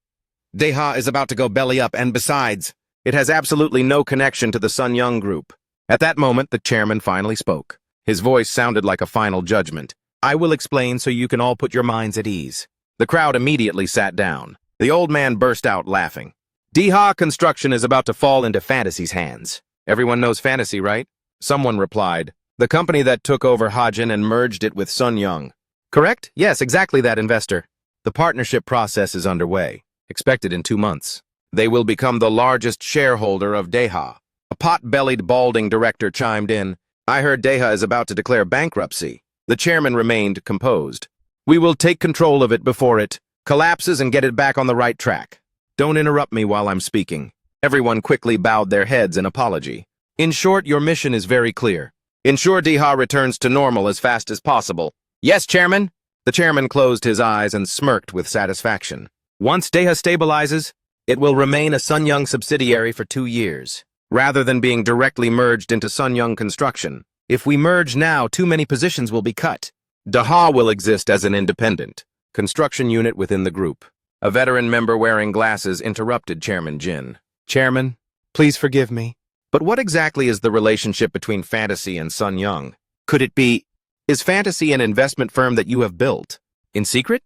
Daeha is about to go belly up, and besides, it has absolutely no connection to the Sun Young group. At that moment, the chairman finally spoke. His voice sounded like a final judgment. I will explain so you can all put your minds at ease. The crowd immediately sat down. The old man burst out laughing. Daeha Construction is about to fall into Fantasy's hands. Everyone knows Fantasy, right? Someone replied. The company that took over Hajin and merged it with Sun Young. Correct? Yes, exactly that, investor. The partnership process is underway, expected in 2 months. They will become the largest shareholder of Daeha. A pot-bellied, balding director chimed in. I heard Daeha is about to declare bankruptcy. The chairman remained composed. We will take control of it before it collapses and get it back on the right track. Don't interrupt me while I'm speaking. Everyone quickly bowed their heads in apology. In short, your mission is very clear. Ensure Daeha returns to normal as fast as possible. Yes, Chairman. The chairman closed his eyes and smirked with satisfaction. Once Daeha stabilizes, it will remain a Sun Young subsidiary for 2 years, rather than being directly merged into Sun Young Construction. If we merge now, too many positions will be cut. Daeha will exist as an independent construction unit within the group. A veteran member wearing glasses interrupted Chairman Jin. Chairman, please forgive me, but what exactly is the relationship between Fantasy and Sun Young? Could it be... Is Fantasy an investment firm that you have built? In secret?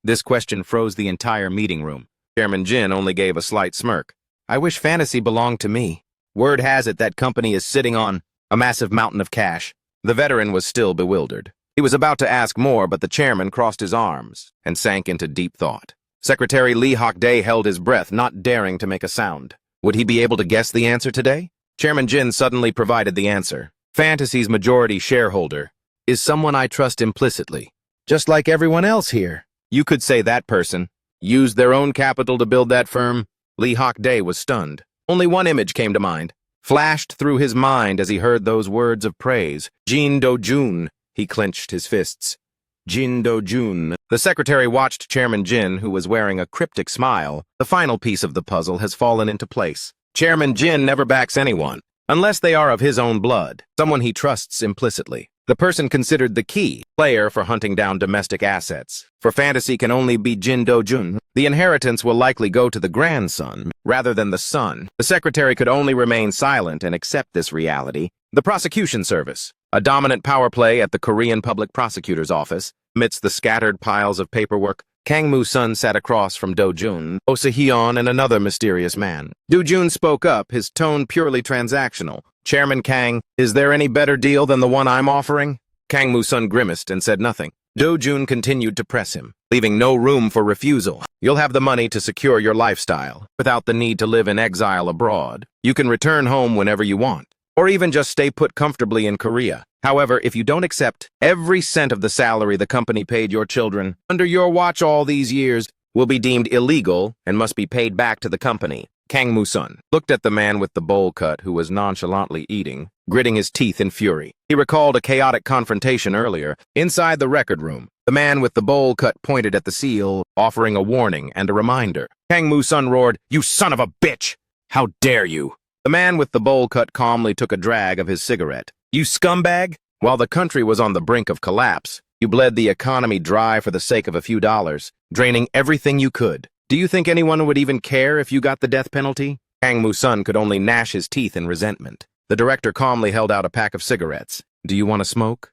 This question froze the entire meeting room. Chairman Jin only gave a slight smirk. I wish Fantasy belonged to me. Word has it that company is sitting on a massive mountain of cash. The veteran was still bewildered. He was about to ask more, but the chairman crossed his arms and sank into deep thought. Secretary Lee Hok-dae held his breath, not daring to make a sound. Would he be able to guess the answer today? Chairman Jin suddenly provided the answer. Fantasy's majority shareholder is someone I trust implicitly. Just like everyone else here. You could say that person used their own capital to build that firm. Lee Hok-dae was stunned. Only one image came to mind, flashed through his mind as he heard those words of praise. Jin Do-jun. He clenched his fists. Jin Do-jun. The secretary watched Chairman Jin, who was wearing a cryptic smile. The final piece of the puzzle has fallen into place. Chairman Jin never backs anyone, unless they are of his own blood, someone he trusts implicitly. The person considered the key player for hunting down domestic assets. For Fantasy can only be Jin Do-jun. The inheritance will likely go to the grandson, rather than the son. The secretary could only remain silent and accept this reality. The prosecution service, a dominant power play at the Korean Public Prosecutor's Office. Amidst the scattered piles of paperwork, Kang Moo-sun sat across from Do-jun, Oh Se-hyun, and another mysterious man. Do-jun spoke up, his tone purely transactional. Chairman Kang, is there any better deal than the one I'm offering? Kang Moo-sun grimaced and said nothing. Do-jun continued to press him. leaving no room for refusal. You'll have the money to secure your lifestyle without the need to live in exile abroad. You can return home whenever you want, or even just stay put comfortably in Korea. However, if you don't accept every cent of the salary the company paid your children under your watch all these years, will be deemed illegal and must be paid back to the company. Kang Moo-sun looked at the man with the bowl cut who was nonchalantly eating, gritting his teeth in fury. He recalled a chaotic confrontation earlier. Inside the record room, the man with the bowl cut pointed at the seal, offering a warning and a reminder. Kang Moo-sun roared, "You son of a bitch! How dare you!" The man with the bowl cut calmly took a drag of his cigarette. "You scumbag! While the country was on the brink of collapse, you bled the economy dry for the sake of a few dollars, draining everything you could. Do you think anyone would even care if you got the death penalty?" Kang Moo-sun could only gnash his teeth in resentment. The director calmly held out a pack of cigarettes. "Do you want to smoke?"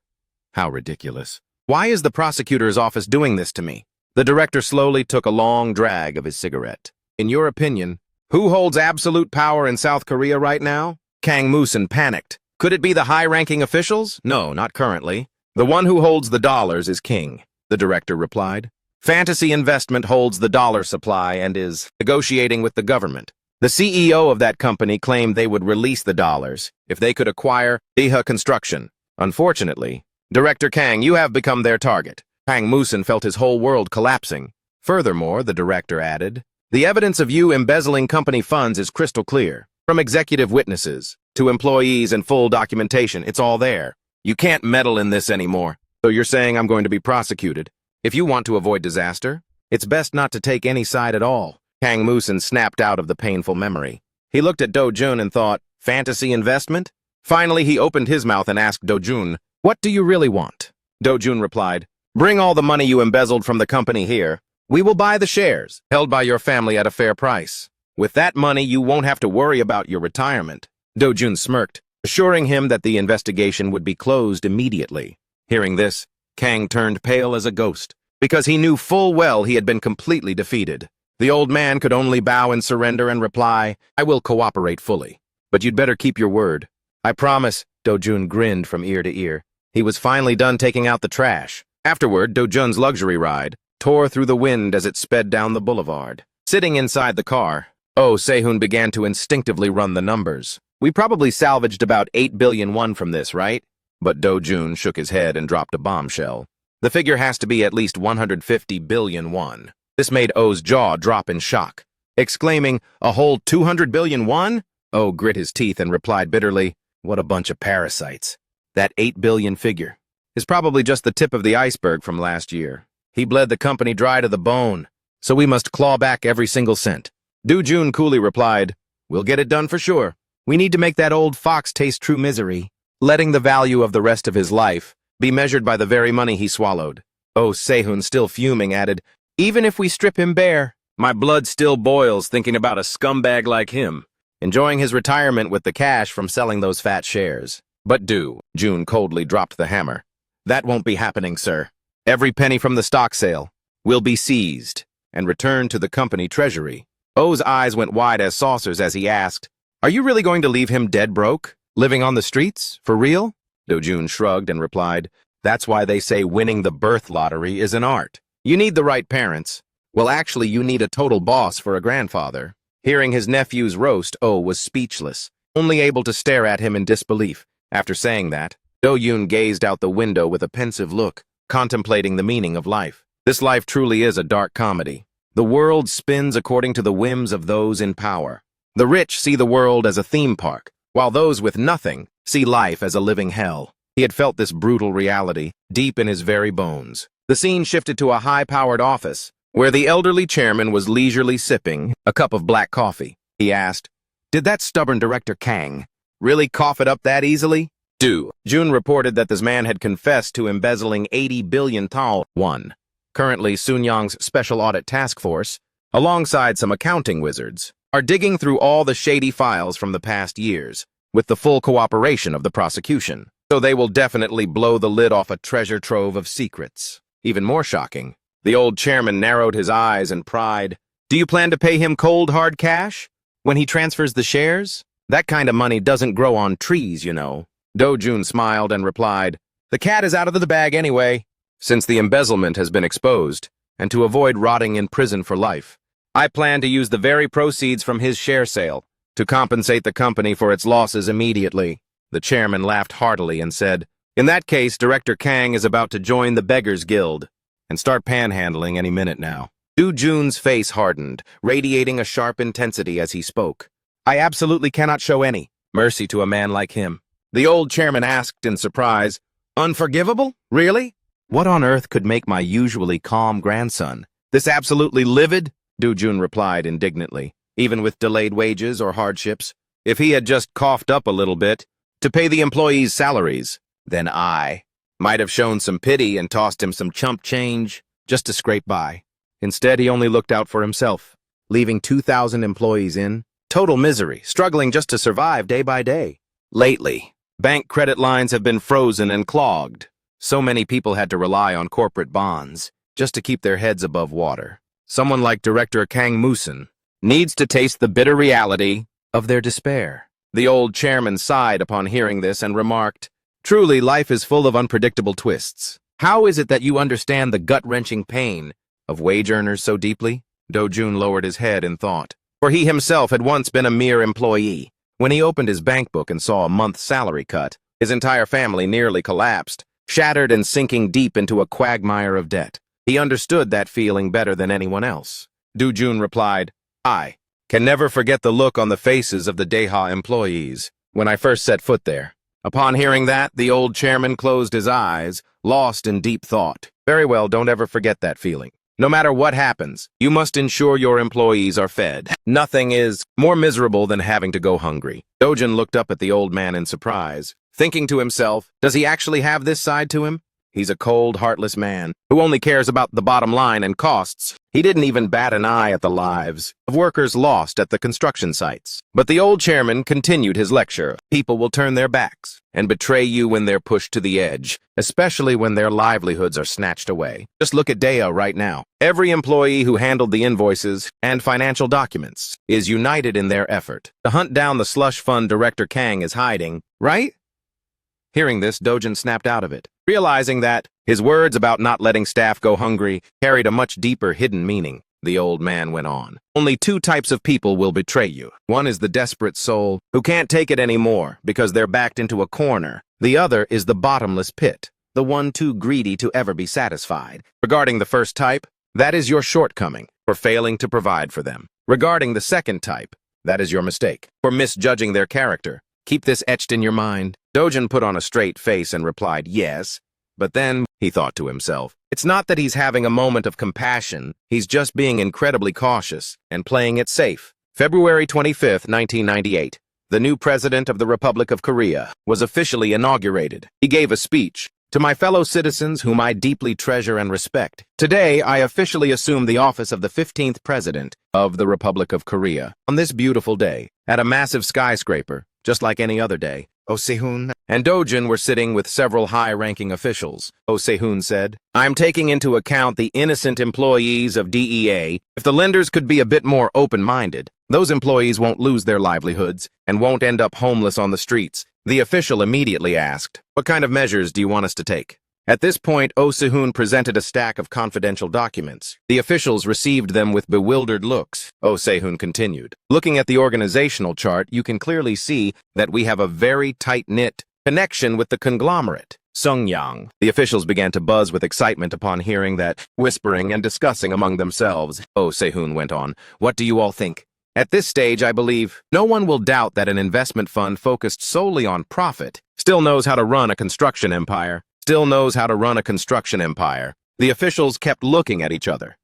How ridiculous. Why is the prosecutor's office doing this to me? The director slowly took a long drag of his cigarette. "In your opinion, who holds absolute power in South Korea right now?" Kang Moo-sun panicked. "Could it be the high-ranking officials?" "No, not currently. The one who holds the dollars is king," the director replied. "Fantasy Investment holds the dollar supply and is negotiating with the government. The CEO of that company claimed they would release the dollars if they could acquire Iha Construction. Unfortunately, Director Kang, you have become their target." Kang Moo-sun felt his whole world collapsing. "Furthermore," the director added, "the evidence of you embezzling company funds is crystal clear. From executive witnesses to employees and full documentation, it's all there. You can't meddle in this anymore. So you're saying I'm going to be prosecuted? If you want to avoid disaster, it's best not to take any side at all." Kang Moo-sun snapped out of the painful memory. He looked at Do-jun and thought, fantasy investment? Finally, he opened his mouth and asked Do-jun, "What do you really want?" Do-jun replied, "Bring all the money you embezzled from the company here. We will buy the shares, held by your family at a fair price. With that money, you won't have to worry about your retirement." Do-jun smirked, assuring him that the investigation would be closed immediately. Hearing this, Kang turned pale as a ghost, because he knew full well he had been completely defeated. The old man could only bow in surrender and reply, "I will cooperate fully, but you'd better keep your word." "I promise," Do-jun grinned from ear to ear. He was finally done taking out the trash. Afterward, Do-jun's luxury ride tore through the wind as it sped down the boulevard. Sitting inside the car, Oh Se-hoon began to instinctively run the numbers. "We probably salvaged about 8 billion won from this, right?" But Do-jun shook his head and dropped a bombshell. "The figure has to be at least 150 billion won." This made Oh's jaw drop in shock, exclaiming, "A whole 200 billion won?" Oh grit his teeth and replied bitterly, "What a bunch of parasites. That 8 billion figure is probably just the tip of the iceberg from last year. He bled the company dry to the bone, so we must claw back every single cent." Do-jun coolly replied, "We'll get it done for sure. We need to make that old fox taste true misery, letting the value of the rest of his life be measured by the very money he swallowed." Oh Se-hoon, still fuming, added, "Even if we strip him bare, my blood still boils thinking about a scumbag like him, enjoying his retirement with the cash from selling those fat shares." "But Do-jun coldly dropped the hammer. "That won't be happening, sir. Every penny from the stock sale will be seized and returned to the company treasury." Oh's eyes went wide as saucers as he asked, "Are you really going to leave him dead broke, living on the streets, for real?" Do-jun shrugged and replied, "That's why they say winning the birth lottery is an art. You need the right parents. Well, actually, you need a total boss for a grandfather." Hearing his nephew's roast, Oh was speechless, only able to stare at him in disbelief. After saying that, Do-jun gazed out the window with a pensive look, contemplating the meaning of life. This life truly is a dark comedy. The world spins according to the whims of those in power. The rich see the world as a theme park, while those with nothing see life as a living hell. He had felt this brutal reality deep in his very bones. The scene shifted to a high-powered office, where the elderly chairman was leisurely sipping a cup of black coffee. He asked, "Did that stubborn director Kang really cough it up that easily?" Do-jun reported that this man had confessed to embezzling 80 billion Tal won. Currently, Sunyang's Special Audit Task Force, alongside some accounting wizards, are digging through all the shady files from the past years, with the full cooperation of the prosecution. So they will definitely blow the lid off a treasure trove of secrets. Even more shocking, the old chairman narrowed his eyes and pried, "Do you plan to pay him cold, hard cash when he transfers the shares? That kind of money doesn't grow on trees, you know." Do-jun smiled and replied, "The cat is out of the bag anyway. Since the embezzlement has been exposed, and to avoid rotting in prison for life. I plan to use the very proceeds from his share sale to compensate the company for its losses immediately." The chairman laughed heartily and said, "In that case, Director Kang is about to join the Beggars Guild and start panhandling any minute now." Do Jun's face hardened, radiating a sharp intensity as he spoke. "I absolutely cannot show any mercy to a man like him." The old chairman asked in surprise, "Unforgivable? Really? What on earth could make my usually calm grandson this absolutely livid?" Do Jun replied indignantly. "Even with delayed wages or hardships, if he had just coughed up a little bit to pay the employees' salaries, then I might have shown some pity and tossed him some chump change just to scrape by. Instead, he only looked out for himself, leaving 2,000 employees in total misery, struggling just to survive day by day. Lately, bank credit lines have been frozen and clogged. So many people had to rely on corporate bonds just to keep their heads above water. Someone like Director Kang Musen needs to taste the bitter reality of their despair." The old chairman sighed upon hearing this and remarked, "Truly, life is full of unpredictable twists. How is it that you understand the gut-wrenching pain of wage earners so deeply?" Do-jun lowered his head in thought, for he himself had once been a mere employee. When he opened his bank book and saw a month's salary cut, his entire family nearly collapsed, shattered and sinking deep into a quagmire of debt. He understood that feeling better than anyone else. Do-jun replied, "I can never forget the look on the faces of the Deha employees when I first set foot there." Upon hearing that, the old chairman closed his eyes, lost in deep thought. "Very well, don't ever forget that feeling. No matter what happens, you must ensure your employees are fed. Nothing is more miserable than having to go hungry." Dojin looked up at the old man in surprise, thinking to himself, does he actually have this side to him? He's a cold, heartless man who only cares about the bottom line and costs. He didn't even bat an eye at the lives of workers lost at the construction sites. But the old chairman continued his lecture. "People will turn their backs and betray you when they're pushed to the edge, especially when their livelihoods are snatched away. Just look at Dea right now. Every employee who handled the invoices and financial documents is united in their effort to hunt down the slush fund Director Kang is hiding, right?" Hearing this, Dojin snapped out of it, realizing that his words about not letting staff go hungry carried a much deeper hidden meaning. The old man went on. "Only two types of people will betray you. One is the desperate soul who can't take it anymore because they're backed into a corner. The other is the bottomless pit, the one too greedy to ever be satisfied. Regarding the first type, that is your shortcoming for failing to provide for them. Regarding the second type, that is your mistake for misjudging their character. Keep this etched in your mind." Dojin put on a straight face and replied, "Yes." But then, he thought to himself, it's not that he's having a moment of compassion, he's just being incredibly cautious and playing it safe. February 25th, 1998. The new president of the Republic of Korea was officially inaugurated. He gave a speech. "To my fellow citizens whom I deeply treasure and respect, today I officially assume the office of the 15th president of the Republic of Korea. On this beautiful day, at a massive skyscraper, just like any other day, Oh Se-hoon and Dojin were sitting with several high-ranking officials. Oh Se-hoon said, "I'm taking into account the innocent employees of DEA. If the lenders could be a bit more open-minded, those employees won't lose their livelihoods and won't end up homeless on the streets." The official immediately asked, "What kind of measures do you want us to take?" At this point, Oh Se-hoon presented a stack of confidential documents. The officials received them with bewildered looks. Oh Se-hoon continued, "Looking at the organizational chart, you can clearly see that we have a very tight-knit connection with the conglomerate, Sungyang." The officials began to buzz with excitement upon hearing that, whispering and discussing among themselves. Oh Se-hoon went on, "What do you all think? At this stage, I believe no one will doubt that an investment fund focused solely on profit still knows how to run a construction empire. The officials kept looking at each other,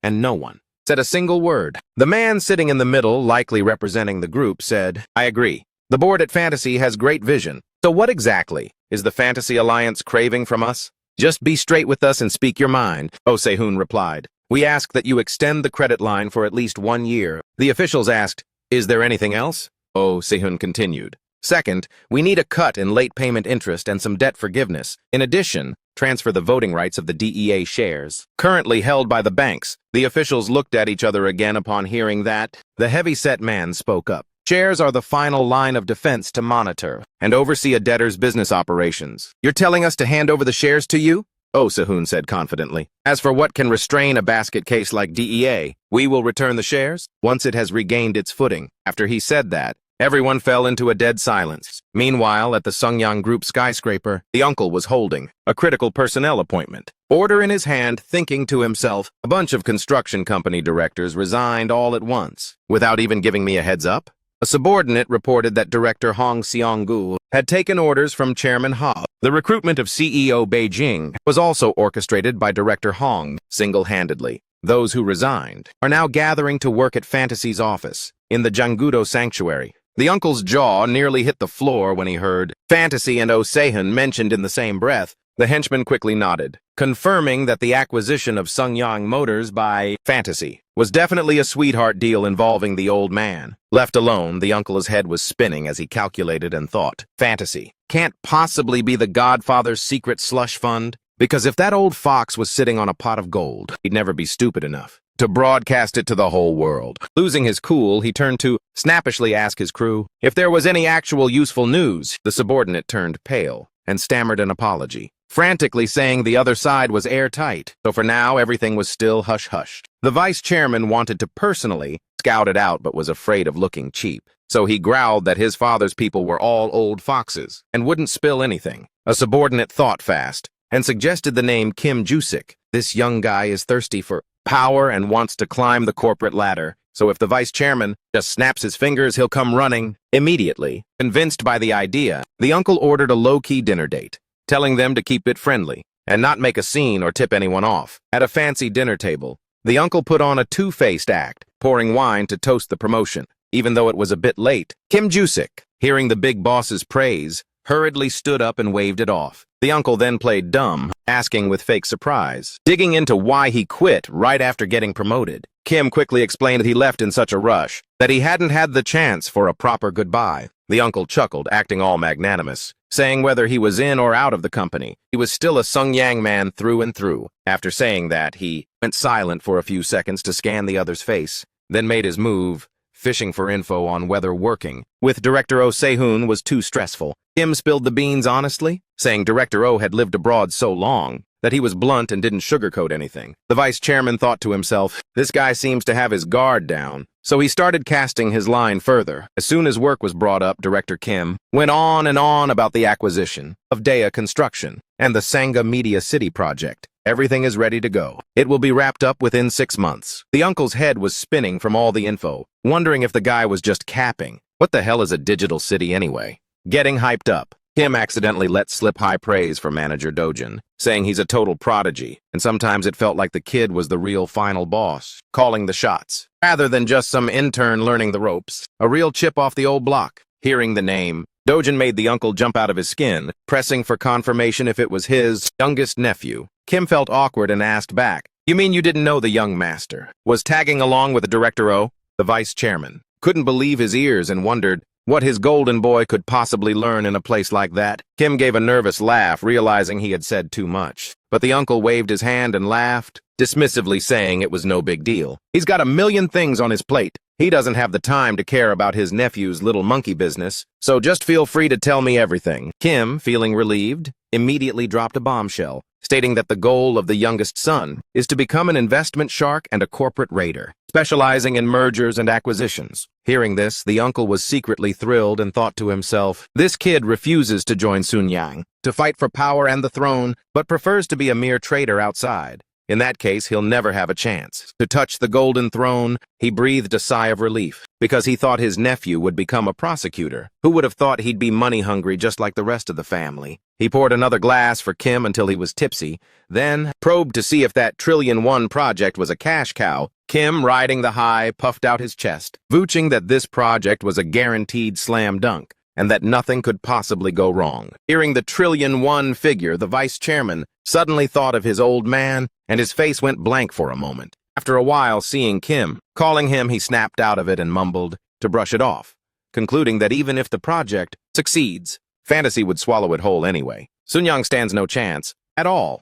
and no one said a single word. The man sitting in the middle, likely representing the group, said, "I agree. The board at Fantasy has great vision. So what exactly is the Fantasy Alliance craving from us? Just be straight with us and speak your mind." Oh Se-hoon replied, "We ask that you extend the credit line for at least 1 year." The officials asked, "Is there anything else?" Oh Se-hoon continued, "Second, we need a cut in late payment interest and some debt forgiveness. In addition, transfer the voting rights of the DEA shares currently held by the banks." The officials looked at each other again upon hearing that. The heavy-set man spoke up. "Shares are the final line of defense to monitor and oversee a debtor's business operations. You're telling us to hand over the shares to you? Oh, Sehun said confidently. As for what can restrain a basket case like DEA, we will return the shares once it has regained its footing. After he said that, everyone fell into a dead silence. Meanwhile, at the Sungyang Group skyscraper, the uncle was holding a critical personnel appointment. Order in his hand, thinking to himself, a bunch of construction company directors resigned all at once, without even giving me a heads up. A subordinate reported that Director Hong Seong-gu had taken orders from Chairman Ha. The recruitment of CEO Beijing was also orchestrated by Director Hong single-handedly. Those who resigned are now gathering to work at Fantasy's office in the Janggudo Sanctuary. The uncle's jaw nearly hit the floor when he heard Fantasy and Oh Sehun mentioned in the same breath. The henchman quickly nodded, confirming that the acquisition of Sungyang Motors by Fantasy was definitely a sweetheart deal involving the old man. Left alone, the uncle's head was spinning as he calculated and thought. Fantasy can't possibly be the Godfather's secret slush fund, because if that old fox was sitting on a pot of gold, he'd never be stupid enough to broadcast it to the whole world. Losing his cool, he turned to snappishly ask his crew if there was any actual useful news. The subordinate turned pale and stammered an apology, frantically saying the other side was airtight, so for now everything was still hush-hushed. The vice chairman wanted to personally scout it out but was afraid of looking cheap, so he growled that his father's people were all old foxes and wouldn't spill anything. A subordinate thought fast and suggested the name Kim Jusik. This young guy is thirsty for power and wants to climb the corporate ladder, so if the vice chairman just snaps his fingers, he'll come running immediately. Convinced by the idea, the uncle ordered a low-key dinner date, telling them to keep it friendly and not make a scene or tip anyone off. At a fancy dinner table, the uncle put on a two-faced act, pouring wine to toast the promotion. Even though it was a bit late, Kim Jusik, hearing the big boss's praise, hurriedly stood up and waved it off. The uncle then played dumb, asking with fake surprise, digging into why he quit right after getting promoted. Kim quickly explained that he left in such a rush that he hadn't had the chance for a proper goodbye. The uncle chuckled, acting all magnanimous, saying whether he was in or out of the company, he was still a Sungyang man through and through. After saying that, he went silent for a few seconds to scan the other's face, then made his move, fishing for info on whether working with Director Oh Sehun was too stressful. Kim spilled the beans honestly, saying Director Oh had lived abroad so long that he was blunt and didn't sugarcoat anything. The vice chairman thought to himself, this guy seems to have his guard down, so he started casting his line further. As soon as work was brought up, Director Kim went on and on about the acquisition of Dea Construction and the Sangha Media City project. Everything is ready to go. It will be wrapped up within 6 months. The uncle's head was spinning from all the info, wondering if the guy was just capping. What the hell is a digital city anyway? Getting hyped up, Kim accidentally let slip high praise for manager Dojin, saying he's a total prodigy, and sometimes it felt like the kid was the real final boss, calling the shots, rather than just some intern learning the ropes, a real chip off the old block. Hearing the name, Dojin made the uncle jump out of his skin, pressing for confirmation if it was his youngest nephew. Kim felt awkward and asked back, "You mean you didn't know the young master was tagging along with the Director O?" The vice chairman couldn't believe his ears and wondered what his golden boy could possibly learn in a place like that. Kim gave a nervous laugh, realizing he had said too much. But the uncle waved his hand and laughed, dismissively saying it was no big deal. He's got a million things on his plate. He doesn't have the time to care about his nephew's little monkey business, so just feel free to tell me everything. Kim, feeling relieved, immediately dropped a bombshell, stating that the goal of the youngest son is to become an investment shark and a corporate raider, specializing in mergers and acquisitions. Hearing this, the uncle was secretly thrilled and thought to himself, this kid refuses to join Sunyang to fight for power and the throne, but prefers to be a mere trader outside. In that case, he'll never have a chance to touch the golden throne. He breathed a sigh of relief, because he thought his nephew would become a prosecutor. Who would have thought he'd be money-hungry just like the rest of the family? He poured another glass for Kim until he was tipsy, then probed to see if that trillion-won project was a cash cow. Kim, riding the high, puffed out his chest, vouching that this project was a guaranteed slam dunk, and that nothing could possibly go wrong. Hearing the trillion-won figure, the vice chairman suddenly thought of his old man, and his face went blank for a moment. After a while, seeing Kim calling him, he snapped out of it and mumbled to brush it off, concluding that even if the project succeeds, Fantasy would swallow it whole anyway. Sunyang stands no chance at all.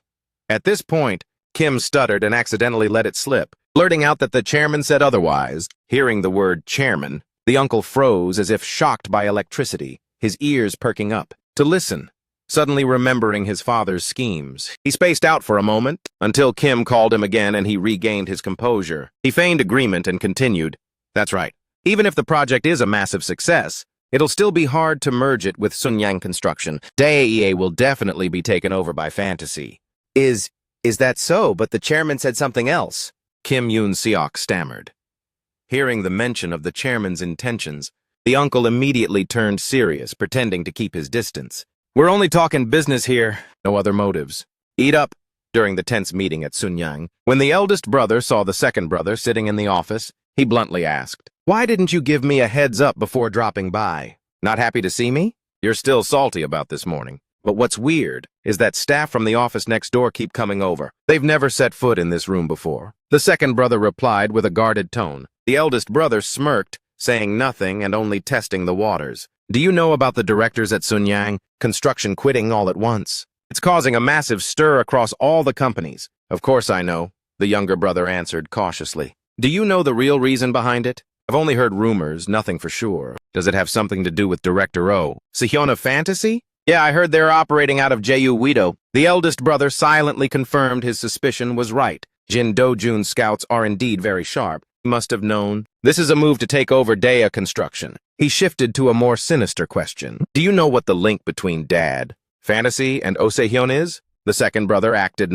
At this point, Kim stuttered and accidentally let it slip, blurting out that the chairman said otherwise. Hearing the word chairman, the uncle froze as if shocked by electricity, his ears perking up to listen. suddenly remembering his father's schemes. He spaced out for a moment, until Kim called him again and he regained his composure. He feigned agreement and continued, "That's right. Even if the project is a massive success, it'll still be hard to merge it with Sunyang construction. Daea will definitely be taken over by fantasy." Is that so? But the chairman said something else. Kim Yoon-seok stammered. Hearing the mention of the chairman's intentions, the uncle immediately turned serious, pretending to keep his distance. "We're only talking business here, no other motives. Eat up." During the tense meeting at Sunyang, when the eldest brother saw the second brother sitting in the office, he bluntly asked, "Why didn't you give me a heads up before dropping by? Not happy to see me? You're still salty about this morning. But what's weird is that staff from the office next door keep coming over. They've never set foot in this room before." The second brother replied with a guarded tone. The eldest brother smirked, saying nothing and only testing the waters. "Do you know about the directors at Sunyang? Construction quitting all at once. It's causing a massive stir across all the companies." "Of course I know," the younger brother answered cautiously. "Do you know the real reason behind it?" "I've only heard rumors, nothing for sure." "Does it have something to do with Director O? Sehyun of Fantasy?" "Yeah, I heard they're operating out of Jeju Wido." The eldest brother silently confirmed his suspicion was right. Jin Do-jun's scouts are indeed very sharp. He must have known. "This is a move to take over Daea construction." He shifted to a more sinister question. "Do you know what the link between Dad, Fantasy, and Oh Se-hyun is?" The second brother acted